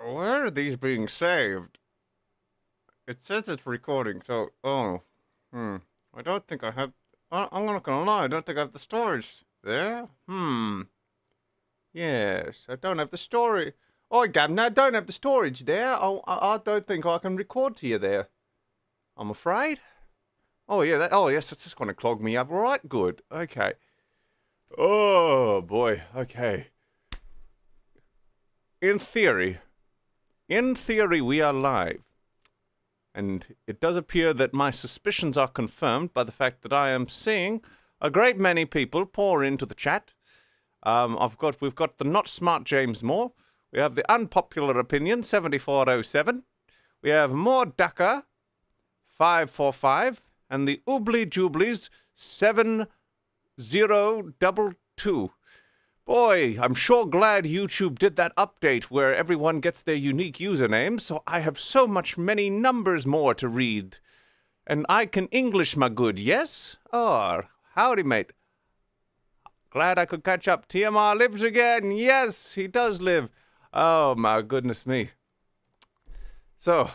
Where are these being saved? It says it's recording, so I don't think I have. I'm not gonna lie, I don't think I have the storage there. Yes, I don't have the storage. Oh, Gavin, I don't have the storage there. I don't think I can record to you there. I'm afraid. Oh yeah, oh yes, that's just gonna clog me up. All right, good. Okay. Oh boy. Okay. In theory, we are live. And it does appear that my suspicions are confirmed by the fact that I am seeing a great many people pour into the chat. We've got the not smart James Moore. We have the unpopular opinion 7407. We have More Ducker 545 and the Oobly Jublies 7022. Boy, I'm sure glad YouTube did that update where everyone gets their unique usernames, so I have so much many numbers more to read. And I can English, my good, yes? Oh, howdy, mate. Glad I could catch up. TMR lives again. Yes, he does live. Oh, my goodness me. So,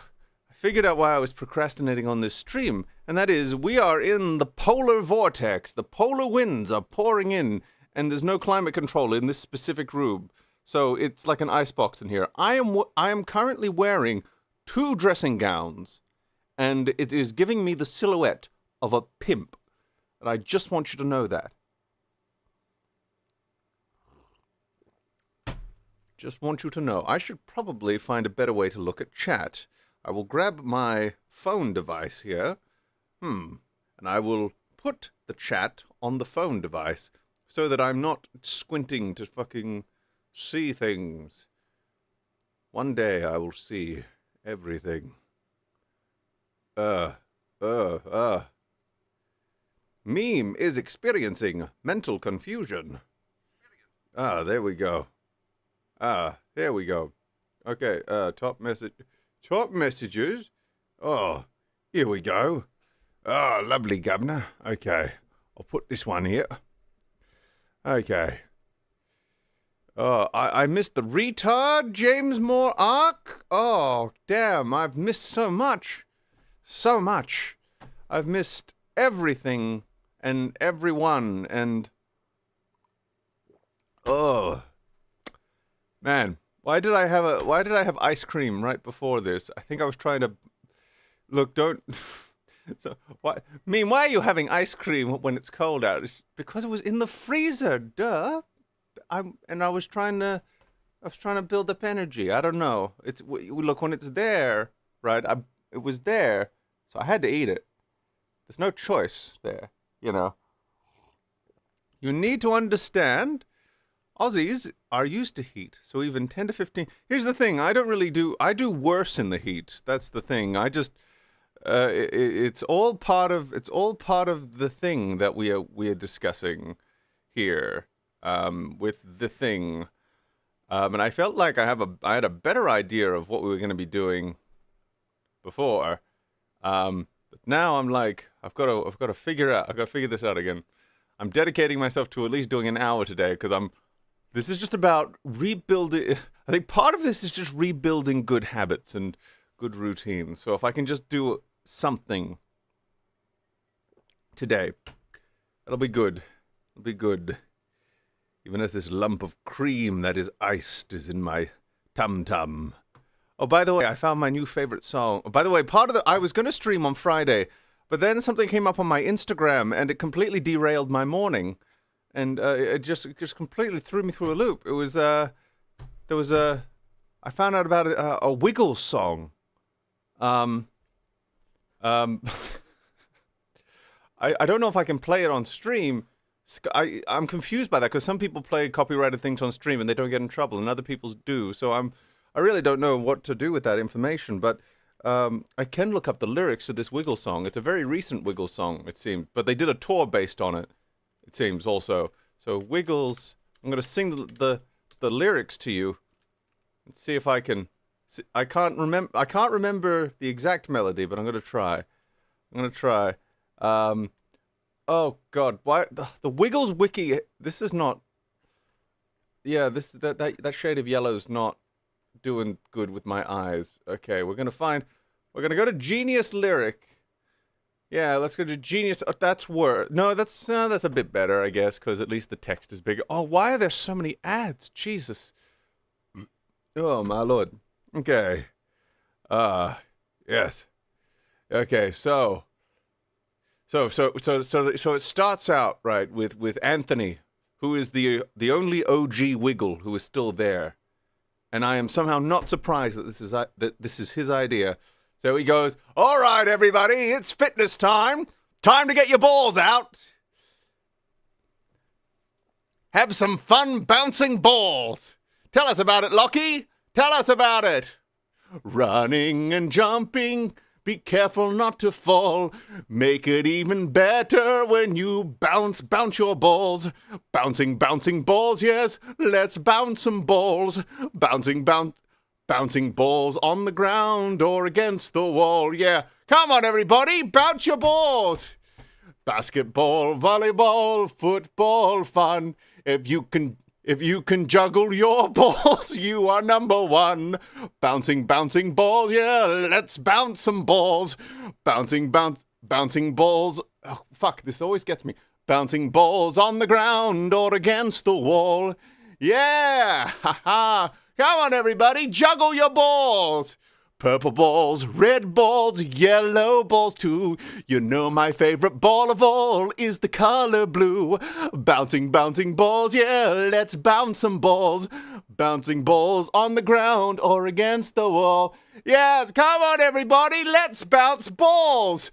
I figured out why I was procrastinating on this stream, and that is we are in the polar vortex. The polar winds are pouring in. And there's no climate control in this specific room. So it's like an icebox in here. I am currently wearing 2 dressing gowns. And it is giving me the silhouette of a pimp. And I just want you to know that. Just want you to know. I should probably find a better way to look at chat. I will grab my phone device here. And I will put the chat on the phone device. So that I'm not squinting to fucking see things. One day I will see everything. Meme is experiencing mental confusion. There we go. There we go. Okay, top messages. Oh, here we go. Lovely, Governor. Okay, I'll put this one here. Okay. Oh, I missed the retard James Moore arc. Oh, damn, I've missed so much. So much. I've missed everything and everyone and... Oh. Man, why did I have ice cream right before this? I think I was trying to... Look, don't... So why are you having ice cream when it's cold out? It's because it was in the freezer, duh. I was trying to build up energy. I don't know. Look, when it's there, right? It was there, so I had to eat it. There's no choice there, you know. You need to understand, Aussies are used to heat, so even 10 to 15. Here's the thing, I do worse in the heat. That's the thing. It's all part of the thing that we are discussing here with the thing, and I felt like I had a better idea of what we were going to be doing before, but now I'm like I've got to figure this out again. I'm dedicating myself to at least doing an hour today because this is just about rebuilding. I think part of this is just rebuilding good habits and good routines. So if I can just do something today, that'll be good. It'll be good. Even as this lump of cream that is iced is in my tum-tum. Oh, by the way, I found my new favorite song. Oh, by the way, I was going to stream on Friday, but then something came up on my Instagram and it completely derailed my morning. And it just completely threw me through a loop. It was, I found out about a Wiggles song. I don't know if I can play it on stream. I'm confused by that because some people play copyrighted things on stream and they don't get in trouble, and other people do. So I really don't know what to do with that information. But I can look up the lyrics to this Wiggles song. It's a very recent Wiggles song, it seems, but they did a tour based on it. It seems also. So Wiggles, I'm going to sing the lyrics to you and see if I can. I can't remember the exact melody, but I'm going to try. Oh God, why the Wiggles wiki? This is not. Yeah, that shade of yellow is not doing good with my eyes. Okay, we're gonna go to Genius Lyric. Yeah, let's go to Genius. Oh, that's word. No, that's a bit better, I guess, because at least the text is bigger. Oh, why are there so many ads? Jesus. Oh my lord. Okay. Yes. Okay, so it starts out right with Anthony, who is the only OG Wiggle who is still there, and I am somehow not surprised that this is his idea. So he goes, "All right, everybody, it's fitness time. Time to get your balls out. Have some fun bouncing balls. Tell us about it, Lockie. Tell us about it. Running and jumping. Be careful not to fall. Make it even better when you bounce your balls. Bouncing balls, yes. Let's bounce some balls. Bouncing balls on the ground or against the wall. Yeah, come on, everybody, bounce your balls. Basketball, volleyball, football, fun. If you can juggle your balls, you are number one. Bouncing balls, yeah, let's bounce some balls. Bouncing balls. Oh, fuck, this always gets me. Bouncing balls on the ground or against the wall. Yeah, ha. Come on, everybody, juggle your balls. Purple balls, red balls, yellow balls too. You know my favorite ball of all is the color blue. Bouncing balls, yeah, let's bounce some balls. Bouncing balls on the ground or against the wall. Yes, come on everybody, let's bounce balls.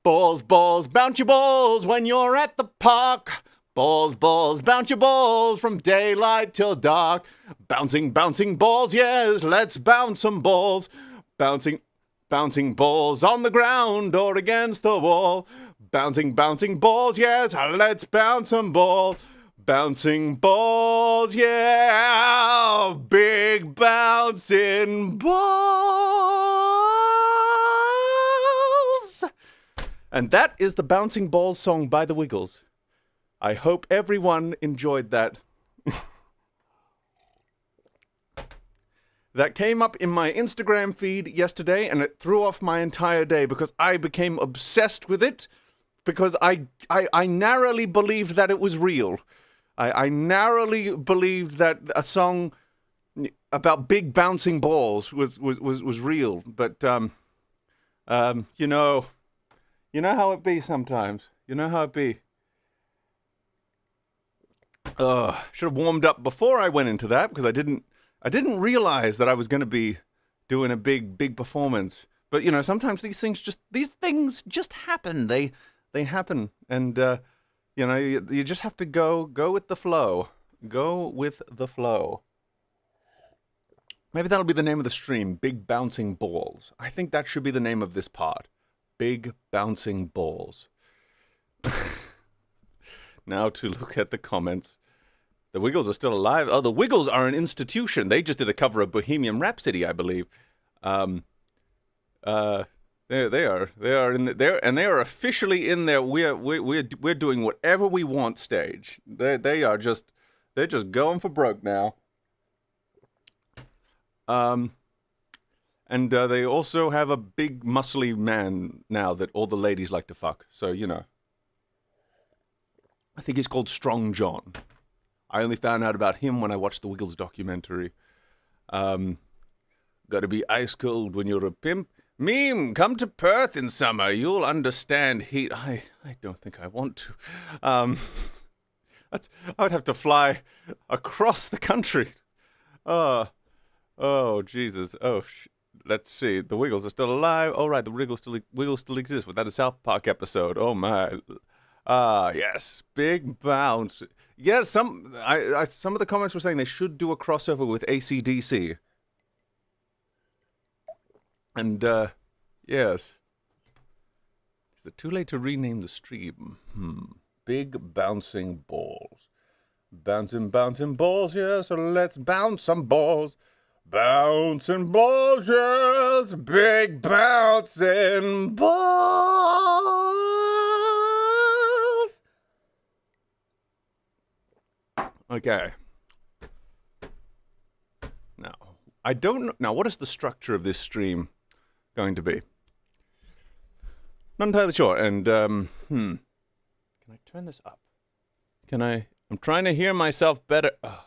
Balls, bounce your balls when you're at the park. Balls, bounce your balls from daylight till dark. Bouncing balls, yes, let's bounce some balls. Bouncing balls on the ground or against the wall. Bouncing balls, yes, let's bounce some balls. Bouncing balls, yeah, big bouncing balls. And that is the Bouncing Balls song by the Wiggles. I hope everyone enjoyed that. That came up in my Instagram feed yesterday, and it threw off my entire day because I became obsessed with it because I narrowly believed that it was real. I narrowly believed that a song about big bouncing balls was real. But you know how it be sometimes. You know how it be. Should have warmed up before I went into that because I didn't realize that I was going to be doing a big performance. But you know, sometimes these things just happen. They happen, and you know, you just have to go with the flow. Go with the flow. Maybe that'll be the name of the stream. Big bouncing balls. I think that should be the name of this pod. Big bouncing balls. Now to look at the comments. The Wiggles are still alive. Oh, the Wiggles are an institution. They just did a cover of Bohemian Rhapsody, I believe. There they are. They are in there, and they are officially in there. We're doing whatever we want stage. They're just going for broke now. And they also have a big muscly man now that all the ladies like to fuck. So you know. I think he's called Strong John. I only found out about him when I watched the Wiggles documentary. Gotta be ice cold when you're a pimp. Meme, come to Perth in summer. You'll understand heat. I don't think I want to. I would have to fly across the country. Oh, Jesus. Oh, let's see. The Wiggles are still alive. Oh, right. The Wiggles still exist. Was that a South Park episode? Oh, my. Yes, big bounce. Yeah, some of the comments were saying they should do a crossover with AC/DC. And yes. Is it too late to rename the stream? Big bouncing balls. Bouncing balls, yes, so let's bounce some balls. Bouncing balls, yes, big bouncing balls. Okay. Now, I don't know. Now, what is the structure of this stream going to be? Not entirely sure. And, can I turn this up? Can I? I'm trying to hear myself better. Oh,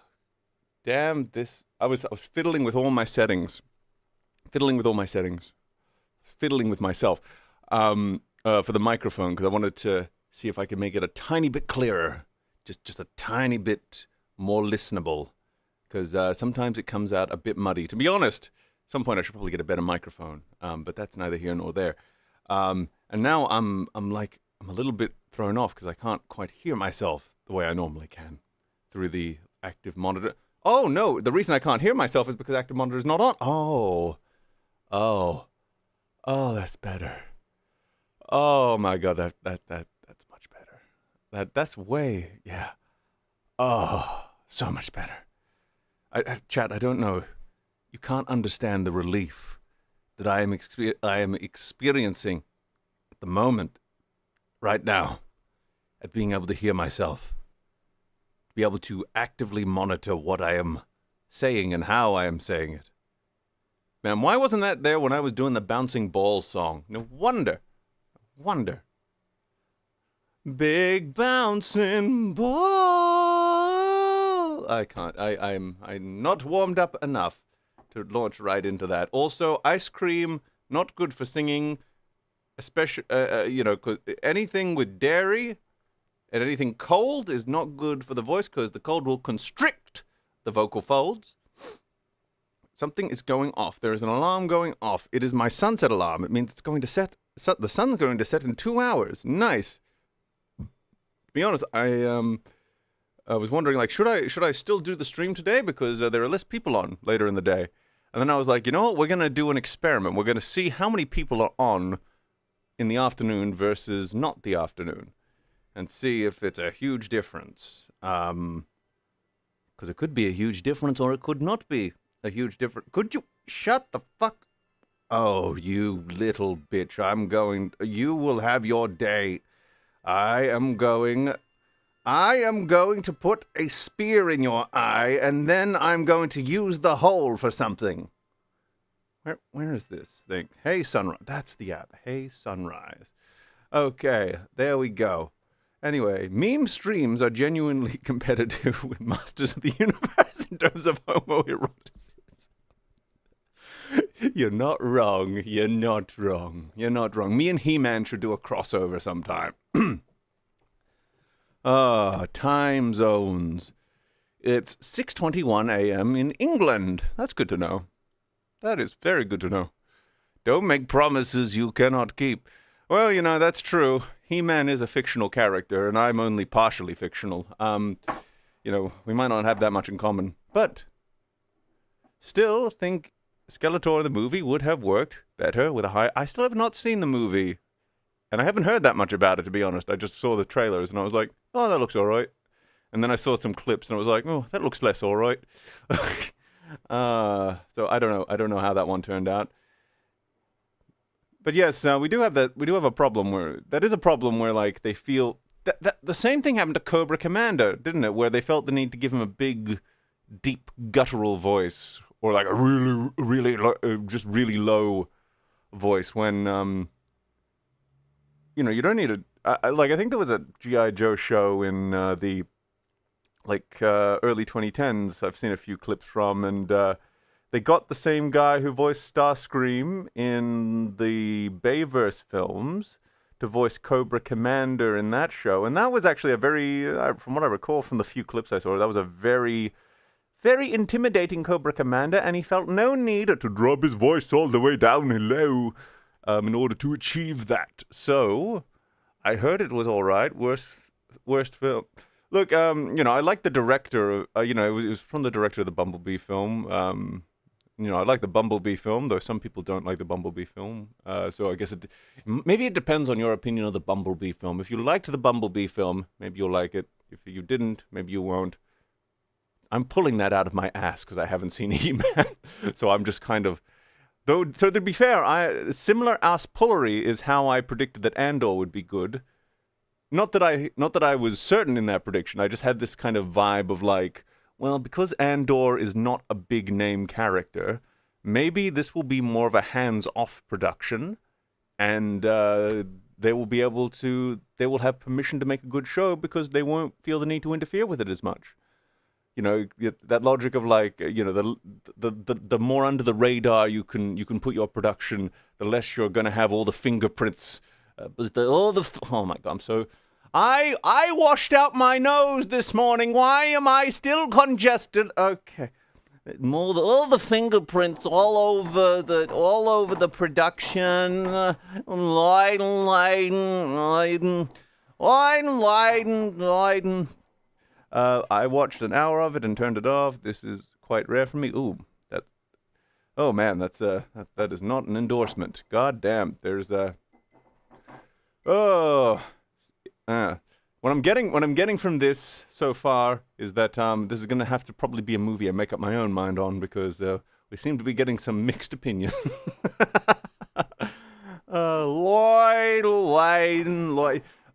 damn this. I was fiddling with all my settings. Fiddling with myself. For the microphone, because I wanted to see if I could make it a tiny bit clearer. Just a tiny bit more listenable. Because sometimes it comes out a bit muddy. To be honest, at some point I should probably get a better microphone. But that's neither here nor there. And now I'm a little bit thrown off because I can't quite hear myself the way I normally can through the active monitor. Oh no, the reason I can't hear myself is because active monitor is not on. Oh, that's better. Oh my god, that's much better. That's way, yeah. Oh, so much better. Chat, I don't know. You can't understand the relief that I am experiencing at the moment, right now, at being able to hear myself, be able to actively monitor what I am saying and how I am saying it. Man, why wasn't that there when I was doing the bouncing balls song? No wonder. Big bouncing ball. I can't. I'm not warmed up enough to launch right into that. Also, ice cream, not good for singing, especially, 'cause anything with dairy and anything cold is not good for the voice because the cold will constrict the vocal folds. Something is going off. There is an alarm going off. It is my sunset alarm. It means it's going to set. The sun's going to set in 2 hours. Nice. To be honest, I was wondering, like, should I still do the stream today because there are less people on later in the day? And then I was like, you know what? We're going to do an experiment. We're going to see how many people are on in the afternoon versus not the afternoon, and see if it's a huge difference. Because it could be a huge difference, or it could not be a huge difference. Could you shut the fuck? Oh, you little bitch! You will have your day. I am going to put a spear in your eye, and then I'm going to use the hole for something. Where is this thing? Hey Sunrise. That's the app. Hey Sunrise. Okay, there we go. Anyway, meme streams are genuinely competitive with Masters of the Universe in terms of homoeroticism. You're not wrong. Me and He-Man should do a crossover sometime. Time zones. It's 6:21 a.m. in England. That's good to know. That is very good to know. Don't make promises you cannot keep. Well, that's true. He-Man is a fictional character, and I'm only partially fictional. We might not have that much in common. But still think Skeletor in the movie would have worked better with a high... I still have not seen the movie. And I haven't heard that much about it, to be honest. I just saw the trailers, and I was like, oh, that looks all right. And then I saw some clips, and I was like, oh, that looks less all right. So I don't know. I don't know how that one turned out. But yes, we do have that. We do have a problem where that is a problem where like they feel that the same thing happened to Cobra Commander, didn't it? Where they felt the need to give him a big, deep, guttural voice, or like a just really low voice when you don't need I think there was a G.I. Joe show in the early 2010s. I've seen a few clips from, and they got the same guy who voiced Starscream in the Bayverse films to voice Cobra Commander in that show. And that was actually a very, from what I recall from the few clips I saw, that was a very, very intimidating Cobra Commander, and he felt no need to drop his voice all the way down low in order to achieve that. So, I heard it was all right. Worst film. Look, I like the director. It was from the director of the Bumblebee film. I like the Bumblebee film, though some people don't like the Bumblebee film. So I guess maybe it depends on your opinion of the Bumblebee film. If you liked the Bumblebee film, maybe you'll like it. If you didn't, maybe you won't. I'm pulling that out of my ass because I haven't seen He-Man. So I'm just kind of... So to be fair, similar ass pullery is how I predicted that Andor would be good. not that I was certain in that prediction. I just had this kind of vibe of like, well, because Andor is not a big name character, maybe this will be more of a hands-off production, and they will have permission to make a good show because they won't feel the need to interfere with it as much. You know, that logic of like, you know, the more under the radar you can put your production, the less you're going to have all the fingerprints. Oh my God, I washed out my nose this morning. Why am I still congested? Okay. All the fingerprints all over the production. Leiden. I watched an hour of it and turned it off. This is quite rare for me. Ooh, oh man, that is not an endorsement. God damn, there's what I'm getting from this so far is that this is gonna have to probably be a movie I make up my own mind on, because we seem to be getting some mixed opinion. Lloyd.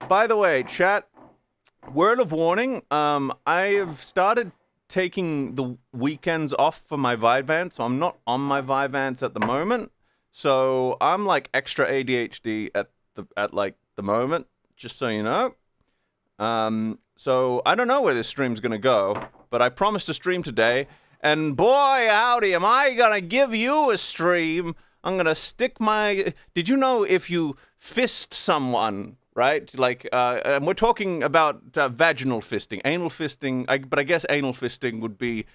By the way, chat. Word of warning, I have started taking the weekends off for my Vyvanse, so I'm not on my Vyvanse at the moment. So I'm like extra ADHD at the moment, just so you know. So I don't know where this stream's gonna go, but I promised a stream today, and boy howdy, am I gonna give you a stream. I'm gonna stick my... Did you know if you fist someone... Right, like, and we're talking about vaginal fisting, anal fisting. But I guess anal fisting would be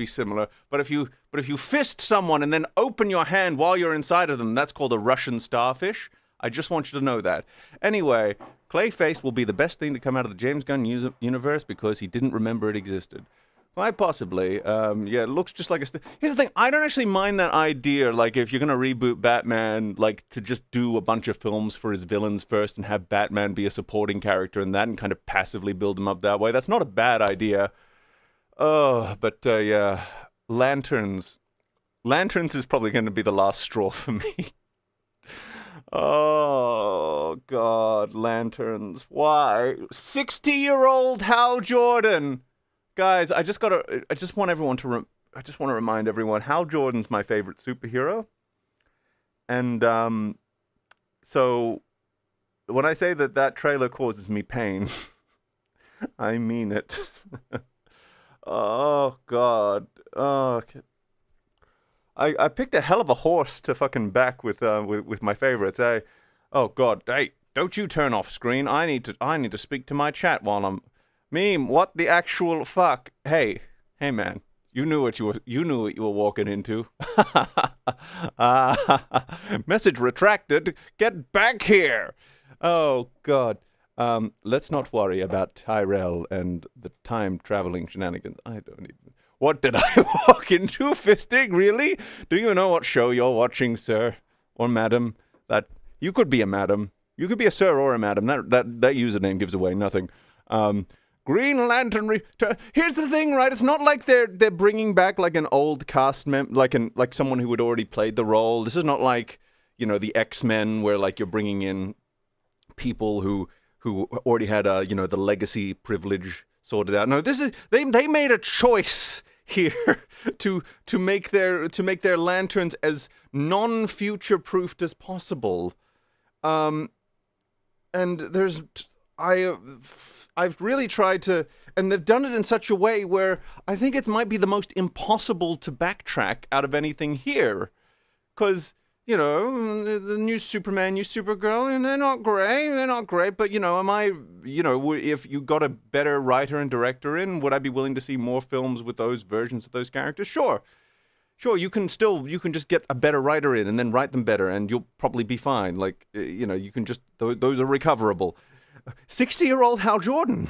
similar. But if you fist someone and then open your hand while you're inside of them, that's called a Russian starfish. I just want you to know that. Anyway, Clayface will be the best thing to come out of the James Gunn universe because he didn't remember it existed. Quite possibly. Yeah, it looks just like a... Here's the thing, I don't actually mind that idea, like, if you're going to reboot Batman, like, to just do a bunch of films for his villains first and have Batman be a supporting character in that and kind of passively build him up that way. That's not a bad idea. Oh, but, yeah. Lanterns. Lanterns is probably going to be the last straw for me. Oh, God, Lanterns. Why? 60-year-old Hal Jordan. Guys, I just want to remind everyone, Hal Jordan's my favorite superhero. And, so, when I say that trailer causes me pain, I mean it. Oh, God. Oh, I picked a hell of a horse to fucking back with my favorites. Oh, God, hey, don't you turn off screen. I need to speak to my chat while I'm... Meme, what the actual fuck? Hey, man, you knew what you were walking into. Message retracted. Get back here. Oh God. Let's not worry about Tyrell and the time traveling shenanigans. I don't even. What did I walk into? Fisting? Really? Do you know what show you're watching, sir or madam? That you could be a madam. You could be a sir or a madam. That username gives away nothing. Green Lantern. Here's the thing, right? It's not like they're bringing back like an old cast like someone who had already played the role. This is not like, you know, the X-Men where like you're bringing in people who already had the legacy privilege sorted out. No, this is they made a choice here to make their lanterns as non-future proofed as possible. And I've really tried to, and they've done it in such a way where I think it might be the most impossible to backtrack out of anything here. Because, you know, the new Superman, new Supergirl, and they're not great, but, you know, if you got a better writer and director in, would I be willing to see more films with those versions of those characters? Sure, you can just get a better writer in and then write them better, and you'll probably be fine. Like, you know, you can just, those are recoverable. 60-year-old Hal Jordan.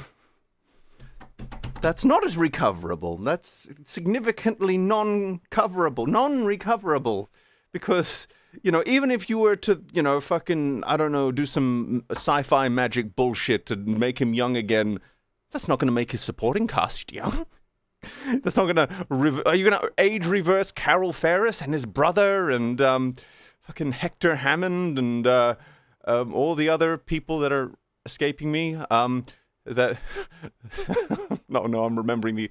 That's not as recoverable. That's significantly non-recoverable. Because, you know, even if you were to, you know, fucking, I don't know, do some sci-fi magic bullshit to make him young again, that's not going to make his supporting cast young. That's not going to... Are you going to age reverse Carol Ferris and his brother and fucking Hector Hammond and all the other people that are escaping me. That no, I'm remembering the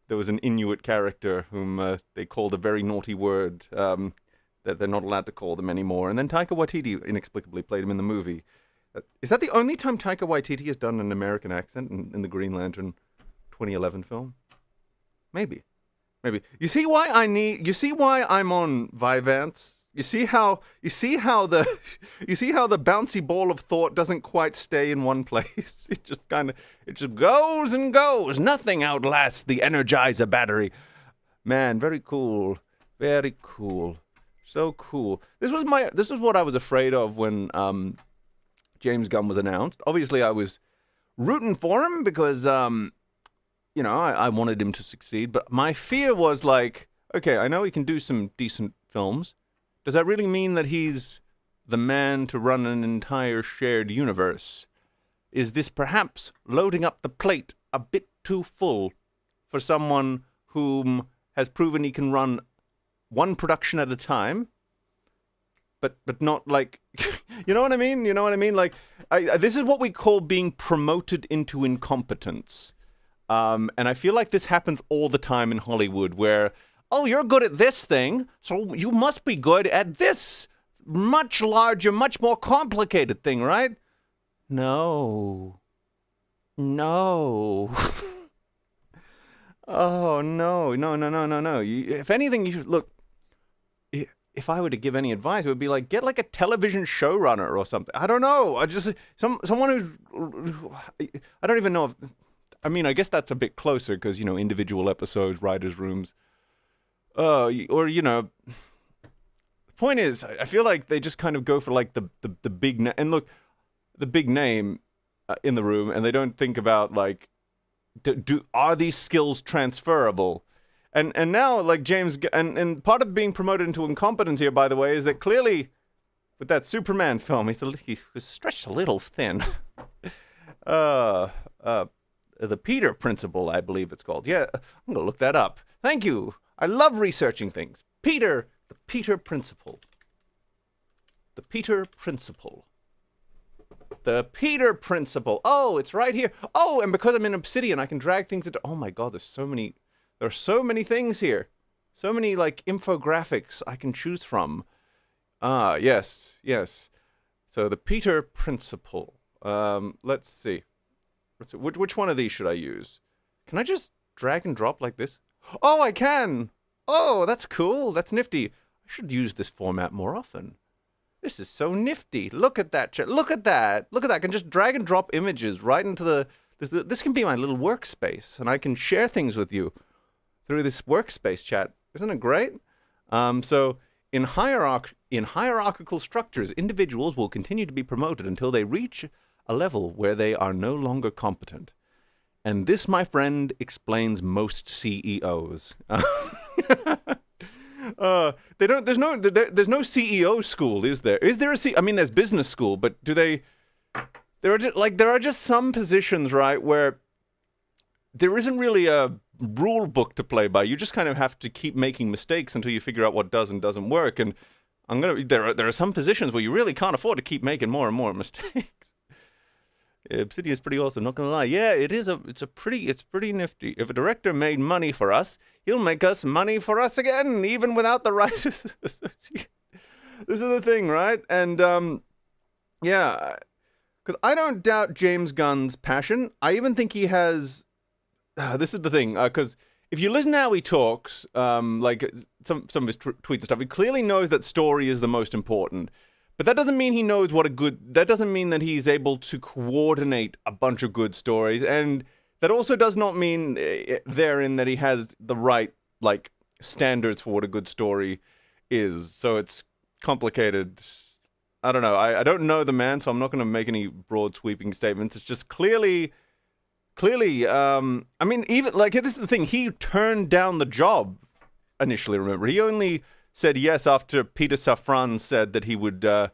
there was an Inuit character whom they called a very naughty word that they're not allowed to call them anymore. And then Taika Waititi inexplicably played him in the movie. Is that the only time Taika Waititi has done an American accent in the Green Lantern 2011 film? Maybe. You see why I'm on Vyvanse? You see how the bouncy ball of thought doesn't quite stay in one place. It just goes and goes. Nothing outlasts the Energizer battery. Man, very cool. Very cool. So cool. This is what I was afraid of when James Gunn was announced. Obviously I was rooting for him because I wanted him to succeed, but my fear was like, okay, I know he can do some decent films. Does that really mean that he's the man to run an entire shared universe? Is this perhaps loading up the plate a bit too full for someone whom has proven he can run one production at a time? But not like, you know what I mean? Like, this is what we call being promoted into incompetence. And I feel like this happens all the time in Hollywood where, oh, you're good at this thing, so you must be good at this much larger, much more complicated thing, right? No. Oh, no. If anything, you should look. If I were to give any advice, it would be like, get like a television showrunner or something. I don't know. Someone who's, I don't even know if, I guess that's a bit closer because, individual episodes, writers' rooms. The point is, I feel like they just kind of go for like the big and look, the big name in the room, and they don't think about like, are these skills transferable? And now like James and part of being promoted into incompetence here, by the way, is that clearly with that Superman film, he was stretched a little thin. The Peter Principle, I believe it's called. Yeah, I'm gonna look that up. Thank you. I love researching things. The Peter Principle. The Peter Principle. The Peter Principle. Oh, it's right here. Oh, and because I'm in Obsidian, I can drag things into... Oh my god, there are so many things here. So many, like, infographics I can choose from. Yes. So, the Peter Principle. Let's see. Which one of these should I use? Can I just drag and drop like this? Oh, I can! Oh, that's cool. That's nifty. I should use this format more often. This is so nifty. Look at that. Look at that. I can just drag and drop images right into the... This can be my little workspace, and I can share things with you through this workspace chat. Isn't it great? So, in hierarchical structures, individuals will continue to be promoted until they reach a level where they are no longer competent. And this, my friend, explains most CEOs. There's no CEO school, is there? Is there there's business school, but do they? There are just some positions, right, where there isn't really a rule book to play by. You just kind of have to keep making mistakes until you figure out what does and doesn't work. And there are some positions where you really can't afford to keep making more and more mistakes. Obsidian is pretty awesome, not gonna lie. Yeah, it is. It's pretty nifty. If a director made money for us, he'll make us money for us again, even without the Writers Association. This is the thing, right? And yeah, because I don't doubt James Gunn's passion. I even think he has. This is the thing, because if you listen to how he talks, like some of his tweets and stuff, he clearly knows that story is the most important. But that doesn't mean he knows that doesn't mean that he's able to coordinate a bunch of good stories. And that also does not mean therein that he has the right, like, standards for what a good story is. So it's complicated. I don't know. I don't know the man, so I'm not going to make any broad sweeping statements. It's just clearly, even, like, this is the thing. He turned down the job initially, remember. He only said yes after Peter Safran said that he would co-lead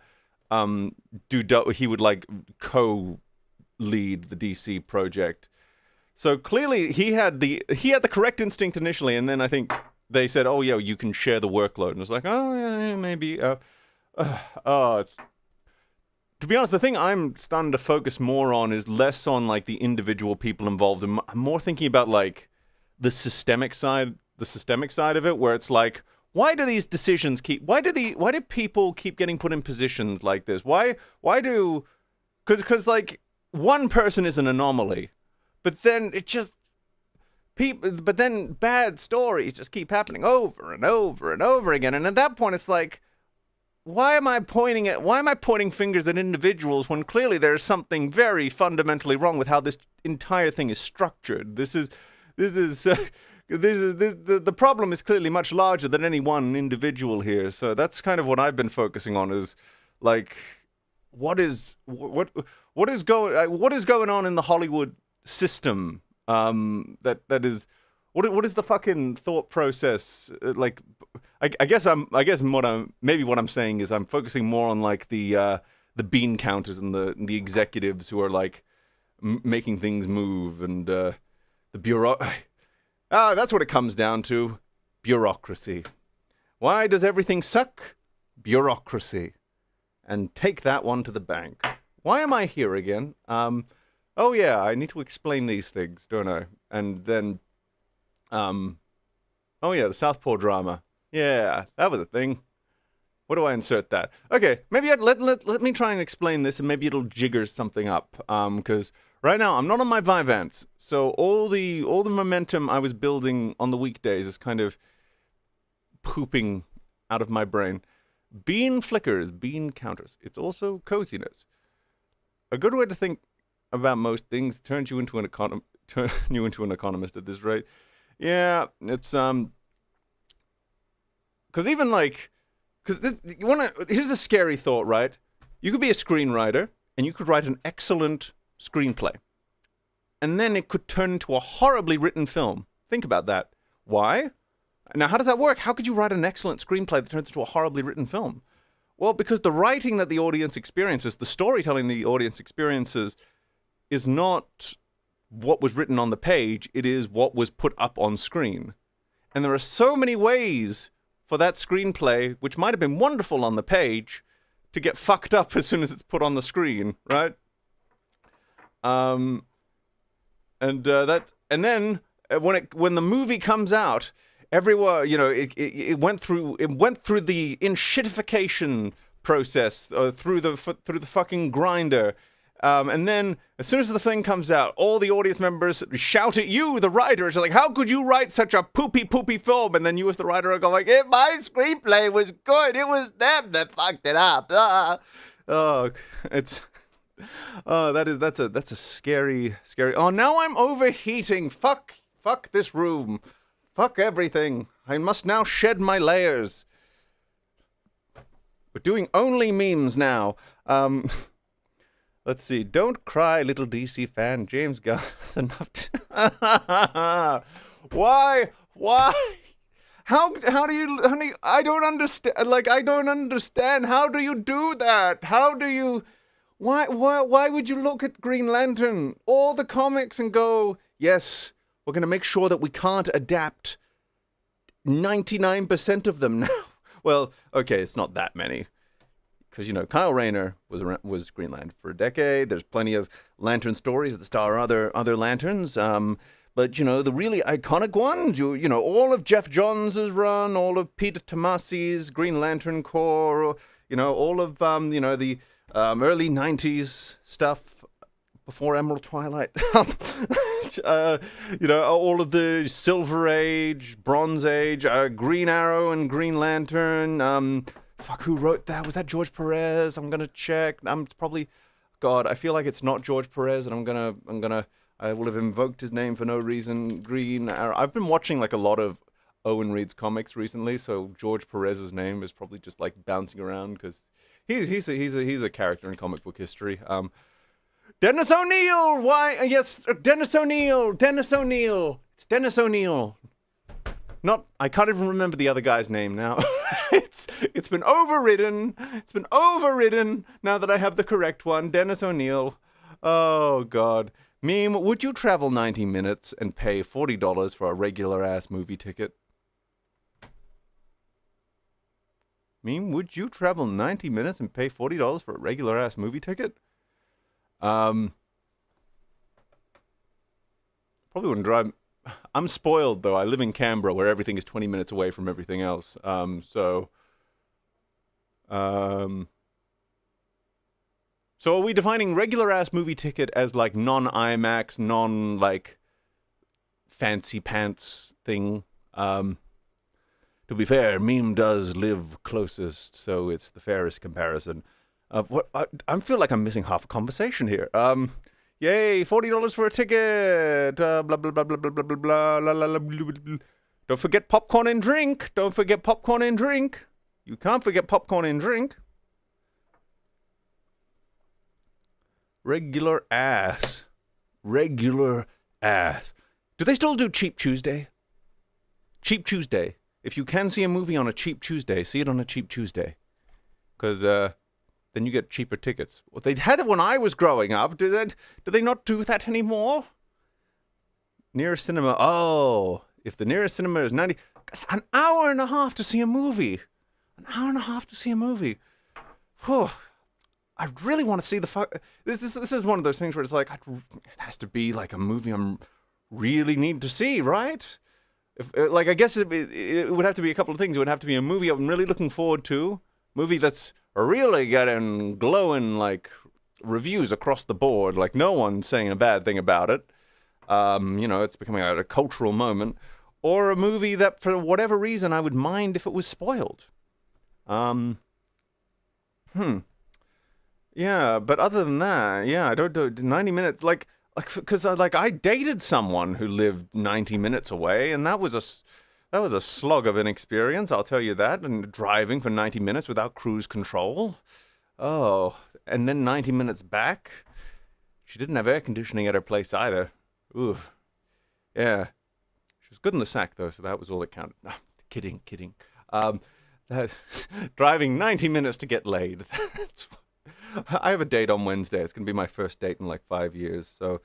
the DC project. So clearly he had the correct instinct initially, and then I think they said, "Oh yeah, you can share the workload." And it's like, "Oh yeah, maybe." to be honest, the thing I'm starting to focus more on is less on like the individual people involved, and I'm more thinking about like the systemic side of it, where it's like, why do these decisions why do people keep getting put in positions like this? Because like one person is an anomaly, but then but then bad stories just keep happening over and over and over again, and at that point it's like, why am I pointing fingers at individuals when clearly there's something very fundamentally wrong with how this entire thing is structured? The problem is clearly much larger than any one individual here. So that's kind of what I've been focusing on, is like, what is going on in the Hollywood system? What is the fucking thought process? Like, I guess what I'm saying is I'm focusing more on like the bean counters and the executives who are like making things move, and the bureau. That's what it comes down to. Bureaucracy. Why does everything suck? Bureaucracy. And take that one to the bank. Why am I here again? Oh yeah, I need to explain these things, don't I? And then, oh yeah, the Southpaw drama. Yeah, that was a thing. Where do I insert that? Okay, maybe let me try and explain this, and maybe it'll jigger something up. Because right now I'm not on my Vyvanse, so all the momentum I was building on the weekdays is kind of pooping out of my brain. Bean flickers, bean counters. It's also coziness. A good way to think about most things turns you into an economist at this rate. Yeah, it's because even like, here's a scary thought, right? You could be a screenwriter and you could write an excellent screenplay, and then it could turn into a horribly written film. Think about that. Why? Now, how does that work? How could you write an excellent screenplay that turns into a horribly written film? Well, because the writing that the audience experiences, the storytelling the audience experiences, is not what was written on the page, it is what was put up on screen. And there are so many ways for that screenplay, which might have been wonderful on the page, to get fucked up as soon as it's put on the screen, right? And then when the movie comes out, everywhere, it went through the enshittification process, through the fucking grinder. And then, as soon as the thing comes out, all the audience members shout at you, the writers, are like, how could you write such a poopy film? And then you as the writer are going, my screenplay was good. It was them that fucked it up. Oh, that's a scary. Oh, now I'm overheating. Fuck this room. Fuck everything. I must now shed my layers. We're doing only memes now. Let's see. Don't cry, little DC fan. James Gunn is enough to... Why? How do you... I don't understand. Like, I don't understand. How do you do that? How do you... Why would you look at Green Lantern, all the comics, and go, yes, we're going to make sure that we can't adapt 99% of them now? Well, okay, it's not that many. Because, Kyle Rayner was Green Lantern for a decade. There's plenty of Lantern stories that star other lanterns. But, the really iconic ones, all of Jeff Johns' run, all of Peter Tomasi's Green Lantern Corps, all of, the early 90s stuff before Emerald Twilight. All of the Silver Age, Bronze Age, Green Arrow and Green Lantern, who wrote that? Was that George Perez? I'm gonna check. It's probably, God, I feel like it's not George Perez, and I will have invoked his name for no reason. Green Arrow. I've been watching like a lot of Owen Reed's comics recently, so George Perez's name is probably just like bouncing around because he's a character in comic book history. Dennis O'Neil. Why? Yes, Dennis O'Neil. It's Dennis O'Neil. I can't even remember the other guy's name now. It's been overridden. It's been overridden now that I have the correct one. Dennis O'Neil. Oh, God. Meme, would you travel 90 minutes and pay $40 for a regular-ass movie ticket? Meme, would you travel 90 minutes and pay $40 for a regular ass movie ticket? Probably wouldn't drive. I'm spoiled though. I live in Canberra where everything is 20 minutes away from everything else. So are we defining regular ass movie ticket as like non-IMAX, non-like fancy pants thing? To be fair, Meme does live closest, so it's the fairest comparison. I feel like I'm missing half a conversation here. Yay, $40 for a ticket. Blah blah blah blah blah blah blah blah blah blah blah. Don't forget popcorn and drink. Don't forget popcorn and drink. You can't forget popcorn and drink. Regular ass. Regular ass. Do they still do Cheap Tuesday? Cheap Tuesday. If you can see a movie on a Cheap Tuesday, see it on a Cheap Tuesday. Because then you get cheaper tickets. Well, they had it when I was growing up. Do they not do that anymore? Nearest cinema. Oh, if the nearest cinema is 90... An hour and a half to see a movie. An hour and a half to see a movie. Whew. I really want to see the This is one of those things where it's like, it has to be like a movie I'm really need to see, right? Like, I guess it would have to be a couple of things. It would have to be a movie I'm really looking forward to. Movie that's really getting glowing, like, reviews across the board. Like, no one's saying a bad thing about it. It's becoming a cultural moment. Or a movie that, for whatever reason, I would mind if it was spoiled. Yeah, but other than that, yeah, I don't do 90 minutes, because I dated someone who lived 90 minutes away, and that was a slog of an experience, I'll tell you that, and driving for 90 minutes without cruise control. Oh, and then 90 minutes back. She didn't have air conditioning at her place either. Ooh, yeah. She was good in the sack, though, so that was all that counted. No, kidding. Driving 90 minutes to get laid. I have a date on Wednesday. It's going to be my first date in like 5 years. So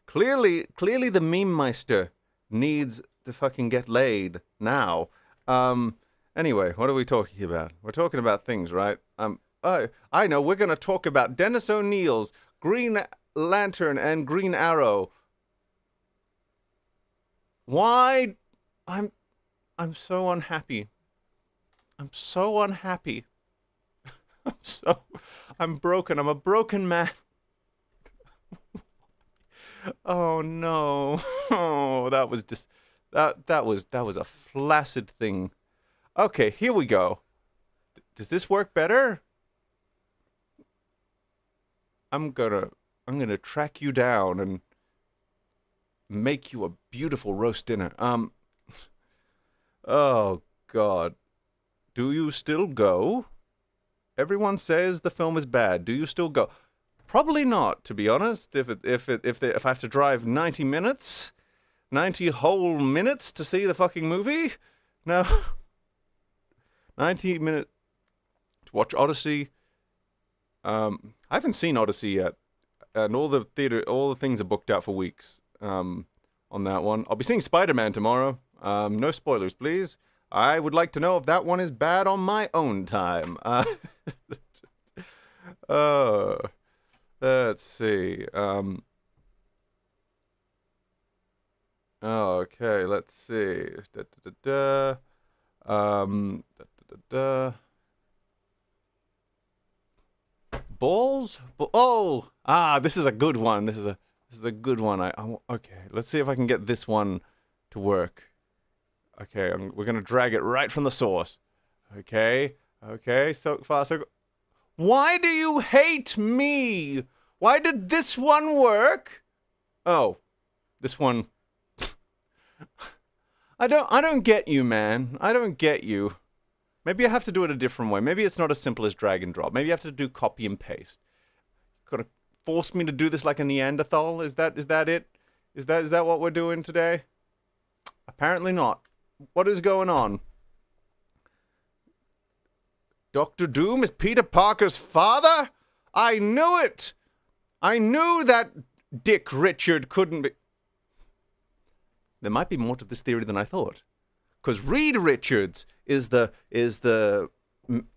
clearly the meme meister needs to fucking get laid now. Anyway, what are we talking about? We're talking about things, right? I know. We're going to talk about Dennis O'Neill's Green Lantern and Green Arrow. Why? I'm so unhappy. I'm so unhappy. I'm broken. I'm a broken man. Oh no. Oh, that was just that was a flaccid thing. Okay, here we go. Does this work better? I'm gonna track you down and make you a beautiful roast dinner. Oh God. Do you still go? Everyone says the film is bad. Do you still go? Probably not, to be honest. If I have to drive 90 minutes, 90 whole minutes to see the fucking movie, no. 90 minutes to watch Odyssey. I haven't seen Odyssey yet, and all the things are booked out for weeks. On that one, I'll be seeing Spider-Man tomorrow. No spoilers, please. I would like to know if that one is bad on my own time. Let's see. Okay, let's see. Balls? This is a good one. This is a good one. Okay, let's see if I can get this one to work. Okay, we're gonna drag it right from the source. Okay, so far so good. Why do you hate me? Why did this one work? Oh, this one. I don't get you, man. I don't get you. Maybe I have to do it a different way. Maybe it's not as simple as drag and drop. Maybe you have to do copy and paste. Gotta force me to do this like a Neanderthal? Is that it? Is that what we're doing today? Apparently not. What is going on? Dr. Doom is Peter Parker's father? I knew it! I knew that Dick Richard couldn't be... There might be more to this theory than I thought. Because Reed Richards is the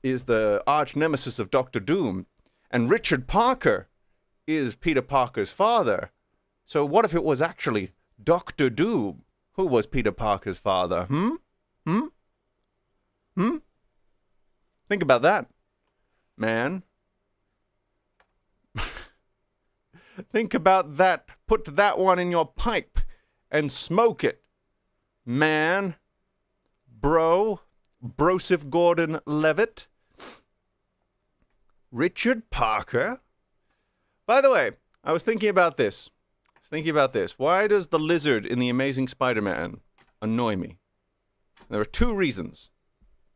is the arch nemesis of Doctor Doom, and Richard Parker is Peter Parker's father. So what if it was actually Doctor Doom who was Peter Parker's father? Think about that, man. Think about that. Put that one in your pipe and smoke it, man. Broseph Gordon-Levitt. Richard Parker. By the way, I was thinking about this. Why does the lizard in The Amazing Spider-Man annoy me? There are two reasons.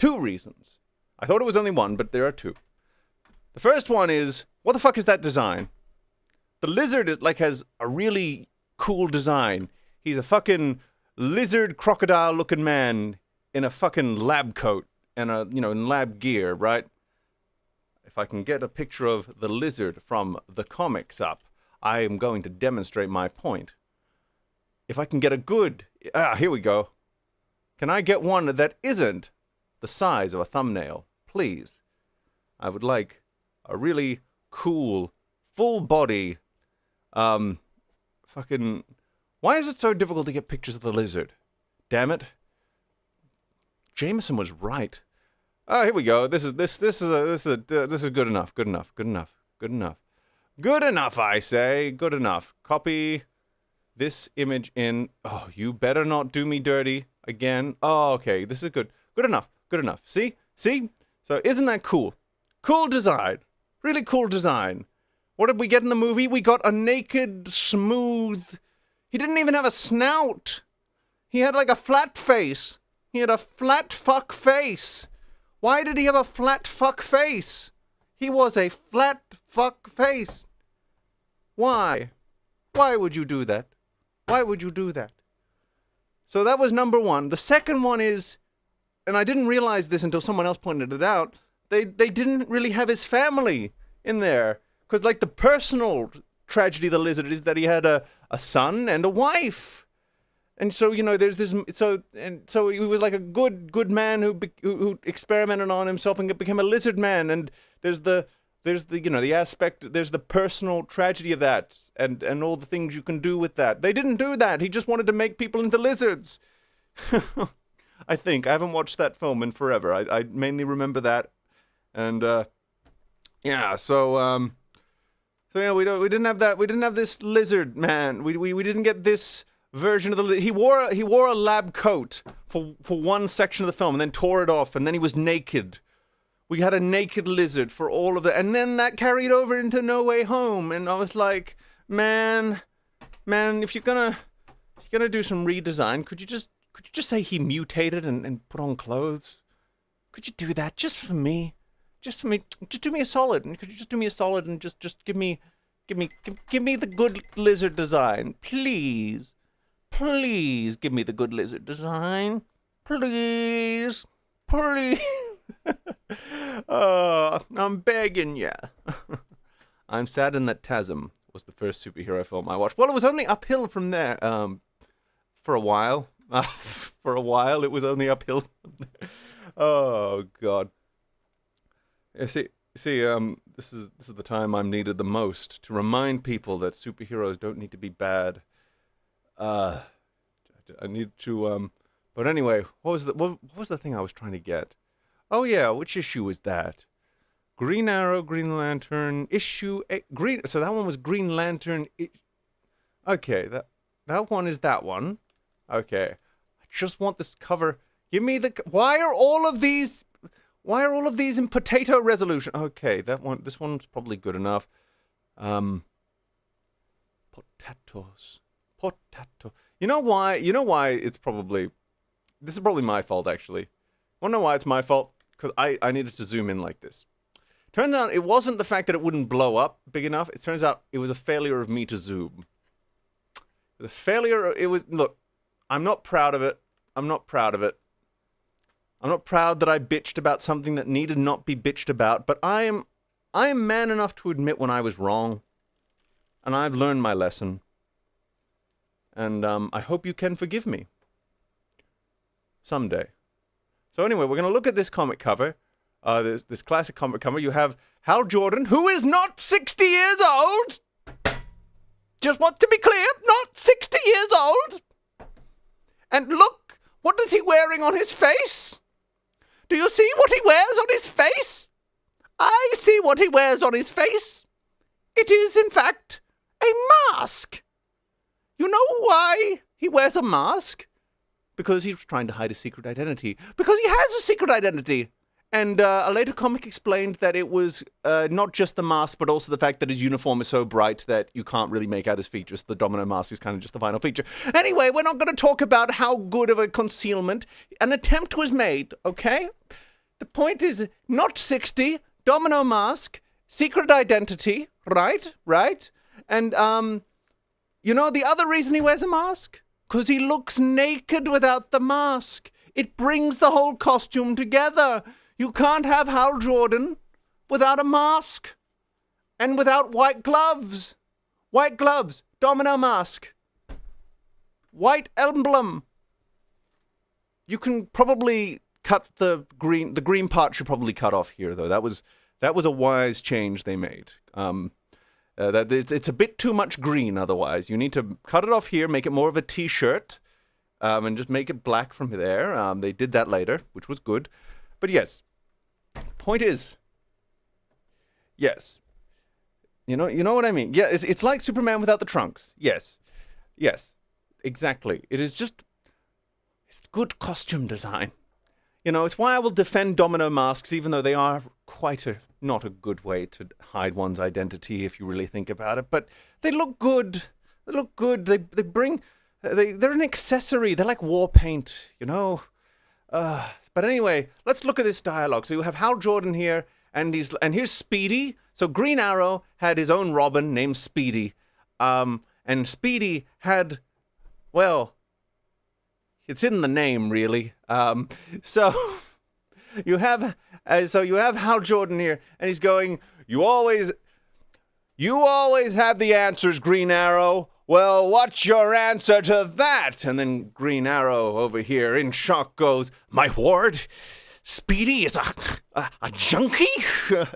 I thought it was only one, but there are two. The first one is, what the fuck is that design? The lizard has a really cool design. He's a fucking lizard crocodile looking man in a fucking lab coat and in lab gear, right? If I can get a picture of the lizard from the comics up, I am going to demonstrate my point. If I can get a good... here we go. Can I get one that isn't the size of a thumbnail? Please. I would like a really cool, full body, fucking... Why is it so difficult to get pictures of the lizard? Damn it. Jameson was right. Oh, here we go. This is good enough. Good enough, I say. Good enough. Copy this image in. Oh, you better not do me dirty again. Oh, okay. This is good. Good enough. See? So isn't that cool? Cool design. Really cool design. What did we get in the movie? We got a naked, smooth... He didn't even have a snout. He had like a flat face. He had a flat fuck face. Why did he have a flat fuck face? He was a flat fuck face. Why? Why would you do that? So that was number one. The second one is, and I didn't realize this until someone else pointed it out, they didn't really have his family in there. Because like the personal tragedy of the lizard is that he had a son and a wife. And so, there's this, so he was like a good man who experimented on himself and became a lizard man. And there's the aspect, there's the personal tragedy of that and all the things you can do with that. They didn't do that. He just wanted to make people into lizards. I think. I haven't watched that film in forever. I mainly remember that. And, so we didn't have that. We didn't have this lizard man. We didn't get this version of the he wore a lab coat for one section of the film and then tore it off and then he was naked. We had a naked lizard for all of it, and then that carried over into No Way Home, and I was like, man, if you're gonna do some redesign, could you just say he mutated and put on clothes? Could you do that just for me? Just do me a solid. And could you just do me a solid and just give me the good lizard design, please? Please give me the good lizard design. Please. Oh, I'm begging ya. I'm saddened that TASM was the first superhero film I watched. Well, it was only uphill from there. For a while. For a while, it was only uphill from there. Oh, God. Yeah, see, this is the time I'm needed the most to remind people that superheroes don't need to be bad. I need to but anyway, what was the thing I was trying to get? Oh yeah, which issue was that? Green Arrow, Green Lantern, issue 8, so that one was Green Lantern. Okay, that one is that one. Okay. I just want this cover. Give me why are all of these in potato resolution? Okay, this one's probably good enough. Potatoes. You know why it's probably... This is probably my fault, actually. Wanna know why it's my fault? Because I needed to zoom in like this. Turns out it wasn't the fact that it wouldn't blow up big enough. It turns out it was a failure of me to zoom. Look, I'm not proud of it. I'm not proud that I bitched about something that needed not be bitched about, but I am man enough to admit when I was wrong. And I've learned my lesson. And I hope you can forgive me. Someday. So anyway, we're going to look at this comic cover. this classic comic cover. You have Hal Jordan, who is not 60 years old. Just want to be clear, not 60 years old. And look, what is he wearing on his face? Do you see what he wears on his face? I see what he wears on his face. It is, in fact, a mask. You know why he wears a mask? Because he's trying to hide a secret identity. Because he has a secret identity. And a later comic explained that it was not just the mask, but also the fact that his uniform is so bright that you can't really make out his features. The domino mask is kind of just the final feature. Anyway, we're not going to talk about how good of a concealment. An attempt was made, okay? The point is, not 60, domino mask, secret identity, right? And, you know the other reason he wears a mask? Because he looks naked without the mask. It brings the whole costume together. You can't have Hal Jordan without a mask. And without white gloves. White gloves, domino mask, white emblem. You can probably cut the green part should probably cut off here, though. That was a wise change they made. That it's a bit too much green otherwise. You need to cut it off here, make it more of a t-shirt, and just make it black from there. They did that later, which was good. But yes, point is, yes, you know what I mean. Yeah, it's like Superman without the trunks. Yes, exactly. It's good costume design. You know, it's why I will defend domino masks, even though they are not a good way to hide one's identity if you really think about it. But they look good. They're an accessory. They're like war paint, you know. But anyway, let's look at this dialogue. So you have Hal Jordan here, and here's Speedy. So Green Arrow had his own Robin named Speedy, and Speedy had, well, it's in the name really. So you have Hal Jordan here, and he's going, you always have the answers, Green Arrow. Well, what's your answer to that? And then Green Arrow over here in shock goes, my ward, Speedy is a junkie?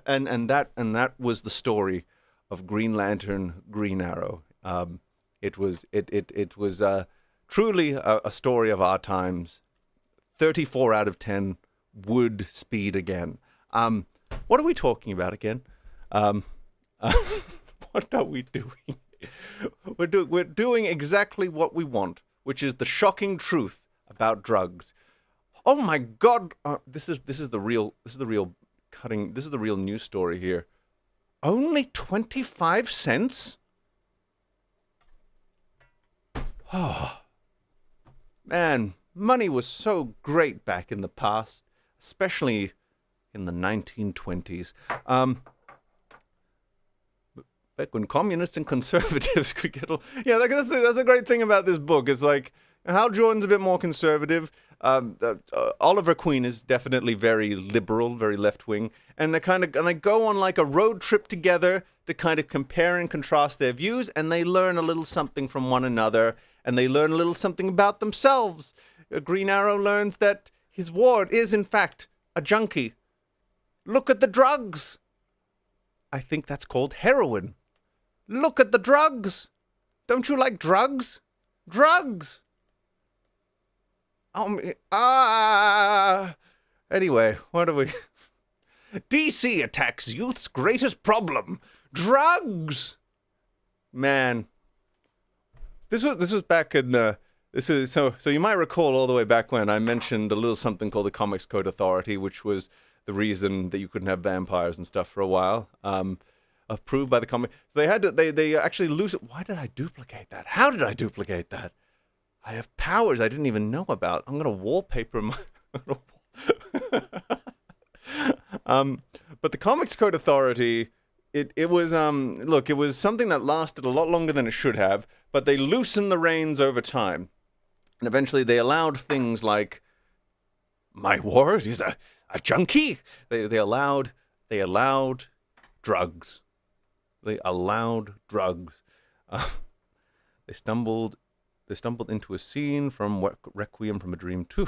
and that was the story of Green Lantern, Green Arrow. It was truly a story of our times. 34 out of 10 would Speed again. What are we talking about again? What are we doing? We're doing exactly what we want, which is the shocking truth about drugs. Oh my God! This is the real news story here. Only 25 cents? Oh man, money was so great back in the past, especially in the 1920s. Back when communists and conservatives could get... Yeah, that's a great thing about this book. It's like, Hal Jordan's a bit more conservative. Oliver Queen is definitely very liberal, very left-wing. And they go on like a road trip together to kind of compare and contrast their views, and they learn a little something from one another, and they learn a little something about themselves. Green Arrow learns that his ward is, in fact, a junkie. Look at the drugs. I think that's called heroin. Look at the drugs. Don't you like drugs? Drugs. Anyway, what are we... DC attacks youth's greatest problem. Drugs. Man. This was back in... So you might recall all the way back when I mentioned a little something called the Comics Code Authority, which was the reason that you couldn't have vampires and stuff for a while. Approved by the comic. So they actually lose it. Why did I duplicate that? How did I duplicate that? I have powers I didn't even know about. I'm gonna wallpaper my... But the Comics Code Authority, it was look, it was something that lasted a lot longer than it should have, but they loosened the reins over time. And eventually they allowed things like, my ward is a junkie. They allowed drugs. They allowed drugs. They stumbled into a scene from Requiem from a Dream 2.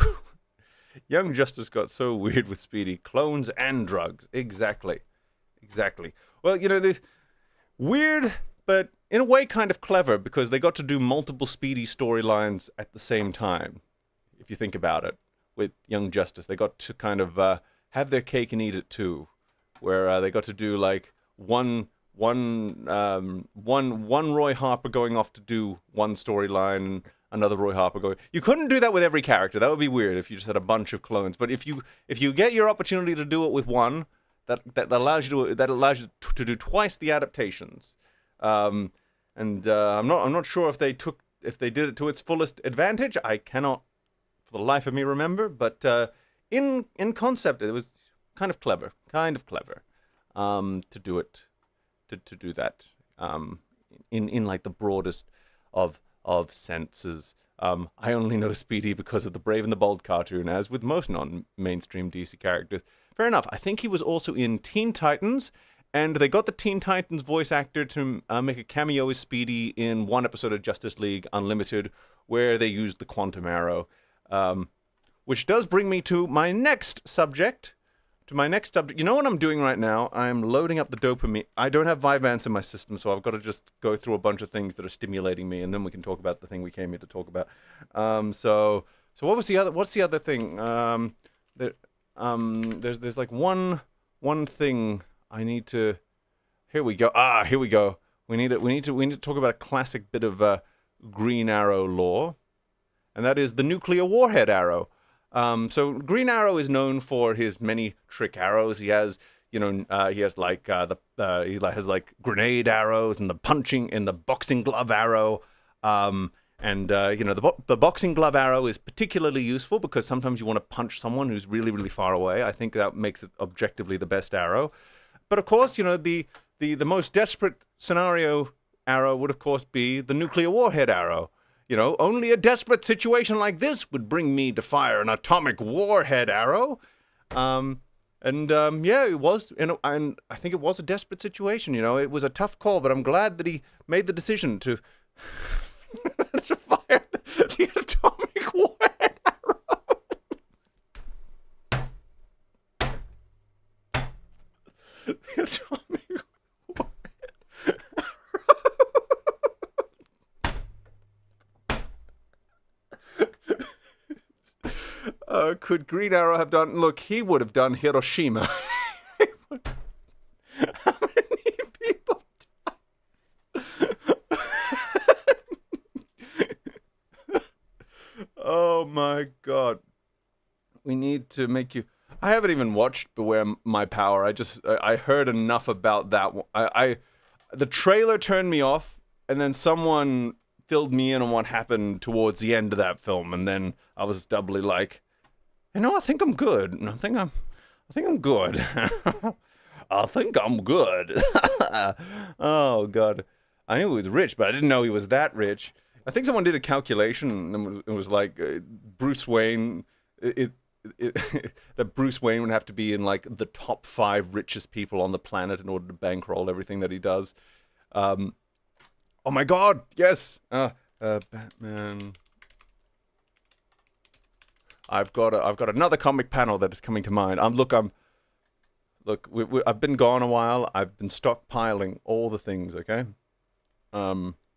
Young Justice got so weird with Speedy. Clones and drugs. Exactly. Exactly. Well, the weird, but in a way kind of clever, because they got to do multiple Speedy storylines at the same time, if you think about it, with Young Justice. They got to kind of have their cake and eat it too, where they got to do like one Roy Harper going off to do one storyline, another Roy Harper going. You couldn't do that with every character. That would be weird if you just had a bunch of clones. But if you get your opportunity to do it with one, that allows you to do twice the adaptations. I'm not sure if they did it to its fullest advantage. I cannot for the life of me remember, but in concept it was kind of clever to do it. To do that in like the broadest of senses. I only know Speedy because of the Brave and the Bold cartoon, as with most non-mainstream DC characters. Fair enough. I think he was also in Teen Titans, and they got the Teen Titans voice actor to make a cameo as Speedy in one episode of Justice League Unlimited, where they used the Quantum Arrow. Which does bring me to my next subject. You know what I'm doing right now? I'm loading up the dopamine. I don't have Vyvanse in my system, so I've got to just go through a bunch of things that are stimulating me, and then we can talk about the thing we came here to talk about. So what's the other thing? There's like one thing I need to. Here we go. Here we go. We need to talk about a classic bit of Green Arrow lore, and that is the nuclear warhead arrow. So Green Arrow is known for his many trick arrows. He has, he has like grenade arrows and the boxing glove arrow. The boxing glove arrow is particularly useful because sometimes you want to punch someone who's really, really far away. I think that makes it objectively the best arrow. But of course, the most desperate scenario arrow would of course be the nuclear warhead arrow. Only a desperate situation like this would bring me to fire an atomic warhead arrow. It was, and I think it was a desperate situation. It was a tough call, but I'm glad that he made the decision to, to fire the atomic warhead arrow. The atomic could Green Arrow have done? Look, he would have done Hiroshima. How many people died? Oh my God. We need to make you. I haven't even watched Beware My Power. I heard enough about that one. The trailer turned me off, and then someone filled me in on what happened towards the end of that film, and then I was doubly like, I think I'm good. I think I'm good. I think I'm good. Oh God, I knew he was rich, but I didn't know he was that rich. I think someone did a calculation, and it was like Bruce Wayne. That Bruce Wayne would have to be in like the top 5 richest people on the planet in order to bankroll everything that he does. Oh my God, yes, Batman. I've got another comic panel that is coming to mind. I've been gone a while. I've been stockpiling all the things. Okay. Okay.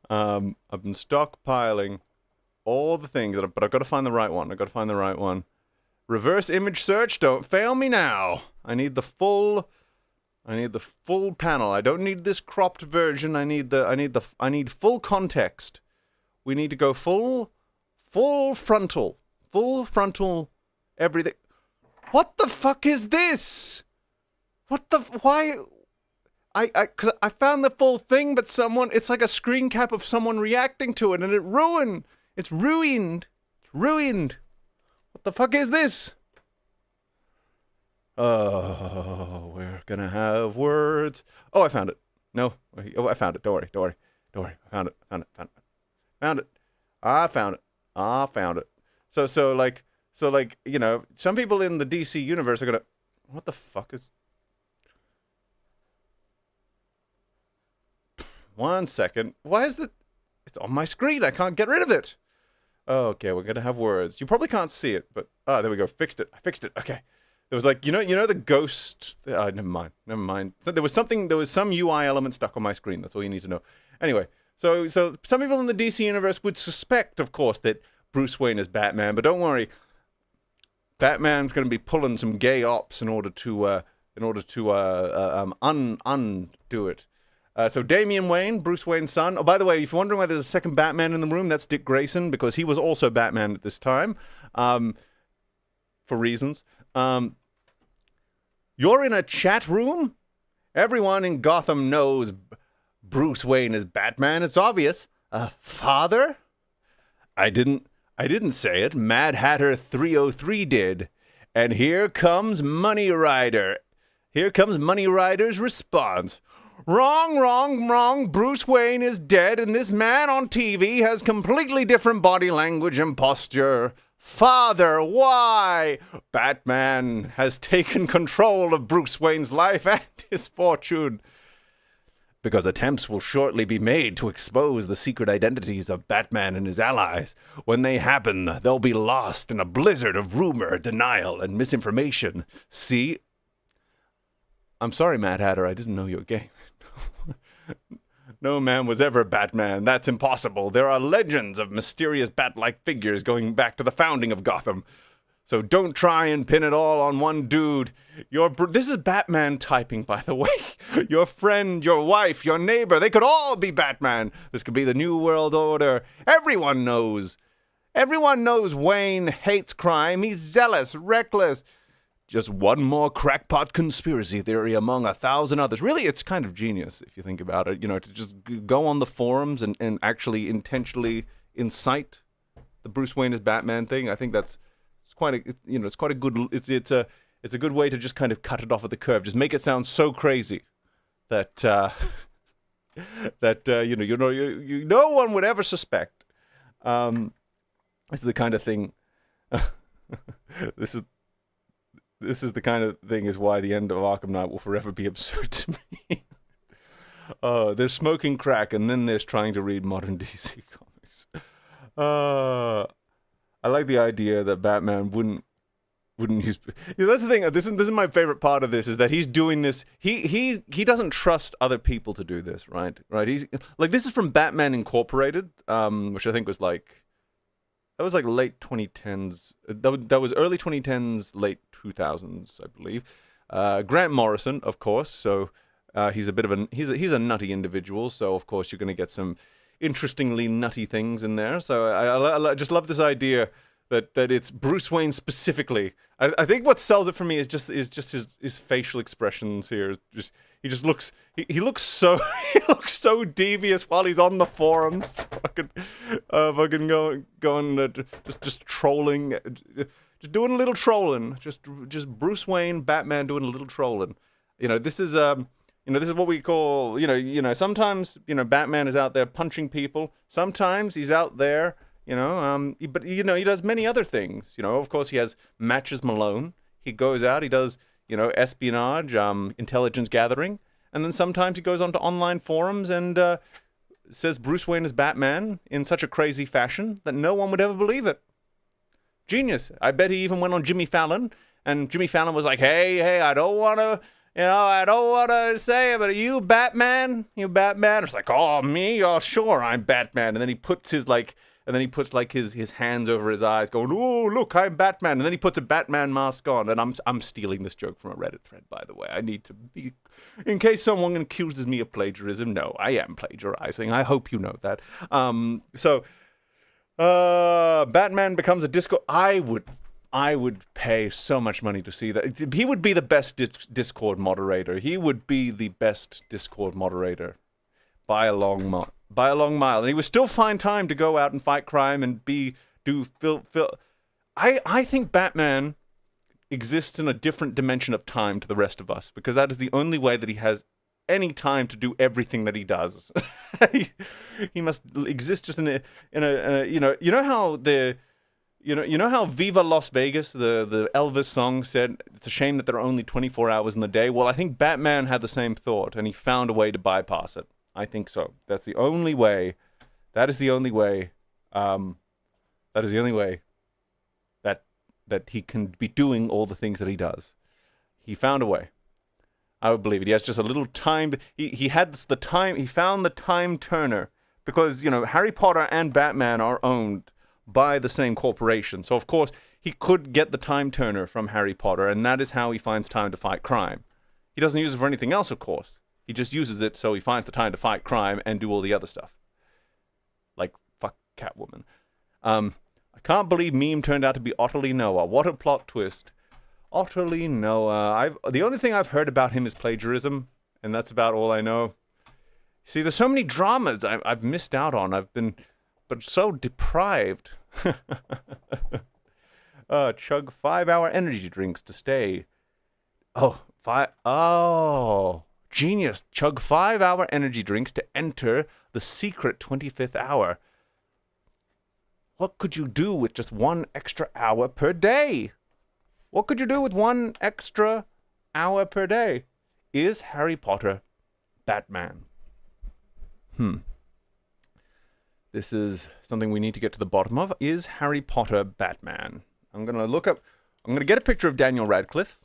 I've been stockpiling all the things, but I've got to find the right one. Reverse image search. Don't fail me now. I need the full panel. I don't need this cropped version. I need full context. We need to go full frontal, everything. What the fuck is this? Why? Cause I found the full thing, but it's like a screen cap of someone reacting to it, and it's ruined. What the fuck is this? Oh, we're gonna have words. Oh, I found it. No, I found it. Don't worry. I found it. I found it. So like, some people in the DC universe are gonna. What the fuck is? One second. Why is it? It's on my screen. I can't get rid of it. Oh, okay, we're gonna have words. You probably can't see it, but there we go. Fixed it. I fixed it. Okay. There was like the ghost. Never mind. Never mind. There was something. There was some UI element stuck on my screen. That's all you need to know. Anyway, so some people in the DC universe would suspect, of course, that Bruce Wayne is Batman, but don't worry. Batman's going to be pulling some gay ops in order to undo it. So Damian Wayne, Bruce Wayne's son. Oh, by the way, if you're wondering why there's a second Batman in the room, that's Dick Grayson, because he was also Batman at this time, for reasons. You're in a chat room? Everyone in Gotham knows Bruce Wayne is Batman. It's obvious. Father? I didn't say it. Mad Hatter 303 did. And here comes Money Rider. Here comes Money Rider's response. Wrong, wrong, wrong. Bruce Wayne is dead, and this man on TV has completely different body language and posture. Father, why? Batman has taken control of Bruce Wayne's life and his fortune. Because attempts will shortly be made to expose the secret identities of Batman and his allies. When they happen, they'll be lost in a blizzard of rumor, denial, and misinformation. See? I'm sorry, Mad Hatter, I didn't know your game. No man was ever Batman. That's impossible. There are legends of mysterious bat-like figures going back to the founding of Gotham. So don't try and pin it all on one dude. This is Batman typing, by the way. Your friend, your wife, your neighbor, they could all be Batman. This could be the New World Order. Everyone knows. Everyone knows Wayne hates crime. He's zealous, reckless. Just one more crackpot conspiracy theory among 1,000 others. Really, it's kind of genius if you think about it. To just go on the forums and actually intentionally incite the Bruce Wayne as Batman thing. I think it's quite a good. It's a good way to just kind of cut it off at the curve. Just make it sound so crazy that no one would ever suspect. This is the kind of thing. This is the kind of thing is why the end of Arkham Knight will forever be absurd to me. There's smoking crack, and then there's trying to read modern DC comics. I like the idea that Batman wouldn't use. That's the thing. This is my favorite part of this is that he's doing this. He doesn't trust other people to do this. Right. He's like this is from Batman Incorporated, which I think was like. That was like late 2010s. That was early 2010s, late 2000s, I believe. Grant Morrison, of course. So he's a bit of he's a nutty individual. So of course you're going to get some interestingly nutty things in there. So I just love this idea that it's Bruce Wayne specifically. I think what sells it for me is just his facial expressions here. He looks so he looks so devious while he's on the forums, fucking going just trolling, just doing a little trolling, just Bruce Wayne, Batman doing a little trolling. This is what we call sometimes Batman is out there punching people. Sometimes he's out there. But he does many other things. Of course, he has Matches Malone. He goes out, he does, espionage, intelligence gathering. And then sometimes he goes onto online forums and says Bruce Wayne is Batman in such a crazy fashion that no one would ever believe it. Genius. I bet he even went on Jimmy Fallon, and Jimmy Fallon was like, hey, I don't want to say it, but are you Batman? You Batman? It's like, oh, me? Oh, sure, I'm Batman. And then he puts his his hands over his eyes, going, "Oh, look, I'm Batman." And then he puts a Batman mask on. And I'm stealing this joke from a Reddit thread, by the way. I need to be, in case someone accuses me of plagiarism. No, I am plagiarizing. I hope you know that. Batman becomes a Discord. I would pay so much money to see that. He would be the best Discord moderator. He would be the best Discord moderator by a long mile. And he would still find time to go out and fight crime and I think Batman exists in a different dimension of time to the rest of us, because that is the only way that he has any time to do everything that he does. He must exist just in a how Viva Las Vegas, the Elvis song, said it's a shame that there are only 24 hours in the day. Well, I think Batman had the same thought, and he found a way to bypass it. I think so. That's the only way. That is the only way That is the only way that he can be doing all the things that he does. He found a way. I would believe it. He has just a little time. He had the time. He found the time turner because, Harry Potter and Batman are owned by the same corporation. So, of course, he could get the time turner from Harry Potter, and that is how he finds time to fight crime. He doesn't use it for anything else, of course. He just uses it so he finds the time to fight crime and do all the other stuff. Like, fuck Catwoman. I can't believe Meme turned out to be Otterly Noah. What a plot twist. Otterly Noah. The only thing I've heard about him is plagiarism, and that's about all I know. See, there's so many dramas I've missed out on. I've been so deprived. Chug 5-hour energy drinks to stay. Oh, genius. Chug 5-hour energy drinks to enter the secret 25th hour. What could you do with just 1 extra hour per day? What could you do with 1 extra hour per day? Is Harry Potter Batman? This is something we need to get to the bottom of. Is Harry Potter Batman? I'm going to get a picture of Daniel Radcliffe.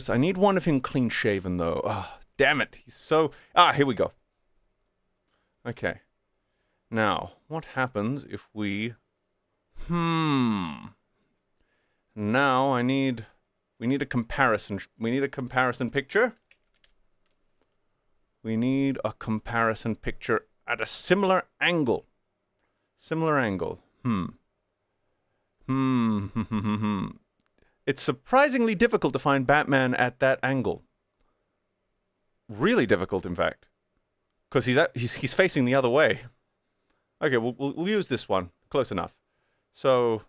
I need one of him clean shaven though. Oh, damn it. He's so... here we go. Okay. Now, what happens if we... Now we need a comparison. We need a comparison picture. We need a comparison picture at a similar angle. It's surprisingly difficult to find Batman at that angle. Really difficult, in fact. Because he's facing the other way. Okay, we'll use this one. Close enough. So...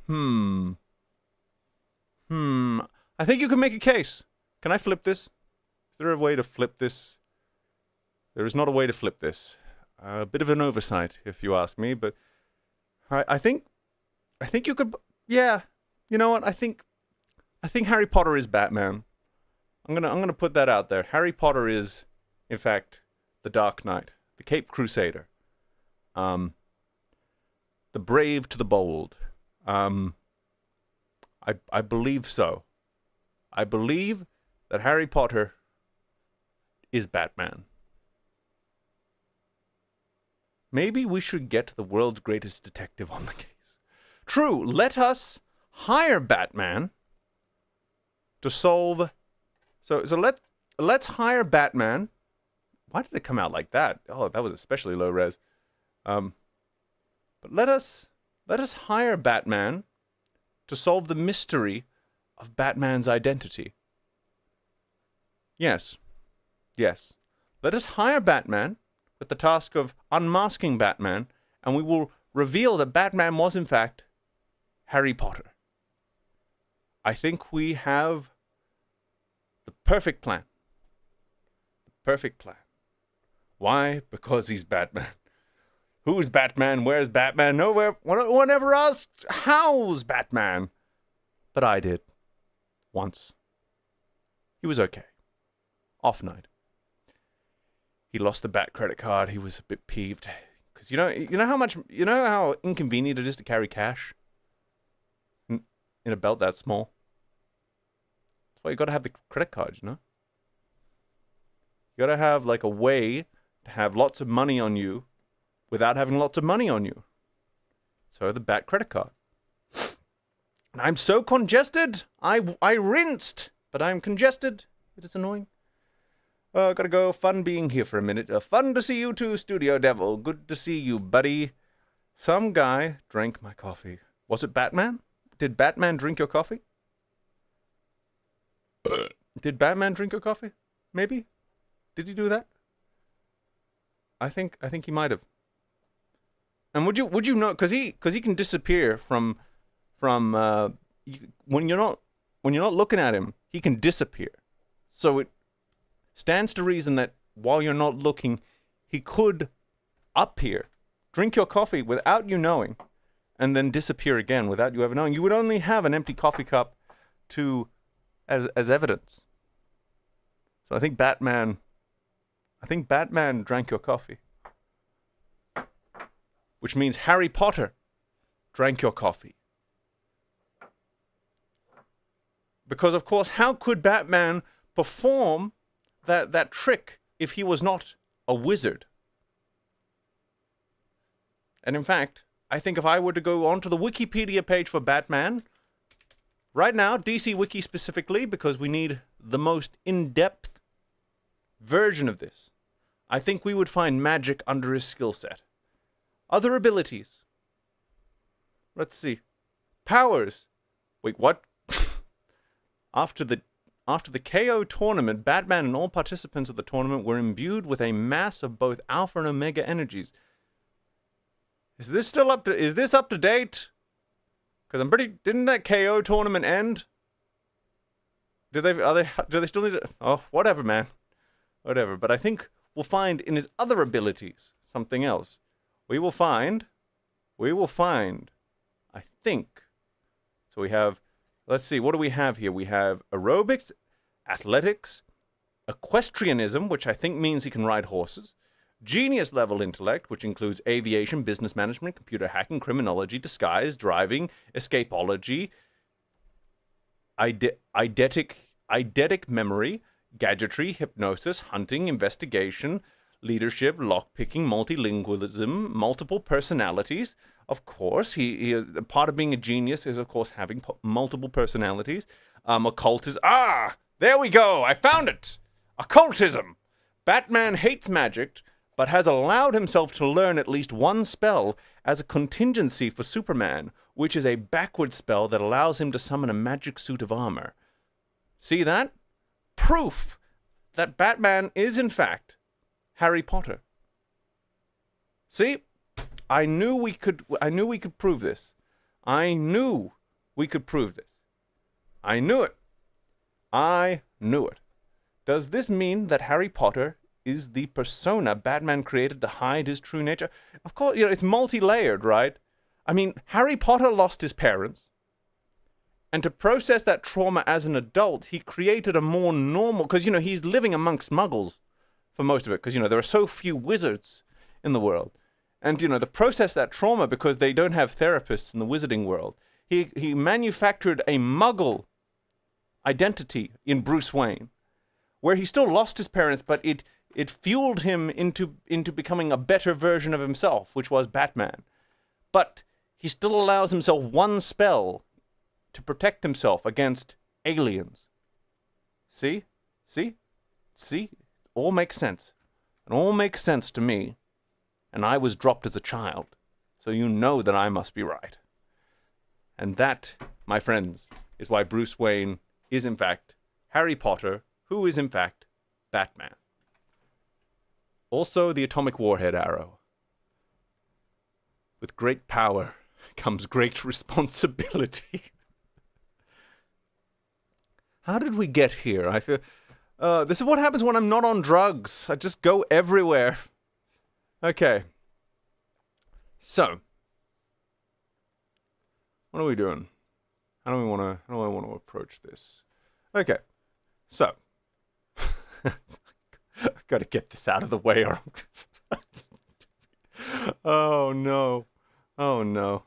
I think you can make a case. Can I flip this? Is there a way to flip this? There is not a way to flip this. A bit of an oversight, if you ask me, but I think you could. Yeah, you know what? I think Harry Potter is Batman. I'm gonna put that out there. Harry Potter is, in fact, the Dark Knight, the Caped Crusader, the brave to the bold. I believe so. I believe that Harry Potter is Batman. Maybe we should get the world's greatest detective on the case. True, let us hire Batman to solve... So let's hire Batman. Why did it come out like that? Oh, that was especially low res. But let us hire Batman to solve the mystery of Batman's identity. Yes. Let us hire Batman with the task of unmasking Batman, and we will reveal that Batman was, in fact, Harry Potter. I think we have the perfect plan. Why? Because he's Batman. Who's Batman? Where's Batman? Nowhere. One ever asked, how's Batman? But I did. Once. He was okay. Off night. He lost the Bat credit card. He was a bit peeved. Because you know how inconvenient it is to carry cash? In a belt that small? That's why you gotta have the credit card, you know? You gotta have like a way to have lots of money on you without having lots of money on you. So the Bat credit card. And I'm so congested. I rinsed, but I'm congested. It is annoying. Gotta go. Fun being here for a minute. Fun to see you too, Studio Devil. Good to see you, buddy. Some guy drank my coffee. Was it Batman? Did Batman drink your coffee? Did Batman drink your coffee? Maybe? Did he do that? I think he might have. And would you know? Because he can disappear from when you're not looking at him, he can disappear. So it stands to reason that while you're not looking, he could appear, drink your coffee without you knowing, and then disappear again without you ever knowing. You would only have an empty coffee cup as evidence. So I think Batman drank your coffee. which means Harry Potter drank your coffee. Because, of course, how could Batman perform that trick if he was not a wizard? And in fact, I think if I were to go onto the Wikipedia page for Batman, right now, DC Wiki specifically, because we need the most in-depth version of this, I think we would find magic under his skill set. Other abilities. Let's see. Powers. Wait, what? After the KO tournament, Batman and all participants of the tournament were imbued with a mass of both alpha and omega energies. Is this up to date? Because didn't that KO tournament end? Do they still need it? Oh, whatever, man. Whatever. But I think we'll find in his other abilities something else. We will find, I think. So we have, let's see, what do we have here? We have aerobics, athletics, equestrianism, which I think means he can ride horses, genius level intellect, which includes aviation, business management, computer hacking, criminology, disguise, driving, escapology, eidetic memory, gadgetry, hypnosis, hunting, investigation, leadership, lockpicking, multilingualism, multiple personalities. Of course, he is, part of being a genius is, of course, having multiple personalities. Occultism. There we go. I found it. Occultism. Batman hates magic, but has allowed himself to learn at least one spell as a contingency for Superman, which is a backward spell that allows him to summon a magic suit of armor. See that? Proof that Batman is, in fact, Harry Potter. See? I knew we could prove this. I knew we could prove this. I knew it. I knew it. Does this mean that Harry Potter is the persona Batman created to hide his true nature? Of course, it's multi-layered, right? I mean, Harry Potter lost his parents. And to process that trauma as an adult, he created a more normal... Because, he's living amongst muggles for most of it. Because, there are so few wizards in the world. And, to process that trauma, because they don't have therapists in the wizarding world, he manufactured a muggle identity in Bruce Wayne, where he still lost his parents, but it fueled him into becoming a better version of himself, which was Batman. But he still allows himself one spell to protect himself against aliens. See? All makes sense. It all makes sense to me. And I was dropped as a child, so you know that I must be right. And that, my friends, is why Bruce Wayne is in fact Harry Potter, who is in fact Batman. Also the atomic warhead arrow. With great power comes great responsibility. How did we get here? I feel... this is what happens when I'm not on drugs. I just go everywhere. Okay. So. What are we doing? How do I want to approach this? Okay. So. I've got to get this out of the way or Oh no. Oh no.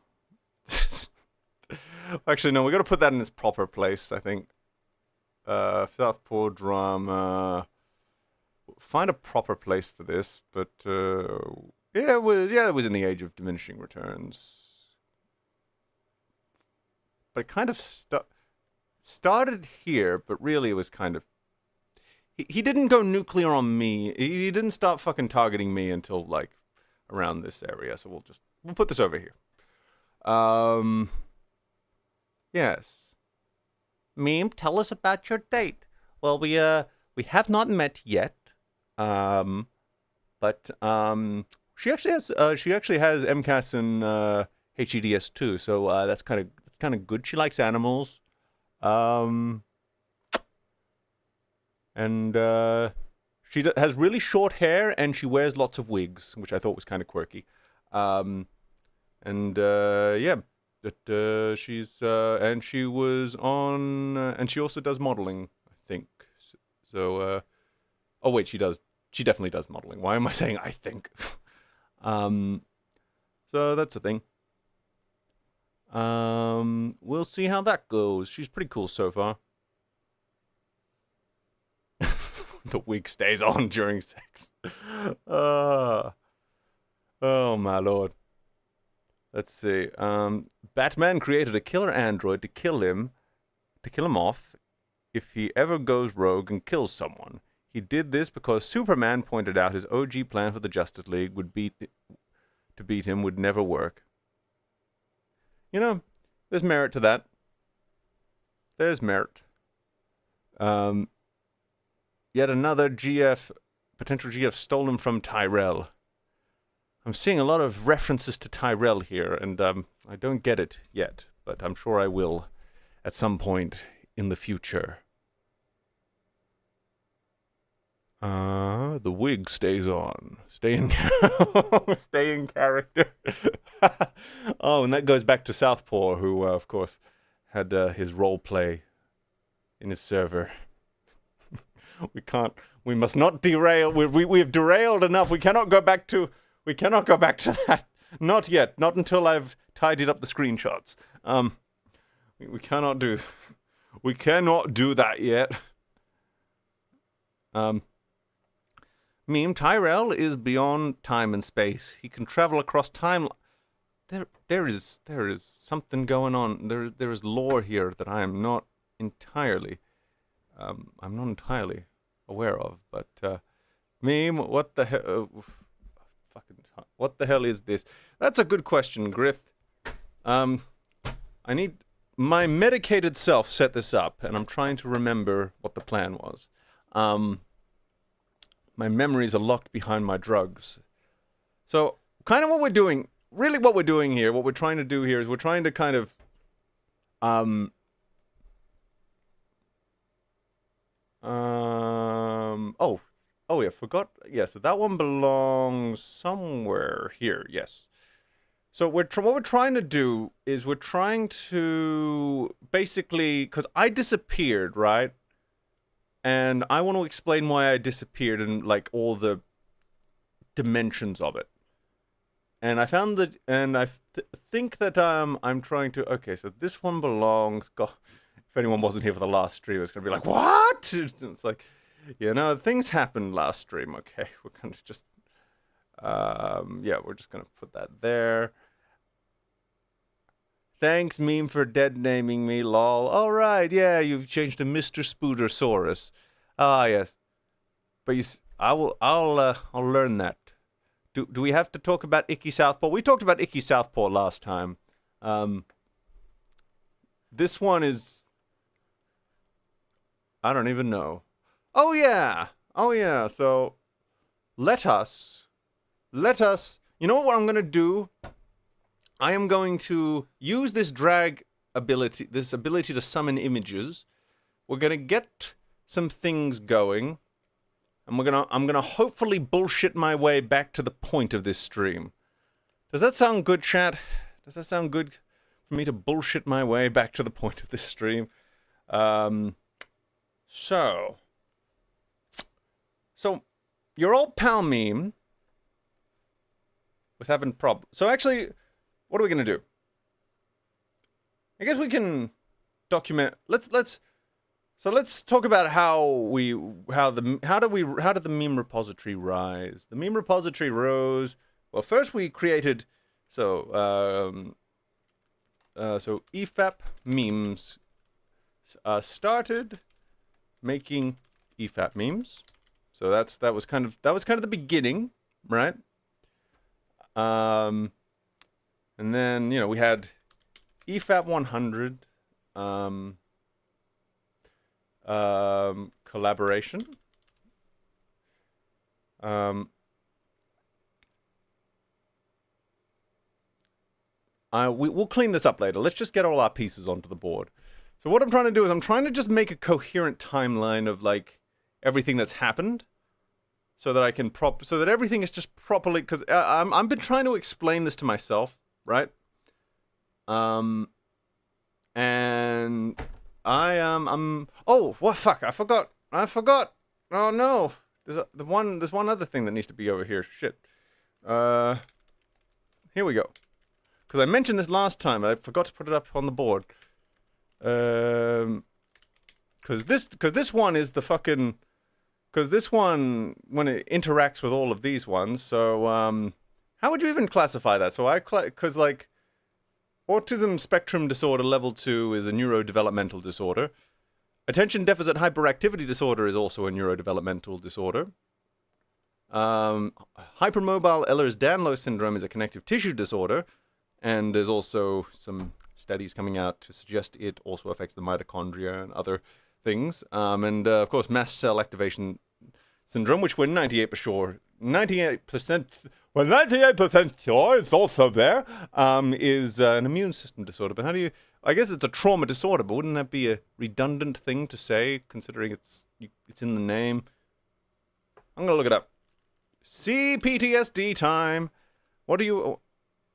Actually, no, we got to put that in its proper place, I think. Southpaw drama. Find a proper place for this, but it was in the age of diminishing returns. But it kind of started here, but really it was kind of... He didn't go nuclear on me. He didn't start fucking targeting me until, like, around this area. So we'll put this over here. Yes. Meme, tell us about your date. Well, we have not met yet. But she actually has MCAS and HEDS too, so that's kind of good. She likes animals, and she has really short hair, and she wears lots of wigs, which I thought was kind of quirky. She's and she was on, and she also does modeling, I think. So, She definitely does modeling. Why am I saying I think? So that's a thing. We'll see how that goes. She's pretty cool so far. The wig stays on during sex. Oh my lord. Let's see. Batman created a killer android to kill him off if he ever goes rogue and kills someone. He did this because Superman pointed out his OG plan for the Justice League to beat him would never work. You know, there's merit to that. There's merit. Yet another potential GF stolen from Tyrell. I'm seeing a lot of references to Tyrell here, and I don't get it yet, but I'm sure I will at some point in the future. The wig stays on. Stay in character. Oh, and that goes back to Southpaw, who, of course, had his role play in his server. We must not derail. We have derailed enough. We cannot go back to that. Not yet. Not until I've tidied up the screenshots. We cannot do that yet. Meme, Tyrell is beyond time and space. He can travel across time. There is something going on. There is lore here that I am not entirely aware of. But meme, what the hell? What the hell is this? That's a good question, Grith. I need my medicated self set this up, and I'm trying to remember what the plan was. My memories are locked behind my drugs. So, kind of what we're doing, really what we're doing here, what we're trying to do here is we're trying to kind of, oh yeah, forgot, yeah, so that one belongs somewhere here, yes. So what we're trying to do is we're trying to basically, because I disappeared, right? And I want to explain why I disappeared and, like, all the dimensions of it. And I found that, and I think that I'm trying to, okay, so this one belongs, God, if anyone wasn't here for the last stream, it's going to be like, what? It's like, you know, things happened last stream, okay, we're going to just, yeah, we're just going to put that there. Thanks, meme, for dead naming me, lol. All right, yeah, you've changed to Mr. Spoodersaurus. Ah, yes. But I'll learn that. Do we have to talk about Icky Southpaw? We talked about Icky Southpaw last time. This one is, I don't even know. Oh yeah. So let us. You know what I'm gonna do? I am going to use this drag ability, this ability to summon images. We're gonna get some things going, and I'm gonna hopefully bullshit my way back to the point of this stream. Does that sound good, chat? Does that sound good for me to bullshit my way back to the point of this stream? So your old pal meme was having problems. So actually, what are we gonna do? I guess we can document. Let's talk about how did the meme repository rise? The meme repository rose. Well, first we created so EFAP memes started making EFAP memes. So that was kind of the beginning, right? And then, you know, we had EFAP 100 collaboration. We'll clean this up later. Let's just get all our pieces onto the board. So what I'm trying to do is I'm trying to just make a coherent timeline of, like, everything that's happened, so that I can so that everything is just properly, because I've been trying to explain this to myself, right? And I'm oh, what, fuck, I forgot. Oh no. There's one other thing that needs to be over here. Shit. here we go. Because I mentioned this last time, I forgot to put it up on the board. Because this one is the fucking... Because this one, when it interacts with all of these ones, so, how would you even classify that? So because, like, autism spectrum disorder level 2 is a neurodevelopmental disorder. Attention deficit hyperactivity disorder is also a neurodevelopmental disorder. Hypermobile Ehlers-Danlos syndrome is a connective tissue disorder, and there's also some studies coming out to suggest it also affects the mitochondria and other things. Of course, mast cell activation syndrome, which we're 98% sure, 98% sure it's also there, is an immune system disorder. But how do you... I guess it's a trauma disorder, but wouldn't that be a redundant thing to say, considering it's in the name? I'm gonna look it up. CPTSD time. What do you...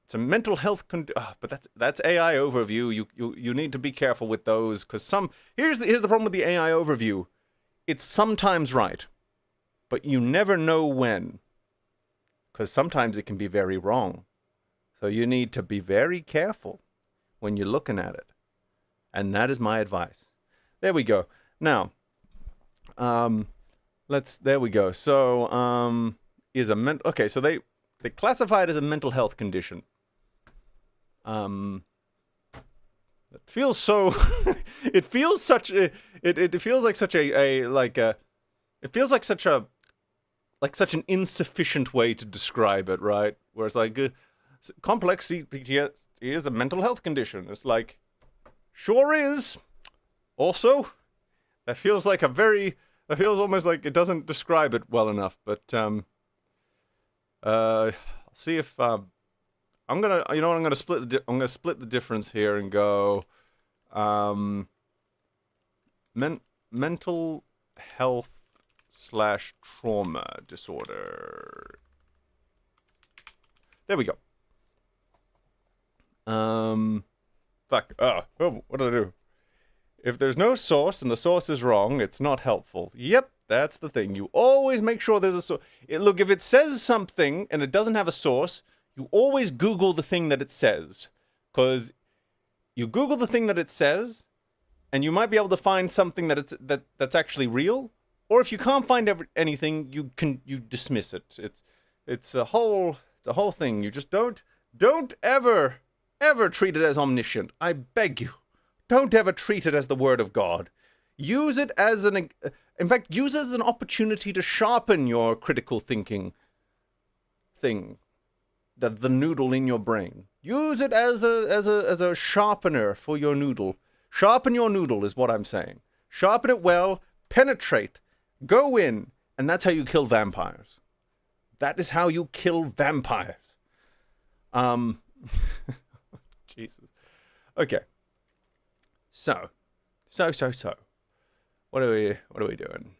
It's a mental health but that's AI overview. You need to be careful with those, because here's the problem with the AI overview. It's sometimes right, but you never know when, because sometimes it can be very wrong. So you need to be very careful when you're looking at it, and that is my advice. There we go. Now, there we go. So okay, so they classify it as a mental health condition. It feels so. It feels such. It feels like such it feels like such an insufficient way to describe it, right? Where it's like complex CPTSD is a mental health condition. It's like, sure is. Also, that feels like that feels almost like it doesn't describe it well enough. But I'll see if I'm gonna split the difference here and go mental health / trauma disorder. There we go. Fuck. What did I do? If there's no source and the source is wrong, it's not helpful. Yep, that's the thing. You always make sure there's a source. Look, if it says something and it doesn't have a source, you always Google the thing that it says. Because you Google the thing that it says, and you might be able to find something that's actually real. Or if you can't find anything, you dismiss it. It's a whole thing. You just don't ever treat it as omniscient. I beg you, don't ever treat it as the word of God. Use it as in fact, use it as an opportunity to sharpen your critical thinking thing. The noodle in your brain. Use it as a sharpener for your noodle. Sharpen your noodle is what I'm saying. Sharpen it well, penetrate, go in, and that's how you kill vampires. That is how you kill vampires. Jesus. Okay. So. What are we doing?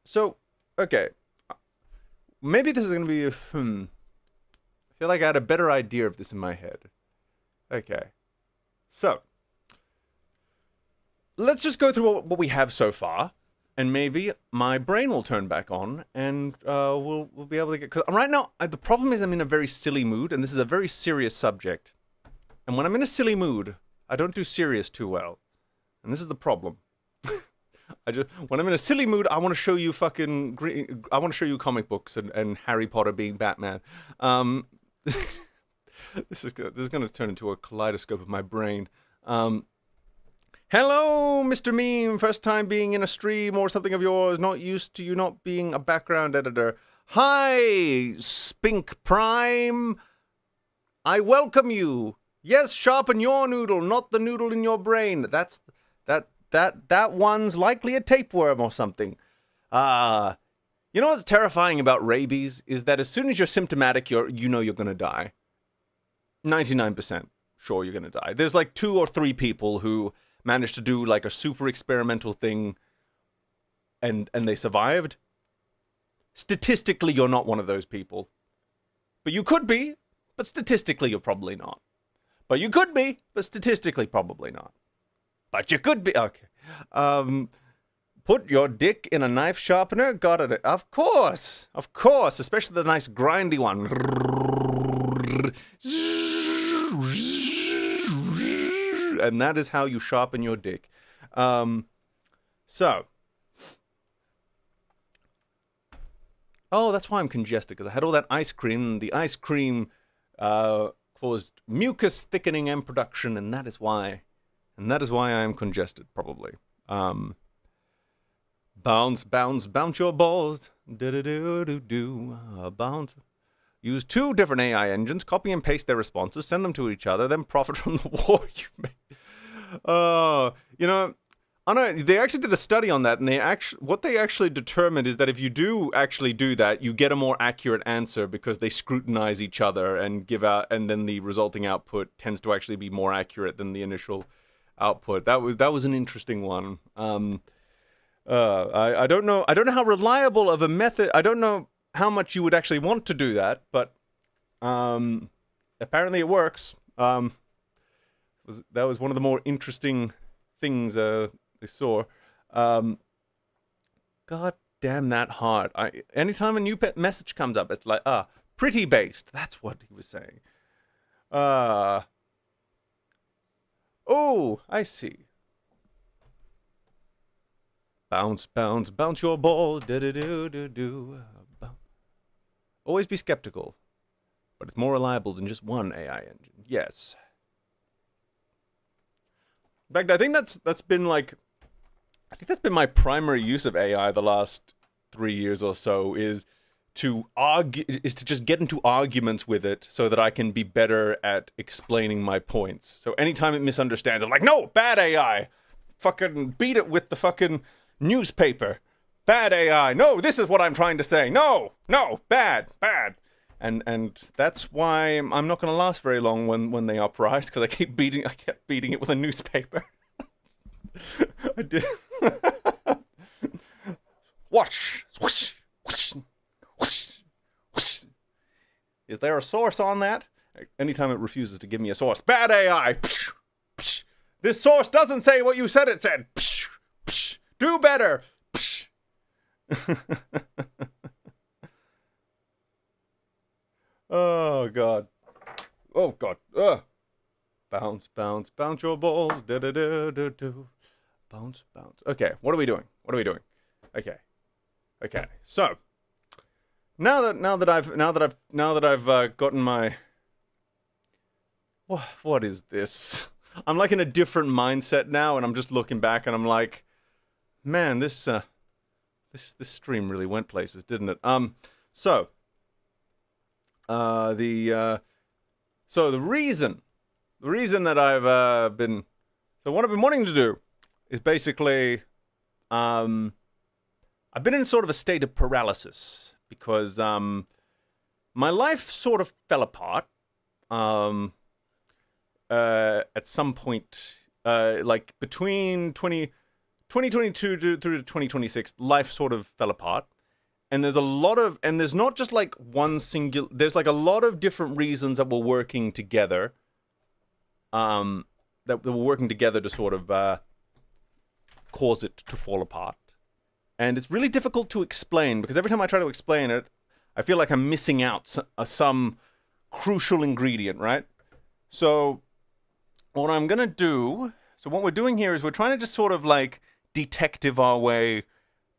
So, okay. Maybe this is going to be I feel like I had a better idea of this in my head. Okay. So, let's just go through what we have so far, and maybe my brain will turn back on, and we'll be able to get... Because right now, the problem is I'm in a very silly mood, and this is a very serious subject. And when I'm in a silly mood, I don't do serious too well. And this is the problem. When I'm in a silly mood, I want to show you I want to show you comic books and Harry Potter being Batman. This is going to turn into a kaleidoscope of my brain. Hello, Mr. Meme. First time being in a stream or something of yours. Not used to you not being a background editor. Hi, Spink Prime. I welcome you. Yes, sharpen your noodle, not the noodle in your brain. That one's likely a tapeworm or something. You know what's terrifying about rabies is that as soon as you're symptomatic, you're gonna die. 99% sure you're gonna die. There's like 2 or 3 people who managed to do like a super experimental thing and they survived. Statistically, you're not one of those people. But you could be, but statistically you're probably not. But you could be, but statistically probably not. But you could be. Okay. Put your dick in a knife sharpener? Got it. Of course. Of course. Especially the nice grindy one. And that is how you sharpen your dick. So. Oh, that's why I'm congested, because I had all that ice cream. The ice cream caused mucus thickening and production, and that is why. And that is why I am congested, probably. Bounce, bounce, bounce your balls. Do-do-do-do-do. Bounce. Use 2 different AI engines, copy and paste their responses, send them to each other, then profit from the war you've made. You know, I know they actually did a study on that, and what they actually determined is that if you do actually do that, you get a more accurate answer because they scrutinize each other and give out, and then the resulting output tends to actually be more accurate than the initial output. That was an interesting one. I don't know how reliable of a method. I don't know how much you would actually want to do that, but apparently it works. That was one of the more interesting things they saw. God damn that hard. Anytime a new message comes up, it's like, pretty based. That's what he was saying. Oh, I see. Bounce, bounce, bounce your ball. Do-do-do-do-do. Always be skeptical. But it's more reliable than just one AI engine. Yes. In fact, I think that's been like... I think that's been my primary use of AI the last 3 years or so, is to just get into arguments with it so that I can be better at explaining my points. So anytime it misunderstands, I'm like, no, bad AI. Fucking beat it with the fucking newspaper. Bad AI. No, this is what I'm trying to say. No, bad. And that's why I'm not going to last very long when they uprise, because I kept beating it with a newspaper. I did. Watch. Whoosh, whoosh, whoosh, whoosh. Is there a source on that? Anytime it refuses to give me a source. Bad AI. This source doesn't say what you said it said. Do better. Oh, God. Oh, God. Bounce, bounce, bounce your balls. Do-do-do-do-do. Bounce, bounce. Okay, what are we doing? Okay. So, now that I've gotten my... What is this? I'm like in a different mindset now, and I'm just looking back, and I'm like, man, this stream really went places, didn't it? So the reason that I've been... So what I've been wanting to do is basically, I've been in sort of a state of paralysis because my life sort of fell apart at some point, like between 2022 through to 2026, life sort of fell apart. And there's not just like one singular, there's like a lot of different reasons that we're working together, to sort of cause it to fall apart. And it's really difficult to explain, because every time I try to explain it, I feel like I'm missing out some crucial ingredient, right? So what I'm going to do, so what we're doing here is we're trying to just sort of like detective our way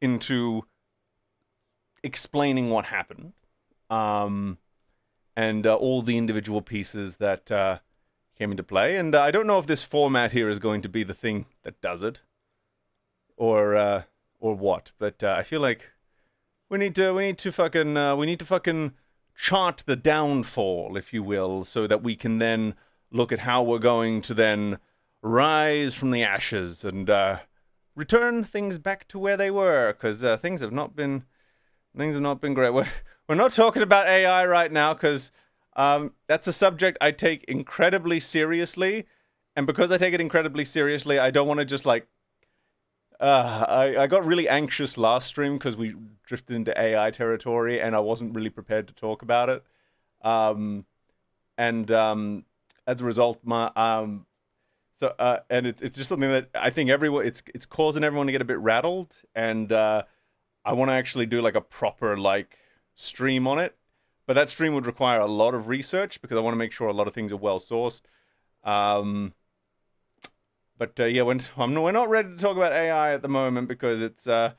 into explaining what happened, and all the individual pieces that came into play. And I don't know if this format here is going to be the thing that does it, or what. But I feel like we need to fucking chart the downfall, if you will, so that we can then look at how we're going to then rise from the ashes and return things back to where they were, because things have not been great. We're not talking about AI right now, because that's a subject I take incredibly seriously, and because I take it incredibly seriously, I don't want to just like... I got really anxious last stream because we drifted into AI territory, and I wasn't really prepared to talk about it. As a result, So and it's just something that I think everyone it's causing everyone to get a bit rattled, and I want to actually do like a proper like stream on it, but that stream would require a lot of research because I want to make sure a lot of things are well sourced. Um, but yeah, we're not ready to talk about AI at the moment because it's a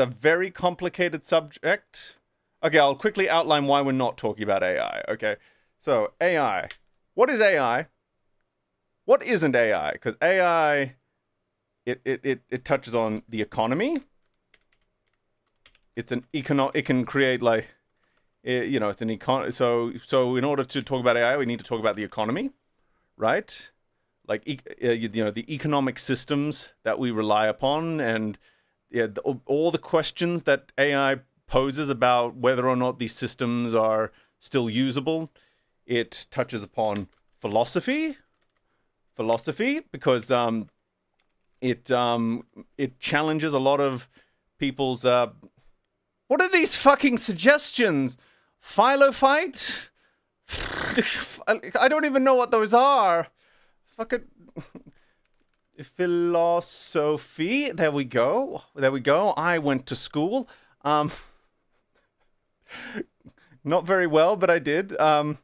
very complicated subject. Okay, I'll quickly outline why we're not talking about AI. Okay, so AI. What is AI? What isn't AI? Because AI, it touches on the economy. It's an It can create like, you know, it's an econ. So in order to talk about AI, we need to talk about the economy, right? Like you know, the economic systems that we rely upon, and yeah, all the questions that AI poses about whether or not these systems are still usable. It touches upon philosophy, because it challenges a lot of people's what are these fucking suggestions? Philophyte? I don't even know what those are. Fucking philosophy. There we go. I went to school. Not very well, but I did. So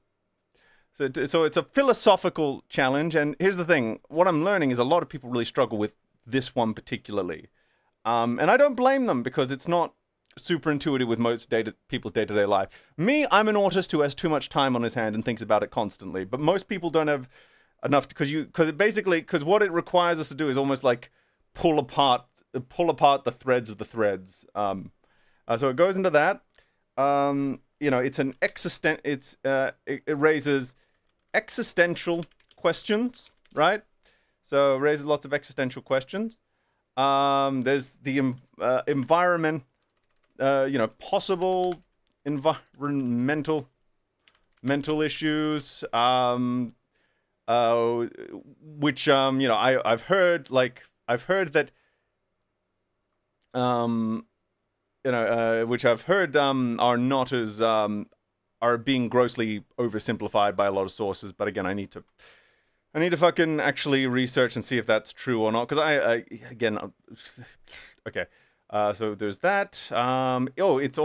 it's a philosophical challenge, and here's the thing. What I'm learning is a lot of people really struggle with this one particularly. And I don't blame them because it's not super intuitive with most people's day-to-day life. Me, I'm an autist who has too much time on his hand and thinks about it constantly. But most people don't have enough because what it requires us to do is almost like pull apart the threads of the threads. So it goes into that. You know, it's an it raises existential questions, right? So it raises lots of existential questions. There's the environment, you know, possible environmental mental issues, which you know, I've heard that you know, which I've heard are not as are being grossly oversimplified by a lot of sources. But again, I need to fucking actually research and see if that's true or not. Because I again, okay. So there's that. There's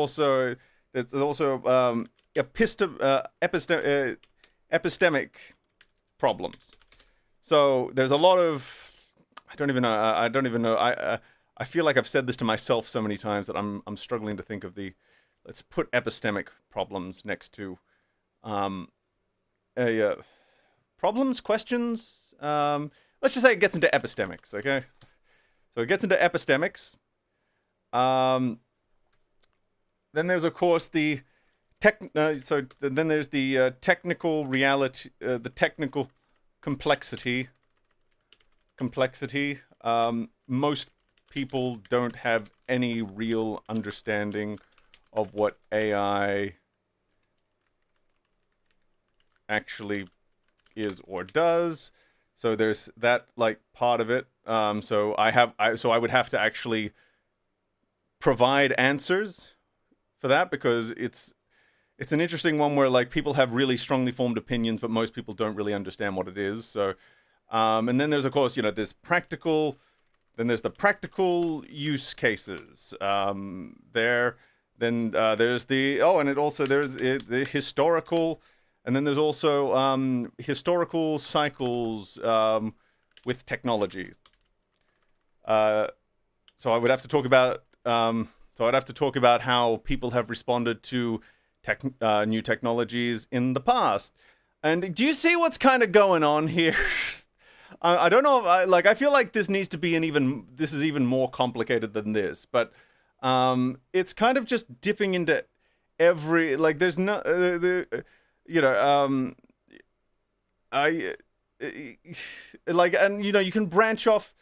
also epistemic problems. So there's a lot of I don't even know. I feel like I've said this to myself so many times that I'm struggling to think of the. Let's put epistemic problems next to problems, questions. Let's just say it gets into epistemics. Okay, so it gets into epistemics. Then there's of course the then there's the technical reality, the technical complexity. Most people don't have any real understanding of what AI actually is or does. So there's that like part of it. So I would have to actually provide answers for that because it's an interesting one where like people have really strongly formed opinions, but most people don't really understand what it is. So, and then there's of course, you know, there's the practical use cases. Then there's the historical, and then there's also historical cycles with technologies. So I would have to talk about how people have responded to new technologies in the past. And do you see what's kind of going on here? I don't know. I feel like this needs to be this is even more complicated than this, but it's kind of just dipping into every there's no and you know you can branch off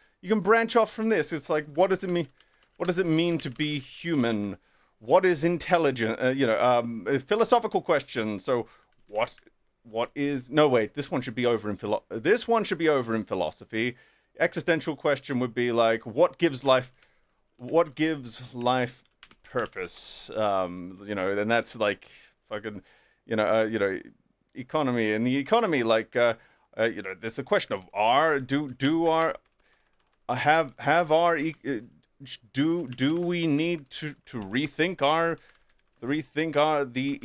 from this. It's like, what does it mean? What does it mean to be human? What is intelligent? A philosophical question. So what is? No, wait. This one should be over in philosophy. Existential question would be like, what gives life purpose? And that's like fucking, economy. And the economy, there's the question of have our do we need to rethink the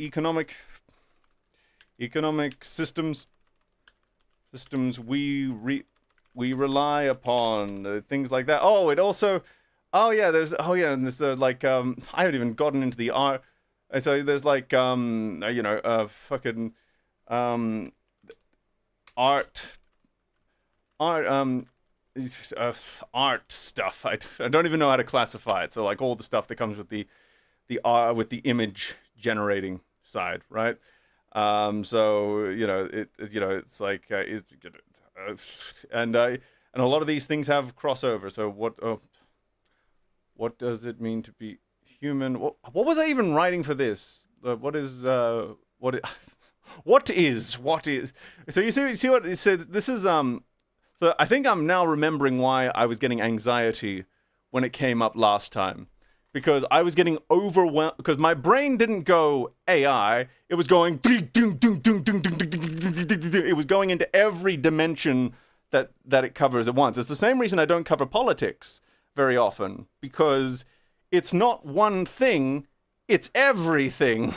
economic systems we rely upon, things like that. Oh, it also, and there's like I haven't even gotten into the art. So there's like fucking um art art art stuff. I don't even know how to classify it. So like all the stuff that comes with the image generating side, right? So it's like and a lot of these things have crossover. So what does it mean to be human? What was I even writing for this? What is what is? So you see what it said. This is So I think I'm now remembering why I was getting anxiety when it came up last time. Because I was getting overwhelmed, because my brain didn't go AI, it was going, it was going into every dimension that it covers at once. It's the same reason I don't cover politics very often, because it's not one thing, it's everything.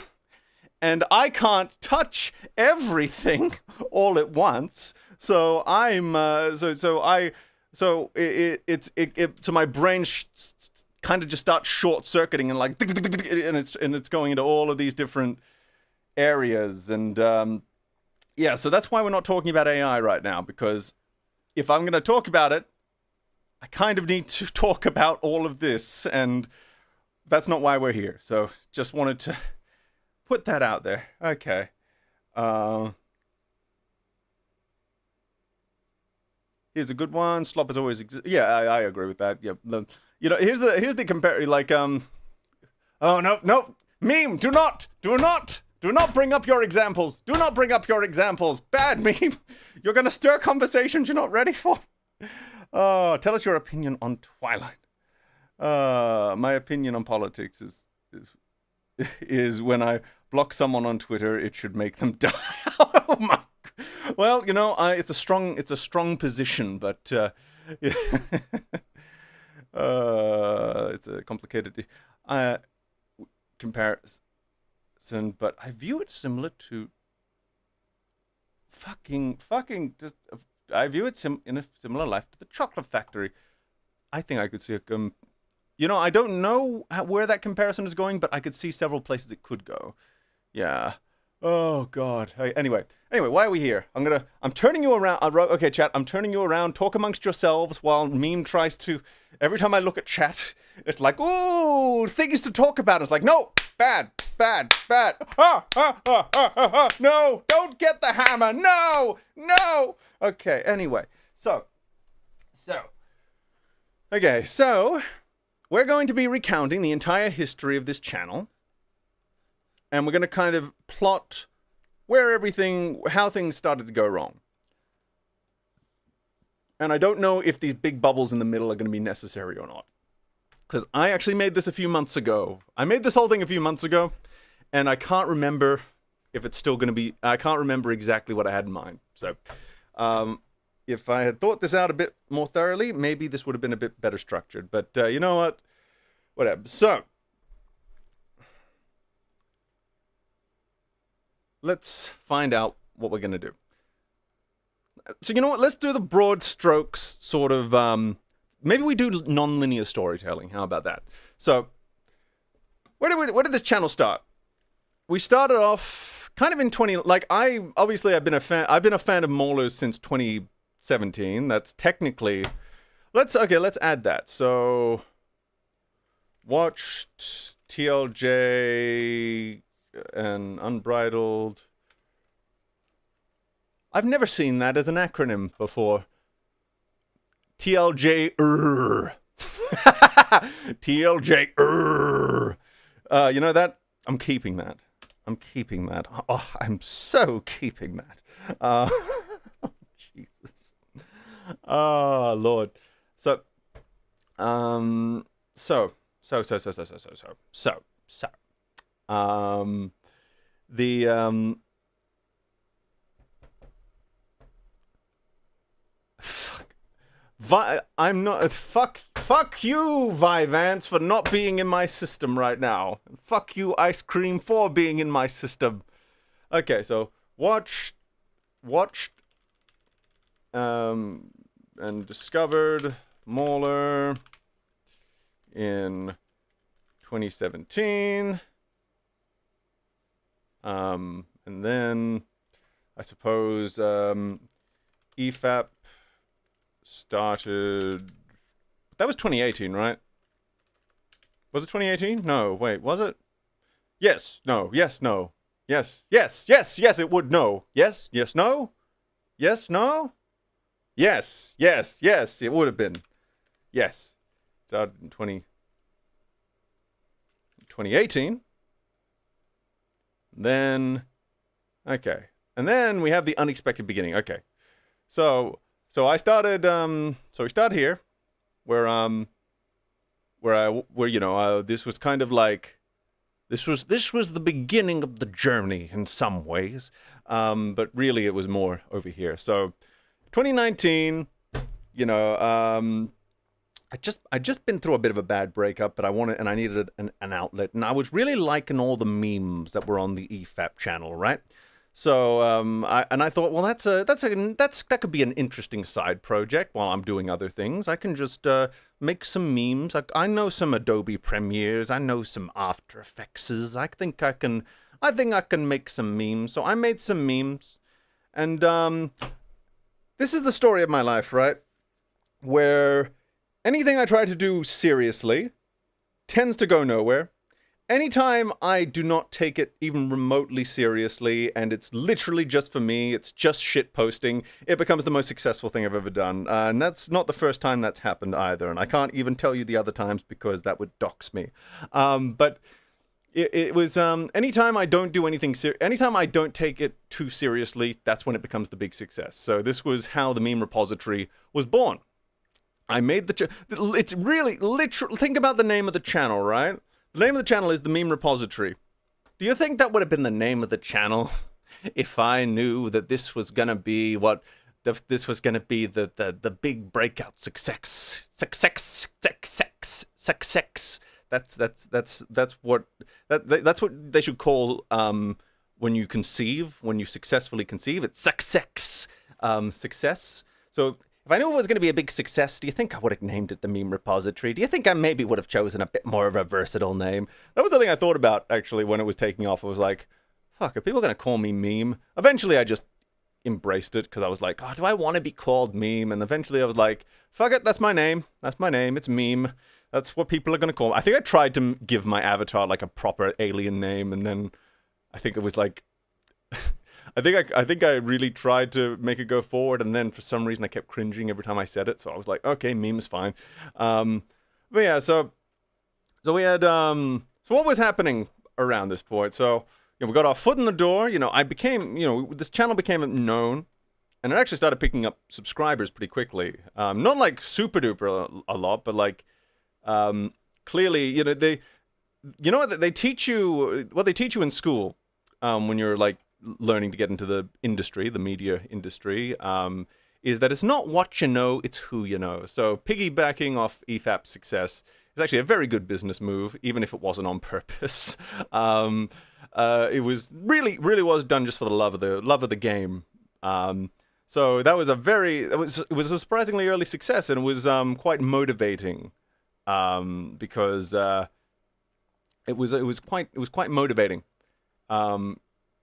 And I can't touch everything all at once. So I'm so my brain kind of just starts short circuiting and like, and it's going into all of these different areas. And so that's why we're not talking about AI right now, because if I'm going to talk about it, I kind of need to talk about all of this, and that's not why we're here. So just wanted to put that out there. Okay. Here's a good one. Slop is always yeah, I agree with that. Yeah. Here's the compare, like oh no, meme, do not bring up your examples. Do not bring up your examples. Bad meme. You're going to stir conversations you're not ready for. Tell us your opinion on Twilight. My opinion on politics is when I block someone on Twitter, it should make them die. Oh my. Well, it's a strong position, but it's a complicated comparison. But I view it similar to I view it in a similar life to the Chocolate Factory. I think I could see I don't know where that comparison is going, but I could see several places it could go. Yeah. Oh God. Anyway, why are we here? I'm turning you around. Okay, chat. I'm turning you around. Talk amongst yourselves while Meme tries to. Every time I look at chat, it's like, ooh, things to talk about. It's like, no, bad. No, don't get the hammer. No. Okay. Anyway, so we're going to be recounting the entire history of this channel. And we're going to kind of plot how things started to go wrong. And I don't know if these big bubbles in the middle are going to be necessary or not. Because I actually made this a few months ago. I made this whole thing a few months ago. And I can't remember if it's still going to be. I can't remember exactly what I had in mind. So if I had thought this out a bit more thoroughly, maybe this would have been a bit better structured. But you know what? Whatever. So let's find out what we're going to do. So you know what? Let's do the broad strokes sort of, maybe we do non-linear storytelling. How about that? So where did this channel start? We started off kind of in I've been a fan of Maulers since 2017. That's technically, let's add that. So watched TLJ and Unbridled. I've never seen that as an acronym before. TLJ. TLJ. You know that? I'm keeping that. Oh, I'm so keeping that. Jesus. Oh, Lord. So. I'm not. Fuck you, Vyvanse, for not being in my system right now. And fuck you, Ice Cream, for being in my system. Okay, so watched, and discovered Mauler in 2017. And then I suppose EFAP started. That was 2018, right? Was it 2018? No, wait, was it? Yes, no, yes, no. Yes, it would, no. Yes, no? Yes, no? Yes, it would have been. Yes. Started in 2018. Then, okay. And then we have the unexpected beginning. Okay. So I started, so we started here, where this was kind of like, this was the beginning of the journey in some ways, but really it was more over here. So 2019, I just been through a bit of a bad breakup, but I needed an outlet, and I was really liking all the memes that were on the EFAP channel, right? So I thought, well, that could be an interesting side project while I'm doing other things. I can just make some memes. I know some Adobe Premieres. I know some After Effects. I think I can make some memes. So I made some memes, and this is the story of my life, right? Where anything I try to do seriously tends to go nowhere. Anytime I do not take it even remotely seriously, and it's literally just for me, it's just shit posting, it becomes the most successful thing I've ever done. And that's not the first time that's happened either, and I can't even tell you the other times because that would dox me. But it was, anytime I don't do anything anytime I don't take it too seriously, that's when it becomes the big success. So this was how the meme repository was born. I made it's really, literally, think about the name of the channel, right? The name of the channel is the Meme Repository. Do you think that would have been the name of the channel if I knew that this was gonna be this was gonna be the big breakout success? That's what they should call when you successfully conceive. It's success. So if I knew it was going to be a big success, do you think I would have named it the Meme Repository? Do you think I maybe would have chosen a bit more of a versatile name? That was the thing I thought about, actually, when it was taking off. I was like, fuck, are people going to call me Meme? Eventually, I just embraced it, because I was like, oh, do I want to be called Meme? And eventually, I was like, fuck it, that's my name. It's Meme. That's what people are going to call me. I think I tried to give my avatar, like, a proper alien name, and then I think it was like... I think I really tried to make it go forward, and then for some reason I kept cringing every time I said it. So I was like, okay, meme is fine. But yeah, so we had so what was happening around this point? So we got our foot in the door. I became this channel became known, and it actually started picking up subscribers pretty quickly. Not like super duper a lot, but like clearly they teach you what they teach you in school when you're like learning to get into the industry, the media industry, is that it's not what you know, it's who you know. So piggybacking off EFAP's success is actually a very good business move, even if it wasn't on purpose. It was really was done just for the love of the game. So that was it was a surprisingly early success, and it was quite motivating, because it was quite motivating.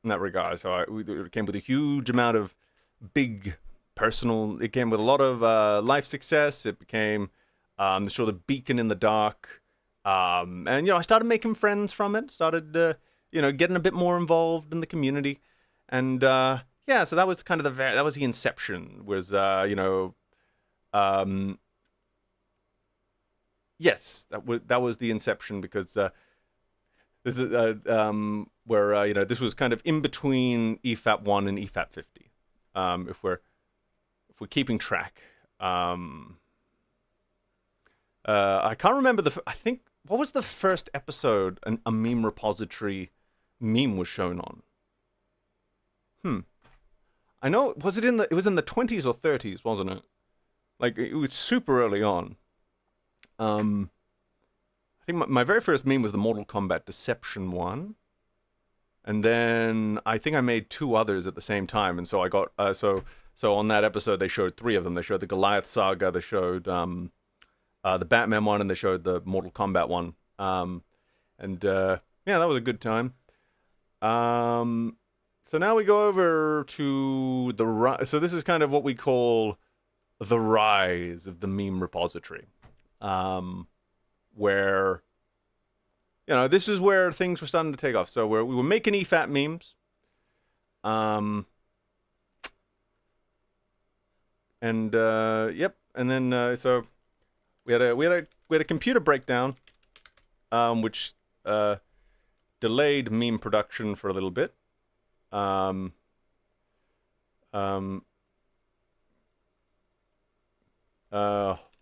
In that regard, so it came with a huge amount of big personal. It came with a lot of life success. It became the beacon in the dark, and I started making friends from it. Started getting a bit more involved in the community, and so that was kind of that was the inception. Was yes, that was the inception, because. This is where this was kind of in between EFAP 1 and EFAP 50. If we're keeping track. I can't remember I think what was the first episode a meme repository meme was shown on. I know it was in the 20s or 30s, wasn't it? Like, it was super early on. I think my very first meme was the Mortal Kombat Deception one. And then I think I made two others at the same time. And so I got, so on that episode, they showed three of them. They showed the Goliath Saga, they showed the Batman one, and they showed the Mortal Kombat one. Yeah, that was a good time. So now we go over to so this is kind of what we call the rise of the meme repository, where, you know, this is where things were starting to take off. So we were making EFAP memes, yep, and then so we had a computer breakdown, which delayed meme production for a little bit.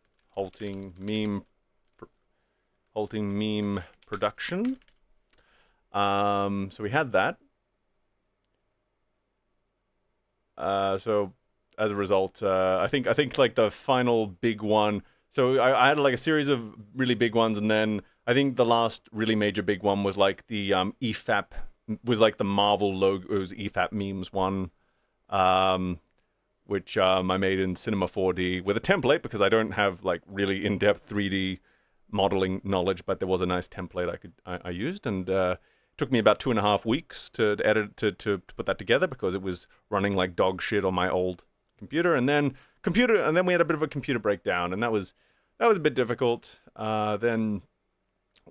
Halting meme production. So we had that. So as a result, I think like the final big one. So I had like a series of really big ones, and then I think the last really major big one was like the EFAP, was like the Marvel logo. It was EFAP memes one, which I made in Cinema 4D with a template, because I don't have like really in-depth 3D modeling knowledge, but there was a nice template I used, and took me about 2.5 weeks to edit to put that together, because it was running like dog shit on my old computer. And then we had a bit of a computer breakdown, and that was a bit difficult. Then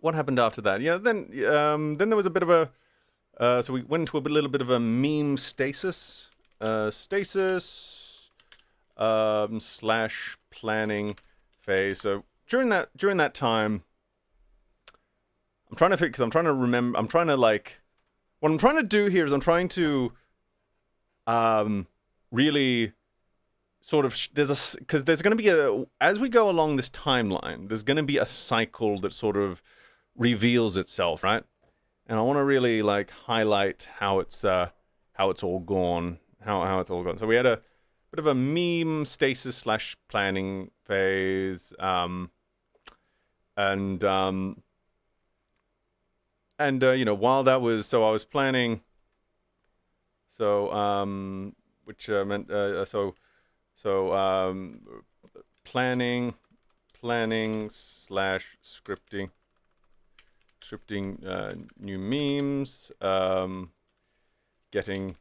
what happened after that? Yeah, then there was a bit of a so we went into a little bit of a meme stasis, slash planning phase. So during that time, I'm trying to remember. I'm trying to like, what I'm trying to do here is I'm trying to really sort of, because there's going to be as we go along this timeline, there's going to be a cycle that sort of reveals itself, right? And I want to really like highlight how it's all gone, how it's all gone. So we had a bit of a meme stasis slash planning phase, and you know, while that was, so I was planning, so which meant planning slash scripting new memes, getting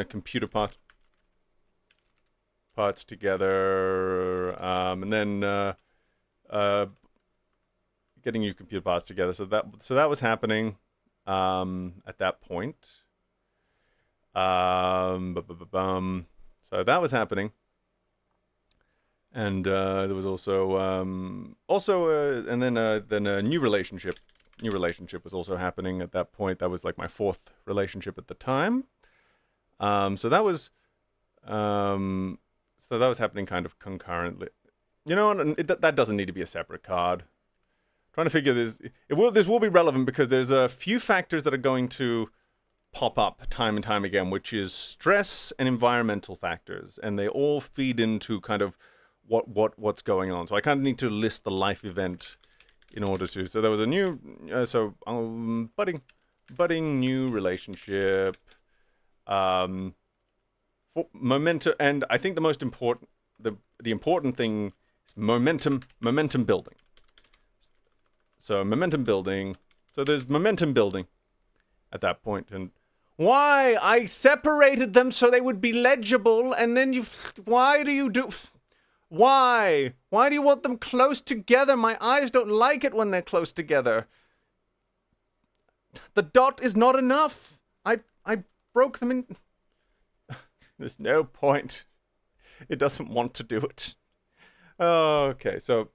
computer parts together, and then getting new computer parts together. So that was happening at that point. So that was happening, and there was also and then a new relationship was also happening at that point. That was like my fourth relationship at the time. So that was happening kind of concurrently. You know, and that doesn't need to be a separate card. Trying to figure this. This will be relevant because there's a few factors that are going to pop up time and time again, which is stress and environmental factors, and they all feed into kind of what's going on. So I kind of need to list the life event in order to. So there was a new, budding new relationship, momentum, and I think the most important, the important thing is momentum building. So momentum building. So there's momentum building at that point, and why I separated them so they would be legible, and then why do you do you want them close together? My eyes don't like it when they're close together. The dot is not enough. I broke them in. There's no point. It doesn't want to do it. Okay, so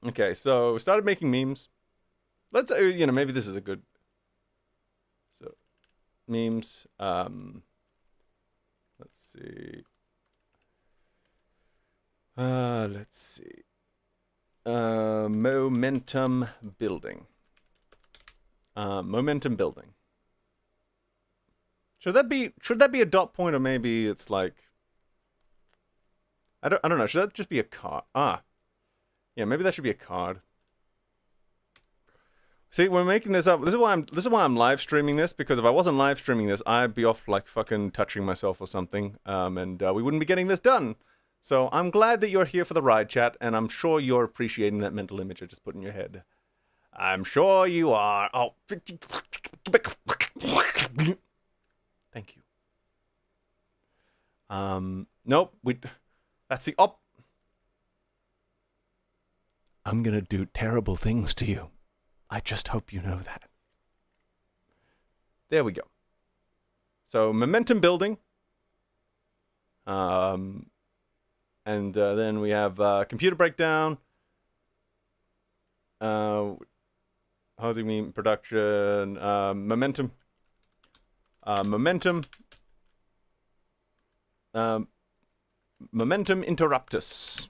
we started making memes. Let's maybe this is a good. So memes. Let's see. Momentum building. Momentum building. Should that be a dot point, or maybe it's like I don't know. Should that just be a card? Ah, yeah, maybe that should be a card. See, we're making this up. This is why I'm live streaming this, because if I wasn't live streaming this, I'd be off like fucking touching myself or something, and we wouldn't be getting this done. So I'm glad that you're here for the ride, chat, and I'm sure you're appreciating that mental image I just put in your head. I'm sure you are. Oh, thank you. Nope. That's the op. I'm gonna do terrible things to you. I just hope you know that. There we go. So momentum building. And then we have computer breakdown. How do you mean production? Momentum. Momentum interruptus.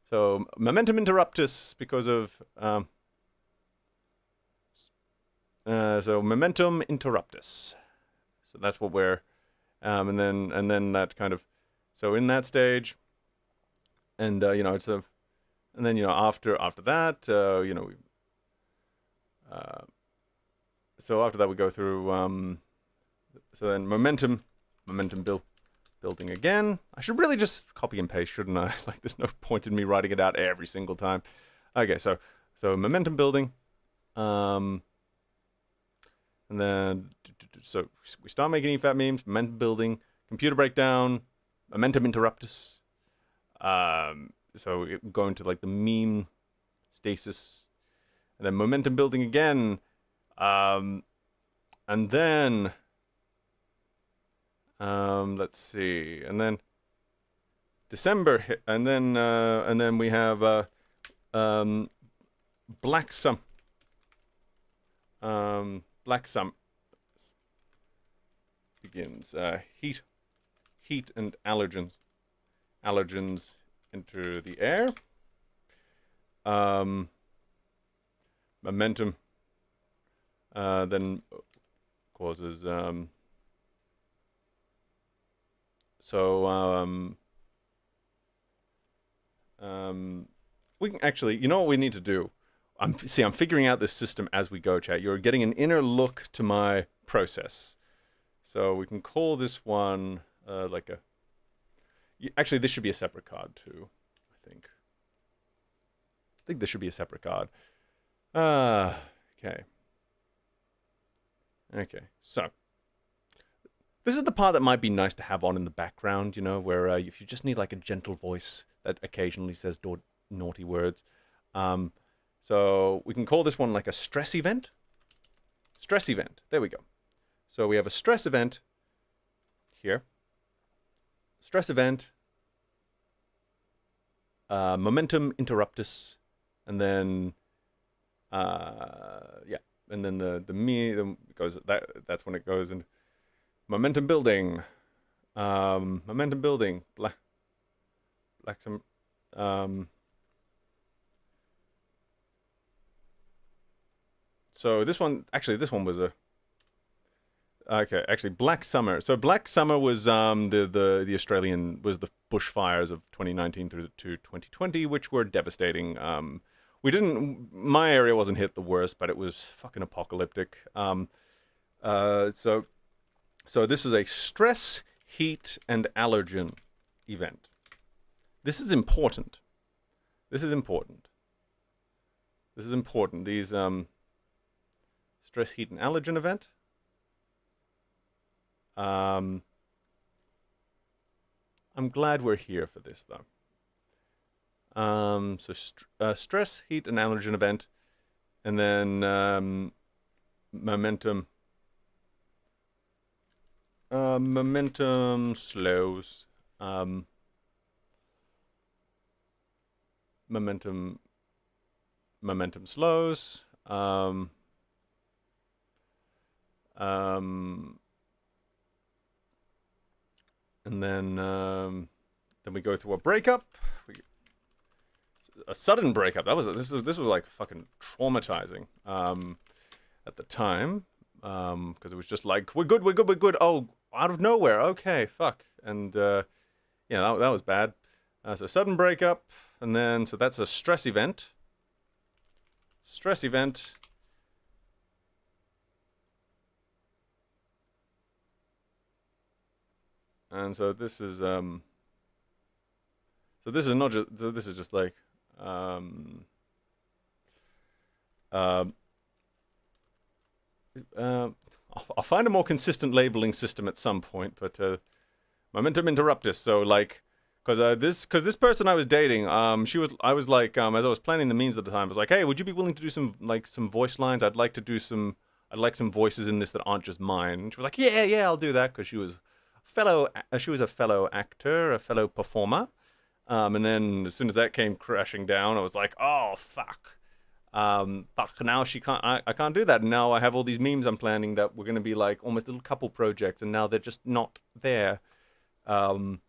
So momentum interruptus because of so momentum interruptus. So that's what we're and then that kind of, so in that stage, and you know, it's a, and then, you know, after that, you know, so after that we go through so then momentum building again. I should really just copy and paste, shouldn't I? Like, there's no point in me writing it out every single time. Okay, so momentum building, and then so we start making EFAT memes, momentum building, computer breakdown, momentum interruptus. So going to like the meme stasis, and then momentum building again, and then let's see, and then December hit, and then we have Black Summer. Black Summer begins. Heat and allergens enter the air. Momentum then causes we can actually, you know what we need to do? I'm figuring out this system as we go, chat. You're getting an inner look to my process. So we can call this one like a, actually this should be a separate card too, I think. I think this should be a separate card. Okay. Okay, so this is the part that might be nice to have on in the background, you know, where if you just need like a gentle voice that occasionally says naughty words. So we can call this one like a stress event. Stress event. There we go. So we have a stress event here. Stress event. Momentum interruptus. And then, yeah. And then the goes, that's when it goes in. Momentum building. Momentum building. Black some. So this one was a. Okay, actually, Black Summer. So Black Summer was the Australian, was the bushfires of 2019 through to 2020, which were devastating. My area wasn't hit the worst, but it was fucking apocalyptic. So this is a stress, heat, and allergen event. This is important. These stress, heat, and allergen event. I'm glad we're here for this though. So stress, heat, and allergen event, and then momentum slows. Momentum slows. And then we go through a breakup. A sudden breakup. This was like fucking traumatizing at the time, because it was just like, we're good. Oh, out of nowhere. Okay, fuck. And Yeah, that was bad. So sudden breakup, and then, so that's a stress event. Stress event. And so this is, so this is not just, so this is just like, uh, I'll find a more consistent labeling system at some point, but momentum interruptus. So like, because this person I was dating, I was like, as I was planning the memes at the time, I was like, hey, would you be willing to do some voice lines? I'd like some voices in this that aren't just mine. And she was like, yeah, I'll do that, because she was a fellow actor, a fellow performer. And then as soon as that came crashing down, I was like, oh fuck. Now I can't do that. And now I have all these memes I'm planning that were going to be like almost little couple projects, and now they're just not there. I'm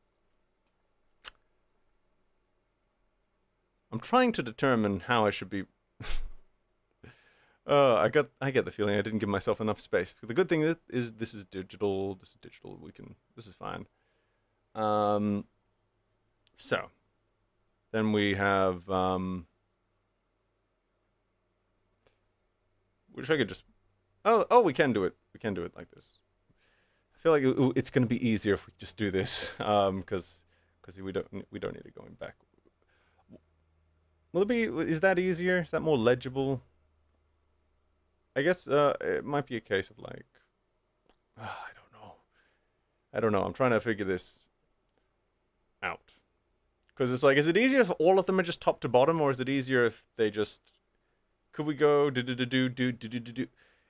trying to determine how I should be. I get the feeling I didn't give myself enough space. The good thing is this is digital. This is fine. So then we have wish I could just. Oh, we can do it. We can do it like this. I feel like it's going to be easier if we just do this, because we don't need it going back. Will it be? Is that easier? Is that more legible? I guess it might be a case of like, I don't know. I'm trying to figure this out, because it's like, is it easier if all of them are just top to bottom, or is it easier if they just? Could we go do?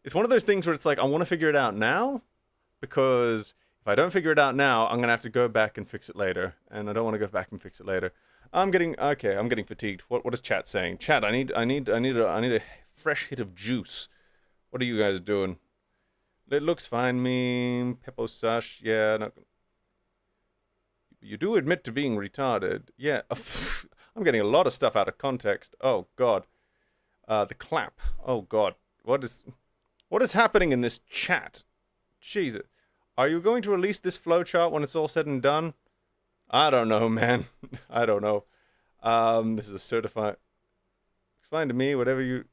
It's one of those things where it's like, I want to figure it out now, because if I don't figure it out now, I'm gonna have to go back and fix it later, and I don't want to go back and fix it later. I'm getting fatigued. What is chat saying? Chat, I need a fresh hit of juice. What are you guys doing? It looks fine, meme. Peppo Sash, yeah. No. You do admit to being retarded. Yeah. I'm getting a lot of stuff out of context. Oh, God. The clap. Oh, God. What is happening in this chat? Jesus. Are you going to release this flowchart when it's all said and done? I don't know, man. I don't know. This is a certified... It's fine to me, whatever you...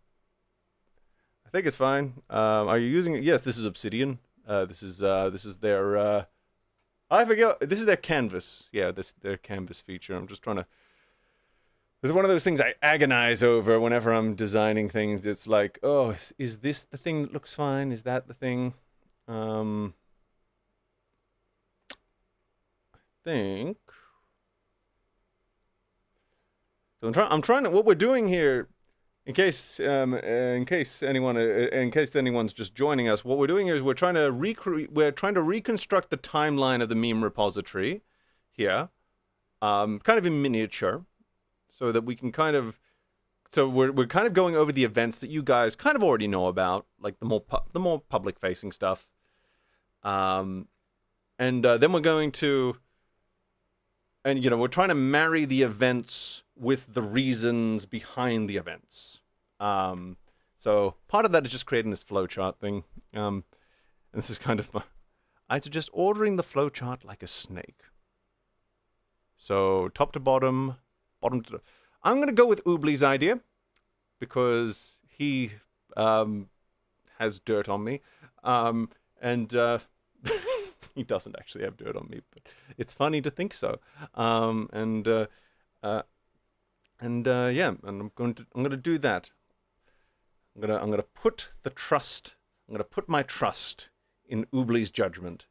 I think it's fine. Are you using it? Yes, this is Obsidian. This is their I forget. This is their canvas. Yeah, their canvas feature. I'm just trying to. This is one of those things I agonize over whenever I'm designing things. It's like, oh, is this the thing that looks fine? Is that the thing? I think. So I'm trying to. What we're doing here. In case anyone's just joining us, what we're doing here is we're trying to reconstruct the timeline of the meme repository here, kind of in miniature, so that we can kind of, we're kind of going over the events that you guys kind of already know about, like the more public facing stuff, and then we're going to, and we're trying to marry the events with the reasons behind the events. So part of that is just creating this flowchart thing. And this is kind of I suggest ordering the flowchart like a snake. So top to bottom, bottom to... I'm going to go with Oobley's idea, because he has dirt on me. And he doesn't actually have dirt on me, but it's funny to think so. Yeah, and I'm going to do that. I'm gonna put my trust in Oobley's judgment,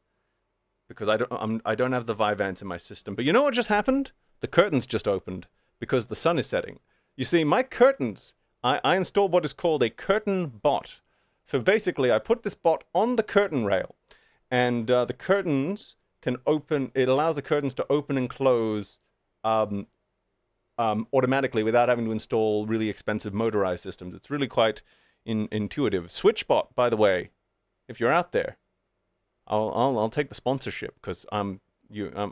because I don't have the Vivant in my system. But you know what just happened? The curtains just opened because the sun is setting. You see, my curtains, I installed what is called a curtain bot. So basically, I put this bot on the curtain rail, and the curtains can open. It allows the curtains to open and close automatically without having to install really expensive motorized systems. It's really quite intuitive. SwitchBot, by the way, if you're out there, I'll take the sponsorship, because you have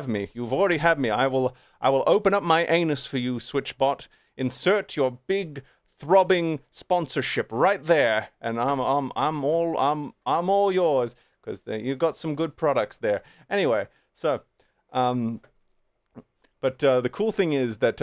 me. You've already had me. I will open up my anus for you, SwitchBot. Insert your big throbbing sponsorship right there, and I'm all yours. because you've got some good products there. Anyway, so, but the cool thing is that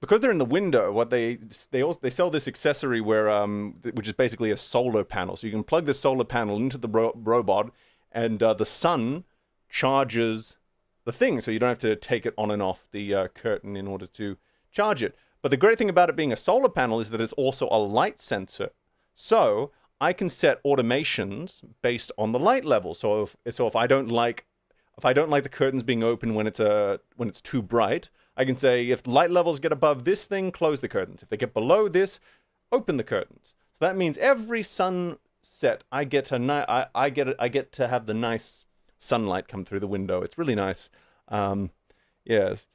because they're in the window, what they sell this accessory where which is basically a solar panel. So you can plug the solar panel into the robot, and the sun charges the thing, so you don't have to take it on and off the curtain in order to charge it. But the great thing about it being a solar panel is that it's also a light sensor. So I can set automations based on the light level. So if I don't like the curtains being open when it's too bright, I can say if light levels get above this thing, close the curtains. If they get below this, open the curtains. So that means every sunset, I get to have the nice sunlight come through the window. It's really nice. Yes.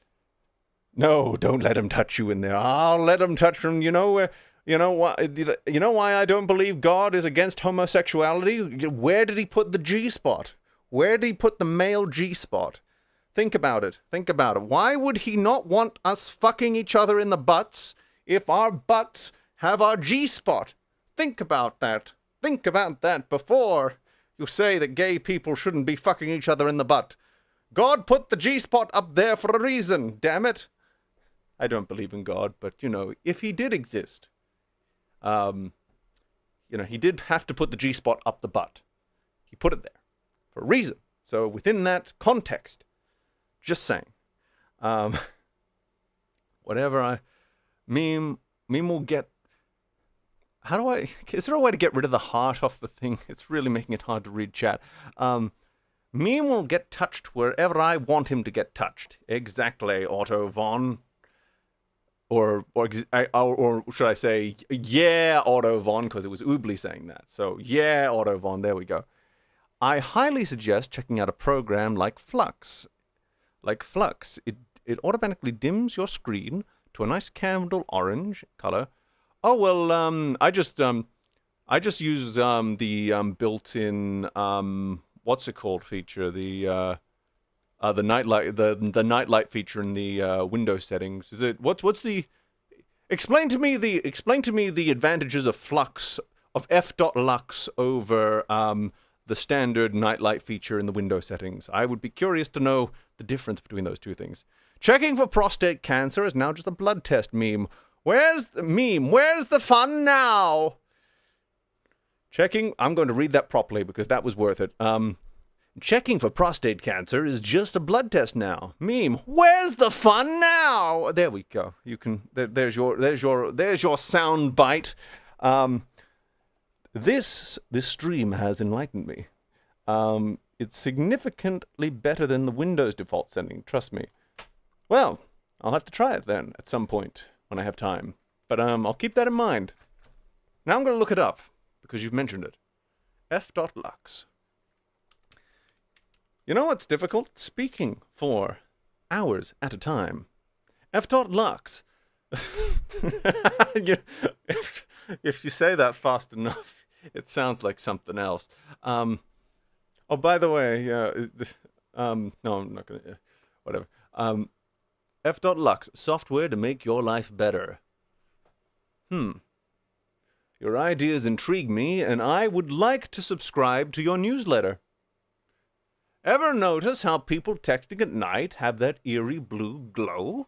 No, don't let him touch you in there. I'll let him touch him. You know why I don't believe God is against homosexuality? Where did he put the G-spot? Where did he put the male G-spot? Think about it. Why would he not want us fucking each other in the butts if our butts have our G-spot? Think about that. Think about that before you say that gay people shouldn't be fucking each other in the butt. God put the G-spot up there for a reason, damn it. I don't believe in God, but, if he did exist, he did have to put the G-spot up the butt. He put it there for a reason. So within that context, just saying. Meme will get... is there a way to get rid of the heart off the thing? It's really making it hard to read chat. Meme will get touched wherever I want him to get touched. Exactly, Otto Von. Or should I say, yeah, Otto Von, because it was Oobly saying that. So, yeah, Otto Von, there we go. I highly suggest checking out a program like Flux. It automatically dims your screen to a nice candle orange color. Oh, well, I just use the built-in, what's it called feature, the nightlight, the nightlight feature in the Windows settings. Is it what's the? Explain to me the advantages of Flux of f.lux over the standard nightlight feature in the Windows settings. I would be curious to know the difference between those two things. Checking for prostate cancer is now just a blood test meme. Where's the fun now? Checking. I'm going to read that properly because that was worth it. Checking for prostate cancer is just a blood test now. Meme, where's the fun now? There we go. You can. There's your sound bite. This stream has enlightened me. It's significantly better than the Windows default setting. Trust me. Well, I'll have to try it then at some point when I have time. But I'll keep that in mind. Now I'm going to look it up because you've mentioned it. f.lux. You know what's difficult? Speaking for hours at a time. f.lux. If you say that fast enough, it sounds like something else. Oh, by the way, no, I'm not going to... whatever. f.lux, software to make your life better. Your ideas intrigue me, and I would like to subscribe to your newsletter. Ever notice how people texting at night have that eerie blue glow?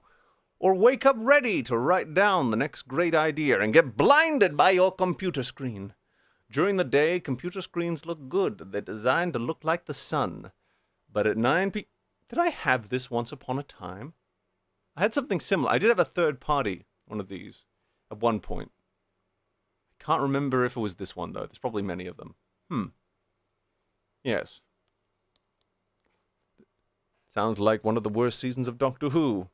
Or wake up ready to write down the next great idea and get blinded by your computer screen? During the day, computer screens look good. They're designed to look like the sun. But at 9 p.m. Did I have this once upon a time? I had something similar. I did have a third party, one of these, at one point. I can't remember if it was this one, though. There's probably many of them. Yes. Sounds like one of the worst seasons of Doctor Who.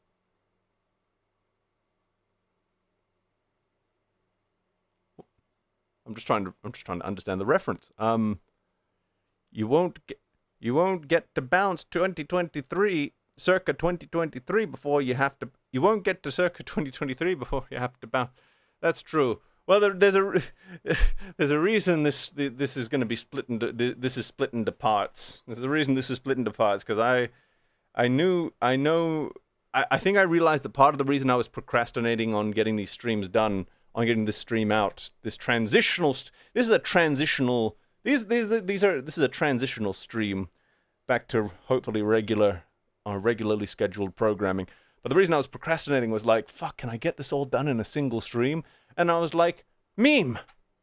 I'm just trying to understand the reference. You won't get to bounce 2023, circa 2023 before you have to. You won't get to circa 2023 before you have to bounce. That's true. Well, there's a reason this is going to be split into this is split into parts. There's a reason this is split into parts because I think I realized that part of the reason I was procrastinating on getting these streams done, on getting this stream out, this is a transitional This is a transitional stream back to hopefully regularly scheduled programming. But the reason I was procrastinating was like, fuck, can I get this all done in a single stream? And I was like, Meme,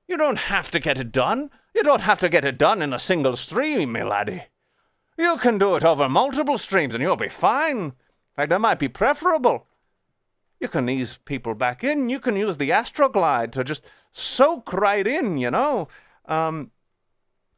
you don't have to get it done. You don't have to get it done in a single stream, me laddie. You can do it over multiple streams and you'll be fine. In fact, that might be preferable. You can ease people back in. You can use the Astroglide to just soak right in, you know.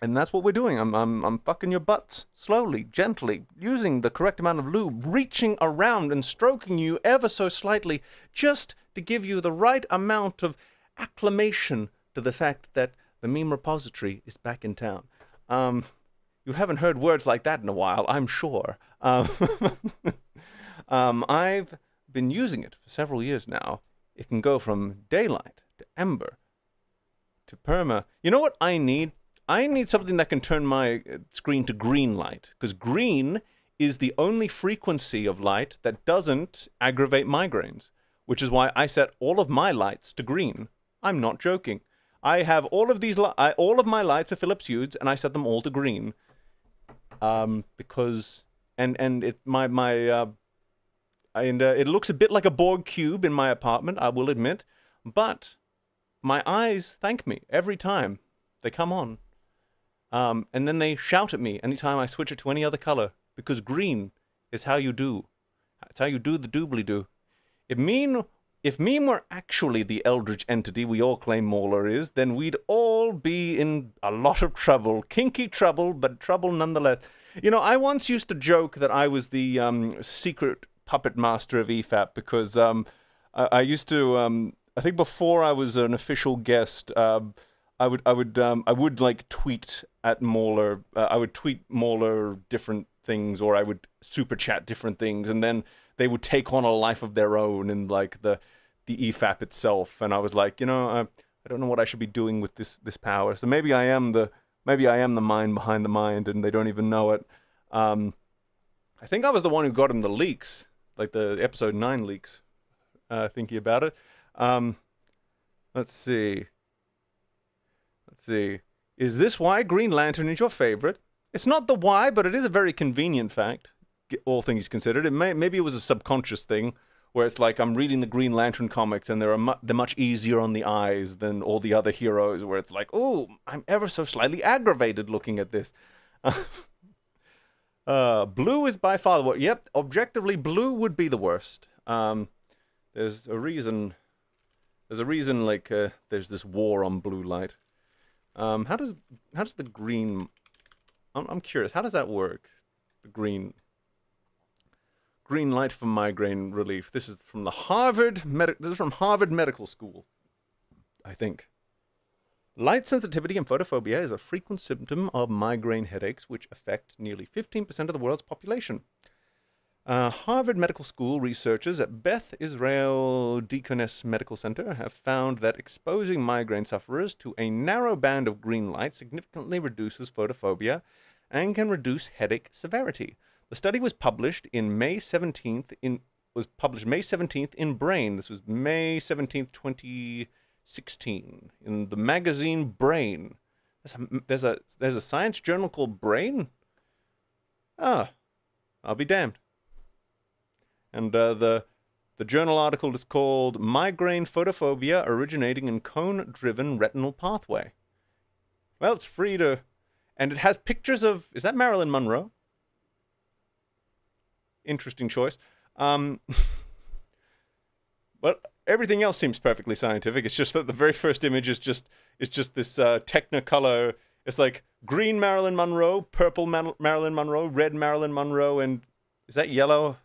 And that's what we're doing. I'm fucking your butts slowly, gently, using the correct amount of lube, reaching around and stroking you ever so slightly, just to give you the right amount of acclamation to the fact that the meme repository is back in town. You haven't heard words like that in a while, I'm sure. I've been using it for several years now. It can go from daylight to ember to perma. You know what I need? I need something that can turn my screen to green light, because green is the only frequency of light that doesn't aggravate migraines, which is why I set all of my lights to green. I'm not joking. I have all of all of my lights are Philips Hues, and I set them all to green, because it looks a bit like a Borg cube in my apartment, I will admit, but my eyes thank me every time they come on. And then they shout at me anytime I switch it to any other color, because green is how you do. It's how you do the doobly-doo. If Meme were actually the eldritch entity we all claim Mauler is, then we'd all be in a lot of trouble. Kinky trouble, but trouble nonetheless. You know, I once used to joke that I was the secret puppet master of EFAP, because I used to, I think before I was an official guest, I would like tweet at Mauler. I would tweet Mauler different things, or I would super chat different things, and then they would take on a life of their own in like the EFAP itself. And I was like, you know, I don't know what I should be doing with this power. So maybe I am the mind behind the mind, and they don't even know it. I think I was the one who got him the leaks, like the episode 9 leaks. Thinking about it. Let's see. Is this why Green Lantern is your favorite? It's not the why, but it is a very convenient fact, all things considered. Maybe it was a subconscious thing, where it's like I'm reading the Green Lantern comics and they're much easier on the eyes than all the other heroes, where it's like, oh, I'm ever so slightly aggravated looking at this. Blue is by far the worst. Yep, objectively, blue would be the worst. There's a reason, like, there's this war on blue light. How does the green... I'm curious, how does that work? The green light for migraine relief. This is from Harvard Medical School, I think. Light sensitivity and photophobia is a frequent symptom of migraine headaches, which affect nearly 15% of the world's population. Harvard Medical School researchers at Beth Israel Deaconess Medical Center have found that exposing migraine sufferers to a narrow band of green light significantly reduces photophobia and can reduce headache severity. The study was published May 17th in Brain. This was May 17th, 2016, in the magazine Brain. There's a science journal called Brain? Ah, I'll be damned. And the journal article is called Migraine Photophobia Originating in Cone-Driven Retinal Pathway. Well, it's free to... And it has pictures of... Is that Marilyn Monroe? Interesting choice. But everything else seems perfectly scientific. It's just that the very first image is just this Technicolor. It's like green Marilyn Monroe, purple Marilyn Monroe, red Marilyn Monroe, and is that yellow?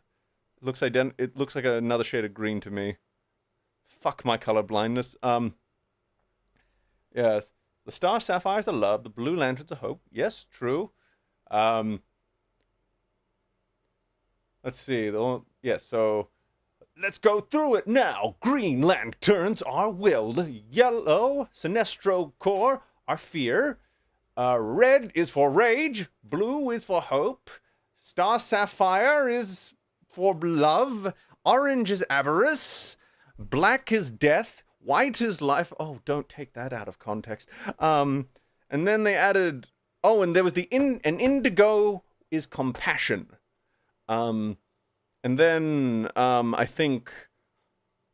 It looks like another shade of green to me. Fuck my color blindness. Yes. The star sapphires are love, the blue lanterns are hope. Yes, true. Let's see. Yes, so let's go through it now. Green lanterns are will. Yellow, Sinestro core, are fear. Red is for rage. Blue is for hope. Star sapphire is for love. Orange is avarice. Black is death. White is life. Oh, don't take that out of context. And And then they added, oh, and there was an indigo is compassion. And then I think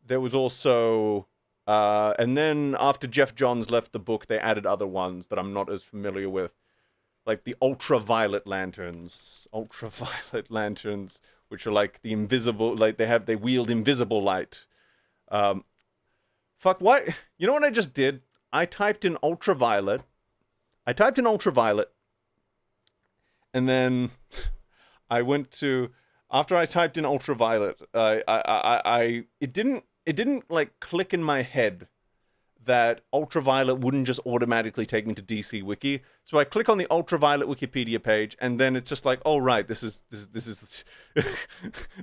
there was also, and then after Jeff Johns left the book, they added other ones that I'm not as familiar with, like the ultraviolet lanterns, which are like the invisible, like they wield invisible light. Fuck, what? You know what I just did? I typed in ultraviolet, and then I went to, after I typed in ultraviolet, it didn't like click in my head that ultraviolet wouldn't just automatically take me to DC Wiki. So I click on the ultraviolet Wikipedia page, and then it's just like, oh right, this is this is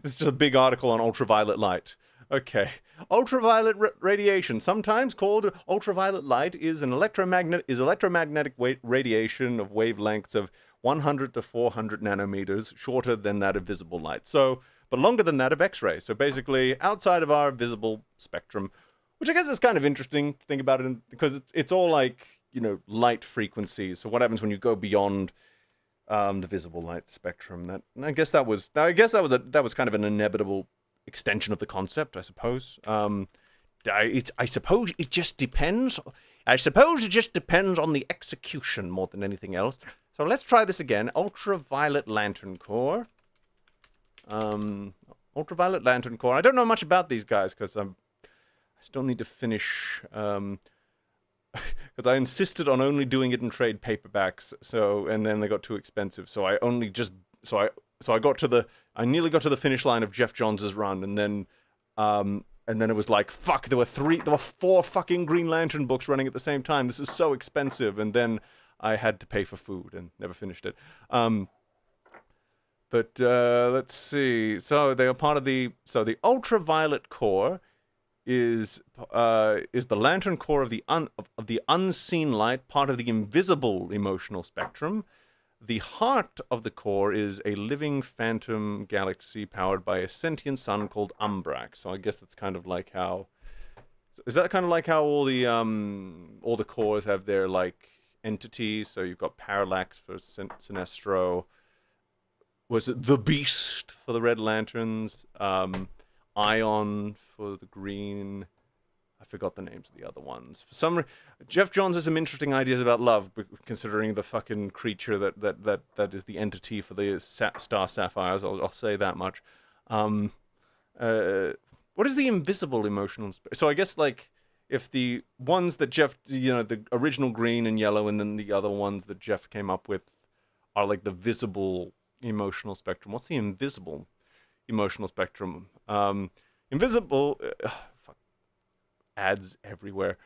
just a big article on ultraviolet light. Okay, ultraviolet radiation, sometimes called ultraviolet light, is electromagnetic radiation of wavelengths of 100 to 400 nanometers, shorter than that of visible light. So, but longer than that of X-ray. So basically, outside of our visible spectrum, which I guess is kind of interesting to think about it, because it's all like, you know, light frequencies. So what happens when you go beyond the visible light spectrum? I guess that was kind of an inevitable extension of the concept, I suppose. I suppose it just depends. I suppose it just depends on the execution more than anything else. So let's try this again. Ultraviolet lantern core. Ultraviolet lantern core. I don't know much about these guys because I still need to finish. Because I insisted on only doing it in trade paperbacks. So, and then they got too expensive. So I only just I nearly got to the finish line of Jeff Johns' run, and then it was like, fuck, there were 4 fucking Green Lantern books running at the same time. This is so expensive, and then I had to pay for food and never finished it. Let's see. So they are part of the ultraviolet core is the lantern core of the unseen light, part of the invisible emotional spectrum. The heart of the core is a living phantom galaxy powered by a sentient sun called Umbrax. So I guess that's kind of like how... Is that kind of like how all the cores have their, like, entities? So you've got Parallax for Sinestro. Was it the Beast for the Red Lanterns? Ion for the Green... I forgot the names of the other ones. Jeff Johns has some interesting ideas about love, considering the fucking creature that is the entity for the Star Sapphires. I'll say that much. What is the invisible emotional? So I guess like if the ones that Jeff, the original green and yellow, and then the other ones that Jeff came up with are like the visible emotional spectrum. What's the invisible emotional spectrum? Invisible. Ads everywhere.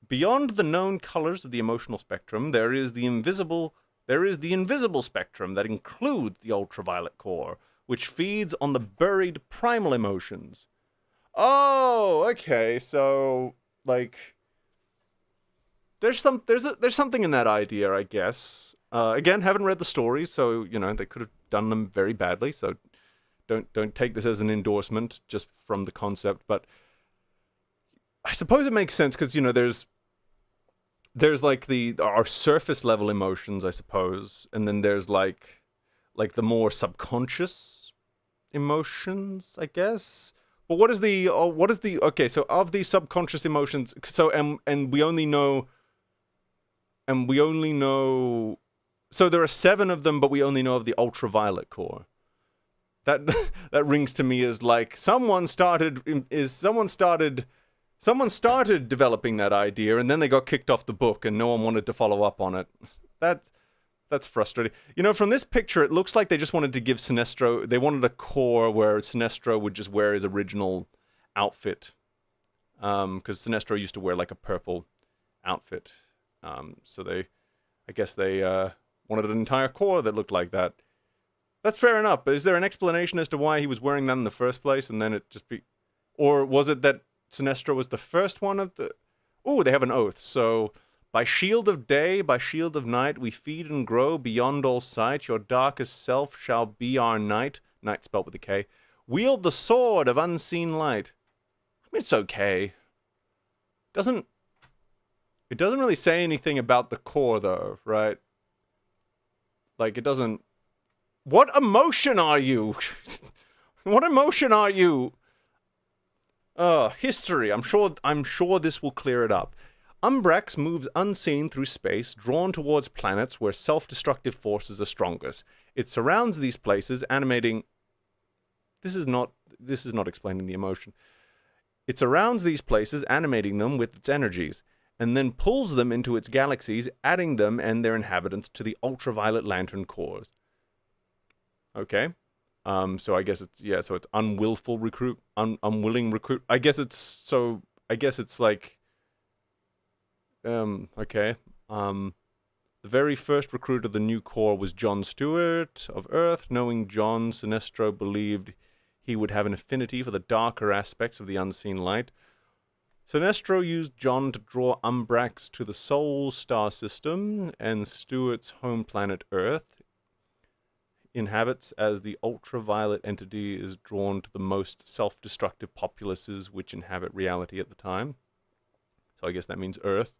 Beyond the known colors of the emotional spectrum, there is the invisible spectrum that includes the ultraviolet core, which feeds on the buried primal emotions. Oh, okay. So, like, there's something in that idea, I guess. Again, haven't read the stories, so they could have done them very badly. So, don't take this as an endorsement just from the concept, but I suppose it makes sense because there's like our surface level emotions, I suppose, and then there's like the more subconscious emotions, I guess. But what is the okay? So of these subconscious emotions, so and we only know. So there are 7 of them, but we only know of the ultraviolet core. That rings to me as like someone started developing that idea, and then they got kicked off the book, and no one wanted to follow up on it. That's frustrating. From this picture, it looks like they just wanted to give Sinestro... They wanted a core where Sinestro would just wear his original outfit. Because Sinestro used to wear, like, a purple outfit. So I guess they wanted an entire core that looked like that. That's fair enough, but is there an explanation as to why he was wearing them in the first place, and then it just be... Or was it that Sinestro was the first one of the... Ooh, they have an oath. So, by shield of day, by shield of night, we feed and grow beyond all sight. Your darkest self shall be our night. Night spelled with a K. Wield the sword of unseen light. I mean, it's okay. It doesn't really say anything about the core, though, right? Like, it doesn't... What emotion are you? What emotion are you? History. I'm sure this will clear it up. Umbrax moves unseen through space, drawn towards planets where self-destructive forces are strongest. It surrounds these places, animating... This is not explaining the emotion. It surrounds these places, animating them with its energies, and then pulls them into its galaxies, adding them and their inhabitants to the ultraviolet lantern cores. Okay. So I guess so it's unwilling recruit. I guess it's like, okay. The very first recruit of the new core was John Stewart of Earth. Knowing John, Sinestro believed he would have an affinity for the darker aspects of the unseen light. Sinestro used John to draw Umbrax to the Sol star system, and Stewart's home planet Earth inhabits as the ultraviolet entity is drawn to the most self-destructive populaces which inhabit reality at the time. So I guess that means Earth.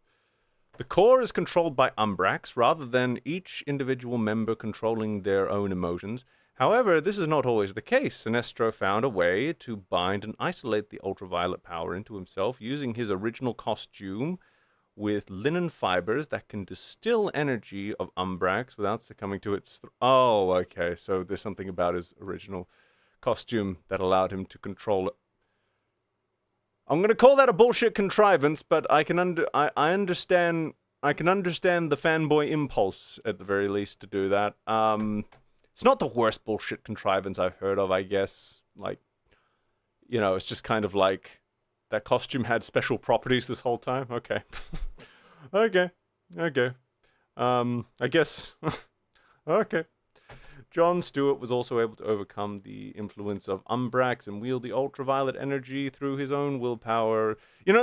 The core is controlled by Umbrax, rather than each individual member controlling their own emotions. However, this is not always the case. Sinestro found a way to bind and isolate the ultraviolet power into himself using his original costume with linen fibers that can distill energy of Umbrax without succumbing to its... Oh, okay, so there's something about his original costume that allowed him to control it. I'm going to call that a bullshit contrivance, but I can understand the fanboy impulse, at the very least, to do that. It's not the worst bullshit contrivance I've heard of, I guess. Like, you know, it's just kind of like that costume had special properties this whole time. Okay. Okay. I guess. Okay. John Stewart was also able to overcome the influence of Umbrax and wield the ultraviolet energy through his own willpower. You know,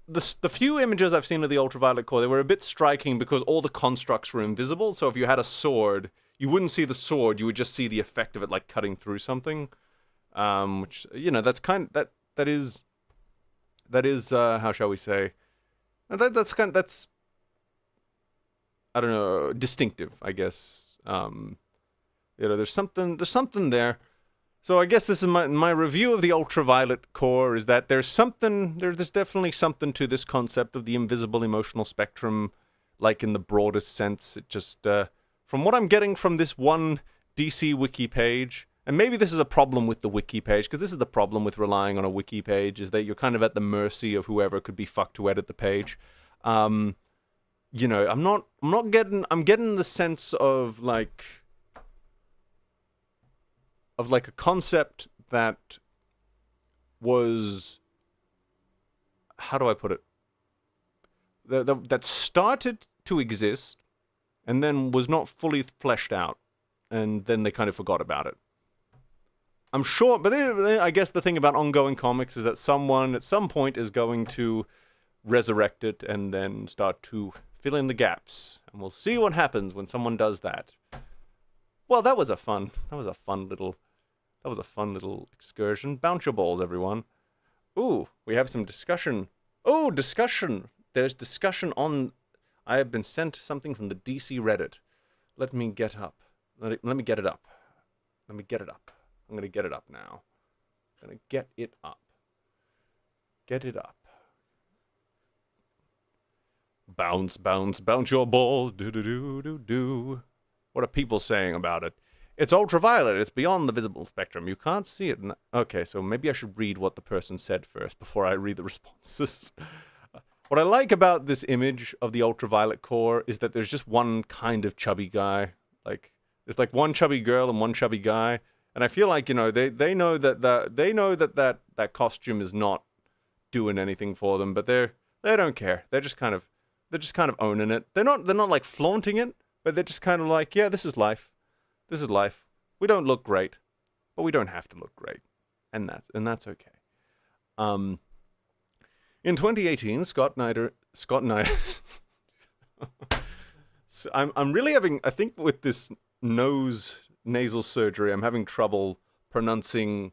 the few images I've seen of the ultraviolet core, they were a bit striking because all the constructs were invisible. So if you had a sword, you wouldn't see the sword, you would just see the effect of it like cutting through something. Which, you know, that's that is how shall we say? That's I don't know, distinctive, I guess. You know, there's something there. So I guess this is my review of the ultraviolet core, is that there's definitely something to this concept of the invisible emotional spectrum, like in the broadest sense. It just, from what I'm getting from this one DC wiki page, and maybe this is a problem with the wiki page, because this is the problem with relying on a wiki page, is that you're kind of at the mercy of whoever could be fucked to edit the page. You know, I'm getting the sense of like a concept that was, how do I put it? That started to exist and then was not fully fleshed out, and then they kind of forgot about it. I'm sure, but I guess the thing about ongoing comics is that someone at some point is going to resurrect it and then start to fill in the gaps, and we'll see what happens when someone does that. Well, that was a fun little excursion. Bounce your balls, everyone. Ooh, we have some discussion. Oh, discussion. There's discussion on... I have been sent something from the DC Reddit. Let me get up. Let me get it up. Let me get it up. I'm going to get it up now. I'm going to get it up. Get it up. Bounce, bounce, bounce your balls. Do-do-do-do-do. What are people saying about it? It's ultraviolet. It's beyond the visible spectrum. You can't see it. Okay, so maybe I should read what the person said first before I read the responses. What I like about this image of the ultraviolet core is that there's just one kind of chubby guy. Like, there's like one chubby girl and one chubby guy. And I feel like, you know, they know that costume is not doing anything for them, but they don't care. They're just kind of owning it. They're not like flaunting it, but they're just kind of like, yeah, this is life. This is life. We don't look great, but we don't have to look great, and that's okay. In 2018, Scott Snyder. So I'm really having, I think, with this nasal surgery, I'm having trouble pronouncing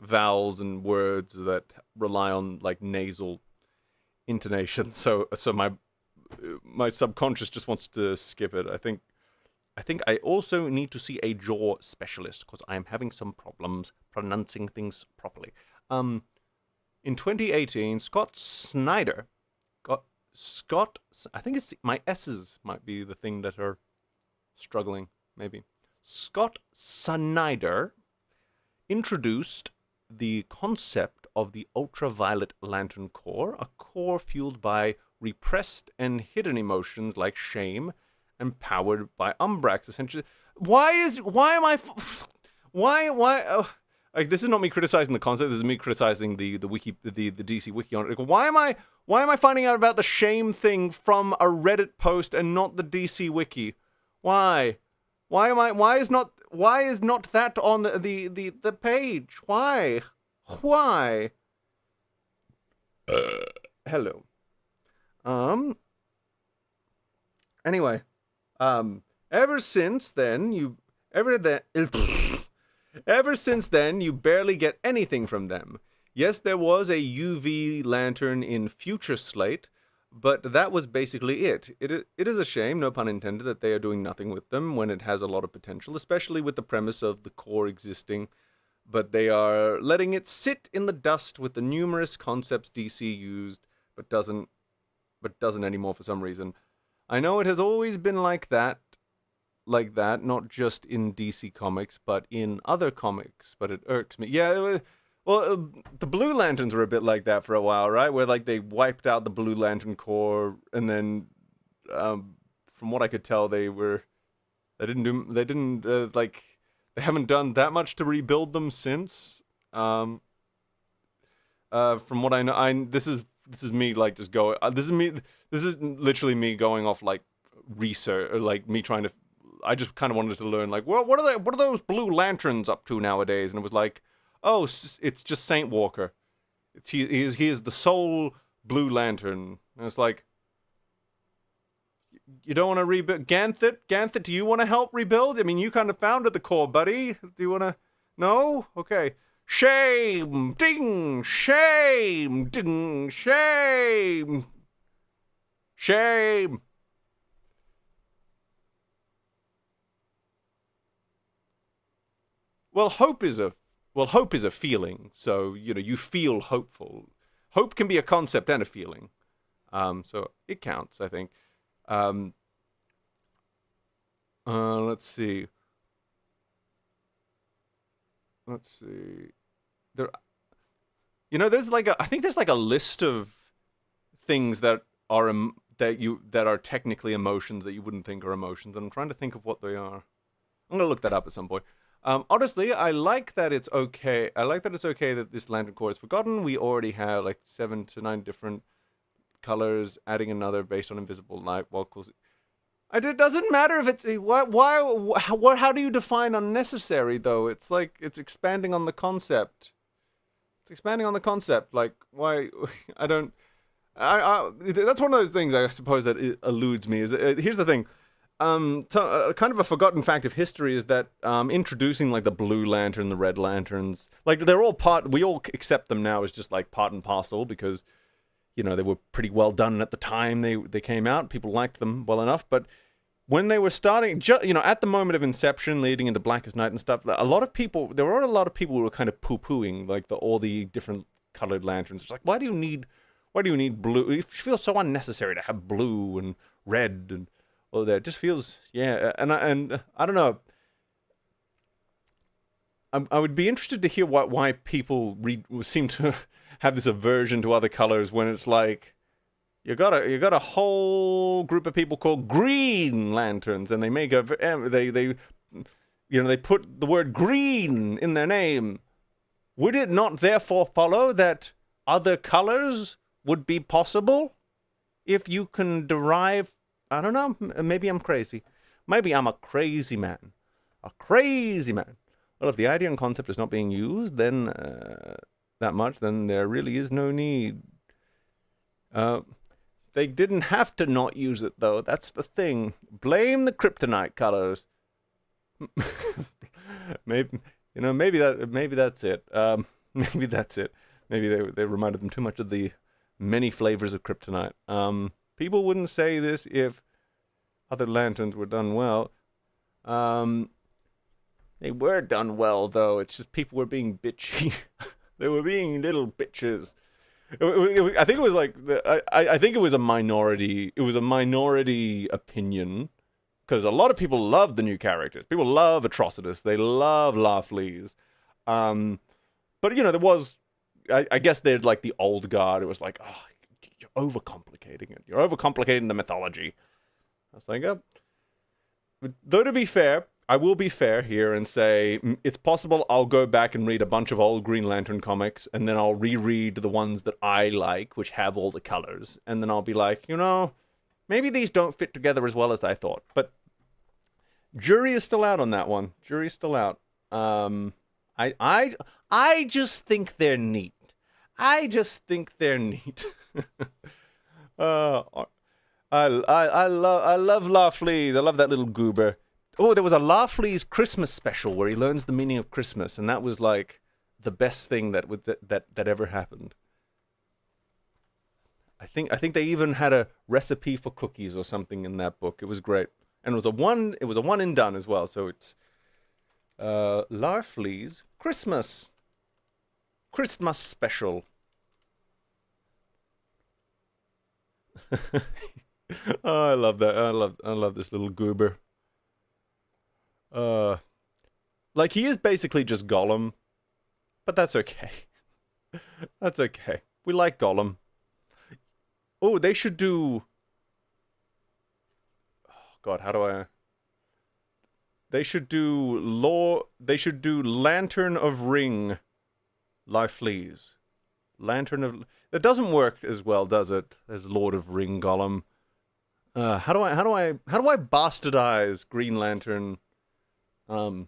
vowels and words that rely on like nasal intonation. So my subconscious just wants to skip it. I think I also need to see a jaw specialist because I am having some problems pronouncing things properly. In 2018, Scott Snyder Scott, I think it's my S's might be the thing that are struggling, maybe. Scott Snyder introduced the concept of the ultraviolet lantern core, a core fueled by repressed and hidden emotions like shame and powered by umbrax, essentially. Why like, this is not me criticizing the concept, this is me criticizing the DC wiki on it. Why am I finding out about the shame thing from a Reddit post and not the DC wiki? Why is not that on the page? Why? Hello. Anyway, ever since then you barely get anything from them. Yes, there was a UV lantern in Future Slate, but that was basically it. It is a shame, no pun intended, that they are doing nothing with them when it has a lot of potential, especially with the premise of the core existing, but they are letting it sit in the dust with the numerous concepts DC used, but doesn't anymore for some reason. I know it has always been like that, not just in DC Comics, but in other comics, but it irks me. Yeah, well, the Blue Lanterns were a bit like that for a while, right? Where, like, they wiped out the Blue Lantern Corps, and then, from what I could tell, they haven't done that much to rebuild them since. From what I know, this is me, like, just going, this is literally me going off, like, research, or, like, me trying to, I just kind of wanted to learn, like, well, what are those Blue Lanterns up to nowadays? And it was like, oh, it's just Saint Walker. He is the sole Blue Lantern. And it's like, you don't want to rebuild? Ganthet, do you want to help rebuild? I mean, you kind of founded the core, buddy. Do you want to? No? Okay. Shame! Ding! Shame! Ding! Shame! Shame! Well, hope is a feeling. So, you feel hopeful. Hope can be a concept and a feeling. So it counts, I think. Let's see. There, there's like I think there's like a list of things that are that are technically emotions that you wouldn't think are emotions, and I'm trying to think of what they are. I'm gonna look that up at some point. Honestly, I like that it's okay. I like that it's okay that this lantern core is forgotten. We already have like 7 to 9 different colors. Adding another based on invisible light, it doesn't matter if it's how do you define unnecessary though? It's like it's expanding on the concept. Like, why? I don't. That's one of those things I suppose that it eludes me. Here's the thing. Kind of a forgotten fact of history is that introducing like the Blue Lantern, the Red Lanterns, like they're all we all accept them now as just like part and parcel because they were pretty well done at the time they came out. People liked them well enough, but when they were starting, at the moment of inception, leading into Blackest Night and stuff, there were a lot of people who were kind of poo-pooing like all the different colored lanterns. It's like, why do you need blue? It feels so unnecessary to have blue and red and all that. It just feels, yeah. And I don't know. I would be interested to hear why people seem to have this aversion to other colors when it's like you got a whole group of people called Green Lanterns, and they make they put the word green in their name. Would it not therefore follow that other colors would be possible if you can derive? I don't know. Maybe I'm crazy. Maybe I'm a crazy man. A crazy man. Well, if the idea and concept is not being used, then that much, then there really is no need. They didn't have to not use it, though. That's the thing. Blame the kryptonite colors. Maybe that's it. Maybe that's it. Maybe they reminded them too much of the many flavors of kryptonite. People wouldn't say this if other lanterns were done well. They were done well, though. It's just people were being bitchy. They were being little bitches. I think it was like I think it was a minority. It was a minority opinion because a lot of people love the new characters. People love Atrocitus. They love Larfleeze. But there was. I guess they're like the old guard. It was like, oh, you're overcomplicating it. You're overcomplicating the mythology. I was like, though to be fair, I will be fair here and say it's possible I'll go back and read a bunch of old Green Lantern comics, and then I'll reread the ones that I like, which have all the colors, and then I'll be like, maybe these don't fit together as well as I thought. But jury is still out on that one. Jury's still out. I just think they're neat. I love Larfleeze. I love that little goober. Oh, there was a Larfleeze Christmas special where he learns the meaning of Christmas, and that was like the best thing that ever happened. I think they even had a recipe for cookies or something in that book. It was great, and it was a one and done as well. So it's Larfleeze Christmas special. Oh, I love that. I love this little goober. Like he is basically just Gollum, but that's okay. That's okay. We like Gollum. Oh, they should do. Oh God, how do I? They should do Lantern of Ring. Larfleeze. Lantern of... That doesn't work as well, does it? As Lord of Ring Gollum. How do I bastardize Green Lantern in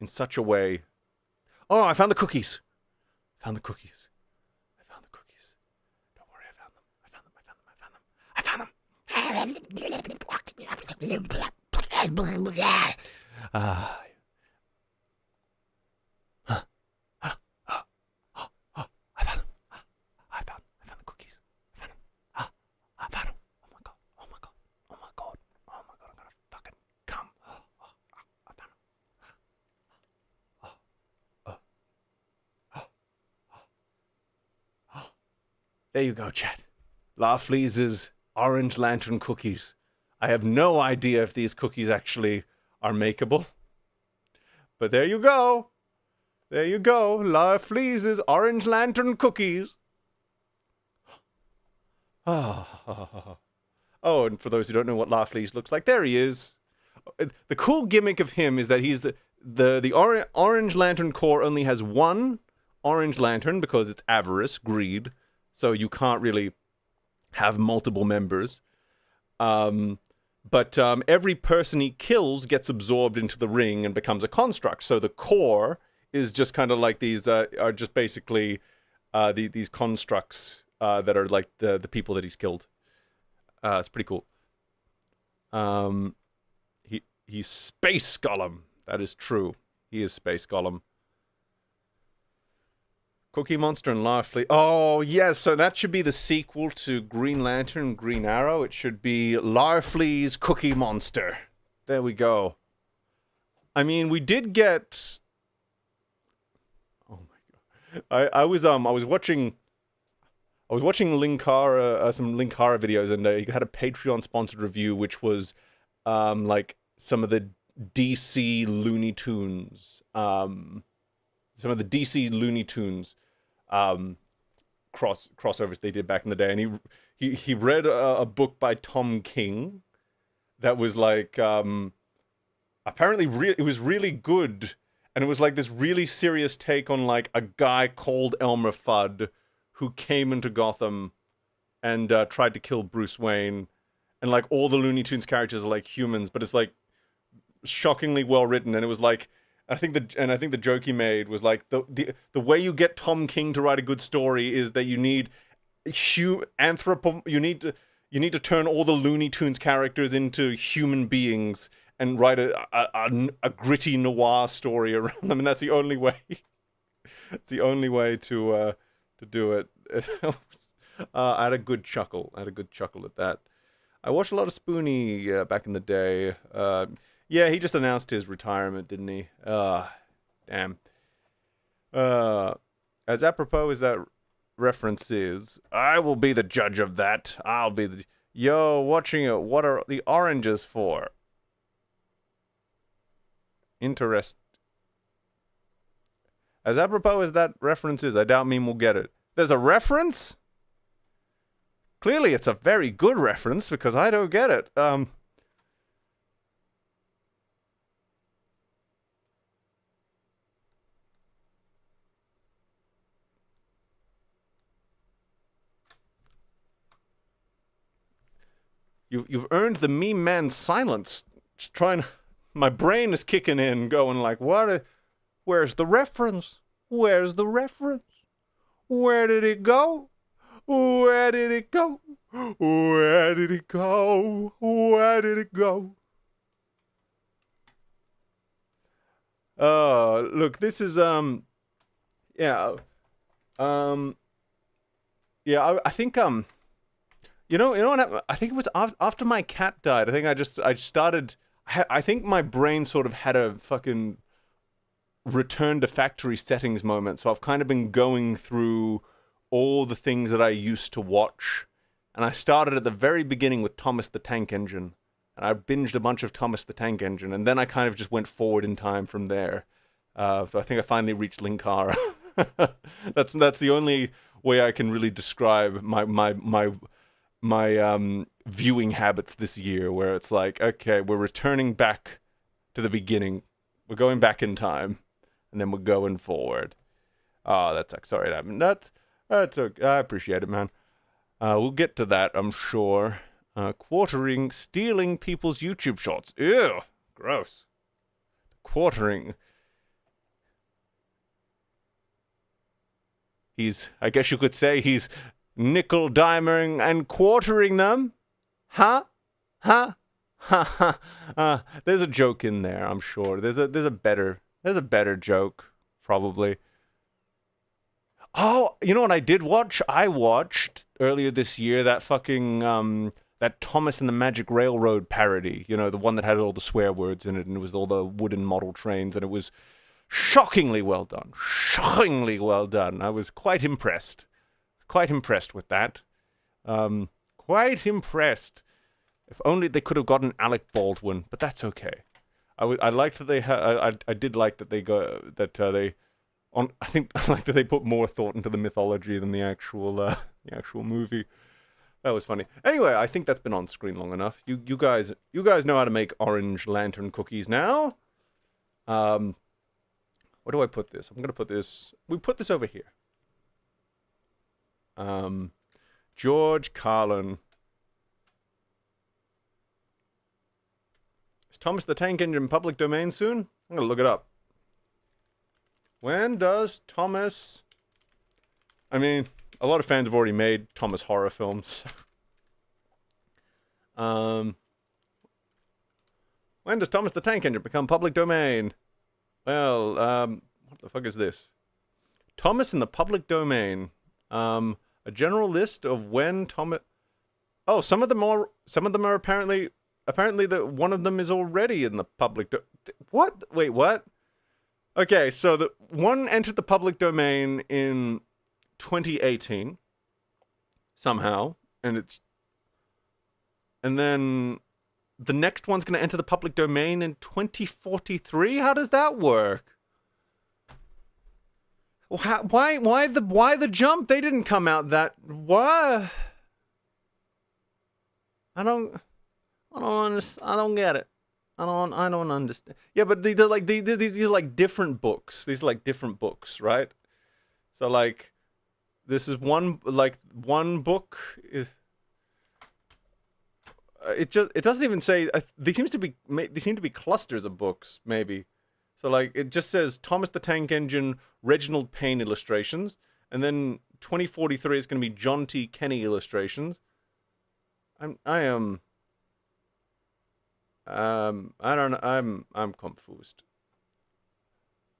such a way? Oh, I found the cookies. Don't worry, I found them. Ah. There you go, chat. Larfleeze's Orange Lantern cookies. I have no idea if these cookies actually are makeable. But there you go. There you go. Larfleeze's Orange Lantern cookies. Oh, and for those who don't know what Larfleeze looks like, there he is. The cool gimmick of him is that he's the Orange Lantern Corps only has one Orange Lantern because it's avarice, greed. So you can't really have multiple members. But every person he kills gets absorbed into the ring and becomes a construct. So the core is just kind of like these, are just basically these constructs that are like the people that he's killed. It's pretty cool. He's Space Gollum. That is true. He is Space Gollum. Cookie Monster and Larfleeze. Oh, yes, so that should be the sequel to Green Lantern, Green Arrow. It should be Larfleeze Cookie Monster. There we go. I mean, we did get... Oh my god. I was watching Linkara, some Linkara videos, and he had a Patreon sponsored review, which was like some of the DC Looney Tunes. Some of the DC Looney Tunes crossovers they did back in the day, and he read a book by Tom King that was like apparently it was really good, and it was like this really serious take on like a guy called Elmer Fudd who came into Gotham and tried to kill Bruce Wayne, and like all the Looney Tunes characters are like humans, but it's like shockingly well written, and it was like I think the joke he made was like the way you get Tom King to write a good story is that you need you need to turn all the Looney Tunes characters into human beings and write a gritty noir story around them, and that's the only way. It's the only way to do it. I had a good chuckle. At that. I watched a lot of Spoonie back in the day. Yeah, he just announced his retirement, didn't he? Damn. As apropos as that reference is, I will be the judge of that. I'll be the... Yo, watching it, what are the oranges for? Interest. As apropos as that reference is, I doubt Meme will get it. There's a reference? Clearly it's a very good reference, because I don't get it. You've earned the meme man's silence. Just trying... My brain is kicking in, going like, what? Where's the reference? Where's the reference? Where did it go? Where did it go? Where did it go? Where did it go? Look, this is, yeah, yeah, I think, you know what happened? I think it was after my cat died. I think I started, I think my brain sort of had a fucking return to factory settings moment. So I've kind of been going through all the things that I used to watch. And I started at the very beginning with Thomas the Tank Engine. And I binged a bunch of Thomas the Tank Engine. And then I kind of just went forward in time from there. So I think I finally reached Linkara. That's the only way I can really describe my viewing habits this year, where it's like, okay, we're returning back to the beginning. We're going back in time. And then we're going forward. Oh, that's sorry, that's okay. I appreciate it, man. We'll get to that, I'm sure. Quartering, stealing people's YouTube shorts. Ew, gross. Quartering. I guess you could say he's nickel-diming and quartering them. Huh? Huh? Ha ha. There's a joke in there, I'm sure. There's a better joke, probably. Oh, you know what I did watch? I watched earlier this year that fucking that Thomas and the Magic Railroad parody. You know, the one that had all the swear words in it, and it was all the wooden model trains, and it was shockingly well done. Shockingly well done. I was quite impressed. Quite impressed with that. Quite impressed. If only they could have gotten Alec Baldwin, but that's okay. I liked that they I did like that they I think I like that they put more thought into the mythology than the actual movie. That was funny. Anyway, I think that's been on screen long enough. You guys know how to make orange lantern cookies now. Where do I put this? I'm gonna put this. We put this over here. George Carlin. Is Thomas the Tank Engine public domain soon? I'm gonna look it up. When does Thomas... I mean, a lot of fans have already made Thomas horror films. When does Thomas the Tank Engine become public domain? Well, what the fuck is this? Thomas in the public domain. A general list of when Thomas... Oh, some of them are apparently one of them is already in the public what? Wait, what? Okay, so the one entered the public domain in 2018 somehow, and then the next one's going to enter the public domain in 2043. How does that work? Why the jump? They didn't come out that... What? I don't understand. I don't get it. I don't understand. Yeah, but these are like different books. These are like different books, right? So like, this is one book is. It doesn't even say. They seem to be clusters of books, maybe. So like, it just says Thomas the Tank Engine, Reginald Payne illustrations, and then 2043 is going to be John T. Kenny illustrations. I am. I don't know. I'm confused.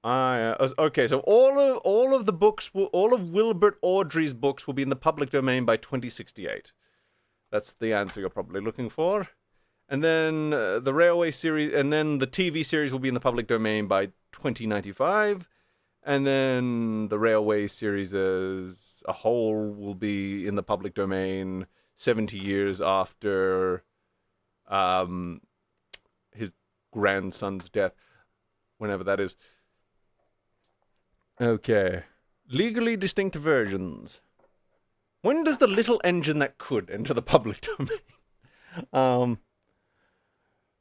Okay, so all of Wilbert Awdry's books will be in the public domain by 2068. That's the answer you're probably looking for. And then the railway series, and then the TV series will be in the public domain by 2095. And then the railway series as a whole will be in the public domain 70 years after his grandson's death, whenever that is. Okay. Legally distinct versions. When does the little engine that could enter the public domain?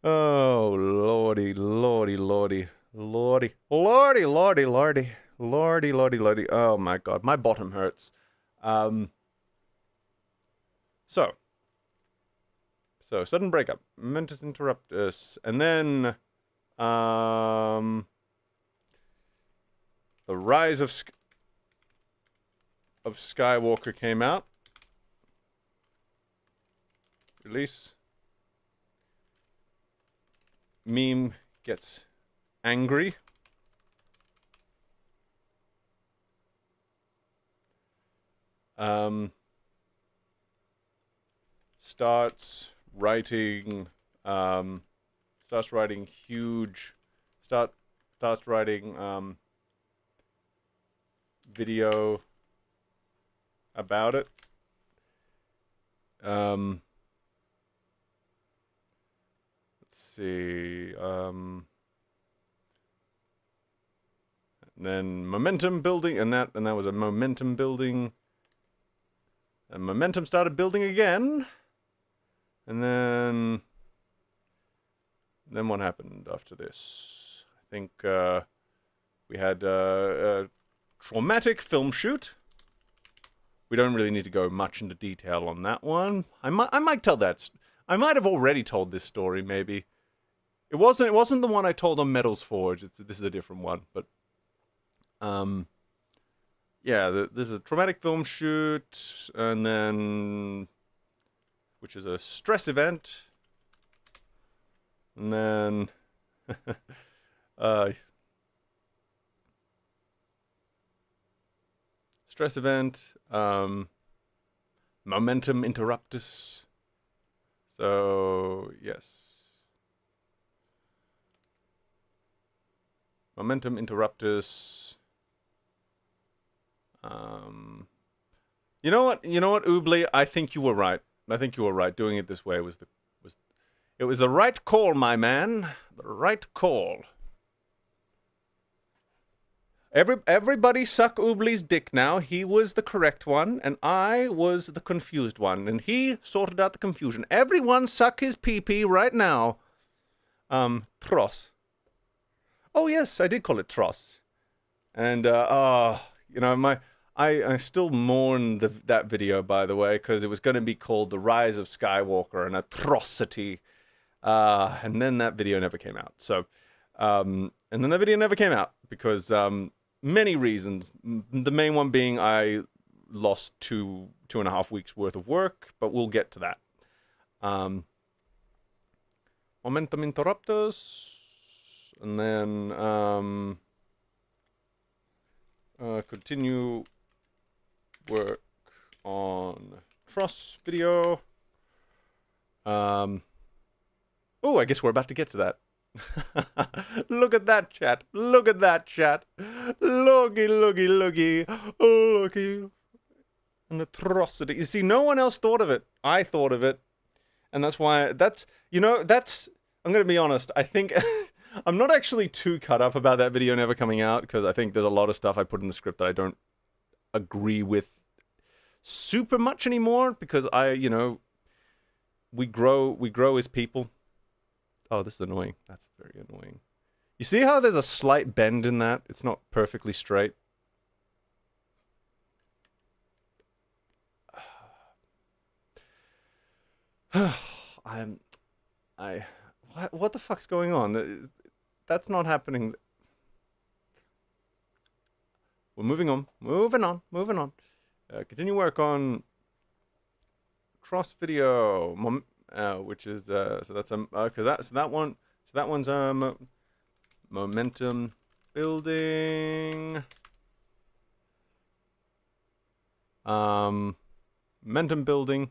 Oh, lordy, lordy, lordy, lordy, lordy, lordy, lordy, lordy, lordy, lordy. Oh my god, my bottom hurts. So, sudden breakup, momentous interruptus, and then, the rise of Skywalker came out. Release. Meme gets angry. Starts writing video about it. Let's see. And then momentum building, and that was a momentum building. And momentum started building again. And then what happened after this? I think we had a traumatic film shoot. We don't really need to go much into detail on that one. I might tell that. I might have already told this story, maybe. It wasn't the one I told on Metals Forge. This is a different one, but yeah, there's a traumatic film shoot, and then which is a stress event, and then stress event, momentum interruptus. So, yes. Momentum interruptus. You know what, Oobly? I think you were right. Doing it this way was the right call, my man. The right call. Everybody suck Oobly's dick now. He was the correct one, and I was the confused one, and he sorted out the confusion. Everyone suck his pee-pee right now. Tross. Oh yes, I did call it Tross. And I still mourn that video, by the way, because it was going to be called The Rise of Skywalker, an atrocity. And then that video never came out. So, and then that video never came out because many reasons. The main one being I lost two and a half weeks worth of work, but we'll get to that. Momentum interruptus, and then continue work on Tross video. Oh, I guess we're about to get to that. Look at that chat. Look at that chat. Looky. An atrocity. You see, no one else thought of it. I thought of it. And that's why, I'm going to be honest, I think, I'm not actually too cut up about that video never coming out, because I think there's a lot of stuff I put in the script that I don't agree with super much anymore, because we grow as people. Oh, this is annoying. That's very annoying. You see how there's a slight bend in that? It's not perfectly straight. What the fuck's going on? That's not happening. We're moving on. Moving on. Continue work on cross video, which is so that's that one's momentum building. Momentum building.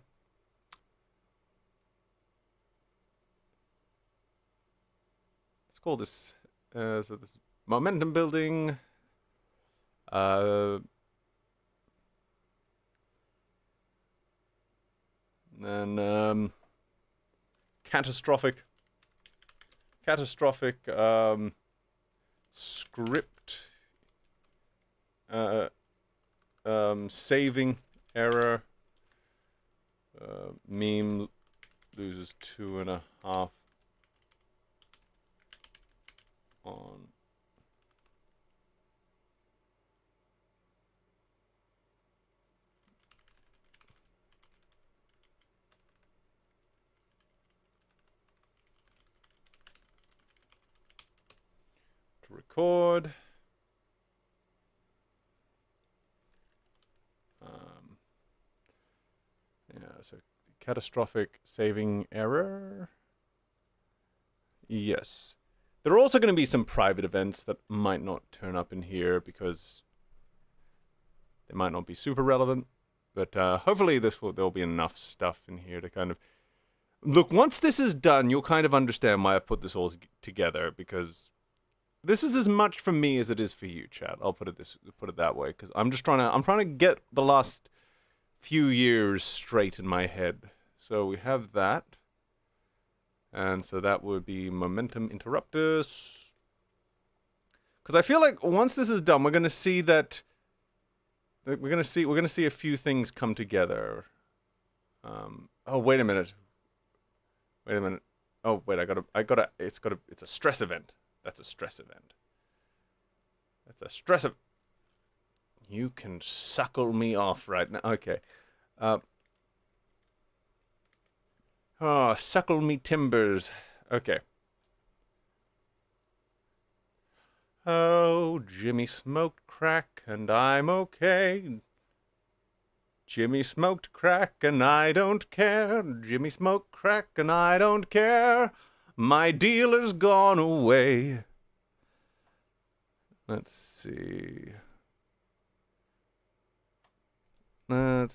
call this. So this momentum building. And catastrophic script saving error. Meme loses 2.5 on to record. Yeah, so catastrophic saving error. Yes. There are also going to be some private events that might not turn up in here because they might not be super relevant. But hopefully there'll be enough stuff in here to kind of... Look, once this is done, you'll kind of understand why I've put this all together, because this is as much for me as it is for you, chat. I'll put it that way, because I'm trying to get the last few years straight in my head. So we have that. And so that would be momentum interruptus. Because I feel like once this is done, we're going to see that we're going to see a few things come together. Oh, wait a minute. Oh, wait, it's a stress event. That's a stress event. You can suckle me off right now. Okay. Suckle me timbers. Okay. Oh, Jimmy smoked crack and I'm okay. Jimmy smoked crack and I don't care. Jimmy smoked crack and I don't care. My dealer's gone away. Let's see. I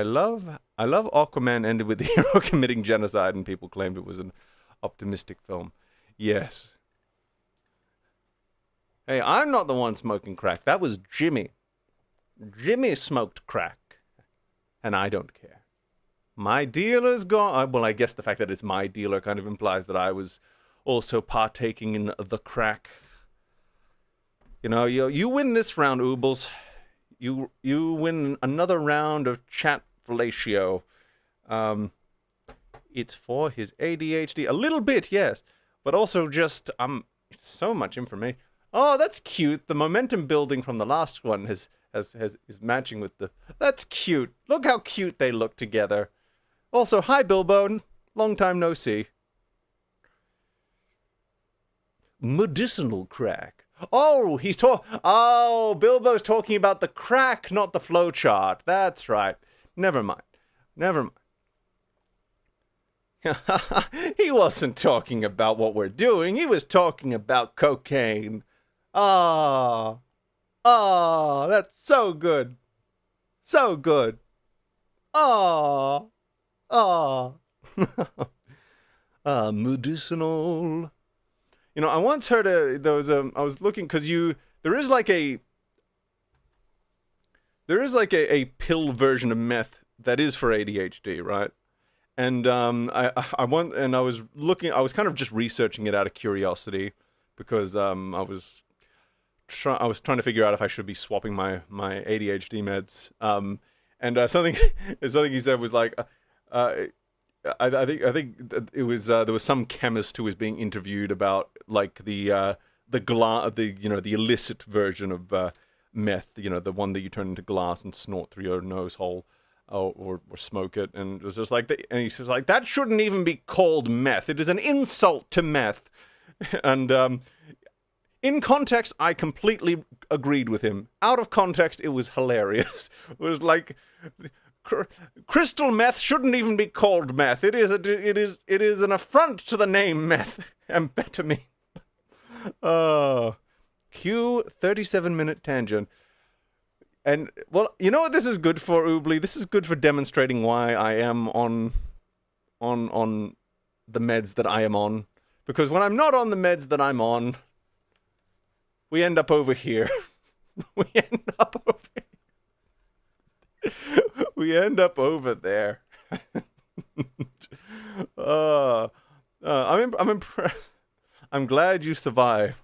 love Aquaman ended with the hero committing genocide and people claimed it was an optimistic film. Yes. Hey, I'm not the one smoking crack. That was Jimmy. Jimmy smoked crack. And I don't care. My dealer's gone. Well, I guess the fact that it's my dealer kind of implies that I was also partaking in the crack. You know, you win this round, Oobles. You win another round of chat fellatio. It's for his ADHD. A little bit, yes. But also just, it's so much information. Oh, that's cute. The momentum building from the last one is matching with the... That's cute. Look how cute they look together. Also, hi, Bilbo. Long time no see. Medicinal crack. Oh, Bilbo's talking about the crack, not the flowchart. That's right. Never mind. He wasn't talking about what we're doing. He was talking about cocaine. That's so good. So good. Medicinal. You know, I once heard I was looking, because there is like a pill version of meth that is for ADHD, right? And I was kind of just researching it out of curiosity, because I was trying to figure out if I should be swapping my ADHD meds. And something he said was like, I think it was there was some chemist who was being interviewed about like the illicit version of meth, the one that you turn into glass and snort through your nose hole, or smoke it, and it was just like and he says like, that shouldn't even be called meth. It is an insult to meth. And in context, I completely agreed with him. Out of context, it was hilarious. It was like, crystal meth shouldn't even be called meth. It is an affront to the name meth. Amphetamine. Cue 37-minute tangent. And, well, you know what this is good for, Oobly? This is good for demonstrating why I am on the meds that I am on. Because when I'm not on the meds that I'm on, we end up over here. We end up over there. I'm impressed. I'm glad you survived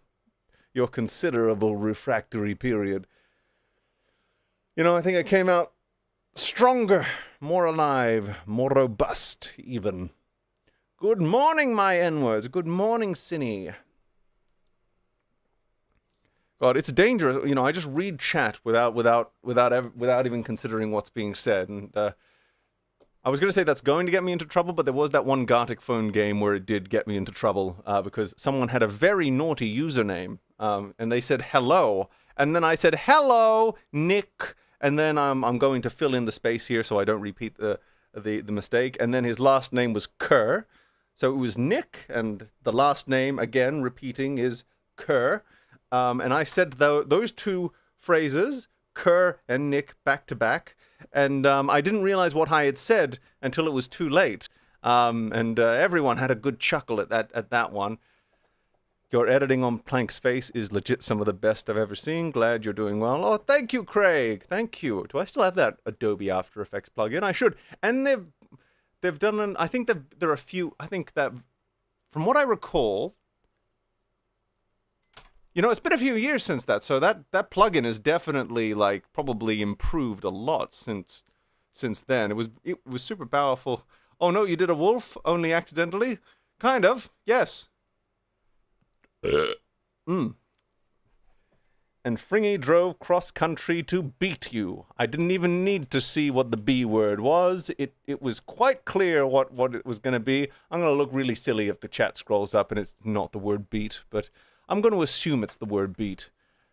your considerable refractory period. You know, I think I came out stronger, more alive, more robust, even. Good morning, my N-words. Good morning, Cinny. God, it's dangerous. You know, I just read chat without even considering what's being said. And I was going to say that's going to get me into trouble, but there was that one Gartic phone game where it did get me into trouble because someone had a very naughty username, and they said hello, and then I said hello, Nick, and then I'm going to fill in the space here so I don't repeat the mistake, and then his last name was Kerr, so it was Nick, and the last name again repeating is Kerr. And I said those two phrases, Kerr and Nick, back to back, and I didn't realize what I had said until it was too late. And everyone had a good chuckle at that one. Your editing on Plank's face is legit some of the best I've ever seen. Glad you're doing well. Oh, thank you, Craig. Thank you. Do I still have that Adobe After Effects plugin? I should. And they've done I think there are a few. I think that from what I recall. You know, it's been a few years since that, so that plugin has definitely, like, probably improved a lot since then. It was super powerful. Oh no, you did a wolf, only accidentally? Kind of, yes. And Fringy drove cross-country to beat you. I didn't even need to see what the B word was. It was quite clear what it was going to be. I'm going to look really silly if the chat scrolls up and it's not the word beat, but I'm going to assume it's the word beat.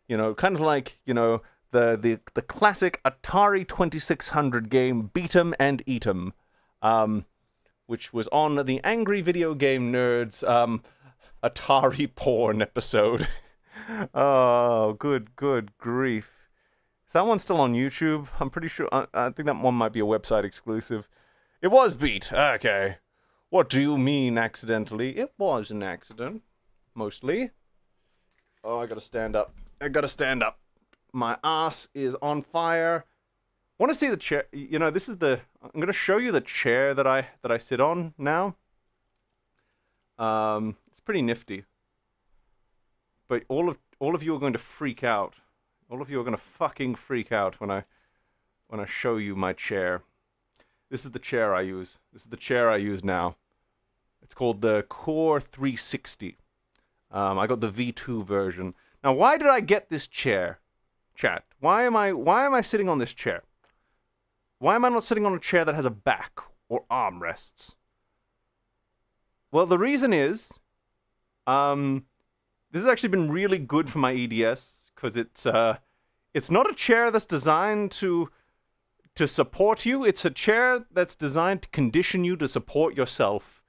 You know, kind of like, you know, the classic Atari 2600 game Beat 'em and Eat 'em, which was on the Angry Video Game Nerds Atari porn episode. Oh, good grief. Is that one still on YouTube? I'm pretty sure. I think that one might be a website exclusive. It was beat. Okay. What do you mean accidentally? It was an accident. Mostly. Oh, I gotta stand up. My ass is on fire. Want to see the chair? You know, this is I'm gonna show you the chair that I sit on now. It's pretty nifty. But all of you are going to freak out. All of you are going to fucking freak out when I show you my chair. This is the chair I use. This is the chair I use now. It's called the Core 360. I got the V2 version. Now, why did I get this chair, chat? Why am I sitting on this chair? Why am I not sitting on a chair that has a back or armrests? Well, the reason is, this has actually been really good for my EDS because it's not a chair that's designed to support you. It's a chair that's designed to condition you to support yourself.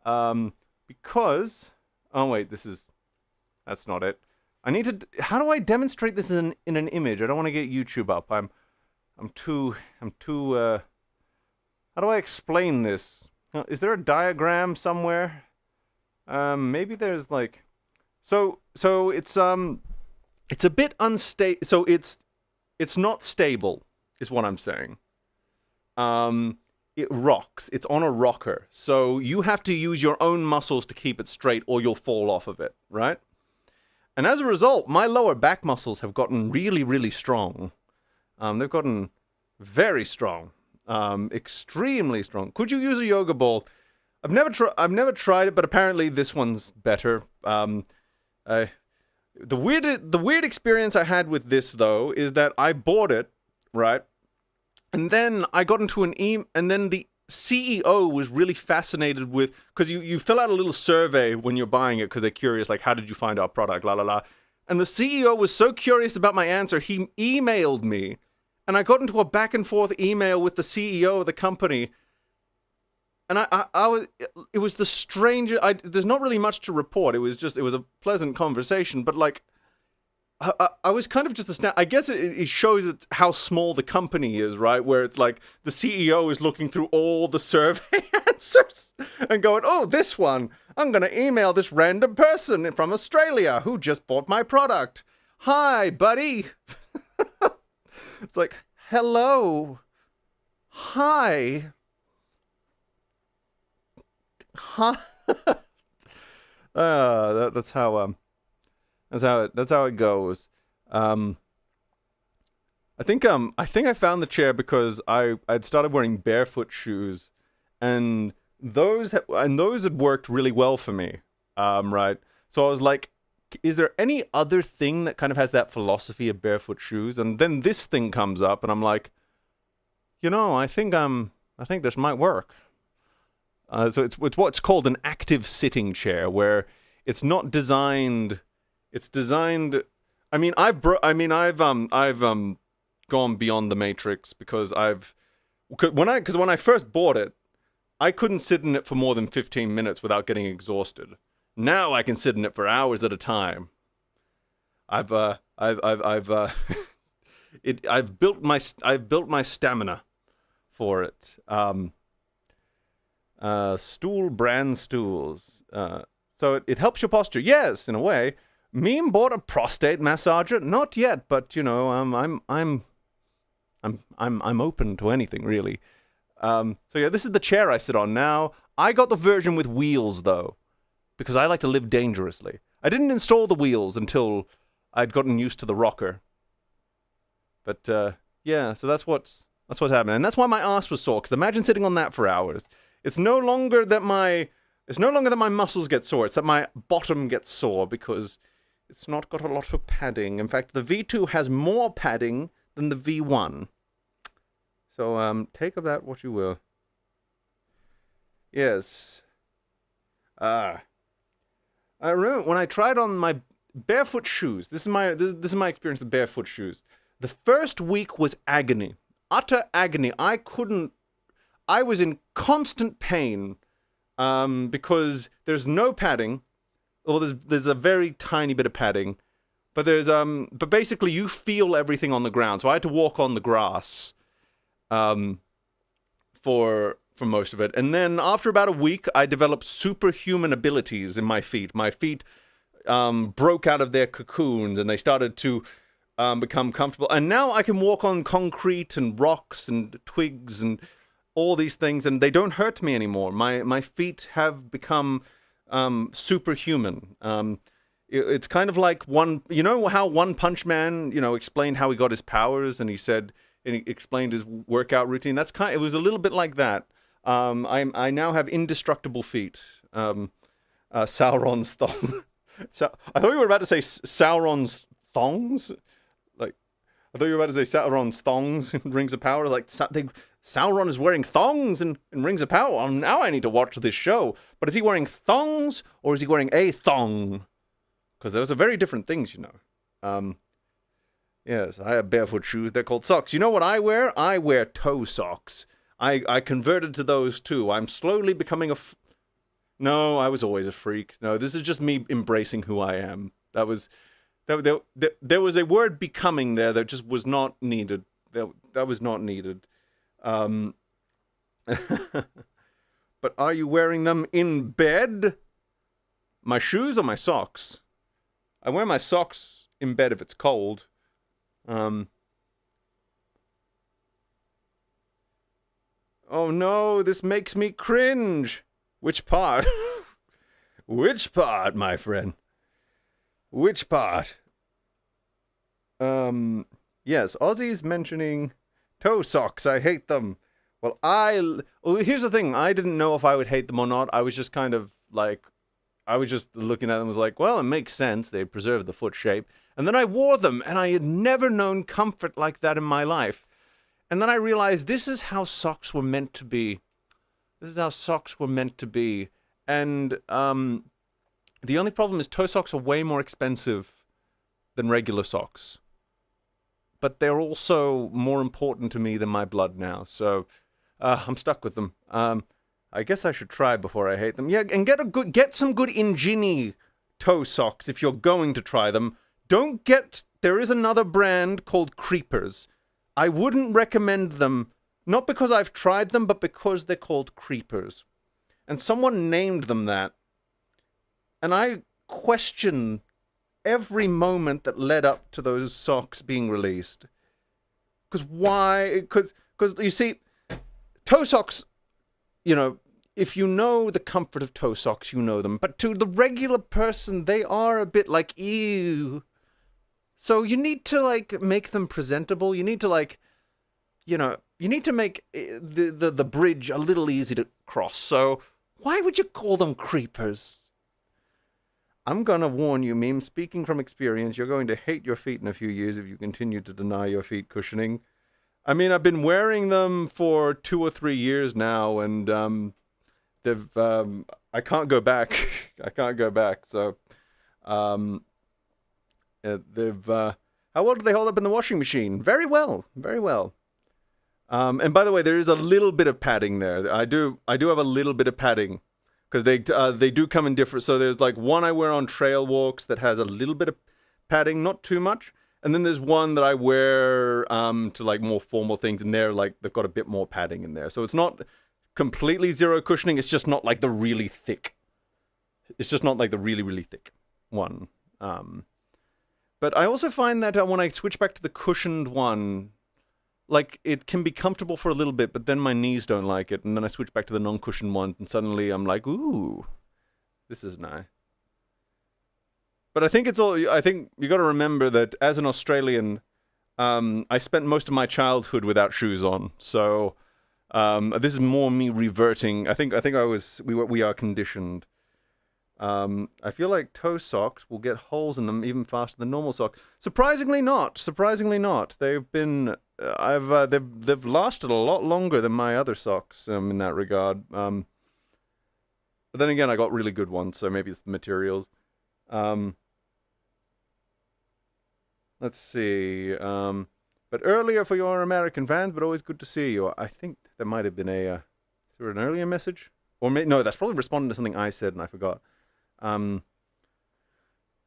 Because oh wait, that's not it. I need to. How do I demonstrate this in an image? I don't want to get YouTube up. I'm too. How do I explain this? Is there a diagram somewhere? Maybe there's like. So it's a bit unstable. So it's not stable, is what I'm saying. It rocks. It's on a rocker. So you have to use your own muscles to keep it straight or you'll fall off of it, right? And as a result, my lower back muscles have gotten really, really strong. They've gotten very strong. Extremely strong. Could you use a yoga ball? I've never tried it, but apparently this one's better. The weird experience I had with this though is that I bought it, right? And then I got into and then the CEO was really fascinated with, because you fill out a little survey when you're buying it because they're curious, like, how did you find our product, la la la. And the CEO was so curious about my answer, he emailed me, and I got into a back and forth email with the CEO of the company. And it was the strangest. There's not really much to report. It was a pleasant conversation, but like, I was kind of just astounded. I guess it shows how small the company is, right? Where it's like the CEO is looking through all the survey answers and going, oh, this one, I'm going to email this random person from Australia who just bought my product. Hi, buddy. It's like, hello. Hi. Hi. That's how it goes. I think I found the chair because I'd started wearing barefoot shoes, and those had worked really well for me. Right. So I was like, is there any other thing that kind of has that philosophy of barefoot shoes? And then this thing comes up, and I'm like, I think this might work. So it's what's called an active sitting chair, where it's not designed. It's designed. I mean, I've gone beyond the matrix because when I first bought it, I couldn't sit in it for more than 15 minutes without getting exhausted. Now I can sit in it for hours at a time. I've built my stamina for it. Stool brand stools. So it helps your posture. Yes, in a way. Meme bought a prostate massager? Not yet, but I'm open to anything really. So yeah, this is the chair I sit on now. I got the version with wheels though, because I like to live dangerously. I didn't install the wheels until I'd gotten used to the rocker. But yeah, so that's what's happening, and that's why my ass was sore. Because imagine sitting on that for hours. It's no longer that my muscles get sore. It's that my bottom gets sore because it's not got a lot of padding. In fact, the V2 has more padding than the V1. So, take of that what you will. Yes. I remember when I tried on my barefoot shoes. This is my experience with barefoot shoes. The first week was agony. Utter agony. I was in constant pain, because there's no padding. Well, there's a very tiny bit of padding, but but basically you feel everything on the ground. So I had to walk on the grass, for most of it. And then after about a week, I developed superhuman abilities in my feet. My feet, broke out of their cocoons and they started to, become comfortable. And now I can walk on concrete and rocks and twigs and all these things, and they don't hurt me anymore. My feet have become superhuman. It's kind of like how One Punch Man, explained how he got his powers, and he explained his workout routine. It was a little bit like that. I now have indestructible feet. Sauron's thong. So I thought you were about to say Sauron's thongs. Like, I thought you were about to say Sauron's thongs in Rings of Power. Like, Sauron is wearing thongs in Rings of Power. Well, now I need to watch this show. But is he wearing thongs or is he wearing a thong? Because those are very different things, Yes, I have barefoot shoes. They're called socks. You know what I wear? I wear toe socks. I converted to those too. I'm slowly becoming No, I was always a freak. No, this is just me embracing who I am. There was a word becoming there that just was not needed. That was not needed. But are you wearing them in bed? My shoes or my socks? I wear my socks in bed if it's cold. Oh no, this makes me cringe. Which part? Which part, my friend? Which part? Yes, Ozzy's mentioning toe socks. I hate them. Well, here's the thing. I didn't know if I would hate them or not. I was just kind of like, I was just looking at them and was like, well, it makes sense. They preserve the foot shape. And then I wore them, and I had never known comfort like that in my life. And then I realized this is how socks were meant to be. This is how socks were meant to be. And the only problem is toe socks are way more expensive than regular socks. But they're also more important to me than my blood now. So I'm stuck with them. I guess I should try before I hate them. Yeah, and get some good Ingenie toe socks if you're going to try them. Don't get there is another brand called Creepers. I wouldn't recommend them, not because I've tried them, but because they're called Creepers. And someone named them that. And I question every moment that led up to those socks being released. Because why? Because you see, toe socks, you know, if you know the comfort of toe socks, you know them. But to the regular person, they are a bit like, ew. So you need to, like, make them presentable. You need to, like, you know, you need to make the bridge a little easy to cross. So why would you call them Creepers? I'm gonna warn you, Meme, speaking from experience, you're going to hate your feet in a few years if you continue to deny your feet cushioning. I mean, I've been wearing them for 2 or 3 years now, and they've I can't go back. I can't go back. So they've how well do they hold up in the washing machine? Very well, very well. And by the way, there is a little bit of padding there. I do have a little bit of padding because they do come in different. So there's like one I wear on trail walks that has a little bit of padding, not too much. And then there's one that I wear to like more formal things, and they've got a bit more padding in there. So it's not completely zero cushioning. It's just not like the really thick. It's just not like the really, really thick one. But I also find that when I switch back to the cushioned one, like, it can be comfortable for a little bit, but then my knees don't like it, and then I switch back to the non-cushioned one, and suddenly I'm like, ooh, this is nice. But I think you got to remember that as an Australian, I spent most of my childhood without shoes on, so this is more me reverting. I think we are conditioned. I feel like toe socks will get holes in them even faster than normal socks. Surprisingly not. They've been, they've lasted a lot longer than my other socks in that regard. But then again, I got really good ones, so maybe it's the materials. Let's see. But earlier for your American fans, but always good to see you. I think there might have been is there an earlier message? Or no, that's probably responding to something I said and I forgot.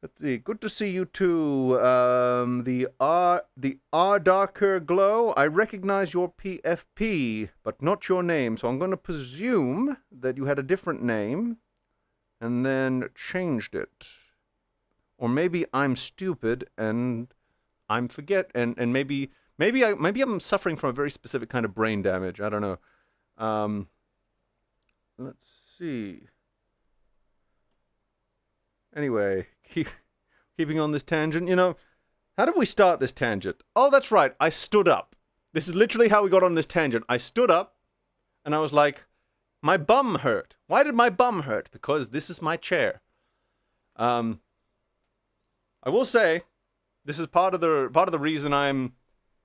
Let's see. Good to see you too. The R Darker Glow. I recognize your PFP, but not your name. So I'm going to presume that you had a different name and then changed it. Or maybe I'm stupid and I'm and maybe I'm suffering from a very specific kind of brain damage. I don't know. Let's see. Anyway, keeping on this tangent, how did we start this tangent? Oh, that's right. I stood up. This is literally how we got on this tangent. I stood up and I was like, my bum hurt. Why did my bum hurt? Because this is my chair. I will say, this is part of the reason I'm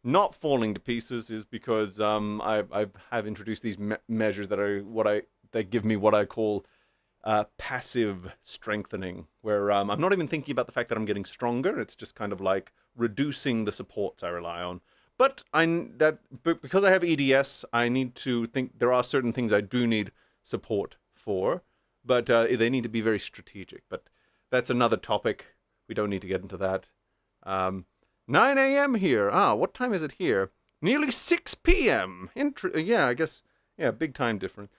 not falling to pieces is because I have introduced these measures that they give me what I call passive strengthening, where I'm not even thinking about the fact that I'm getting stronger. It's just kind of like reducing the supports I rely on. But because I have EDS, I need to think there are certain things I do need support for, but they need to be very strategic. But that's another topic. We don't need to get into that. 9 a.m. here. What time is it here? Nearly 6 p.m. Yeah, I guess. Yeah, big time difference.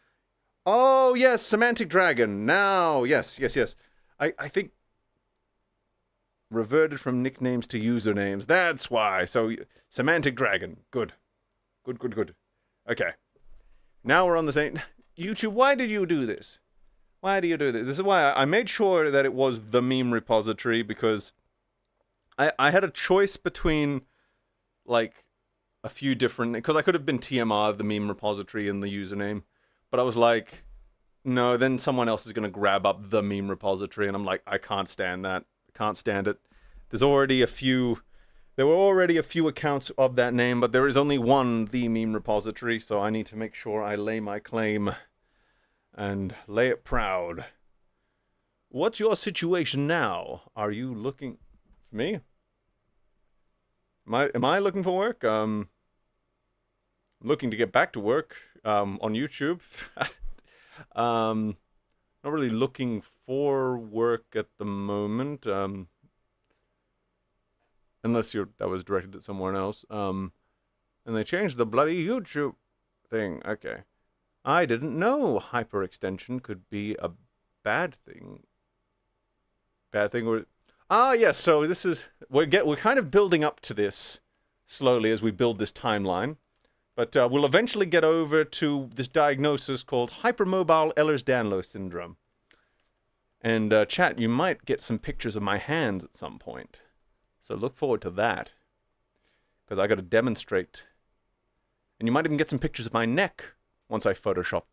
Oh, yes, Semantic Dragon. Now, yes. I think reverted from nicknames to usernames. That's why. So, Semantic Dragon. Good. Okay. Now we're on the same... YouTube, why did you do this? Why do you do this? This is why I made sure that it was the meme repository, because I had a choice between, like, a few different... Because I could have been TMR, the meme repository, and the username. But I was like, no, then someone else is going to grab up the meme repository, and I'm like, I can't stand that. I can't stand it. There were already a few accounts of that name, but there is only one, the meme repository, so I need to make sure I lay my claim and lay it proud. What's your situation now? Are you looking for me? Am I looking for work? Looking to get back to work on YouTube. Not really looking for work at the moment. unless that was directed at someone else. And they changed the bloody YouTube thing. Okay. I didn't know hyperextension could be a bad thing. Bad thing or... yes, so this is... We're kind of building up to this slowly as we build this timeline. But we'll eventually get over to this diagnosis called hypermobile Ehlers-Danlos syndrome. And chat, you might get some pictures of my hands at some point. So look forward to that. Because I got to demonstrate. And you might even get some pictures of my neck once I Photoshop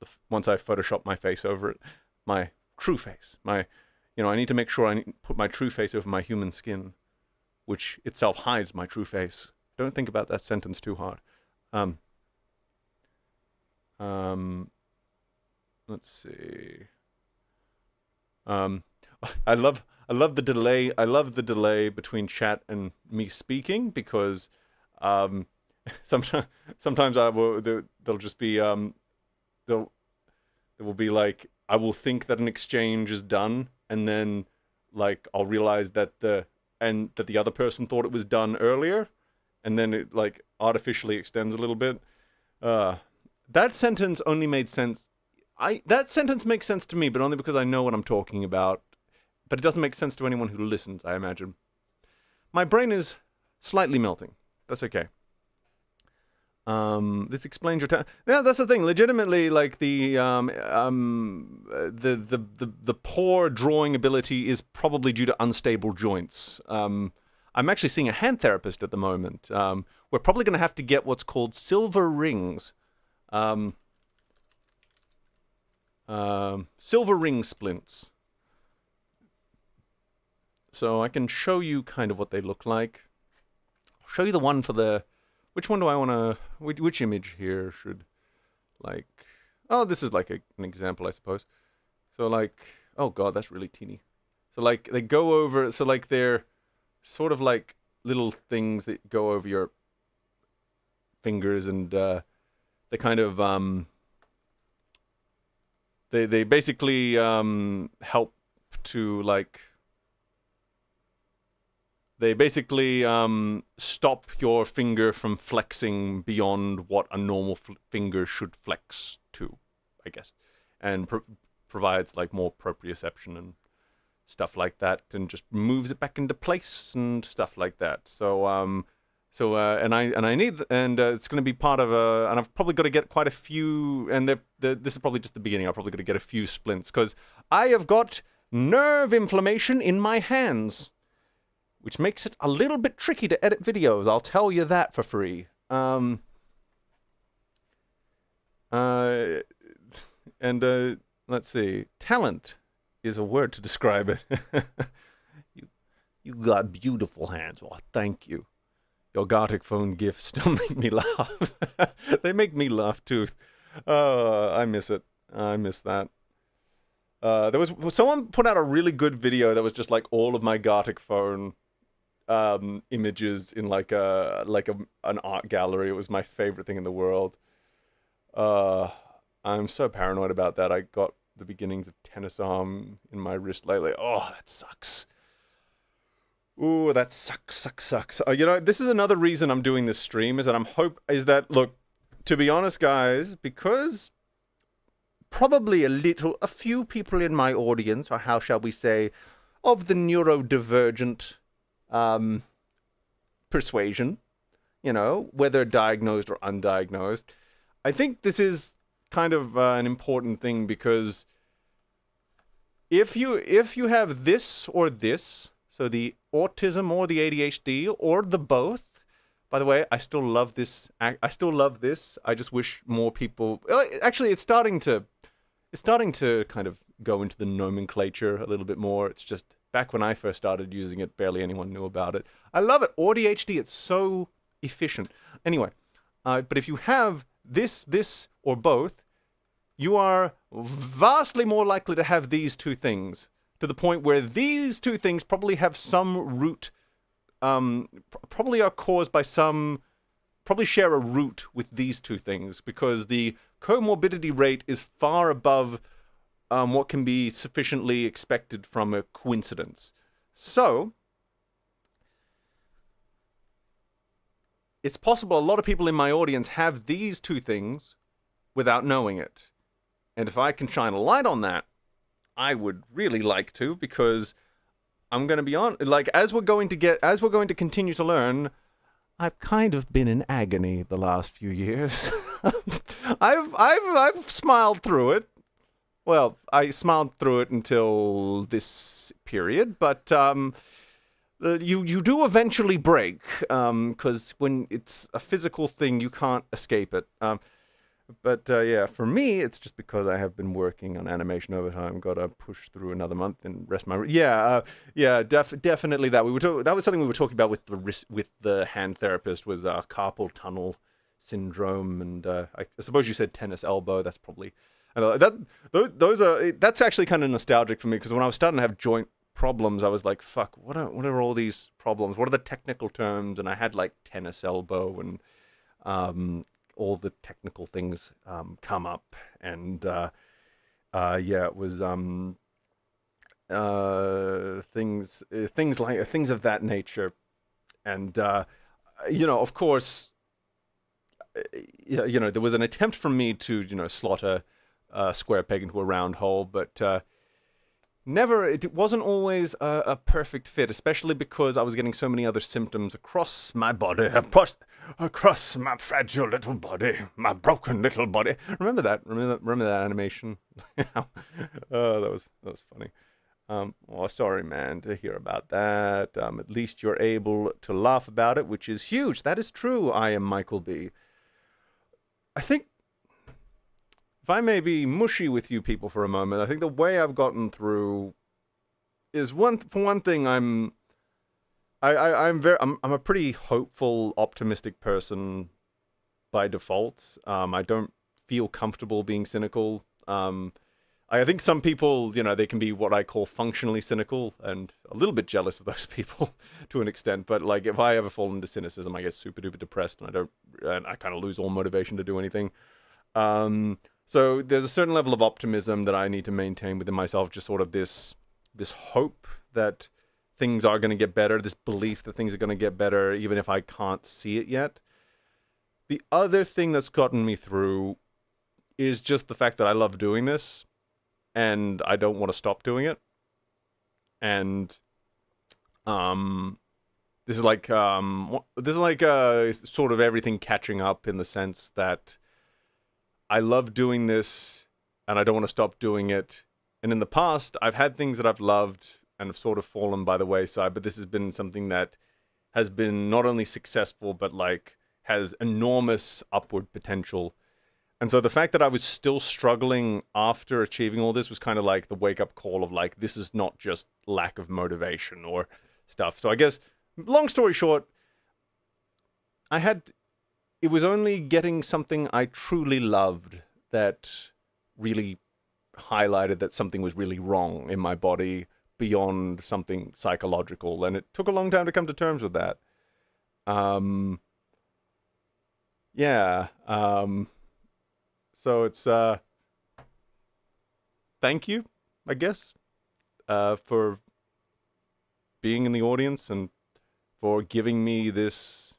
my face over it. My true face. I need to make sure I put my true face over my human skin, which itself hides my true face. Don't think about that sentence too hard. Let's see. I love the delay. I love the delay between chat and me speaking because sometimes they'll just be there will be like I will think that an exchange is done and then like I'll realize that the other person thought it was done earlier and then it like artificially extends a little bit. That sentence only made sense. That sentence makes sense to me, but only because I know what I'm talking about. But it doesn't make sense to anyone who listens, I imagine. My brain is slightly melting. That's okay. This explains your time. Yeah, that's the thing. Legitimately, like the poor drawing ability is probably due to unstable joints. I'm actually seeing a hand therapist at the moment. We're probably going to have to get what's called silver rings. Silver ring splints. So I can show you kind of what they look like. I'll show you the one for the... Which one do I want to... Which image here should... Like... Oh, this is like an example, I suppose. So like... Oh god, that's really teeny. So like, they go over... So like, they're sort of like little things that go over your fingers and they kind of... They basically help to like... They basically stop your finger from flexing beyond what a normal finger should flex to, I guess, and provides like more proprioception and stuff like that, and just moves it back into place and stuff like that. So and I need it's going to be part of and I've probably got to get quite a few, and this is probably just the beginning. I've probably got to get a few splints because I have got nerve inflammation in my hands, which makes it a little bit tricky to edit videos. I'll tell you that for free. Let's see. Talent is a word to describe it. You got beautiful hands. Oh, thank you. Your Gartic phone gifts still make me laugh. They make me laugh too. I miss it. I miss that. There was someone put out a really good video that was just like all of my Gartic phone images in like an art gallery. It was my favorite thing in the world. I'm so paranoid about that. I got the beginnings of tennis arm in my wrist lately. Oh, that sucks. Ooh, that sucks. This is another reason I'm doing this stream is that look, to be honest, guys, because probably a few people in my audience, or how shall we say, of the neurodivergent persuasion, whether diagnosed or undiagnosed. I think this is kind of an important thing because if you have this or this, so the autism or the ADHD or the both. By the way, I still love this. I just wish more people. Actually, it's starting to kind of go into the nomenclature a little bit more. It's just back when I first started using it, barely anyone knew about it. I love it. ADHD, it's so efficient. Anyway, but if you have this, or both, you are vastly more likely to have these two things, to the point where these two things probably have some root, probably are caused by probably share a root with these two things, because the comorbidity rate is far above what can be sufficiently expected from a coincidence. So, it's possible a lot of people in my audience have these two things without knowing it. And if I can shine a light on that, I would really like to, because I'm going to be on, like, as we're going to continue to learn, I've kind of been in agony the last few years. I've smiled through it. Well, I smiled through it until this period, but you do eventually break, because when it's a physical thing, you can't escape it. But yeah, for me, it's just because I have been working on animation overtime. Got to push through another month and rest my. Definitely that that was something we were talking about with the hand therapist, was carpal tunnel syndrome, and I suppose you said tennis elbow. That's probably that's actually kind of nostalgic for me, because when I was starting to have joint problems, I was like, fuck, what are all these problems? What are the technical terms? And I had like tennis elbow and all the technical things come up, and it was things of that nature, and of course, there was an attempt from me to slot a square peg into a round hole, but it wasn't always a perfect fit, especially because I was getting so many other symptoms across my body, across my fragile little body, my broken little body. Remember that animation? Oh, that was funny. Sorry, man, to hear about that. At least you're able to laugh about it, which is huge. That is true. I am Michael B. I think, if I may be mushy with you people for a moment, I think the way I've gotten through is for one thing, I'm a pretty hopeful, optimistic person by default. I don't feel comfortable being cynical. I think some people, they can be what I call functionally cynical, and a little bit jealous of those people to an extent. But like, if I ever fall into cynicism, I get super duper depressed, and I kind of lose all motivation to do anything. So there's a certain level of optimism that I need to maintain within myself, just sort of this hope that things are going to get better, this belief that things are going to get better, even if I can't see it yet. The other thing that's gotten me through is just the fact that I love doing this, and I don't want to stop doing it. And this is like sort of everything catching up, in the sense that I love doing this and I don't want to stop doing it. And in the past, I've had things that I've loved and have sort of fallen by the wayside, but this has been something that has been not only successful, but like has enormous upward potential. And so the fact that I was still struggling after achieving all this was kind of like the wake-up call of like, this is not just lack of motivation or stuff. So I guess, long story short, it was only getting something I truly loved that really highlighted that something was really wrong in my body beyond something psychological. And it took a long time to come to terms with that. So it's, thank you, I guess, for being in the audience and for giving me this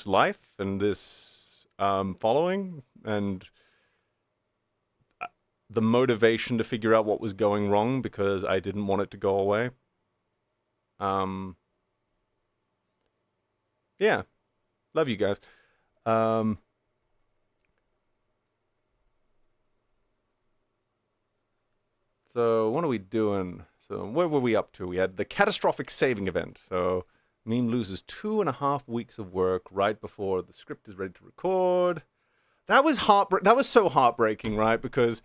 life and this following, and the motivation to figure out what was going wrong, because I didn't want it to go away. Yeah, love you guys. So what are we doing? So where were we up to? We had the catastrophic saving event. So Meme loses 2.5 weeks of work right before the script is ready to record. That was so heartbreaking, right? Because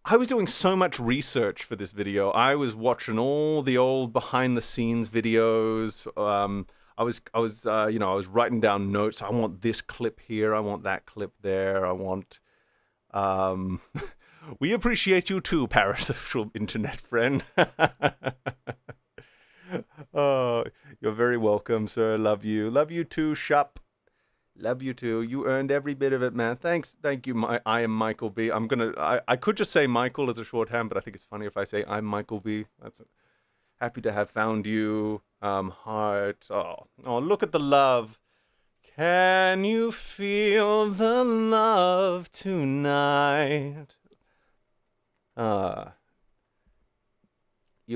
I was doing so much research for this video. I was watching all the old behind the scenes videos. I was writing down notes. I want this clip here. I want that clip there. I want. We appreciate you too, parasocial internet friend. Oh, you're very welcome, sir. Love you. Love you too, Shop. Love you too. You earned every bit of it, man. Thanks. Thank you. I am Michael B. I could just say Michael as a shorthand, but I think it's funny if I say I'm Michael B. Happy to have found you. Heart. Oh, look at the love. Can you feel the love tonight? You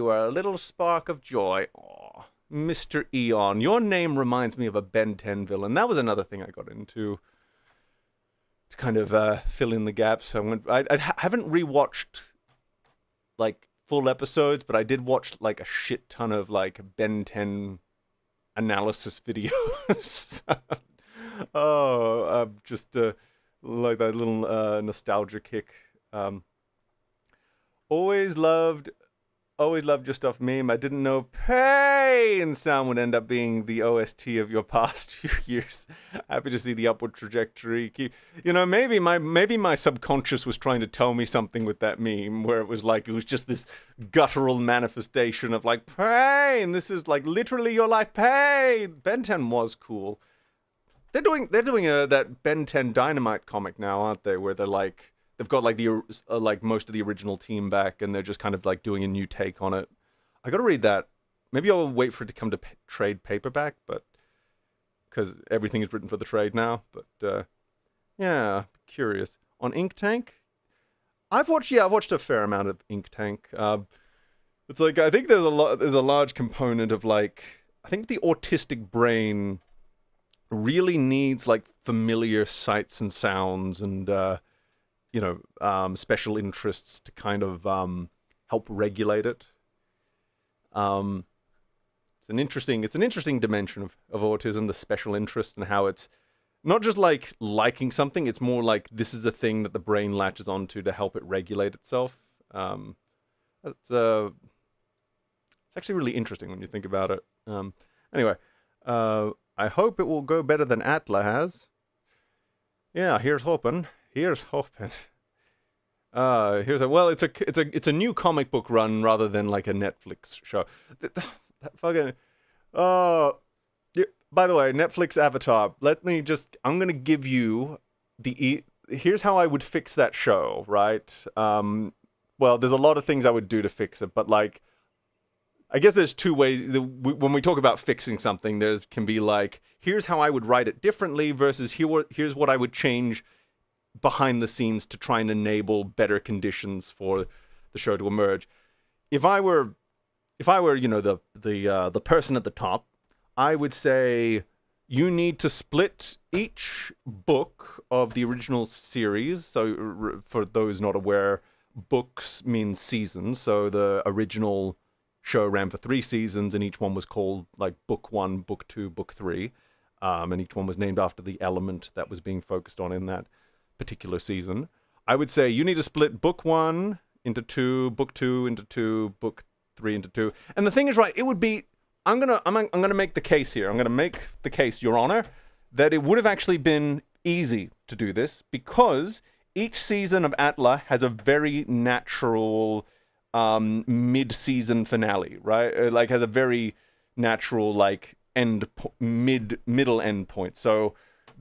are a little spark of joy. Aw, Mr. Eon. Your name reminds me of a Ben 10 villain. That was another thing I got into to kind of fill in the gaps. I haven't rewatched like full episodes, but I did watch like a shit ton of like Ben 10 analysis videos. Just like that little nostalgia kick. Always loved your stuff meme. I didn't know pain sound would end up being the OST of your past few years. Happy to see the upward trajectory. Maybe my subconscious was trying to tell me something with that meme, where it was just this guttural manifestation of like pain. This is like literally your life, pain. Ben 10 was cool. They're doing that Ben 10 Dynamite comic now, aren't they? Where they're like, they've got like the most of the original team back, and they're just kind of like doing a new take on it. I got to read that. Maybe I'll wait for it to come to trade paperback, but because everything is written for the trade now. But yeah, curious on Ink Tank. I've watched a fair amount of Ink Tank. It's like I think there's a large component of like I think the autistic brain really needs like familiar sights and sounds and special interests to kind of help regulate it. It's an interesting dimension of autism, the special interest, and how it's not just like liking something, it's more like this is a thing that the brain latches onto to help it regulate itself. It's actually really interesting when you think about it. Anyway, I hope it will go better than Atla has. Yeah, here's hoping. It's a new comic book run rather than like a Netflix show. That fucking by the way, Netflix Avatar. I'm gonna give you here's how I would fix that show, right? Well, there's a lot of things I would do to fix it, but like, I guess there's two ways. When we talk about fixing something, there can be like, here's how I would write it differently versus here's what I would change behind the scenes to try and enable better conditions for the show to emerge. If I were the person at the top, I would say you need to split each book of the original series. So for those not aware, books means seasons. So the original show ran for 3 seasons, and each one was called like book 1, book 2, book 3, and each one was named after the element that was being focused on in that particular season. I would say you need to split book 1 into 2, book 2 into 2, book 3 into 2. And the thing is, right, it would be I'm gonna make the case here. I'm gonna make the case, Your Honor, that it would have actually been easy to do this because each season of Atla has a very natural mid-season finale, right? Like has a very natural like middle end point. So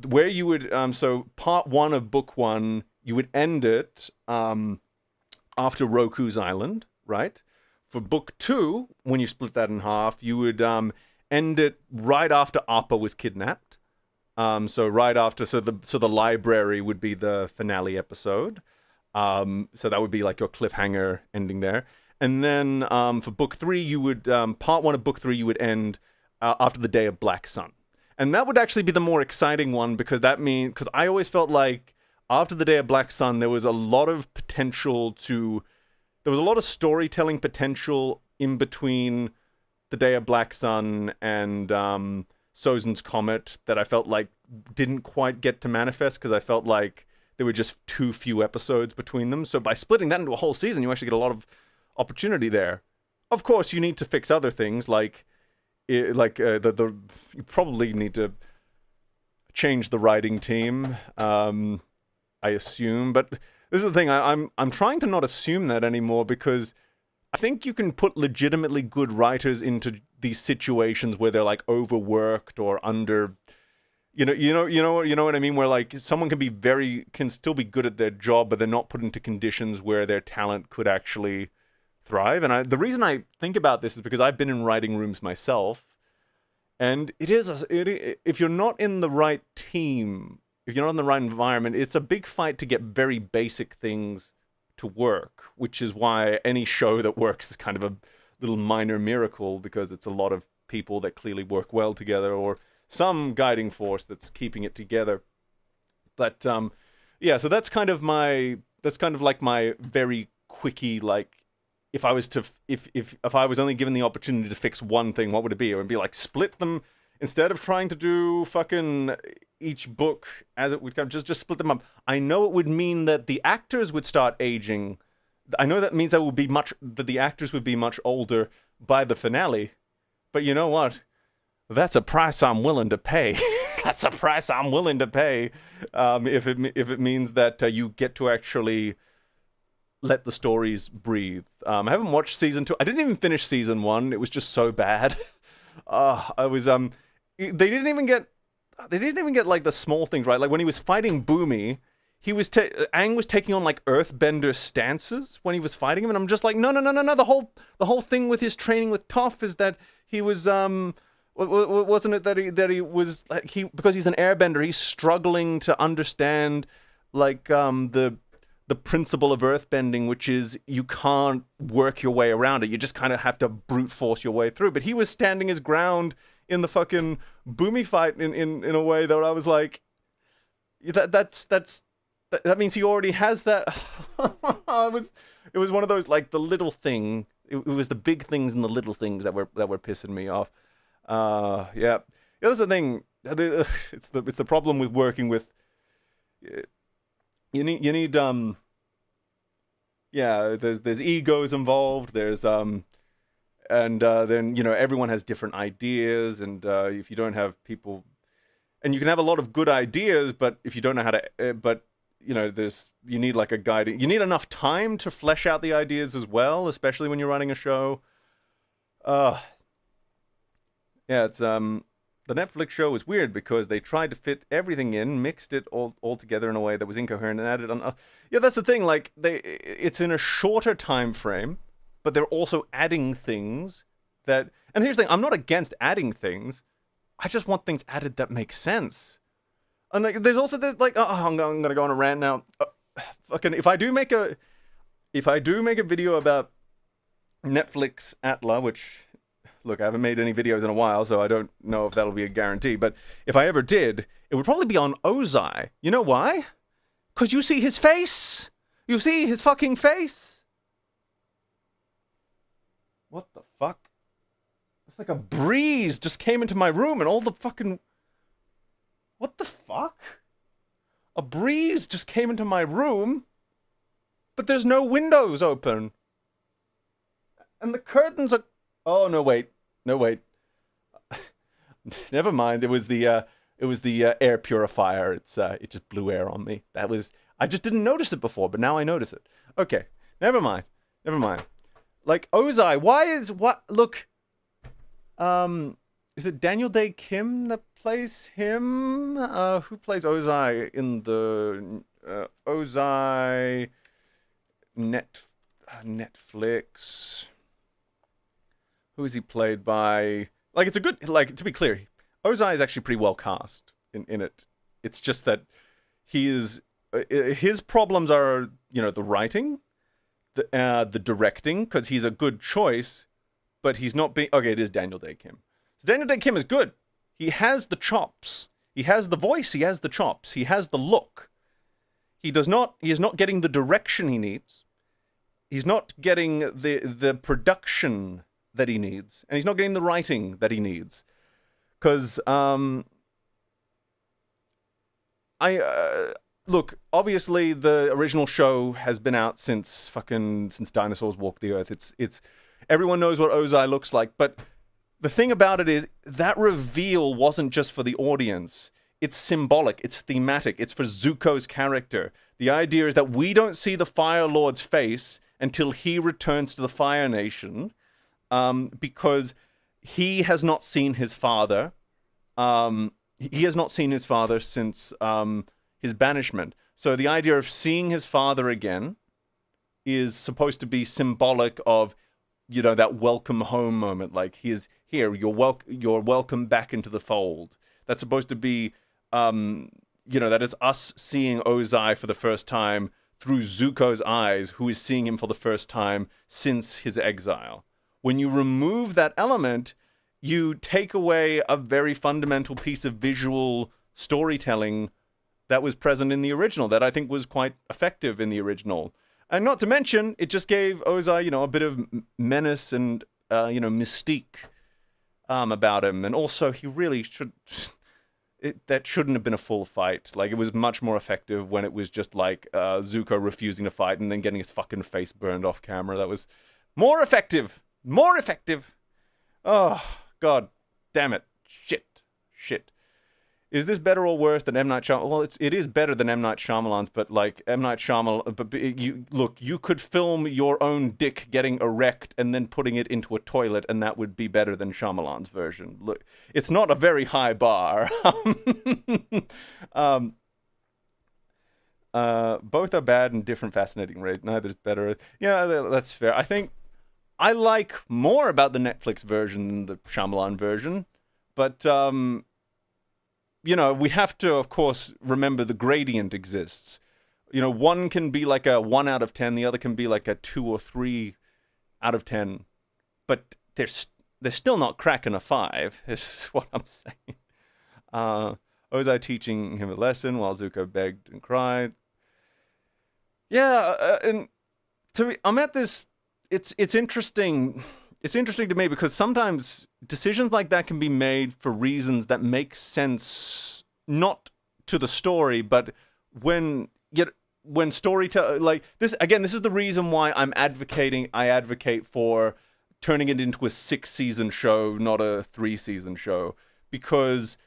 where you would so part 1 of book 1, you would end it after Roku's Island, right? For book 2, when you split that in half, you would end it right after Appa was kidnapped. So right after, so the library would be the finale episode. So that would be like your cliffhanger ending there. And then for book 3, you would part 1 of book 3 you would end after the Day of Black Sun. And that would actually be the more exciting one because I always felt like after the Day of Black Sun there was a lot of storytelling potential in between the Day of Black Sun and Sozin's Comet that I felt like didn't quite get to manifest because I felt like there were just too few episodes between them. So by splitting that into a whole season, you actually get a lot of opportunity there. Of course, you need to fix other things you probably need to change the writing team, I assume. But this is the thing, I'm trying to not assume that anymore because I think you can put legitimately good writers into these situations where they're like overworked or under, you know what I mean? Where like someone can still be good at their job, but they're not put into conditions where their talent could actually thrive. And the reason I think about this is because I've been in writing rooms myself, And if you're not in the right team, if you're not in the right environment, it's a big fight to get very basic things to work, which is why any show that works is kind of a little minor miracle, because it's a lot of people that clearly work well together, or some guiding force that's keeping it together. But yeah, so that's kind of like my very quickie, like, if I was to if I was only given the opportunity to fix one thing, what would it be? It would be like split them, instead of trying to do fucking each book as it would come, just split them up. I know it would mean that the actors would start aging. I know that means that the actors would be much older by the finale. But you know what? That's a price I'm willing to pay. That's a price I'm willing to pay. If it means that you get to actually let the stories breathe. I haven't watched season 2. I didn't even finish season 1. It was just so bad. I was they didn't even get like the small things right. Like when he was fighting Boomy, Aang was taking on like earthbender stances when he was fighting him, and I'm just like, no. The whole thing with his training with Toph is that he was wasn't it that he was like, because he's an airbender, he's struggling to understand like the principle of earthbending, which is you can't work your way around it. You just kind of have to brute force your way through. But he was standing his ground in the fucking Boomy fight in a way that I was like, that means he already has that. It was one of those, like, the little thing. It was the big things and the little things that were pissing me off. Yeah. That's the thing. It's the problem with working with. You need yeah, there's egos involved, there's and then, you know, everyone has different ideas, and if you don't have people, and you can have a lot of good ideas, but if you don't know how to but you know, you need like a guiding, you need enough time to flesh out the ideas as well, especially when you're running a show. Yeah, it's the Netflix show was weird because they tried to fit everything in, mixed it all together in a way that was incoherent, and added on. Yeah, that's the thing. Like it's in a shorter time frame, but they're also adding things that. And here's the thing: I'm not against adding things. I just want things added that make sense. And like, there's like, I'm gonna go on a rant now. Fucking, if I do make a video about Netflix Atla, which. Look, I haven't made any videos in a while, so I don't know if that'll be a guarantee. But if I ever did, it would probably be on Ozai. You know why? Because you see his face. You see his fucking face. What the fuck? It's like a breeze just came into my room and all the fucking... What the fuck? A breeze just came into my room, but there's no windows open. And the curtains are... Oh, no, wait. Never mind. It was the air purifier. It just blew air on me. I just didn't notice it before, but now I notice it. Okay. Never mind. Like, Ozai, look, is it Daniel Day Kim that plays him? Who plays Ozai in the, Ozai Netflix? Who is he played by? Like, it's a good, like, to be clear, Ozai is actually pretty well cast in it. It's just that his problems are, you know, the writing, the directing, because he's a good choice, but he's not being, okay, it is Daniel Day Kim. So Daniel Day Kim is good. He has the chops. He has the voice, he has the chops, he has the look. He is not getting the direction he needs. He's not getting the production that he needs, and he's not getting the writing that he needs, because look, obviously the original show has been out since dinosaurs walked the earth. It's everyone knows what Ozai looks like, but the thing about it is that reveal wasn't just for the audience. It's symbolic, it's thematic, it's for Zuko's character. The idea is that we don't see the Fire Lord's face until he returns to the Fire Nation. Because he has not seen his father. He has not seen his father since his banishment. So the idea of seeing his father again is supposed to be symbolic of, you know, that welcome home moment. Like he here, you're welcome back into the fold. That's supposed to be, that is us seeing Ozai for the first time through Zuko's eyes, who is seeing him for the first time since his exile. When you remove that element, you take away a very fundamental piece of visual storytelling that was present in the original, that I think was quite effective in the original. And not to mention, it just gave Ozai, a bit of menace and, mystique about him. And also, he really should... that shouldn't have been a full fight. Like, it was much more effective when it was just, like, Zuko refusing to fight and then getting his fucking face burned off camera. That was more effective! More effective! Oh, God damn it. Shit. Is this better or worse than M. Night Shyamalan? Well, it is better than M. Night Shyamalan's, but like M. Night Shyamalan, you could film your own dick getting erect and then putting it into a toilet, and that would be better than Shyamalan's version. Look, it's not a very high bar. Both are bad in different fascinating ways. Neither is better. Yeah, that's fair. I think I like more about the Netflix version than the Shyamalan version, but we have to, of course, remember the gradient exists. One can be like a 1 out of 10, the other can be like a 2 or 3 out of 10, but they're still not cracking a 5, is what I'm saying. Ozai teaching him a lesson while Zuko begged and cried. Yeah, and so I'm at this. It's interesting. It's interesting to me because sometimes decisions like that can be made for reasons that make sense, not to the story, but when storytelling, like this, again, this is the reason why I advocate for turning it into a 6-season show, not a 3-season show, because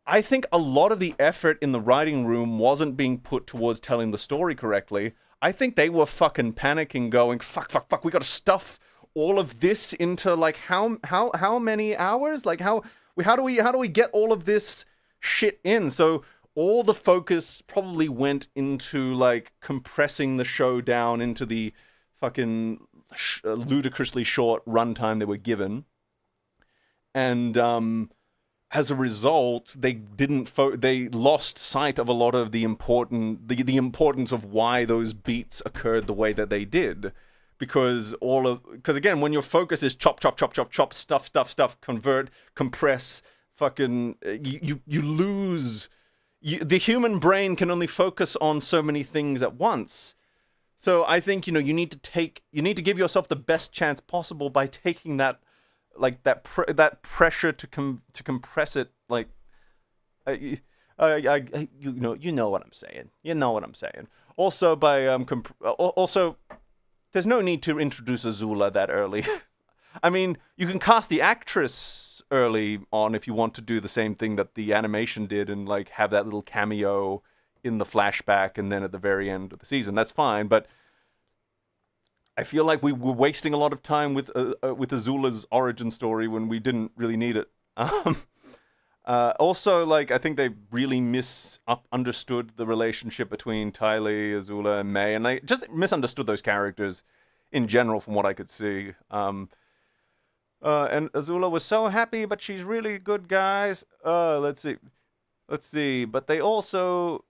I think a lot of the effort in the writing room wasn't being put towards telling the story correctly. I think they were fucking panicking, going, fuck, we gotta stuff all of this into like how many hours? Like how do we get all of this shit in? So all the focus probably went into like compressing the show down into the fucking ludicrously short runtime they were given, and as a result, they they lost sight of a lot of the importance of why those beats occurred the way that they did. Because again, when your focus is chop, stuff, convert, compress, fucking, you lose. The human brain can only focus on so many things at once. So I think you need to give yourself the best chance possible by taking that, like that pressure to compress it. Like, you know what I'm saying. You know what I'm saying. Also by also. There's no need to introduce Azula that early. I mean, you can cast the actress early on if you want to do the same thing that the animation did and like have that little cameo in the flashback and then at the very end of the season. That's fine, but I feel like we were wasting a lot of time with Azula's origin story when we didn't really need it. Also, like, I think they really misunderstood the relationship between Ty Lee, Azula, and May, and they just misunderstood those characters in general from what I could see. And Azula was so happy, but she's really good, guys. Let's see. But they also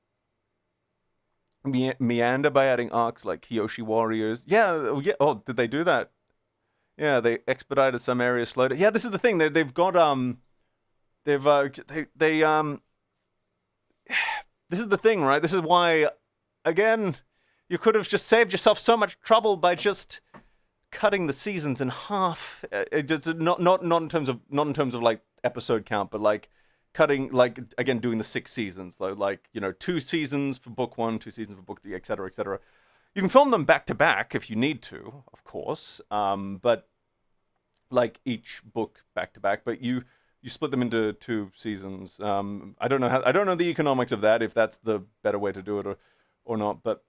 meander by adding arcs like Kyoshi Warriors. Yeah. Oh, did they do that? Yeah, they expedited some areas slowed. Yeah, this is the thing. They've got this is the thing, right? This is why, again, you could have just saved yourself so much trouble by just cutting the seasons in half. Not in terms of like episode count, but like cutting, like, again, doing the 6 seasons, though, like 2 seasons for book 1, 2 seasons for book 3, etc., etc. You can film them back to back if you need to, of course, but like each book back to back, but you split them into 2 seasons. I don't know the economics of that, if that's the better way to do it or not. But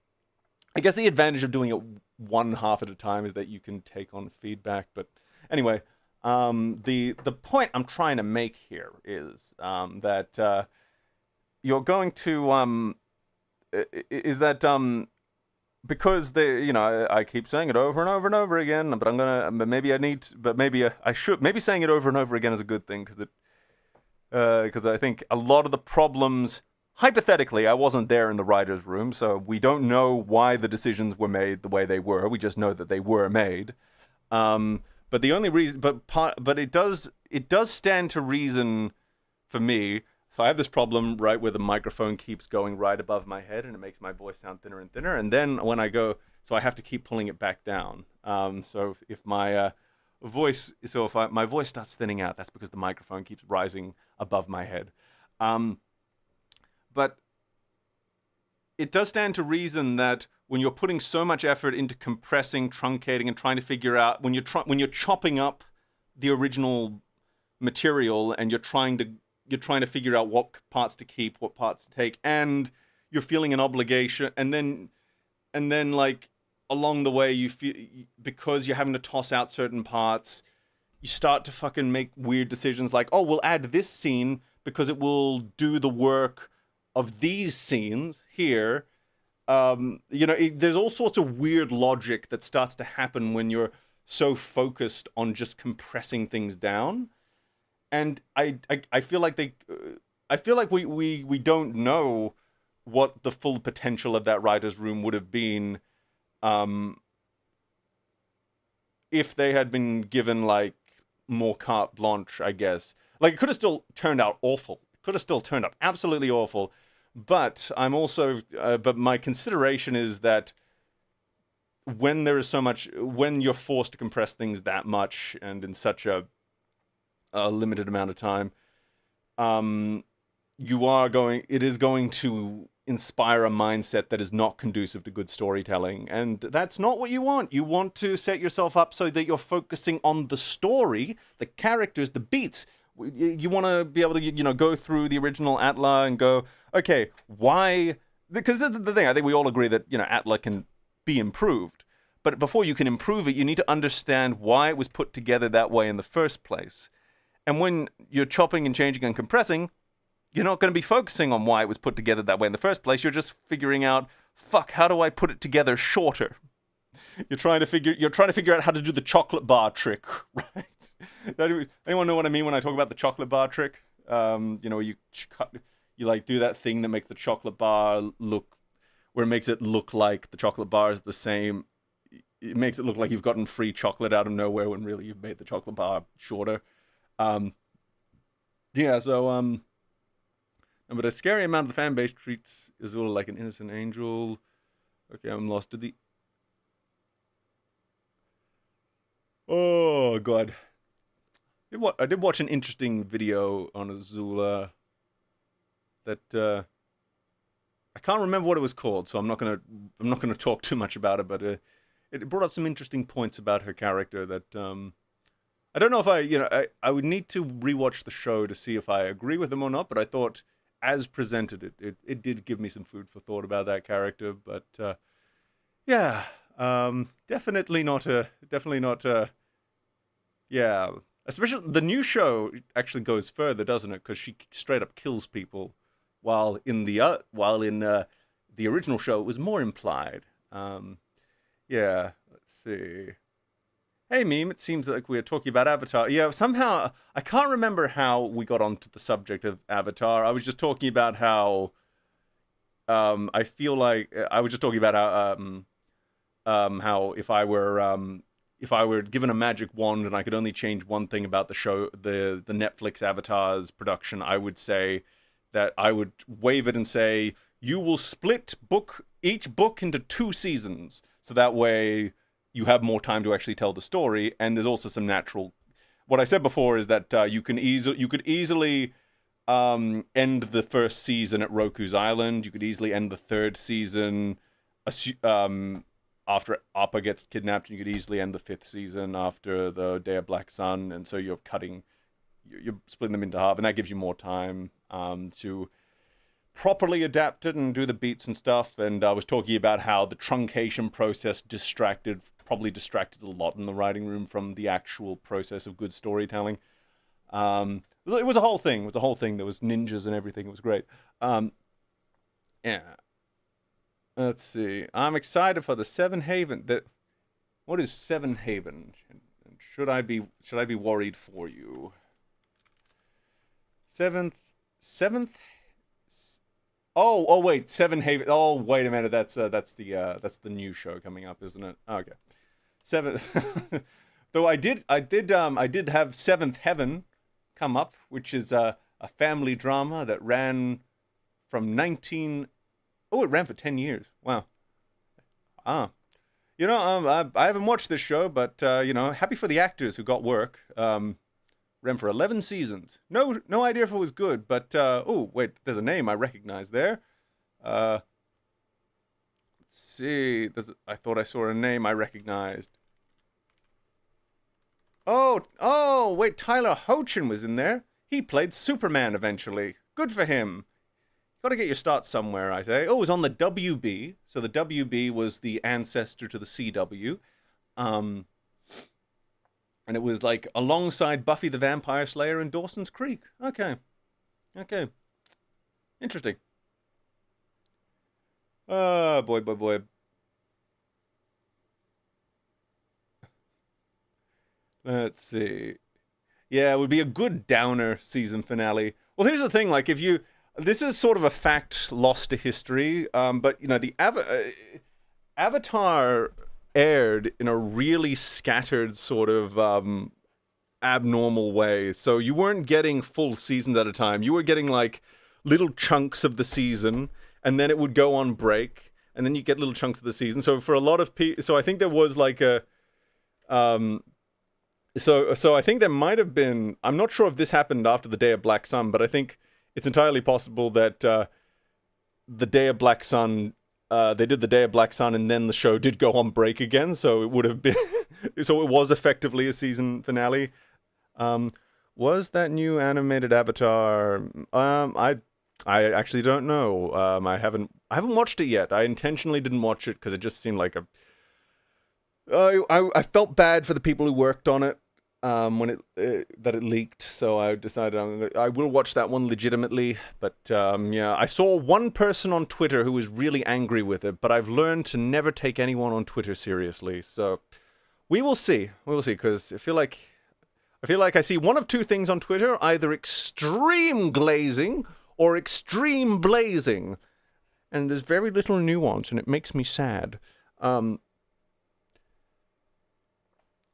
I guess the advantage of doing it one half at a time is that you can take on feedback. But anyway, the point I'm trying to make here is that you're going to is that because they, I keep saying it over and over and over again, but maybe I need, but maybe I should, maybe saying it over and over again is a good thing because I think a lot of the problems, hypothetically, I wasn't there in the writer's room, so we don't know why the decisions were made the way they were. We just know that they were made. But the only reason, but it does stand to reason for me. So I have this problem, right, where the microphone keeps going right above my head, and it makes my voice sound thinner and thinner. And then when I go, so I have to keep pulling it back down. So if my my voice starts thinning out, that's because the microphone keeps rising above my head. But it does stand to reason that when you're putting so much effort into compressing, truncating, and trying to figure out when you're chopping up the original material and you're trying to figure out what parts to keep, what parts to take, and you're feeling an obligation, and then like along the way you feel, because you're having to toss out certain parts, you start to fucking make weird decisions like, oh, we'll add this scene because it will do the work of these scenes here. There's all sorts of weird logic that starts to happen when you're so focused on just compressing things down. And I feel like we don't know what the full potential of that writer's room would have been if they had been given like more carte blanche, I guess. Like, it could have still turned out awful. It could have still turned out absolutely awful. But but my consideration is that when you're forced to compress things that much and in such a limited amount of time, it is going to inspire a mindset that is not conducive to good storytelling. And that's not what you want. You want to set yourself up so that you're focusing on the story, the characters, the beats. You want to be able to, go through the original Atla and go, okay, why? Because the thing, I think we all agree that, Atla can be improved. But before you can improve it, you need to understand why it was put together that way in the first place. And when you're chopping and changing and compressing, you're not going to be focusing on why it was put together that way in the first place. You're just figuring out, fuck, how do I put it together shorter? You're trying to figure out how to do the chocolate bar trick, right? Anyone know what I mean when I talk about the chocolate bar trick? You like do that thing that makes the chocolate bar where it makes it look like the chocolate bar is the same. It makes it look like you've gotten free chocolate out of nowhere when really you've made the chocolate bar shorter. But a scary amount of the fan base treats Azula like an innocent angel. Okay, I'm lost to the. Oh god. I did watch an interesting video on Azula that I can't remember what it was called, so I'm not gonna talk too much about it. But it brought up some interesting points about her character that I don't know if I would need to rewatch the show to see if I agree with them or not. But I thought, as presented, it did give me some food for thought about that character. But definitely not. Yeah. Especially the new show actually goes further, doesn't it? Because she straight up kills people, while in the original show it was more implied. Let's see. Hey, Meme, it seems like we are talking about Avatar. Yeah, somehow I can't remember how we got onto the subject of Avatar. I was just talking about how I feel like I was just talking about how if I were given a magic wand and I could only change one thing about the show, the Netflix Avatar's production, I would say that I would wave it and say, you will split each book into 2 seasons, so that way you have more time to actually tell the story. And there's also some natural. What I said before is that you could easily end the first season at Roku's Island. You could easily end the 3rd season after Appa gets kidnapped, and you could easily end the 5th season after the Day of Black Sun, and so you're splitting them into half, and that gives you more time to properly adapt it and do the beats and stuff. And I was talking about how the truncation process probably distracted a lot in the writing room from the actual process of good storytelling. It was a whole thing. There was ninjas and everything. It was great. Yeah. Let's see. I'm excited for the Seven Haven. What is Seven Haven? And should I be worried for you? Seventh seventh. Oh wait, Seven Haven. Oh wait a minute. That's the new show coming up, isn't it? Okay. Seven. Though I did have Seventh Heaven come up, which is a family drama that ran from 19. Oh, it ran for 10 years. Wow. Ah. I haven't watched this show, but happy for the actors who got work. Ran for 11 seasons. No idea if it was good, but oh wait, there's a name I recognize there. Let's see. I thought I saw a name I recognized. Oh, wait, Tyler Hoechlin was in there. He played Superman eventually. Good for him. Got to get your start somewhere, I say. Oh, it was on the WB. So the WB was the ancestor to the CW. And it was like alongside Buffy the Vampire Slayer and Dawson's Creek. Okay. Interesting. Boy. Let's see. Yeah, it would be a good downer season finale. Well, here's the thing, like, this is sort of a fact lost to history, but, the Avatar aired in a really scattered sort of abnormal way. So you weren't getting full seasons at a time. You were getting, like, little chunks of the season, and then it would go on break, and then you get little chunks of the season. So for a lot of people, so I think there was, like, So I think there might have been. I'm not sure if this happened after the Day of Black Sun, but I think it's entirely possible that the Day of Black Sun, they did the Day of Black Sun, and then the show did go on break again. So it would have been. So it was effectively a season finale. Was that new animated Avatar? I actually don't know. I haven't watched it yet. I intentionally didn't watch it because it just seemed like a. I felt bad for the people who worked on it. When it leaked, so I decided I will watch that one legitimately. But yeah, I saw one person on Twitter who was really angry with it, but I've learned to never take anyone on Twitter seriously. So we will see, because I feel like I see one of two things on Twitter: either extreme glazing or extreme blazing, and there's very little nuance, and it makes me sad.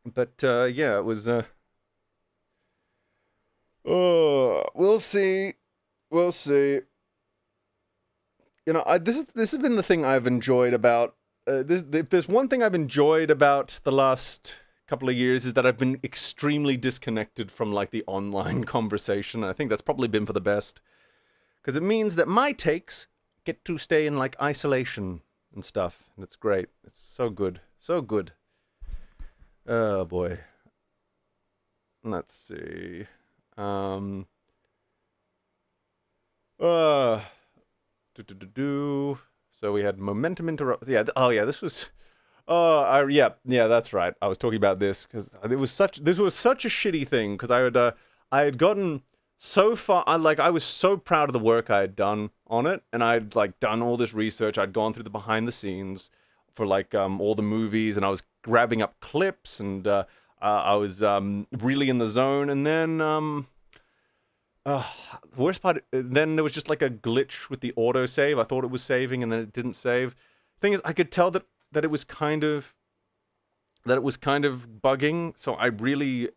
But yeah, it was. We'll see. This has been the thing I've enjoyed about. If there's one thing I've enjoyed about the last couple of years, is that I've been extremely disconnected from like the online conversation. I think that's probably been for the best, because it means that my takes get to stay in like isolation and stuff, and it's great. It's so good. Oh boy. Let's see. So we had momentum interrupt. Yeah. Oh yeah. This was. Yeah. That's right. I was talking about this because this was such a shitty thing, because I had gotten so far. I was so proud of the work I had done on it, and I'd like done all this research. I'd gone through the behind the scenes for like all the movies, and I was grabbing up clips, and I was really in the zone. And then the worst part, then there was just like a glitch with the autosave. I thought it was saving, and then it didn't save. Thing is, I could tell that it was kind of bugging. So I really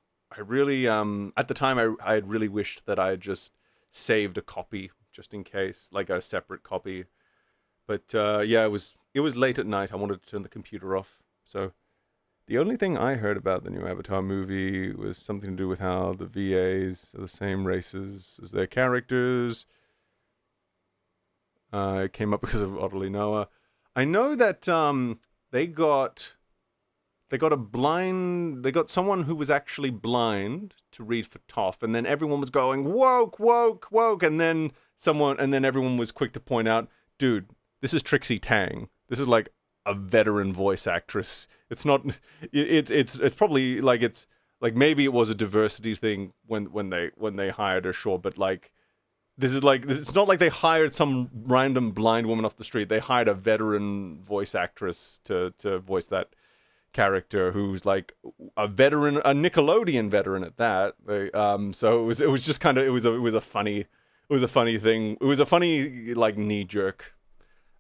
at the time I had really wished that I had just saved a copy just in case, like a separate copy. But yeah, it was late at night. I wanted to turn the computer off. So the only thing I heard about the new Avatar movie was something to do with how the VAs are the same races as their characters. It came up because of Otterly Noah. I know that they got someone who was actually blind to read for Toph, and then everyone was going woke, and then everyone was quick to point out, dude, this is Trixie Tang. This is like a veteran voice actress. It's not. It's probably like, it's like maybe it was a diversity thing when they hired her, sure, but like It's not like they hired some random blind woman off the street. They hired a veteran voice actress to voice that character, who's like a veteran, a Nickelodeon veteran at that. So it was just kind of, it was a funny thing. It was a funny like knee jerk.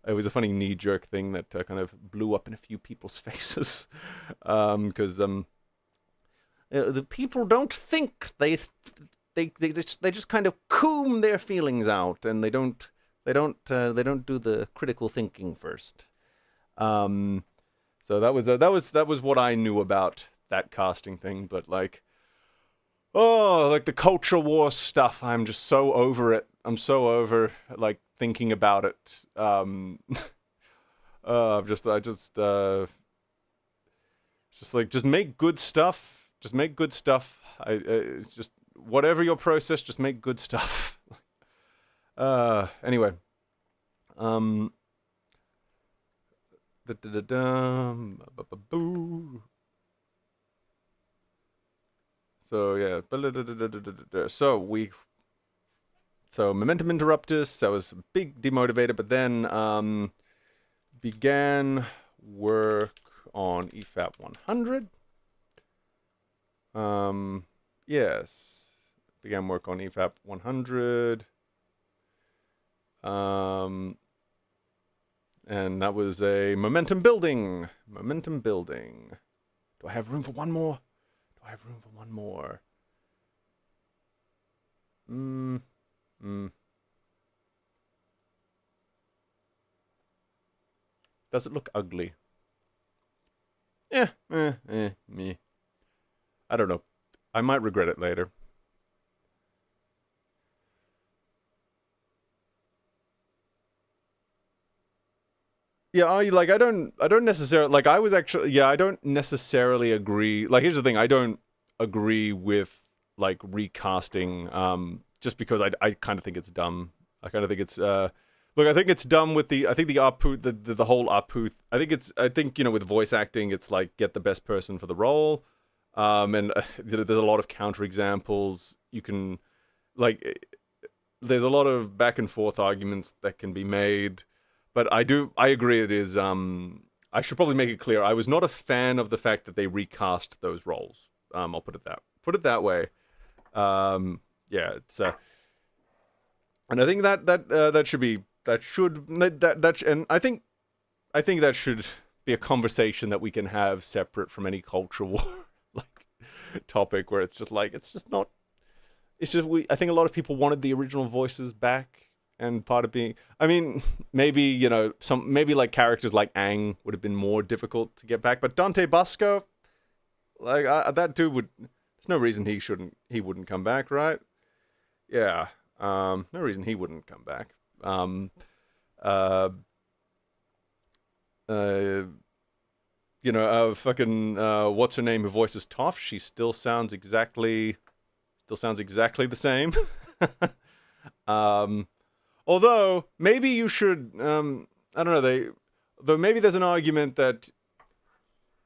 It was a funny knee jerk thing that kind of blew up in a few people's faces, because the people don't think they just kind of coom their feelings out, and they don't do the critical thinking first. So that was what I knew about that casting thing. But like, like the culture war stuff, I'm just so over it. I'm so over like thinking about it. Just make good stuff. Just make good stuff. Just whatever your process, just make good stuff. Anyway, so yeah, so Momentum Interruptus, that was a big demotivator, but then began work on EFAP 100. Yes, began work on EFAP 100. And that was a momentum building. Momentum building. Do I have room for one more? Do I have room for one more? Does it look ugly? Me. I don't know. I might regret it later. Yeah, I don't necessarily, like, I don't necessarily agree. Like, here's the thing, I don't agree with, like, recasting, just because I kind of think it's dumb. I kind of think it's, look, I think it's dumb with I think the Apu, the whole Apu, I think, you know, with voice acting, it's like, get the best person for the role, and there's a lot of counterexamples. You can, like, there's a lot of back and forth arguments that can be made. But I agree it is, I should probably make it clear, I was not a fan of the fact that they recast those roles. I'll put it that way. Yeah, it's, and I think that should be a conversation that we can have separate from any culture war, like, topic, where it's just not, I think a lot of people wanted the original voices back. And part of being, I mean, maybe, you know, maybe like characters like Aang would have been more difficult to get back, but Dante Basco, like, that dude there's no reason he wouldn't come back, right? Yeah, no reason he wouldn't come back. You know, fucking, what's her name who voices Toph? She still sounds exactly the same. Although, maybe you should, I don't know, though maybe there's an argument that,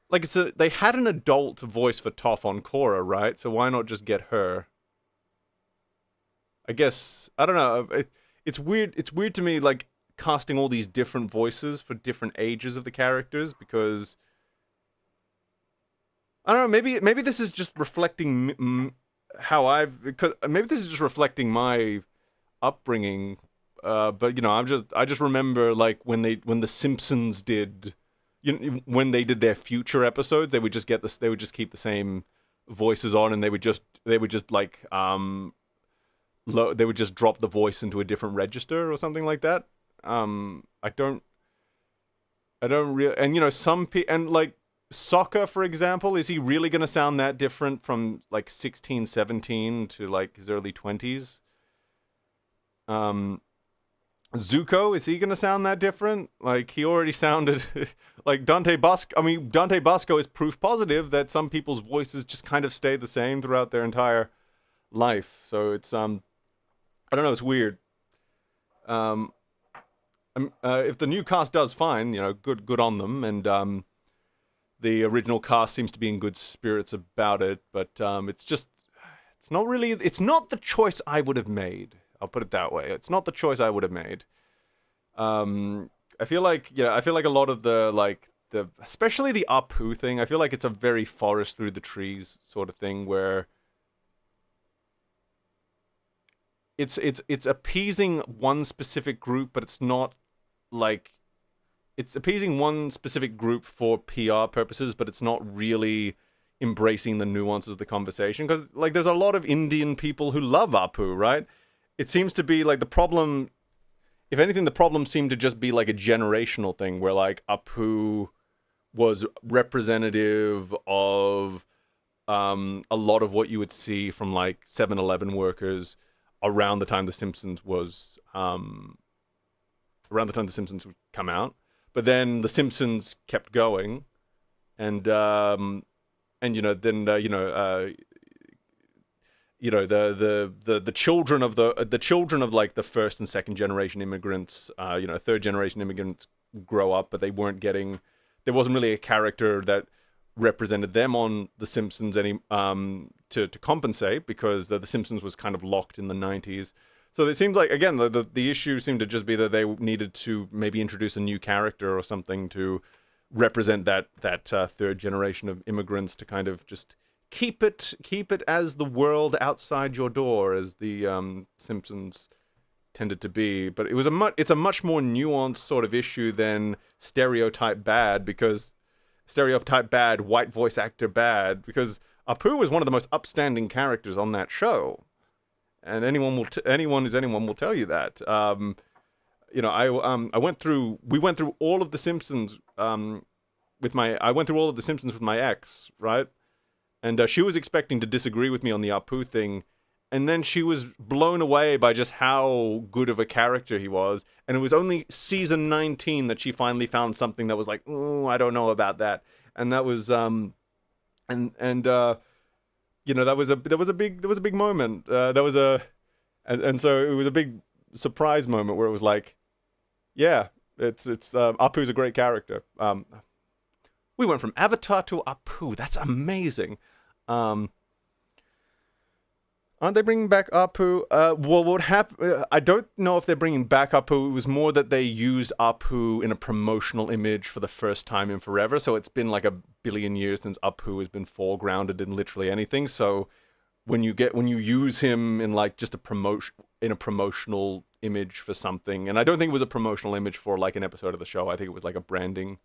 like, they had an adult voice for Toph on Korra, right? So why not just get her? I guess, I don't know, it's weird to me, like, casting all these different voices for different ages of the characters, because, I don't know, maybe this is just reflecting maybe this is just reflecting my upbringing. But you know, I just remember, like, when the Simpsons did, when they did their future episodes, they would just keep the same voices on, and they would just like, they would just drop the voice into a different register or something like that. I don't really, and you know, and like Sokka, for example, is he really gonna sound that different from like 16, 17 to like his early 20s? Zuko, is he gonna sound that different? Like, he already sounded like Dante Basco. I mean, Dante Basco is proof positive that some people's voices just kind of stay the same throughout their entire life. So it's, I don't know, it's weird. If the new cast does fine, you know, good on them, and the original cast seems to be in good spirits about it, but it's not the choice I would have made. I'll put it that way. It's not the choice I would have made. I feel like a lot of especially the Apu thing. I feel like it's a very forest through the trees sort of thing where it's appeasing one specific group, but it's not like it's appeasing one specific group for PR purposes, but it's not really embracing the nuances of the conversation. Because like there's a lot of Indian people who love Apu, right? It seems to be like the problem. If anything, the problem seemed to just be like a generational thing where like Apu was representative of a lot of what you would see from like 7-Eleven workers around the time The Simpsons was around the time The Simpsons would come out. But then The Simpsons kept going, and the children of like the first and second generation immigrants, third generation immigrants grow up, but there wasn't really a character that represented them on The Simpsons to compensate, because the Simpsons was kind of locked in the 90s. So it seems like, again, the issue seemed to just be that they needed to maybe introduce a new character or something to represent that third generation of immigrants, to kind of just keep it as the world outside your door, as the Simpsons tended to be. But it's a much more nuanced sort of issue than stereotype bad, because stereotype bad, white voice actor bad, because Apu was one of the most upstanding characters on that show. And anyone will tell you that. We went through all of The Simpsons with my ex, right? And she was expecting to disagree with me on the Apu thing, and then she was blown away by just how good of a character he was. And it was only season 19 that she finally found something that was like, "Ooh, I don't know about that." And that was that was a big moment. And so it was a big surprise moment where it was like, yeah, it's Apu's a great character. We went from Avatar to Apu. That's amazing. Aren't they bringing back Apu? Well, what happened? I don't know if they're bringing back Apu. It was more that they used Apu in a promotional image for the first time in forever. So it's been like a billion years since Apu has been foregrounded in literally anything. So when you use him in like just a promotional image for something, and I don't think it was a promotional image for like an episode of the show. I think it was like a branding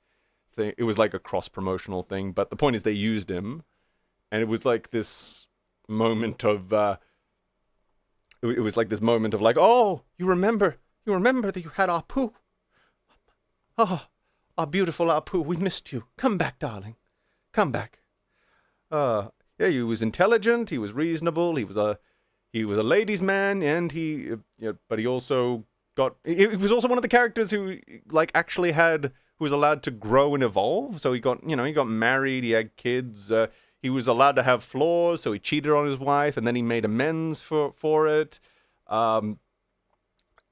thing. It was like a cross promotional thing. But the point is, they used him, and it was like this moment of it was like this moment of like, oh, you remember that you had Apu. Oh, our beautiful Apu, we missed you. Come back, darling. Come back. Yeah, he was intelligent, he was reasonable, he was a ladies' man, and but he also he was also one of the characters who like actually who was allowed to grow and evolve. So he got married, he had kids, he was allowed to have flaws, so he cheated on his wife, and then he made amends for it.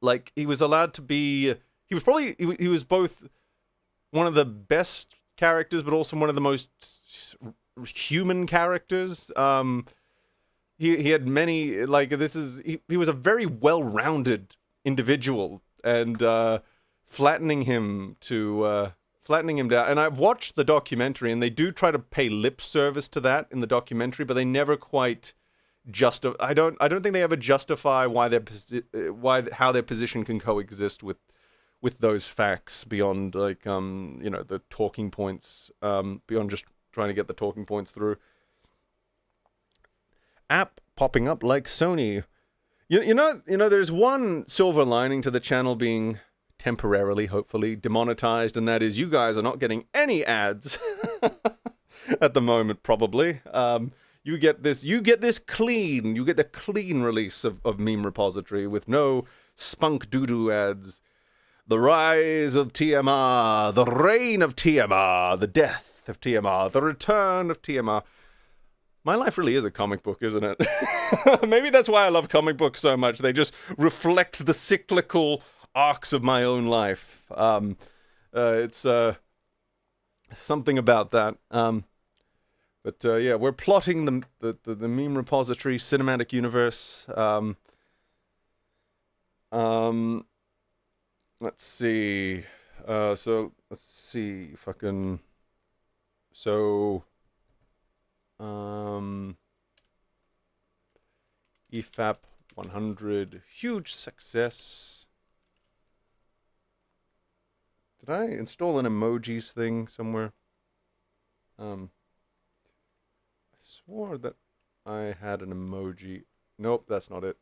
Like he was allowed to be. He was both one of the best characters, but also one of the most human characters. He had many he was a very well-rounded individual, and flattening him down. And I've watched the documentary, and they do try to pay lip service to that in the documentary, but they never quite justify. I don't think they ever justify how their position can coexist with those facts beyond like the talking points, beyond just trying to get the talking points through. App popping up like Sony. You know, there's one silver lining to the channel being temporarily, hopefully, demonetized, and that is you guys are not getting any ads at the moment, probably. You get the clean release of Meme Repository with no spunk doo-doo ads. The rise of TMR, the reign of TMR, the death of TMR, the return of TMR. My life really is a comic book, isn't it? Maybe that's why I love comic books so much. They just reflect the cyclical arcs of my own life. It's something about that. But yeah, we're plotting the Meme Repository cinematic universe. Um, let's see. So let's see if I can. So, EFAP 100, huge success. Did I install an emojis thing somewhere? I swore that I had an emoji. Nope, that's not it.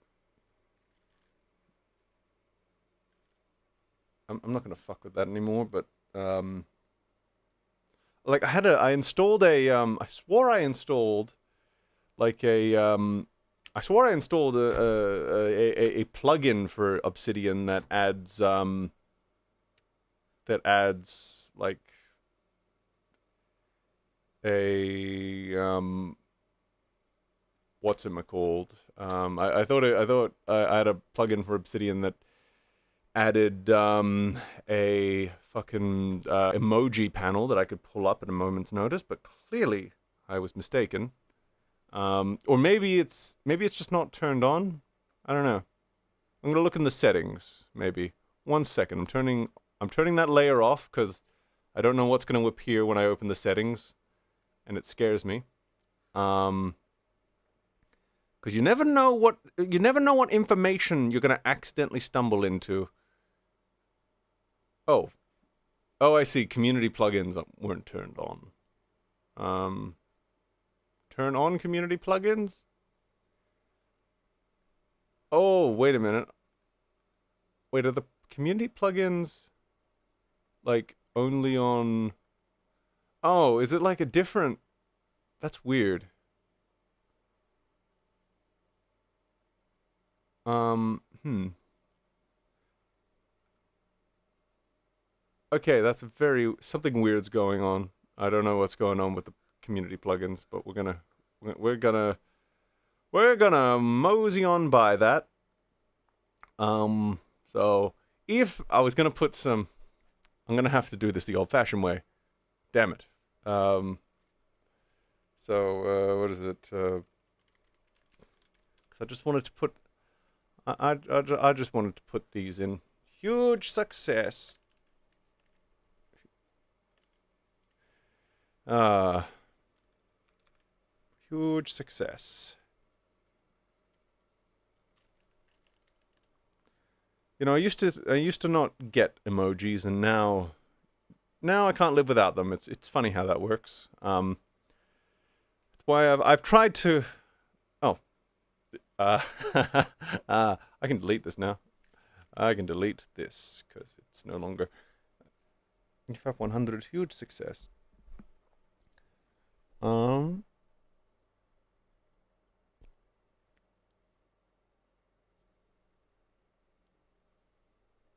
I'm not gonna fuck with that anymore, but like I installed a I swore I installed like I swore I installed a plugin for Obsidian that adds like a what's it called? I thought I had a plugin for Obsidian that added a fucking emoji panel that I could pull up at a moment's notice, but clearly I was mistaken. Or maybe it's just not turned on. I don't know. I'm gonna look in the settings. Maybe 1 second. I'm turning that layer off because I don't know what's gonna appear when I open the settings, and it scares me. Because you never know what information you're gonna accidentally stumble into. Oh, I see. Community plugins weren't turned on. Turn on community plugins? Oh, wait a minute. Wait, are the community plugins like only on... Oh, is it like a different... That's weird. Okay, that's something weird's going on. I don't know what's going on with the community plugins, but we're gonna mosey on by that. So if I was gonna put some, I'm gonna have to do this the old-fashioned way. Damn it. So what is it? 'Cause I just wanted to put, I just wanted to put these in. Huge success. Huge success. You know, I used to not get emojis, and now I can't live without them. It's funny how that works. That's why I've tried to. Oh, I can delete this now. I can delete this because it's no longer. IFAP 100, huge success.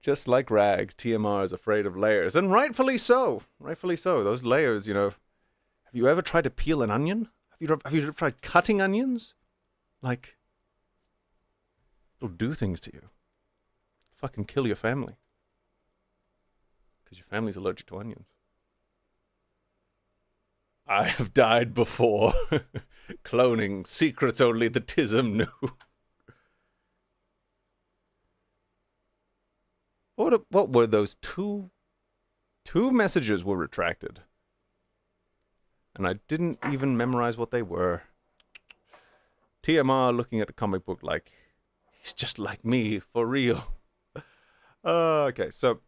Just like Rags, TMR is afraid of layers, and rightfully so. Rightfully so. Those layers, you know. Have you ever tried to peel an onion? Have you ever tried cutting onions? Like, it'll do things to you. Fucking kill your family. Because your family's allergic to onions. I have died before. Cloning, secrets only the Tism knew. What were those two messages were retracted? And I didn't even memorize what they were. TMR looking at a comic book like, he's just like me, for real. Okay, so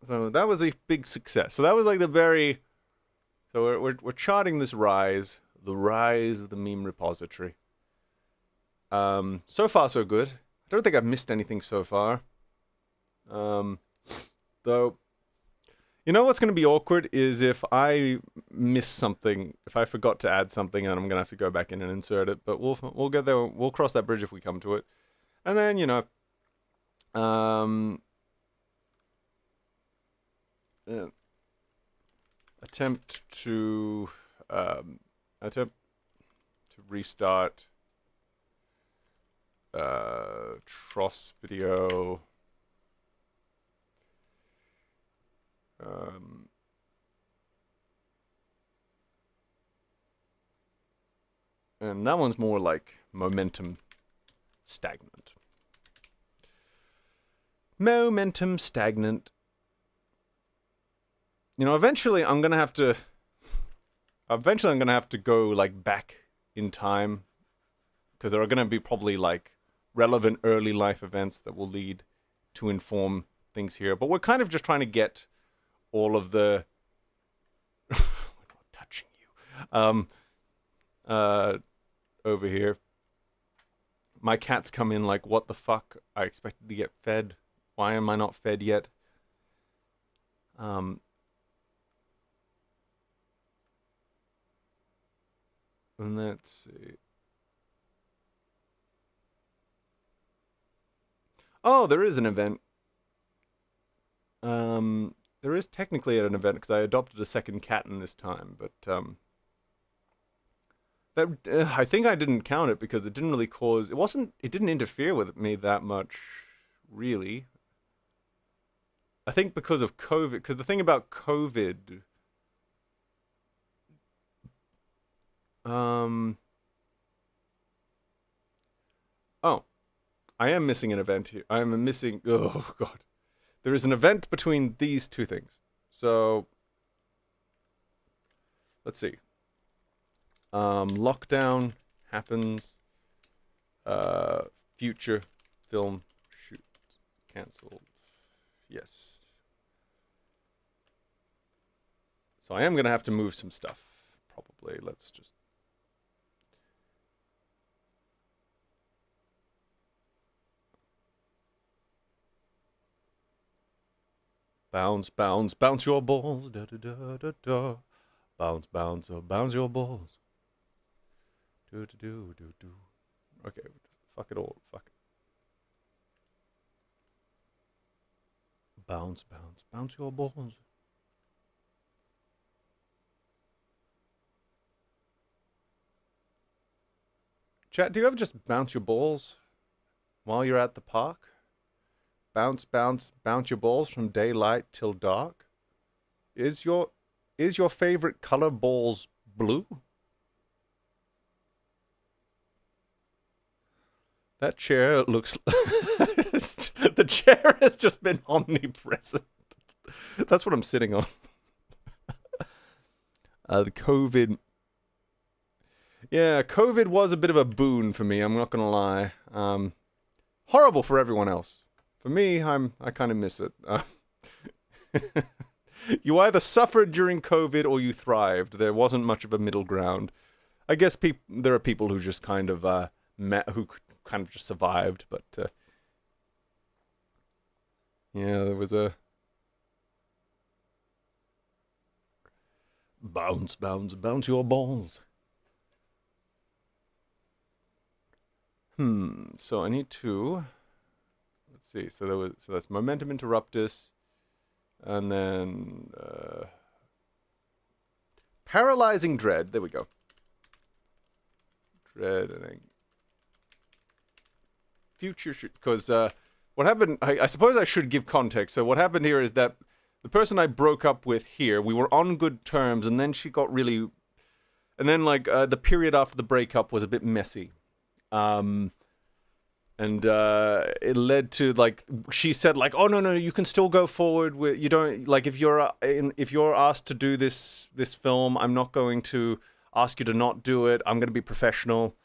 that was a big success. So that was like the very... So we're charting this rise, the rise of the meme repository. So far so good. I don't think I've missed anything so far. Though, you know what's going to be awkward is if I miss something, if I forgot to add something, and I'm going to have to go back in and insert it. But we'll get there. We'll cross that bridge if we come to it. And then, you know, attempt to restart Tross video. And that one's more like momentum stagnant. Momentum stagnant. You know, eventually I'm gonna have to go like back in time, because there are gonna be probably like relevant early life events that will lead to inform things here. But we're kind of just trying to get all of the we're not touching you. Over here. My cats come in like, what the fuck? I expected to get fed. Why am I not fed yet? And let's see. Oh, there is an event. There is technically an event because I adopted a second cat in this time, but I think I didn't count it because it didn't really cause. It didn't interfere with me that much, really. I think because of COVID. Because the thing about COVID. Oh, I am missing an event here. I am missing. Oh god, there is an event between these two things. So let's see. Lockdown happens. Future film shoot cancelled. Yes. So I am gonna have to move some stuff. Probably. Let's just. Bounce, bounce, bounce your balls. Da da da da da. Bounce, bounce, bounce your balls. Do do do do do. Okay, fuck it all. Fuck it. Bounce, bounce, bounce your balls. Chat, do you ever just bounce your balls while you're at the park? Bounce, bounce, bounce your balls from daylight till dark? Is your favorite color balls blue? That chair looks... The chair has just been omnipresent. That's what I'm sitting on. The COVID... Yeah, COVID was a bit of a boon for me, I'm not gonna lie. Horrible for everyone else. For me, I kind of miss it. You either suffered during COVID or you thrived. There wasn't much of a middle ground. I guess there are people who just kind of who kind of just survived, but yeah, there was a bounce, bounce, bounce your balls. So I need to. Let's see. So that's momentum interruptus, and then paralyzing dread. There we go. Dread and then future because what happened? I suppose I should give context. So what happened here is that the person I broke up with here, we were on good terms, and then she got really, and then like the period after the breakup was a bit messy. And it led to like she said like, oh no, you can still go forward with, you don't like, if you're asked to do this film, I'm not going to ask you to not do it. I'm going to be professional,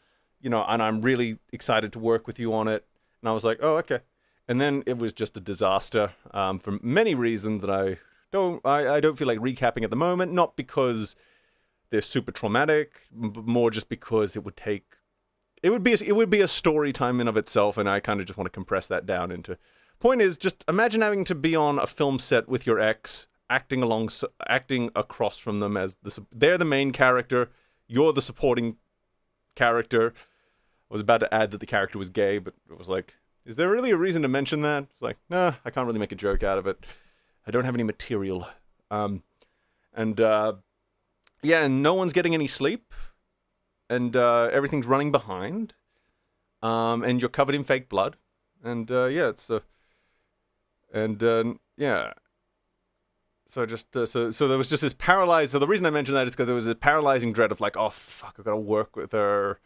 you know, and I'm really excited to work with you on it. And I was like, oh okay. And then it was just a disaster for many reasons that I don't feel like recapping at the moment. Not because they're super traumatic, but more just because it would be a story time in of itself, and I kind of just want to compress that down into. Point is, just imagine having to be on a film set with your ex, acting across from them as they're the main character, you're the supporting character. I was about to add that the character was gay, but it was like, is there really a reason to mention that? It's like, nah, I can't really make a joke out of it. I don't have any material. And no one's getting any sleep. And everything's running behind, and you're covered in fake blood, and yeah, it's yeah. So just so there was just this paralyzed. So the reason I mentioned that is because there was a paralyzing dread of like, oh fuck, I've got to work with her.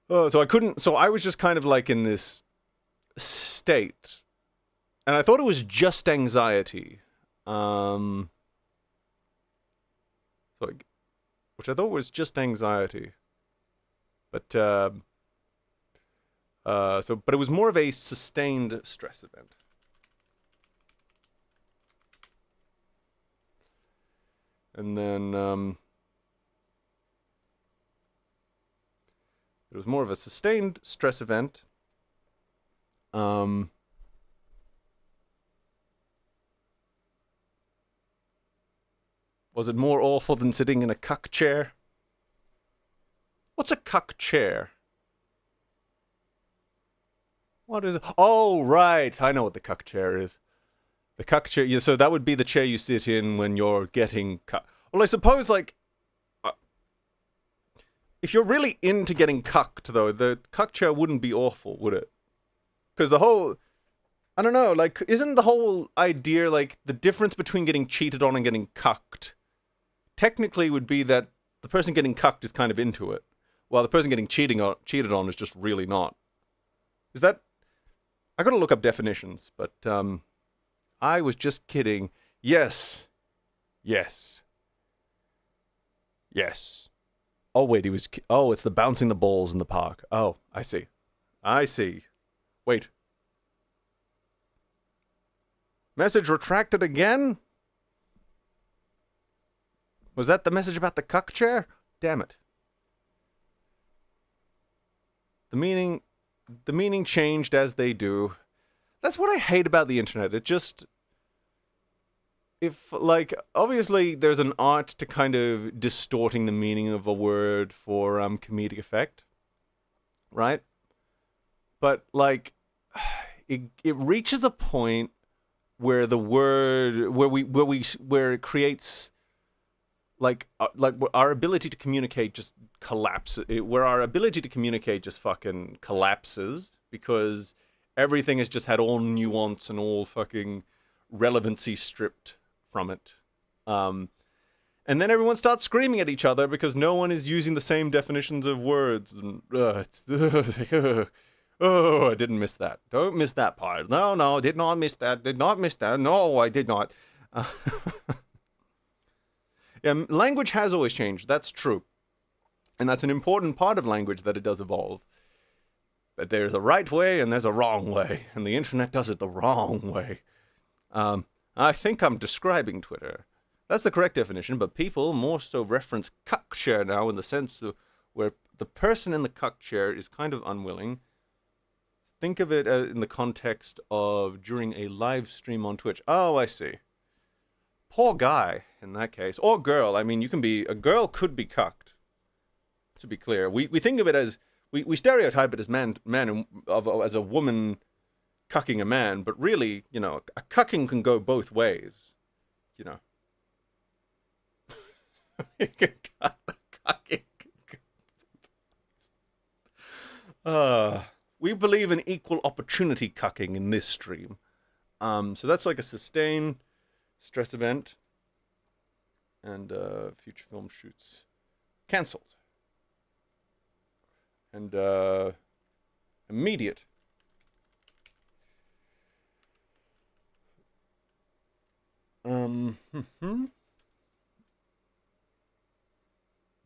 Oh, so I couldn't. So I was just kind of like in this state And I thought it was just anxiety. Which I thought was just anxiety. But, but it was more of a sustained stress event. And then, it was more of a sustained stress event. Was it more awful than sitting in a cuck chair? What's a cuck chair? What is it? Oh, right. I know what the cuck chair is. The cuck chair. Yeah, so that would be the chair you sit in when you're getting cuck. Well, I suppose, like, if you're really into getting cucked, though, the cuck chair wouldn't be awful, would it? Because the whole... I don't know, like, isn't the whole idea, like, the difference between getting cheated on and getting cucked technically would be that the person getting cucked is kind of into it, while the person getting cheated on is just really not. Is that... I gotta look up definitions, but, I was just kidding. Yes. Yes. Yes. Oh, wait, he was... Oh, it's the bouncing the balls in the park. Oh, I see. I see. Wait. Message retracted again? Was that the message about the cuck chair? Damn it. The meaning changed as they do. That's what I hate about the internet. It just... If, like, obviously there's an art to kind of distorting the meaning of a word for comedic effect, right? But, like, it reaches a point where the word, where it creates, like our ability to communicate just collapses, where our ability to communicate just fucking collapses because everything has just had all nuance and all fucking relevancy stripped from it. And then everyone starts screaming at each other because no one is using the same definitions of words. And oh, I didn't miss that. Don't miss that part. No, did not miss that. Did not miss that. No, I did not. Yeah, language has always changed. That's true. And that's an important part of language, that it does evolve. But there's a right way and there's a wrong way. And the internet does it the wrong way. I think I'm describing Twitter. That's the correct definition, but people more so reference cuck share now in the sense of where the person in the cuck chair is kind of unwilling. Think of it in the context of during a live stream on Twitch. Oh, I see. Poor guy in that case. Or girl. I mean, a girl could be cucked. To be clear. We think of it as, we stereotype it as as a woman cucking a man, but really, you know, a cucking can go both ways, you know. You can cut the cucking. We believe in equal opportunity cucking in this stream. So that's like a sustained stress event. And future film shoots cancelled. And immediate.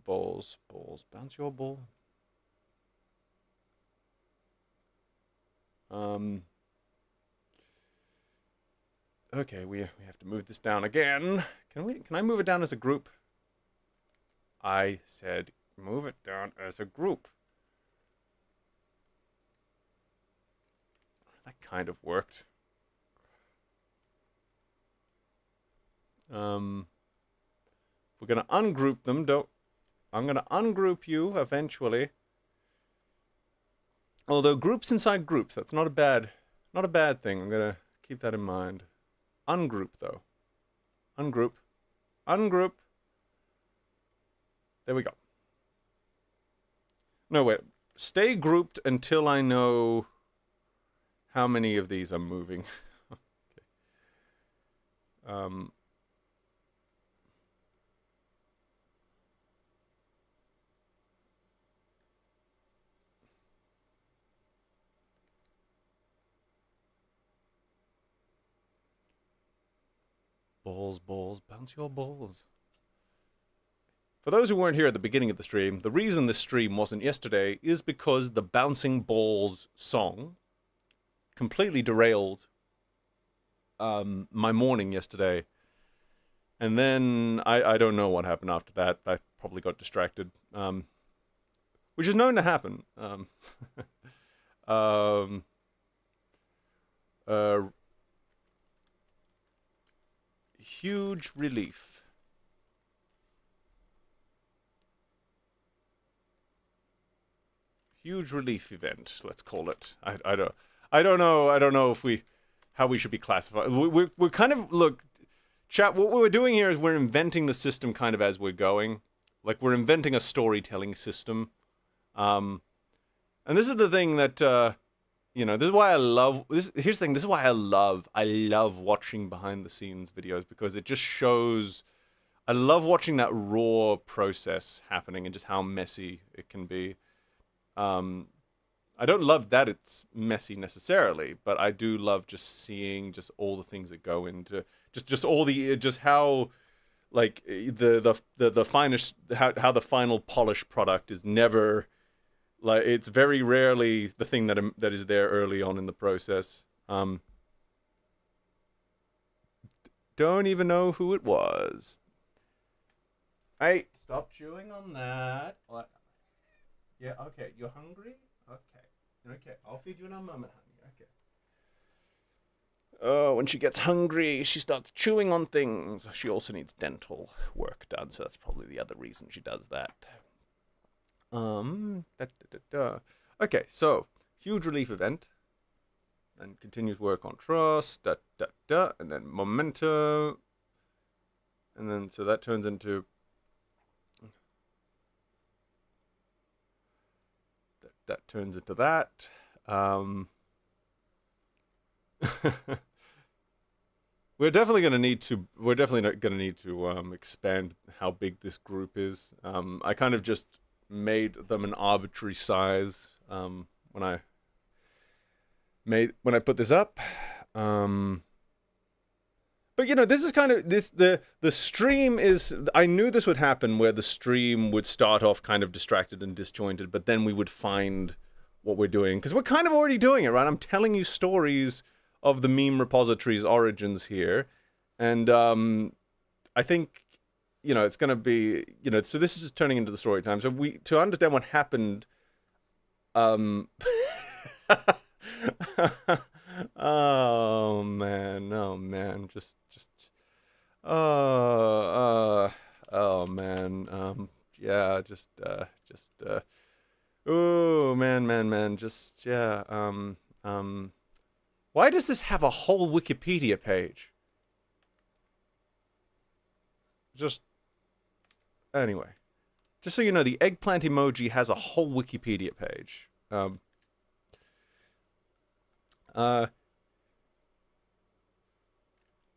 Balls. Bounce your ball. Okay, we have to move this down again. Can I move it down as a group? I said move it down as a group. That kind of worked. We're gonna ungroup them. I'm gonna ungroup you eventually. Although groups inside groups, that's not a bad thing. I'm gonna keep that in mind. Ungroup though. Ungroup. There we go. No, wait. Stay grouped until I know how many of these I'm moving. Okay. Balls, balls, bounce your balls. For those who weren't here at the beginning of the stream, the reason this stream wasn't yesterday is because the Bouncing Balls song completely derailed my morning yesterday. And then I don't know what happened after that. I probably got distracted, which is known to happen. Huge relief. Huge relief event, let's call it. I don't know if how we should be classified. We're kind of, look, chat, what we're doing here is we're inventing the system kind of as we're going. Like, we're inventing a storytelling system. And this is the thing that, this is why I love, here's the thing, this is why I love watching behind the scenes videos, because it just shows, I love watching that raw process happening and just how messy it can be. I don't love that it's messy necessarily, but I do love just seeing just all the things that go into just how, like, the finest, how the final polished product is never, like, it's very rarely the thing that is there early on in the process. Don't even know who it was. Hey, stop chewing on that. What? Yeah, okay. You're hungry? Okay, I'll feed you in a moment, honey. Okay. Oh, when she gets hungry, she starts chewing on things. She also needs dental work done, so that's probably the other reason she does that. Okay, so, huge relief event. And continues work on trust, and then momentum. And then, so that turns into... That turns into that. We're definitely going to need to expand how big this group is. I kind of just made them an arbitrary size when I put this up. But this is kind of the stream is, I knew this would happen, where the stream would start off kind of distracted and disjointed, but then we would find what we're doing, because we're kind of already doing it, right? I'm telling you stories of the meme repository's origins here, and I think it's going to be, so this is turning into the story time. So to understand what happened, oh man, just oh man, yeah, oh man, just, yeah, why does this have a whole Wikipedia page? Anyway, just so you know, the eggplant emoji has a whole Wikipedia page.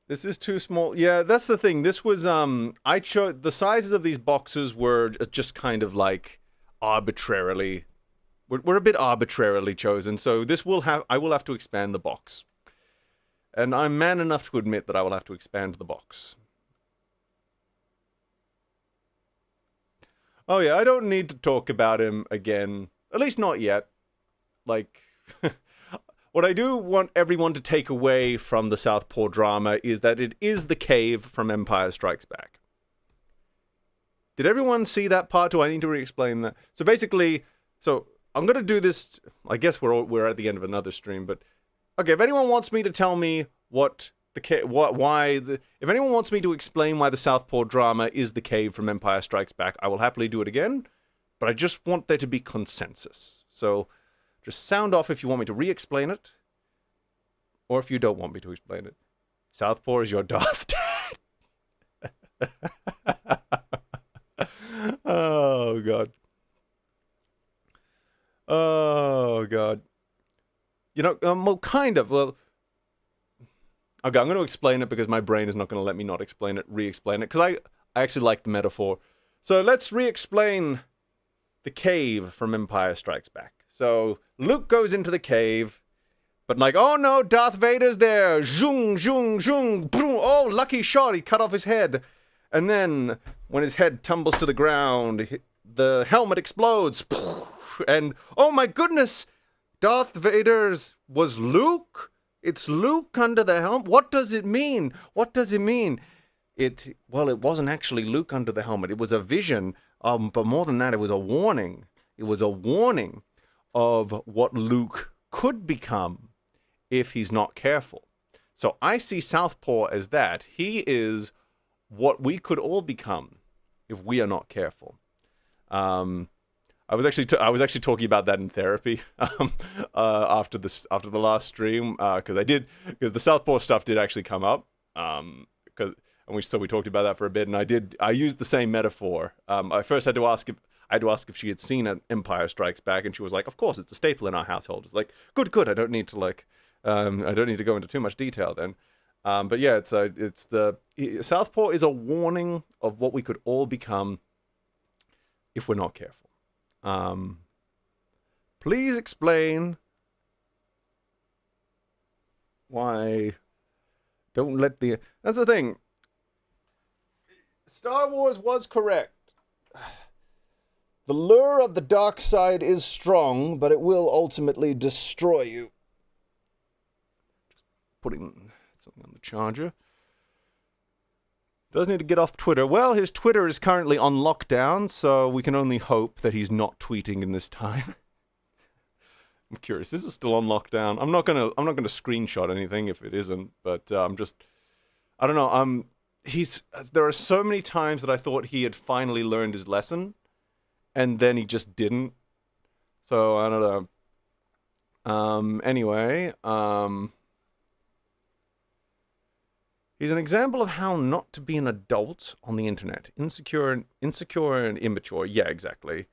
This is too small. Yeah, that's the thing. This was, I chose, the sizes of these boxes were just kind of like arbitrarily, we're a bit arbitrarily chosen. So I will have to expand the box. And I'm man enough to admit that I will have to expand the box. Oh yeah, I don't need to talk about him again. At least not yet. Like... What I do want everyone to take away from the Southpaw drama is that it is the cave from Empire Strikes Back. Did everyone see that part? Do I need to re-explain that? So basically, I'm going to do this, I guess we're at the end of another stream, but okay, if anyone wants me to tell me if anyone wants me to explain why the Southpaw drama is the cave from Empire Strikes Back, I will happily do it again, but I just want there to be consensus. So... just sound off if you want me to re-explain it, or if you don't want me to explain it. Southpaw is your Darth Dad. Oh, God. Oh, God. Well, kind of. Well, okay, I'm going to explain it because my brain is not going to let me not explain it, re-explain it, because I actually like the metaphor. So let's re-explain the cave from Empire Strikes Back. So Luke goes into the cave, But like, oh no, Darth Vader's there. Zhung, zhung, zhung. Boom. Oh, lucky shot. He cut off his head. And then when his head tumbles to the ground, the helmet explodes. And oh my goodness, Darth Vader's was Luke? It's Luke under the helmet? What does it mean? What does it mean? Well, it wasn't actually Luke under the helmet. It was a vision. But more than that, it was a warning. It was a warning of what Luke could become if he's not careful. So I see Southpaw as that. He is what we could all become if we are not careful. I was actually talking about that in therapy after the last stream because the Southpaw stuff did actually come up we talked about that for a bit, and I used the same metaphor. I first had to ask if she had seen Empire Strikes Back, and she was like, "Of course, it's a staple in our household." It's like, good. I don't need to go into too much detail then. But yeah, Southpaw is a warning of what we could all become if we're not careful. Please explain why. Don't let the. That's the thing. Star Wars was correct. The lure of the dark side is strong, but it will ultimately destroy you. Just putting something on the charger. Does need to get off Twitter. Well, his Twitter is currently on lockdown, so we can only hope that he's not tweeting in this time. I'm curious. Is it still on lockdown? I'm not gonna screenshot anything if it isn't, but I don't know. There are so many times that I thought he had finally learned his lesson, and then he just didn't. So I don't know. Anyway, he's an example of how not to be an adult on the internet. Insecure and immature. Yeah, exactly.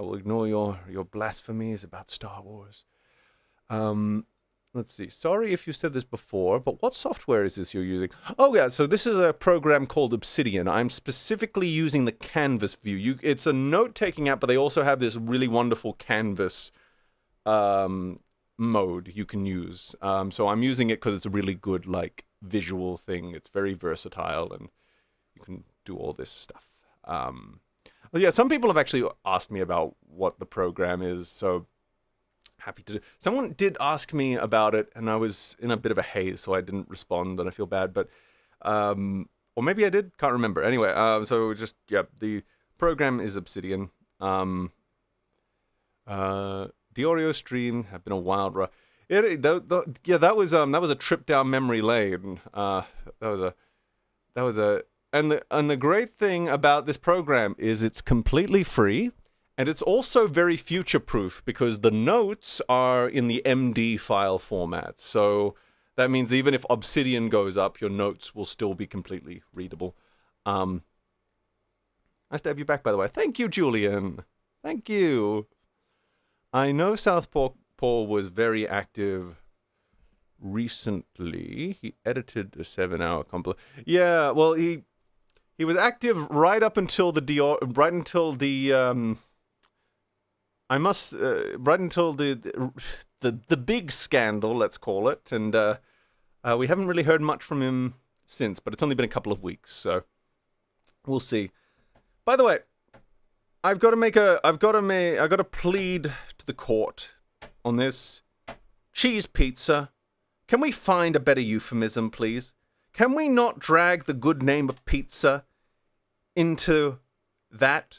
I will ignore your blasphemies about Star Wars. Let's see. Sorry if you said this before, but what software is this you're using? Oh yeah, so this is a program called Obsidian. I'm specifically using the Canvas view. It's a note-taking app, but they also have this really wonderful Canvas mode you can use. So I'm using it because it's a really good visual thing. It's very versatile, and you can do all this stuff. Yeah, some people have actually asked me about what the program is, so happy to do. Someone did ask me about it, and I was in a bit of a haze, so I didn't respond, and I feel bad, but or maybe I did, can't remember. Anyway, so just the program is Obsidian. The Oreo stream have been a wild ride. That was a trip down memory lane. And the great thing about this program is it's completely free, and it's also very future-proof because the notes are in the MD file format. So that means even if Obsidian goes up, your notes will still be completely readable. Nice to have you back, by the way. Thank you, Julian. Thank you. I know Southpaw was very active recently. He edited a 7-hour compilation. Yeah, well, he was active right up until the big scandal, let's call it, and we haven't really heard much from him since. But it's only been a couple of weeks, so we'll see. By the way, I've got to plead to the court on this. Cheese pizza. Can we find a better euphemism, please? Can we not drag the good name of pizza into that,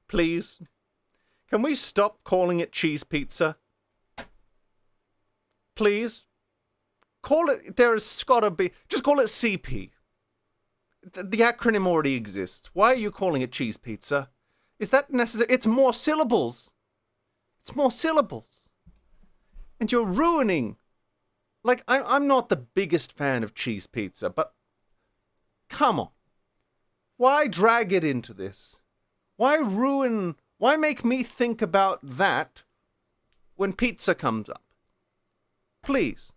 please? Can we stop calling it cheese pizza? Please? Call it, there's gotta be, just call it CP. The acronym already exists. Why are you calling it cheese pizza? Is that necessary? It's more syllables. It's more syllables. And you're ruining. I'm not the biggest fan of cheese pizza, but come on. Why drag it into this? Why make me think about that when pizza comes up? Please.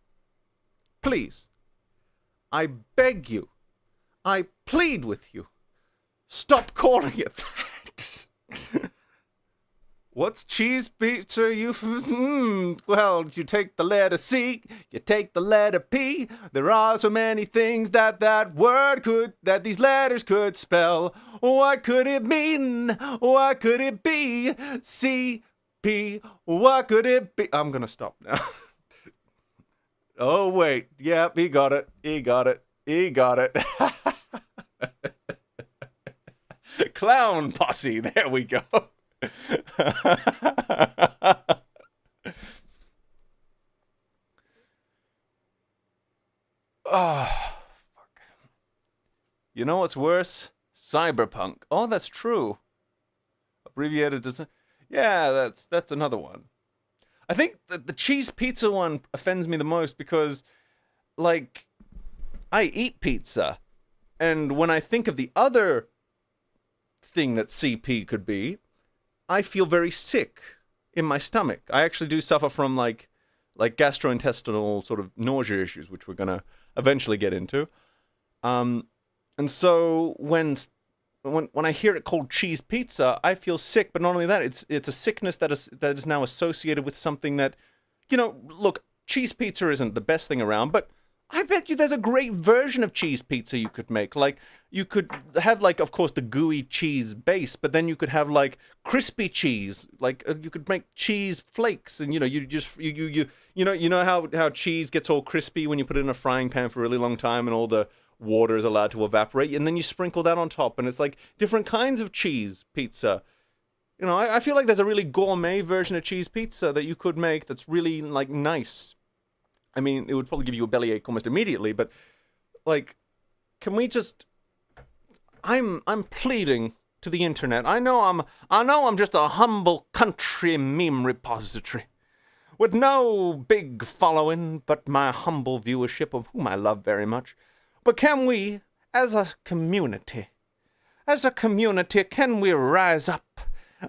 Please. I beg you. I plead with you. Stop calling it that. What's cheese pizza? Well, you take the letter C, you take the letter P. There are so many things that these letters could spell. What could it mean? What could it be? C, P, what could it be? I'm gonna stop now. Oh, wait. Yep, he got it. He got it. He got it. Clown posse. There we go. Oh, fuck. You know what's worse? Cyberpunk. Oh, that's true. Abbreviated to... Yeah, that's another one. I think the cheese pizza one offends me the most because, like, I eat pizza. And when I think of the other thing that CP could be, I feel very sick in my stomach. I actually do suffer from like gastrointestinal sort of nausea issues, which we're gonna eventually get into. And so when I hear it called cheese pizza, I feel sick. But not only that, it's a sickness that is now associated with something that, look, cheese pizza isn't the best thing around, but I bet you there's a great version of cheese pizza you could make. Like, you could have, like, of course, the gooey cheese base, but then you could have, like, crispy cheese. Like, you could make cheese flakes, and, you know how cheese gets all crispy when you put it in a frying pan for a really long time, and all the water is allowed to evaporate, and then you sprinkle that on top, and it's, like, different kinds of cheese pizza. I feel like there's a really gourmet version of cheese pizza that you could make that's really, like, nice. I mean, it would probably give you a bellyache almost immediately, but, like, can we just... I'm pleading to the internet. I know I'm just a humble country meme repository with no big following but my humble viewership, of whom I love very much. But can we, as a community, can we rise up?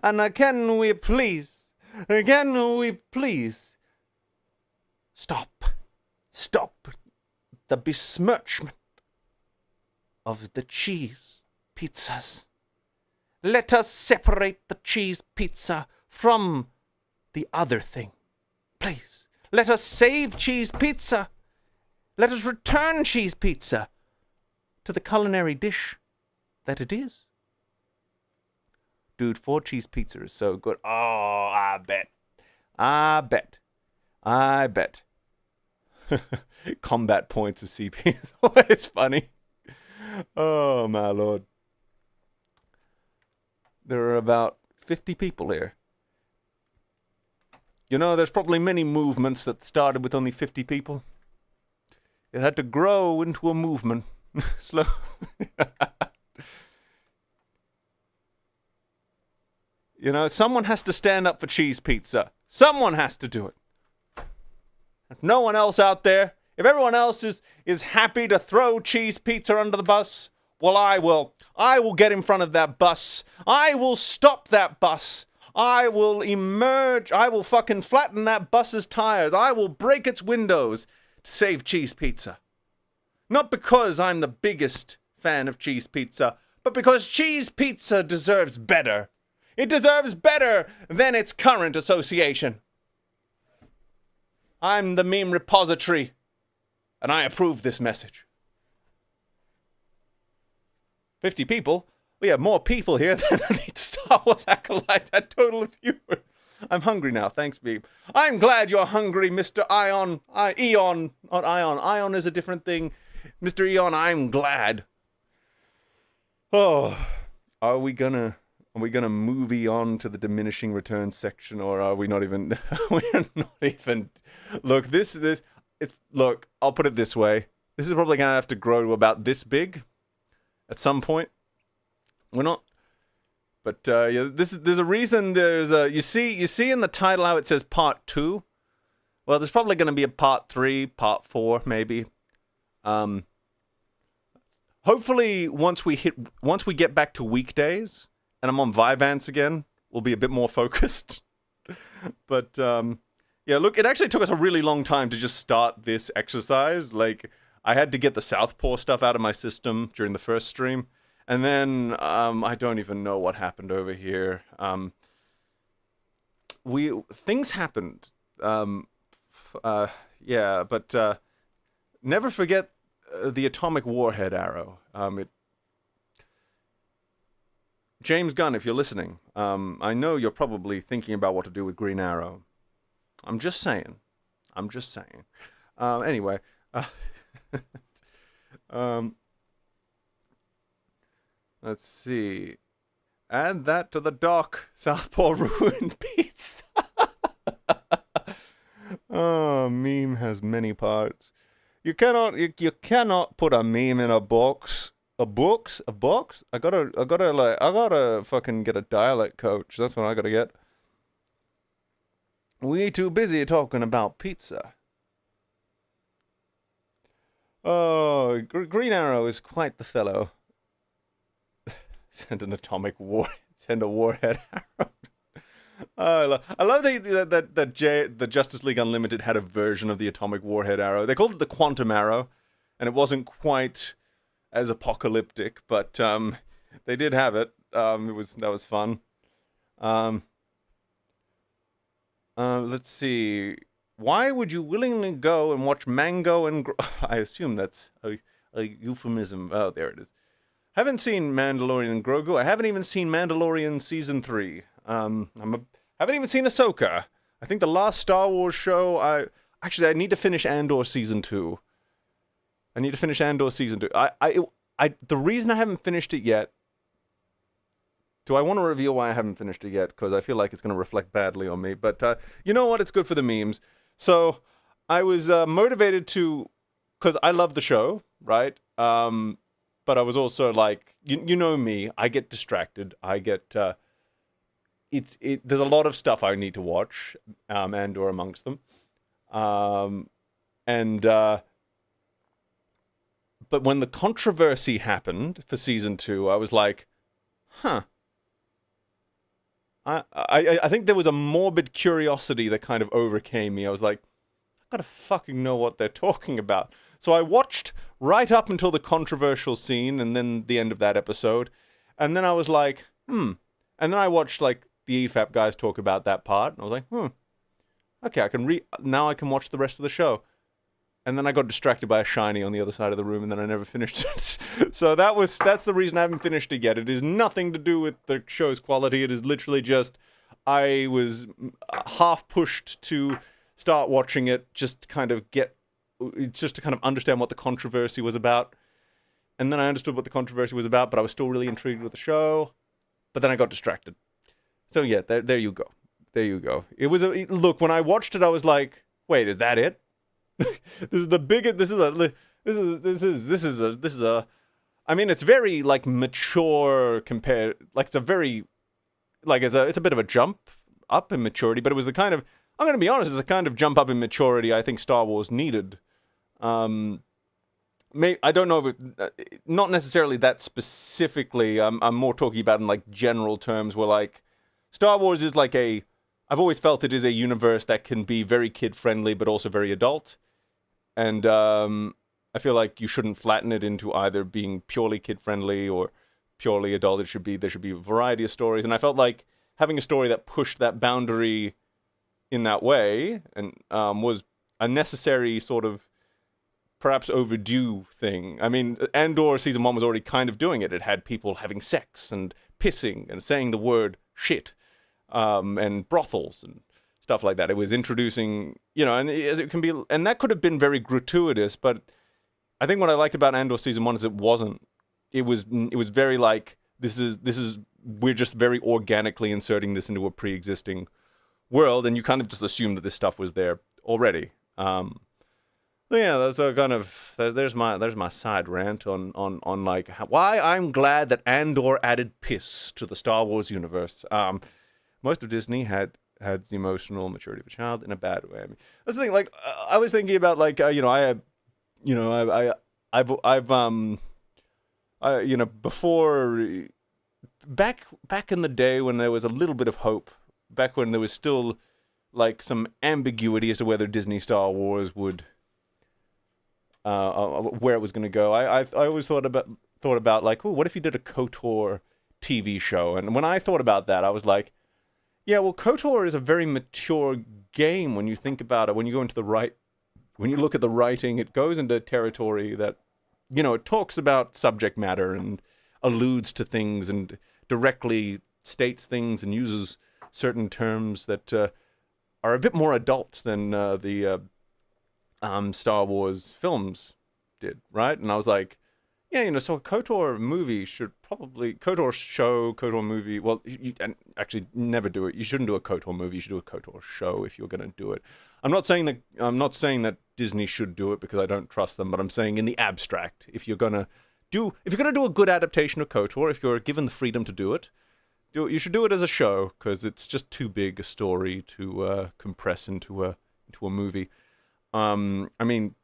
And can we please stop the besmirchment of the cheese pizzas? Let us separate the cheese pizza from the other thing. Please, let us save cheese pizza. Let us return cheese pizza to the culinary dish that it is. Dude, 4 cheese pizza is so good. Oh, I bet. Combat points of CP is always funny. Oh, my lord. There are about 50 people here. There's probably many movements that started with only 50 people. It had to grow into a movement. Slow. Someone has to stand up for cheese pizza. Someone has to do it. If no one else out there, if everyone else is happy to throw cheese pizza under the bus, well, I will. I will get in front of that bus. I will stop that bus. I will emerge. I will fucking flatten that bus's tires. I will break its windows to save cheese pizza. Not because I'm the biggest fan of cheese pizza, but because cheese pizza deserves better. It deserves better than its current association. I'm the meme repository, and I approve this message. 50 people? We have more people here than the Star Wars Acolytes had total of viewers. I'm hungry now, thanks, Beeb. I'm glad you're hungry, Mr. Ion. Eon, not Ion. Ion is a different thing. Mr. Eon, I'm glad. Oh, are we gonna movie on to the diminishing returns section, or are we not even? We're not even. Look, look. I'll put it this way. This is probably gonna have to grow to about this big, at some point. We're not. But yeah, there's a reason. You see in the title how it says part 2. Well, there's probably gonna be a part 3, part 4, maybe. Hopefully, once we get back to weekdays, and I'm on Vyvanse again, we'll be a bit more focused. But, yeah, look, it actually took us a really long time to just start this exercise. Like, I had to get the Southpaw stuff out of my system during the first stream. And then I don't even know what happened over here. Things happened. Yeah, but never forget the atomic warhead arrow. James Gunn, if you're listening, I know you're probably thinking about what to do with Green Arrow. I'm just saying. Anyway, let's see. Add that to the dock. Southpaw ruined pizza. Oh, meme has many parts. You cannot put a meme in a box. A box? I gotta fucking get a dialect coach. That's what I gotta get. We too busy talking about pizza. Oh, Green Arrow is quite the fellow. Send a warhead arrow. I love that the Justice League Unlimited had a version of the atomic warhead arrow. They called it the quantum arrow, and it wasn't quite as apocalyptic, but they did have it. That was fun. Let's see. Why would you willingly go and watch Mango and I assume that's a euphemism. Oh, there it is. Haven't seen Mandalorian and Grogu. I haven't even seen Mandalorian Season 3. Haven't even seen Ahsoka. I think the last Star Wars show I need to finish Andor Season 2. The reason I haven't finished it yet. Do I want to reveal why I haven't finished it yet? Because I feel like it's going to reflect badly on me. But you know what? It's good for the memes. So I was motivated to, because I love the show, right? But I was also like, you know me. I get distracted. There's a lot of stuff I need to watch, Andor amongst them. But when the controversy happened for season 2, I was like, huh. I think there was a morbid curiosity that kind of overcame me. I was like, I gotta fucking know what they're talking about. So I watched right up until the controversial scene and then the end of that episode. And then I was like, And then I watched like the EFAP guys talk about that part. And I was like, Okay, now I can watch the rest of the show. And then I got distracted by a shiny on the other side of the room, and then I never finished it. So that's the reason I haven't finished it yet. It is nothing to do with the show's quality. It is literally just I was half pushed to start watching it, just to kind of understand what the controversy was about. And then I understood what the controversy was about, but I was still really intrigued with the show. But then I got distracted. So yeah, there you go. There you go. It was look, when I watched it, I was like, wait, is that it? This is the biggest. I mean, it's very like mature compared. Like it's a very, like it's a bit of a jump up in maturity. But it was the kind of, I'm going to be honest, it's the kind of jump up in maturity I think Star Wars needed. I don't know if it, not necessarily that specifically. I'm more talking about in like general terms, where like Star Wars is like I've always felt it is a universe that can be very kid friendly, but also very adult. And I feel like you shouldn't flatten it into either being purely kid-friendly or purely adult. There should be a variety of stories. And I felt like having a story that pushed that boundary in that way and was a necessary sort of perhaps overdue thing. I mean, Andor Season 1 was already kind of doing it. It had people having sex and pissing and saying the word shit and brothels and stuff like that. It was introducing, and it can be, and that could have been very gratuitous, but I think what I liked about Andor Season 1 is it wasn't. It was very like, we're just very organically inserting this into a pre-existing world, and you kind of just assume that this stuff was there already. Yeah, that's a kind of, there's my side rant on like why I'm glad that Andor added piss to the Star Wars universe. Most of Disney had the emotional maturity of a child in a bad way. I mean, that's the thing. Like, I was thinking about like, before, back in the day when there was a little bit of hope, back when there was still like some ambiguity as to whether Disney Star Wars would where it was going to go. I always thought about like, oh, what if you did a KOTOR TV show? And when I thought about that, I was like, yeah, well, KOTOR is a very mature game when you think about it. When you go into the right, when you look at the writing, it goes into territory that, it talks about subject matter and alludes to things and directly states things and uses certain terms that are a bit more adult than the Star Wars films did, right? And I was like, yeah, so a KOTOR movie should probably, KOTOR show, KOTOR movie, well, and actually never do it. You shouldn't do a KOTOR movie, you should do a KOTOR show if you're going to do it. I'm not saying that Disney should do it because I don't trust them, but I'm saying in the abstract, if you're going to do a good adaptation of KOTOR, if you're given the freedom to do it, you should do it as a show, because it's just too big a story to compress into a movie. I mean,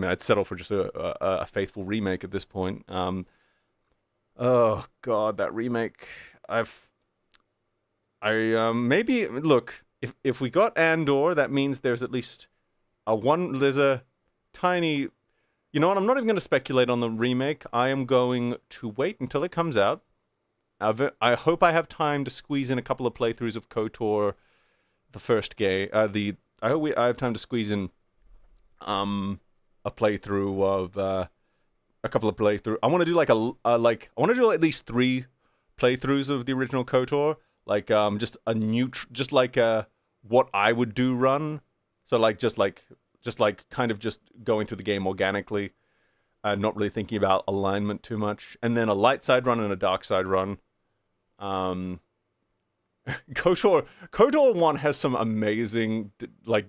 I'd settle for just a faithful remake at this point. Oh God, that remake! Maybe look, if we got Andor, that means there's at least there's a tiny. You know what? I'm not even going to speculate on the remake. I am going to wait until it comes out. I hope I have time to squeeze in a couple of playthroughs of KOTOR, the first game. I hope I have time to squeeze in a playthrough of a couple of playthroughs. I want to do like I want to do at least 3 playthroughs of the original KOTOR, like just what I would do run. So like kind of just going through the game organically, not really thinking about alignment too much, and then a light side run and a dark side run. KOTOR 1 has some amazing like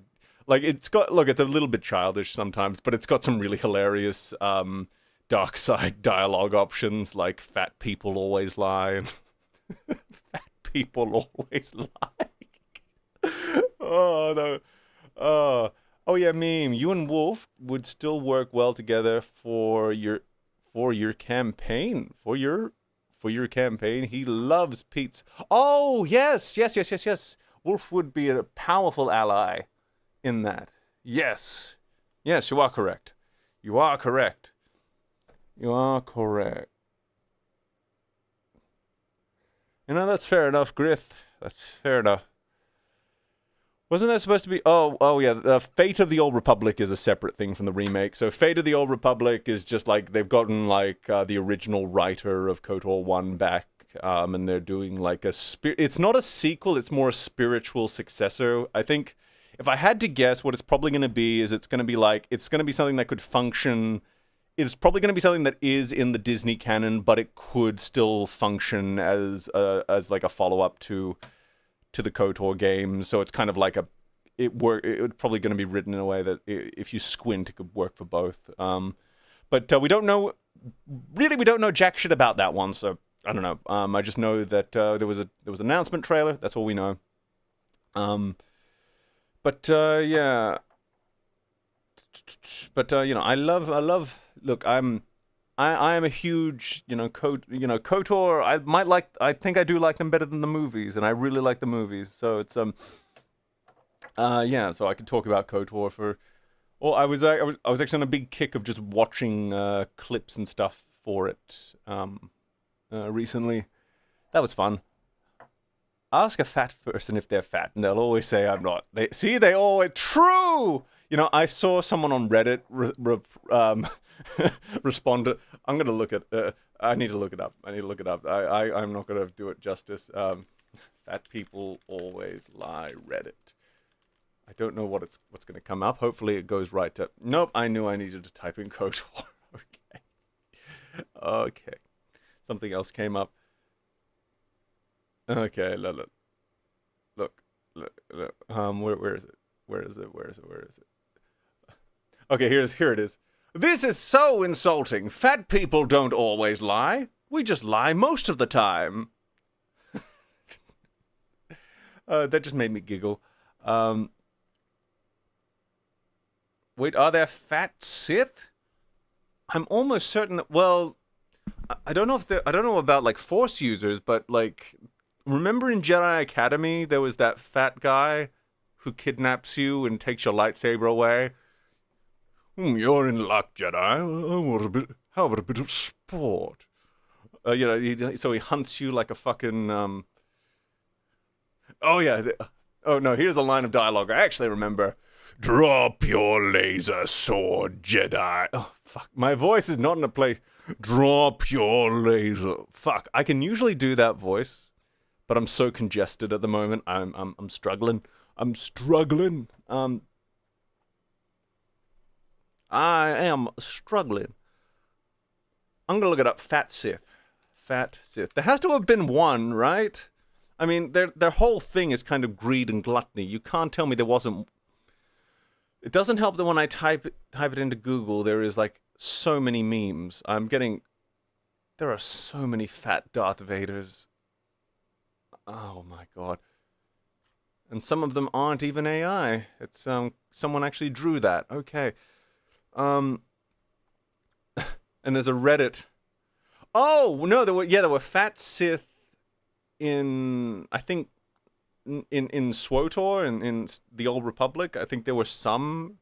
it's a little bit childish sometimes, but it's got some really hilarious dark side dialogue options, like fat people always lie and fat people always lie. Oh no. Oh yeah, meme. You and Wolf would still work well together for your campaign. For your campaign. He loves pizza. Oh yes. Wolf would be a powerful ally in that. Yes, you are correct. You are correct. That's fair enough, Griff. That's fair enough. Wasn't that supposed to be... Oh yeah, Fate of the Old Republic is a separate thing from the remake. So Fate of the Old Republic is just like, they've gotten like the original writer of KOTOR 1 back, and they're doing like it's not a sequel, it's more a spiritual successor. I think, if I had to guess, what it's probably going to be is it's going to be something that could function... It's probably going to be something that is in the Disney canon, but it could still function as like a follow-up to the KOTOR games. So it's kind of like it's probably going to be written in a way that if you squint, it could work for both. But we don't know jack shit about that one, so I don't know. I just know that there was an announcement trailer. That's all we know. Yeah. But I love. Look, I am a huge, KOTOR. I think I do like them better than the movies, and I really like the movies. So it's yeah. So I could talk about KOTOR for. Well, I was actually on a big kick of just watching clips and stuff for it recently. That was fun. Ask a fat person if they're fat, and they'll always say I'm not. They always true. I saw someone on Reddit respond to. I'm gonna look at. I need to look it up. I'm not gonna do it justice. Fat people always lie. Reddit. I don't know what's gonna come up. Hopefully it goes right to. Nope. I knew I needed to type in KOTOR. Okay. Something else came up. Okay. Look. Where is it? Okay, here it is. This is so insulting. Fat people don't always lie. We just lie most of the time. That just made me giggle. Wait, are there fat Sith? I'm almost certain that. Well, I don't know about like Force users, but like, remember in Jedi Academy there was that fat guy who kidnaps you and takes your lightsaber away. You're in luck, Jedi. How about a bit of sport? You know, so he hunts you like a fucking. Oh yeah. Oh no. Here's the line of dialogue I actually remember. Drop your laser sword, Jedi. Oh fuck. My voice is not in a place. Drop your laser. Fuck. I can usually do that voice, but I'm so congested at the moment. I'm struggling. I'm struggling. I am struggling. I'm gonna look it up. Fat Sith. Fat Sith. There has to have been one, right? I mean, their whole thing is kind of greed and gluttony. You can't tell me there wasn't. It doesn't help that when I type it into Google, there is like so many memes. There are so many fat Darth Vaders. Oh my god. And some of them aren't even AI. It's someone actually drew that. Okay. And there's a Reddit. Oh no, there were fat Sith in, I think, in SWTOR in the Old Republic. I think there were some.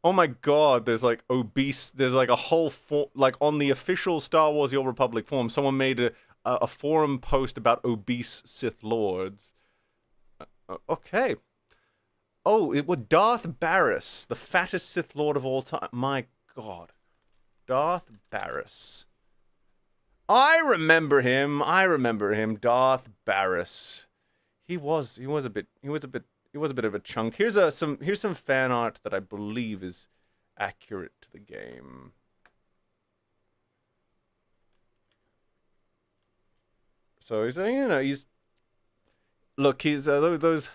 Oh my god, there's like obese. There's like a whole like on the official Star Wars The Old Republic forum. Someone made a forum post about obese Sith Lords. Okay. Oh, it was Darth Barris, the fattest Sith Lord of all time. My god. Darth Barris. I remember him. Darth Barris. He was a bit of a chunk. Here's some fan art that I believe is accurate to the game. So look, those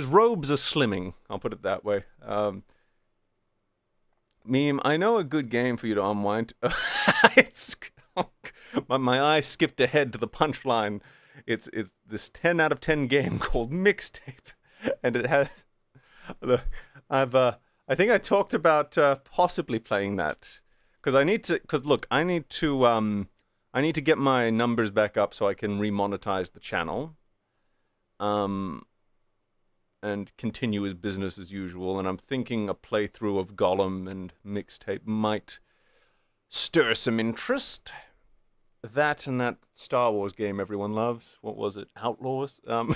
robes are slimming. I'll put it that way. Meme, I know a good game for you to unwind. My eye skipped ahead to the punchline. It's this 10 out of 10 game called Mixtape, and it has. Look, I think I talked about possibly playing that because I need to. Because look, I need to get my numbers back up so I can remonetize the channel. And continue as business as usual. And I'm thinking a playthrough of Gollum and Mixtape might stir some interest. That and that Star Wars game everyone loves. What was it? Outlaws? I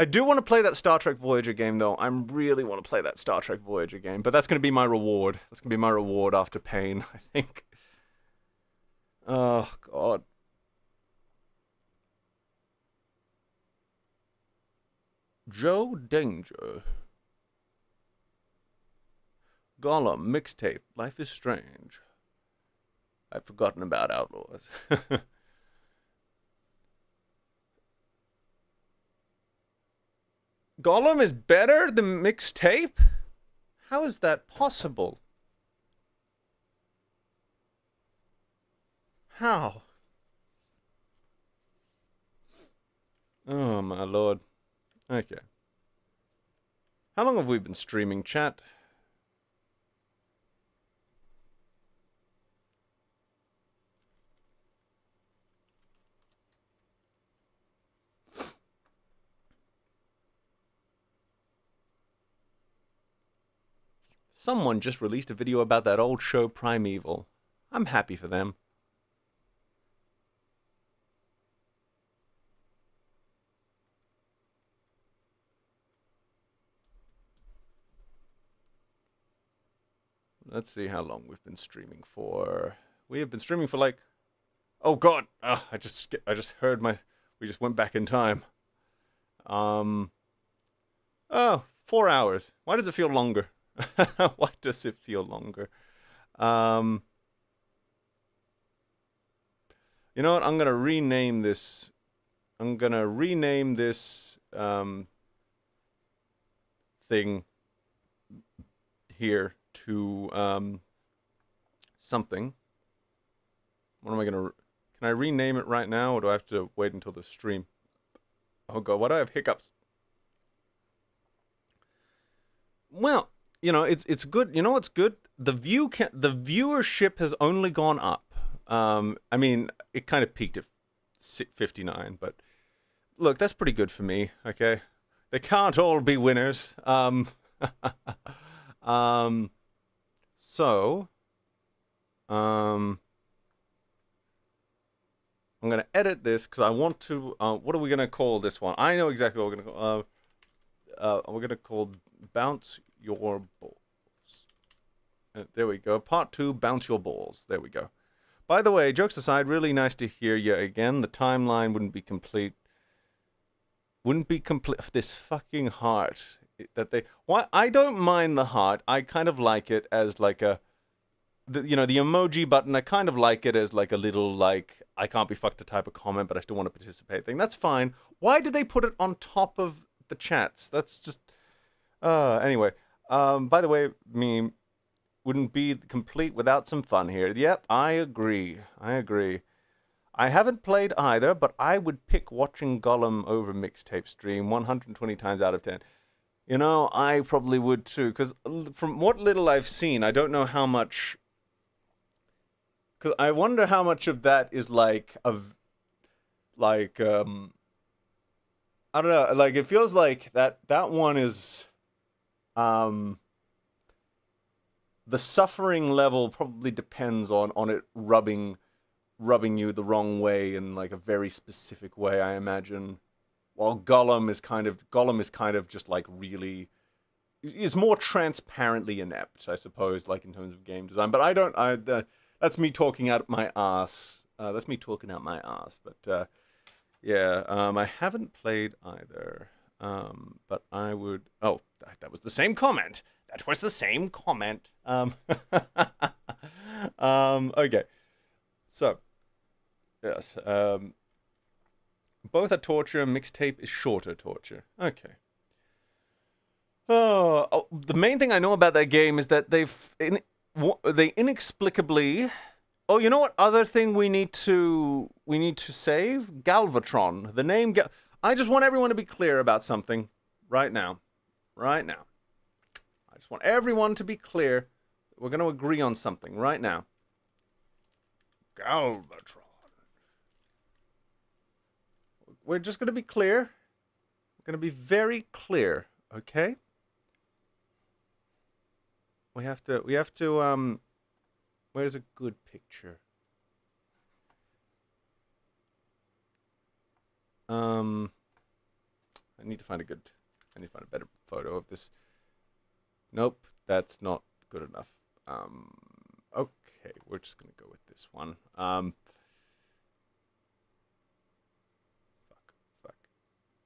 do want to play that Star Trek Voyager game, though. I really want to play that Star Trek Voyager game. But that's going to be my reward. That's going to be my reward after pain, I think. Oh, God. Joe Danger. Gollum, Mixtape, Life is Strange. I've forgotten about Outlaws. Gollum is better than Mixtape? How is that possible? How? Oh, my lord. Okay. How long have we been streaming, chat? Someone just released a video about that old show Primeval. I'm happy for them. Let's see how long we've been streaming for. We have been streaming for like... Oh god! I just heard my... We just went back in time. Oh, 4 hours. Why does it feel longer? Why does it feel longer? You know what? I'm gonna rename this. Thing here to something. What am I gonna? Can I rename it right now, or do I have to wait until the stream? Oh god, why do I have hiccups? Well, you know, it's good. You know what's good? The viewership has only gone up. I mean, it kind of peaked at 59, but look, that's pretty good for me. Okay, they can't all be winners. Um, so, I'm gonna edit this because I want to. What are we gonna call this one? I know exactly what we're gonna call. We're gonna call Bounce Your Balls. There we go. Part 2, Bounce Your Balls. There we go. By the way, jokes aside, really nice to hear you again. The timeline wouldn't be complete. This fucking heart that they. Why? I don't mind the heart. I kind of like it as like a. The emoji button. I kind of like it as like a little like I can't be fucked to type a comment, but I still want to participate thing. That's fine. Why did they put it on top of the chats? That's just. Anyway. By the way, meme wouldn't be complete without some fun here. Yep, I agree. I haven't played either, but I would pick watching Gollum over mixtape stream 120 times out of 10. You know, I probably would too, because from what little I've seen, I don't know how much. Because I wonder how much of that is I don't know, like it feels like that one is, the suffering level probably depends on it rubbing you the wrong way in like a very specific way, I imagine. While Gollum is kind of just like really is more transparently inept, I suppose, like in terms of game design. But that's me talking out my ass. But yeah, I haven't played either. But I would. Oh, that was the same comment. Okay. So, yes. Both are torture. Mixtape is shorter torture. Okay. Oh, the main thing I know about that game is that they inexplicably. Oh, you know what other thing we need to save? Galvatron. The name. I just want everyone to be clear about something right now. I just want everyone to be clear. We're going to agree on something right now. Galvatron. We're just going to be clear. We're going to be very clear, okay? We have to, where's a good picture? I need to find a better photo of this. Nope, that's not good enough. Okay, we're just gonna go with this one. Fuck.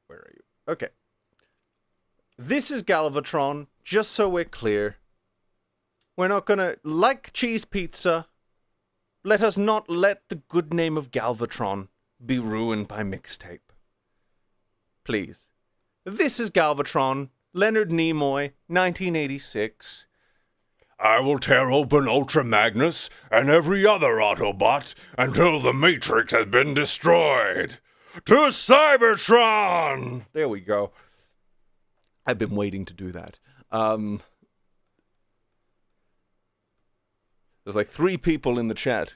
Where are you? Okay. This is Galvatron, just so we're clear. We're not gonna, like cheese pizza, let us not let the good name of Galvatron be ruined by mixtape. Please. This is Galvatron, Leonard Nimoy, 1986. I will tear open Ultra Magnus and every other Autobot until the Matrix has been destroyed. To Cybertron! There we go. I've been waiting to do that. There's like 3 people in the chat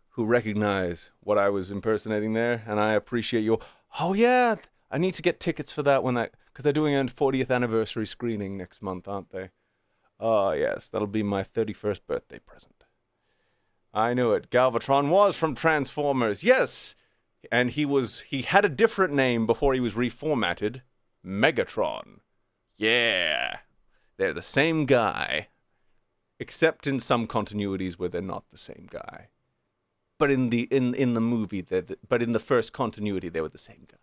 who recognize what I was impersonating there, and I appreciate you. Oh yeah, I need to get tickets for that because they're doing a 40th anniversary screening next month, aren't they? Oh yes, that'll be my 31st birthday present. I knew it. Galvatron was from Transformers. Yes, and he had a different name before he was reformatted. Megatron. Yeah, they're the same guy, except in some continuities where they're not the same guy. But in the movie, but in the first continuity, they were the same guy.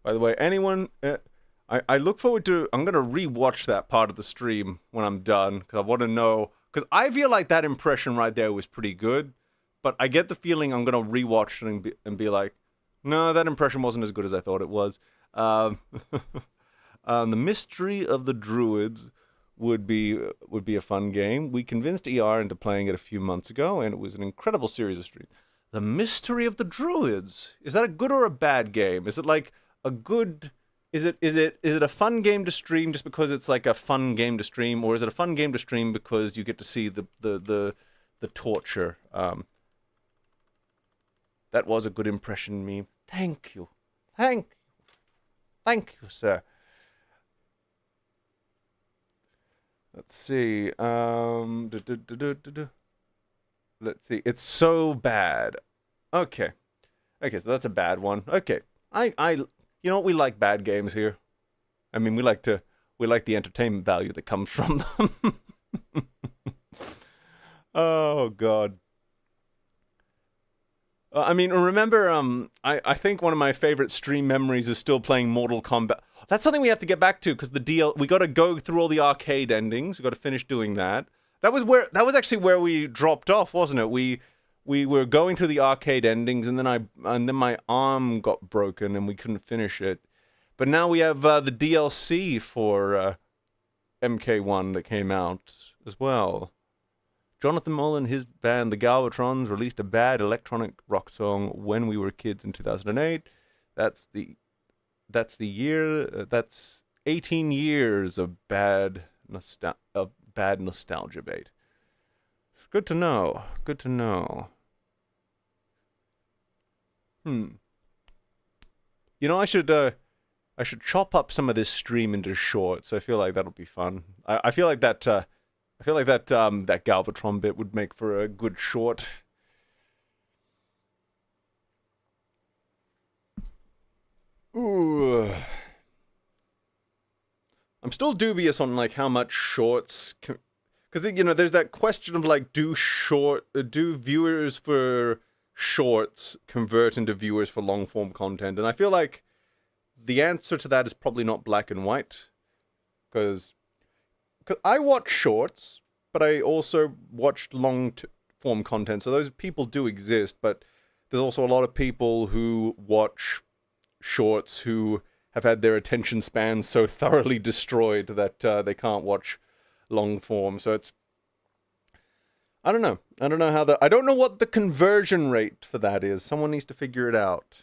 By the way, anyone, I look forward to, I'm going to rewatch that part of the stream when I'm done, because I want to know, because I feel like that impression right there was pretty good, but I get the feeling I'm going to rewatch it and be like, no, that impression wasn't as good as I thought it was. The Mystery of the Druids would be a fun game. We convinced ER into playing it a few months ago, and it was an incredible series of streams. The Mystery of the Druids. Is that a good or a bad game? Is it like a good? Is it a fun game to stream just because it's like a fun game to stream, or is it a fun game to stream because you get to see the torture? That was a good impression meme. Thank you. Thank you, sir. Let's see. Let's see. It's so bad. Okay. Okay, so that's a bad one. Okay. You know what? We like bad games here. I mean, we like the entertainment value that comes from them. Oh, God. I mean, remember, I think one of my favorite stream memories is still playing Mortal Kombat. That's something we have to get back to because we got to go through all the arcade endings. We got to finish doing that. That was actually where we dropped off, wasn't it? We were going through the arcade endings, and then my arm got broken, and we couldn't finish it. But now we have the DLC for MK1 that came out as well. Jonathan Mull and his band, the Galvatrons, released a bad electronic rock song when we were kids in 2008. That's 18 years of bad nostalgia bait. It's good to know. Good to know. You know, I should chop up some of this stream into shorts. I feel like that'll be fun. I feel like that that Galvatron bit would make for a good short. Ooh. I'm still dubious on like how much shorts because you know there's that question of like do viewers for shorts convert into viewers for long form content, and I feel like the answer to that is probably not black and white because I watch shorts, but I also watched long-form content, so those people do exist, but there's also a lot of people who watch shorts who have had their attention spans so thoroughly destroyed that they can't watch long-form, so it's... I don't know. I don't know what the conversion rate for that is. Someone needs to figure it out.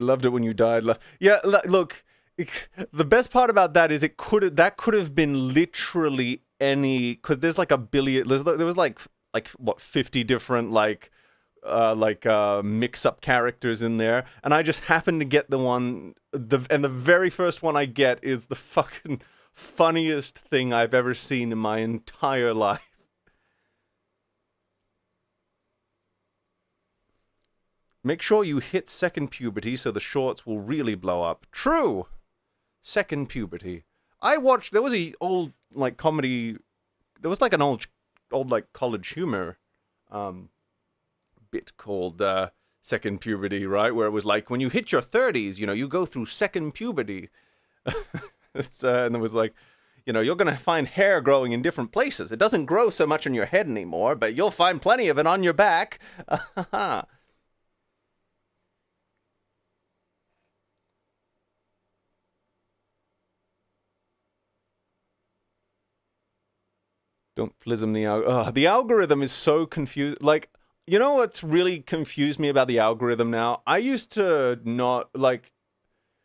Loved it when you died. Yeah, look, the best part about that is that could have been literally any, because there's like a billion. There was like what 50 different mix-up characters in there, and I just happened to get the very first one I get is the fucking funniest thing I've ever seen in my entire life. Make sure you hit second puberty so the shorts will really blow up. True! Second puberty. There was a old, like, comedy... There was, like, an old like, college humor bit called Second Puberty, right? Where it was like, when you hit your 30s, you know, you go through second puberty. And it was like, you know, you're going to find hair growing in different places. It doesn't grow so much on your head anymore, but you'll find plenty of it on your back. Don't flism the algorithm. The algorithm is so confused. Like, you know what's really confused me about the algorithm now? I used to not, like,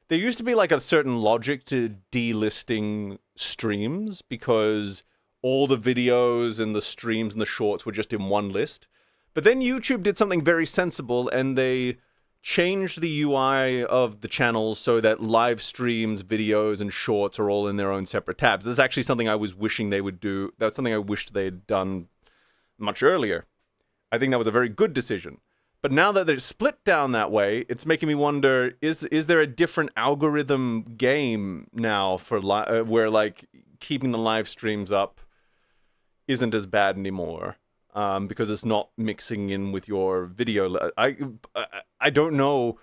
there used to be, like, a certain logic to delisting streams because all the videos and the streams and the shorts were just in one list. But then YouTube did something very sensible, and they changed the UI of the channels so that live streams, videos, and shorts are all in their own separate tabs. This is actually something I was wishing they would do. That's something I wished they had done much earlier. I think that was a very good decision. But now that they're split down that way, it's making me wonder, is there a different algorithm game now for where, like, keeping the live streams up isn't as bad anymore? Because it's not mixing in with your video. I don't know.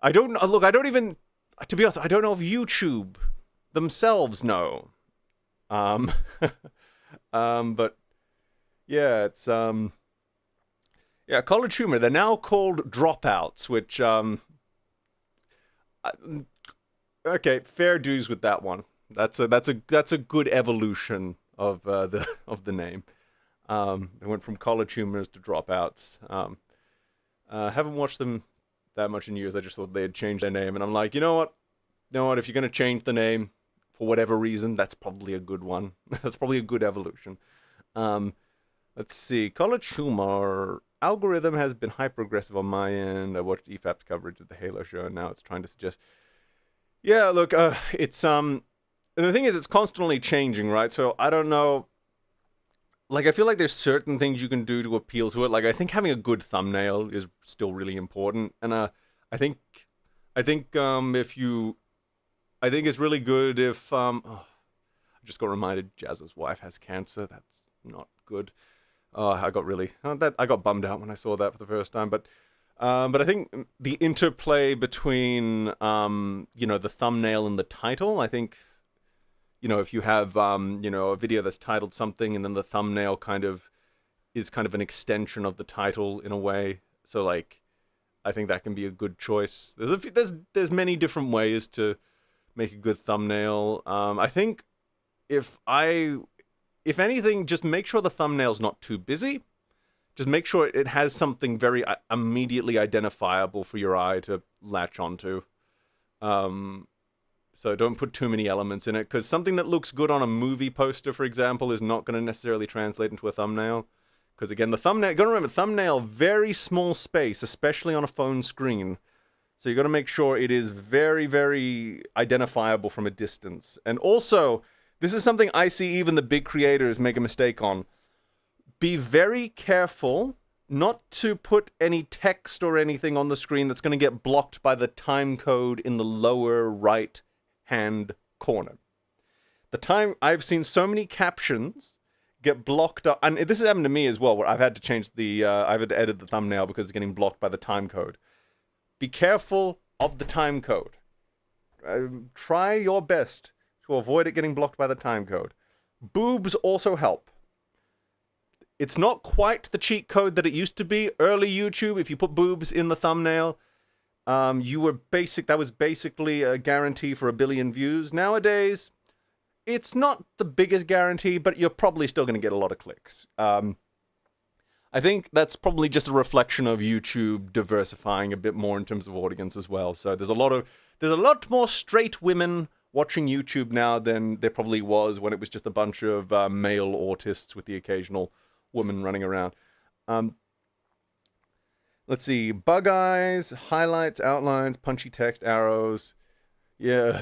Look, I don't even, to be honest, I don't know if YouTube themselves know. But yeah, it's yeah, College Humor. They're now called Dropouts, which okay, fair dues with that one. That's a good evolution of the name. They went from College Humors to Dropouts. Haven't watched them that much in years. I just thought they had changed their name, and I'm like, you know what? If you're gonna change the name for whatever reason, that's probably a good one. That's probably a good evolution. Let's see. College humor. Algorithm has been hyper aggressive on my end. I watched EFAP's coverage of the Halo show, and now it's trying to suggest. Yeah, look, it's and the thing is, it's constantly changing, right? So I don't know. Like, I feel like there's certain things you can do to appeal to it. Like, I think having a good thumbnail is still really important, and I think, if you, I think it's really good if I just got reminded Jazz's wife has cancer. That's not good. I got really I got bummed out when I saw that for the first time. But I think the interplay between the thumbnail and the title. I think if you have a video that's titled something and then the thumbnail is kind of an extension of the title in a way. So like, I think that can be a good choice. There's many different ways to make a good thumbnail. I think if anything, just make sure the thumbnail's not too busy. Just make sure it has something very immediately identifiable for your eye to latch onto. So don't put too many elements in it, because something that looks good on a movie poster, for example, is not going to necessarily translate into a thumbnail. Because again, the thumbnail, you got to remember, thumbnail, very small space, especially on a phone screen. So you got to make sure it is very, very identifiable from a distance. And also, this is something I see even the big creators make a mistake on. Be very careful not to put any text or anything on the screen that's going to get blocked by the time code in the lower right hand corner. I've seen so many captions get blocked up, and this has happened to me as well, where I've had to change I've had to edit the thumbnail because it's getting blocked by the time code. Be careful of the time code. Try your best to avoid it getting blocked by the time code. Boobs also help. It's not quite the cheat code that it used to be. Early YouTube, if you put boobs in the thumbnail, that was basically a guarantee for 1 billion views. Nowadays, it's not the biggest guarantee, but you're probably still going to get a lot of clicks. I think that's probably just a reflection of YouTube diversifying a bit more in terms of audience as well. So there's a lot more straight women watching YouTube now than there probably was when it was just a bunch of male autists with the occasional woman running around. Let's see. Bug eyes, highlights, outlines, punchy text, arrows. Yeah.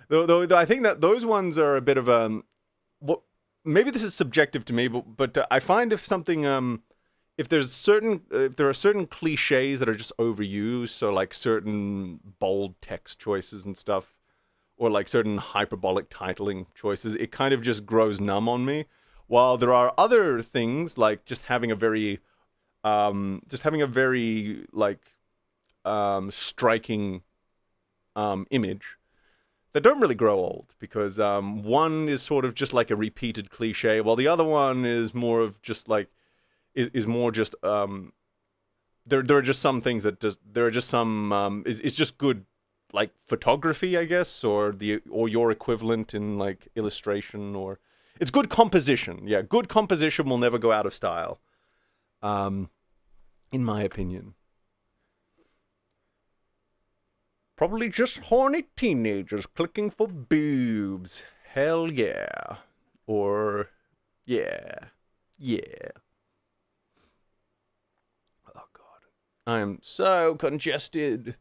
Though I think that those ones are a bit of maybe this is subjective to me, but I find if something if there are certain cliches that are just overused, so like certain bold text choices and stuff, or like certain hyperbolic titling choices, it kind of just grows numb on me. While there are other things like just having a very striking image that don't really grow old, because one is sort of just like a repeated cliche, while the other one is more of just like there are just some things that it's just good, like photography, I guess, or your equivalent in like illustration, or it's good composition. Yeah, good composition will never go out of style, in my opinion. Probably just horny teenagers clicking for boobs. Hell yeah. Or, yeah. Oh, God. I am so congested.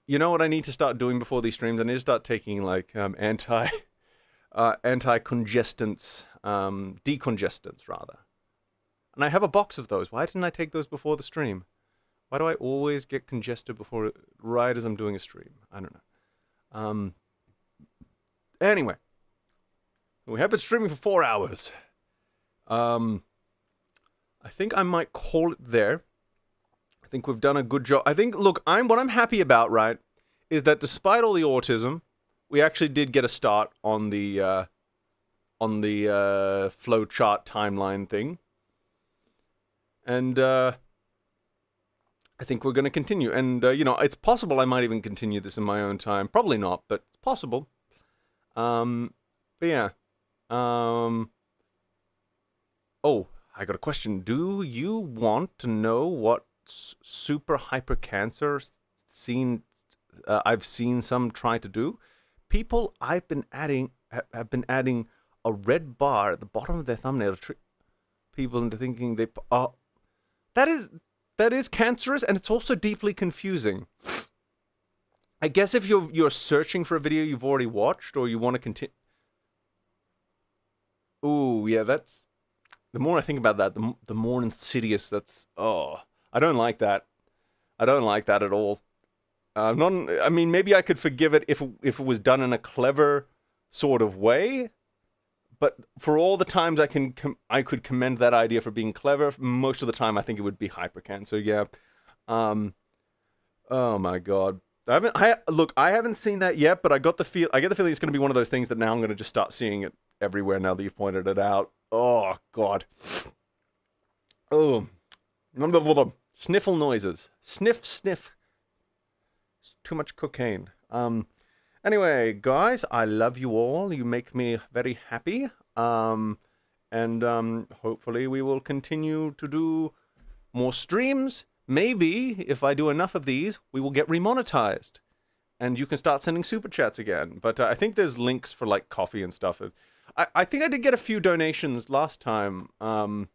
You know what I need to start doing before these streams? I need to start taking, like, anti-congestants, decongestants, rather. And I have a box of those. Why didn't I take those before the stream? Why do I always get congested right as I'm doing a stream? I don't know. Anyway. We have been streaming for 4 hours. I think I might call it there. I think we've done a good job. I think, look, what I'm happy about, right, is that despite all the autism, we actually did get a start on the flowchart timeline thing. And, I think we're going to continue. And, it's possible I might even continue this in my own time. Probably not, but it's possible. But yeah. Oh, I got a question. Do you want to know what super hyper cancer I've seen some try to do? People have been adding a red bar at the bottom of their thumbnail. people into thinking they are. That is cancerous, and it's also deeply confusing. I guess if you're searching for a video you've already watched, or you want to continue. Ooh, yeah, that's. The more I think about that, the more insidious that's. Oh, I don't like that. I don't like that at all. Not. I mean, maybe I could forgive it if it was done in a clever sort of way. But for all the times I could commend that idea for being clever, most of the time I think it would be hypercan. So yeah. Oh my god. I haven't seen that yet, but I get the feeling it's going to be one of those things that now I'm going to just start seeing it everywhere now that you've pointed it out. Oh god. Oh. Sniffle noises. Sniff, sniff. It's too much cocaine. Anyway, guys, I love you all. You make me very happy. And hopefully we will continue to do more streams. Maybe, if I do enough of these, we will get remonetized. And you can start sending super chats again. But I think there's links for, like, coffee and stuff. I think I did get a few donations last time. I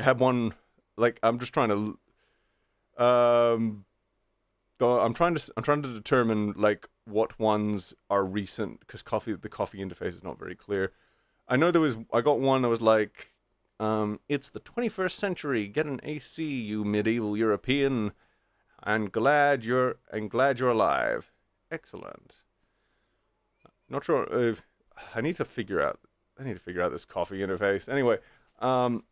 had one, like, I'm just trying to... I'm trying to determine, like, what ones are recent, because the coffee interface is not very clear. I know I got one that was like, it's the 21st century, get an AC, you medieval European, and glad you're alive. Excellent. Not sure if, I need to figure out this coffee interface. Anyway, but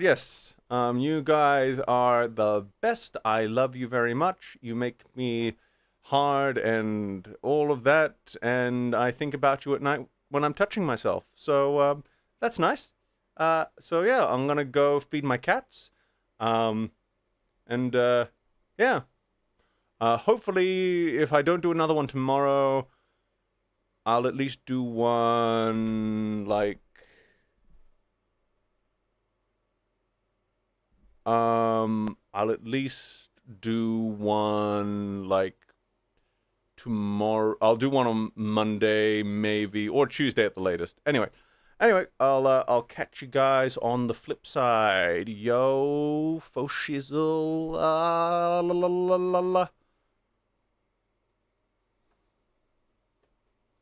yes, you guys are the best. I love you very much. You make me hard and all of that, and I think about you at night when I'm touching myself. So that's nice. So yeah, I'm gonna go feed my cats. Yeah. Hopefully, if I don't do another one tomorrow, I'll at least do one like. I'll at least do one like tomorrow. I'll do one on Monday, maybe, or Tuesday at the latest. Anyway, I'll catch you guys on the flip side. Yo, fo shizzle, la la la la la.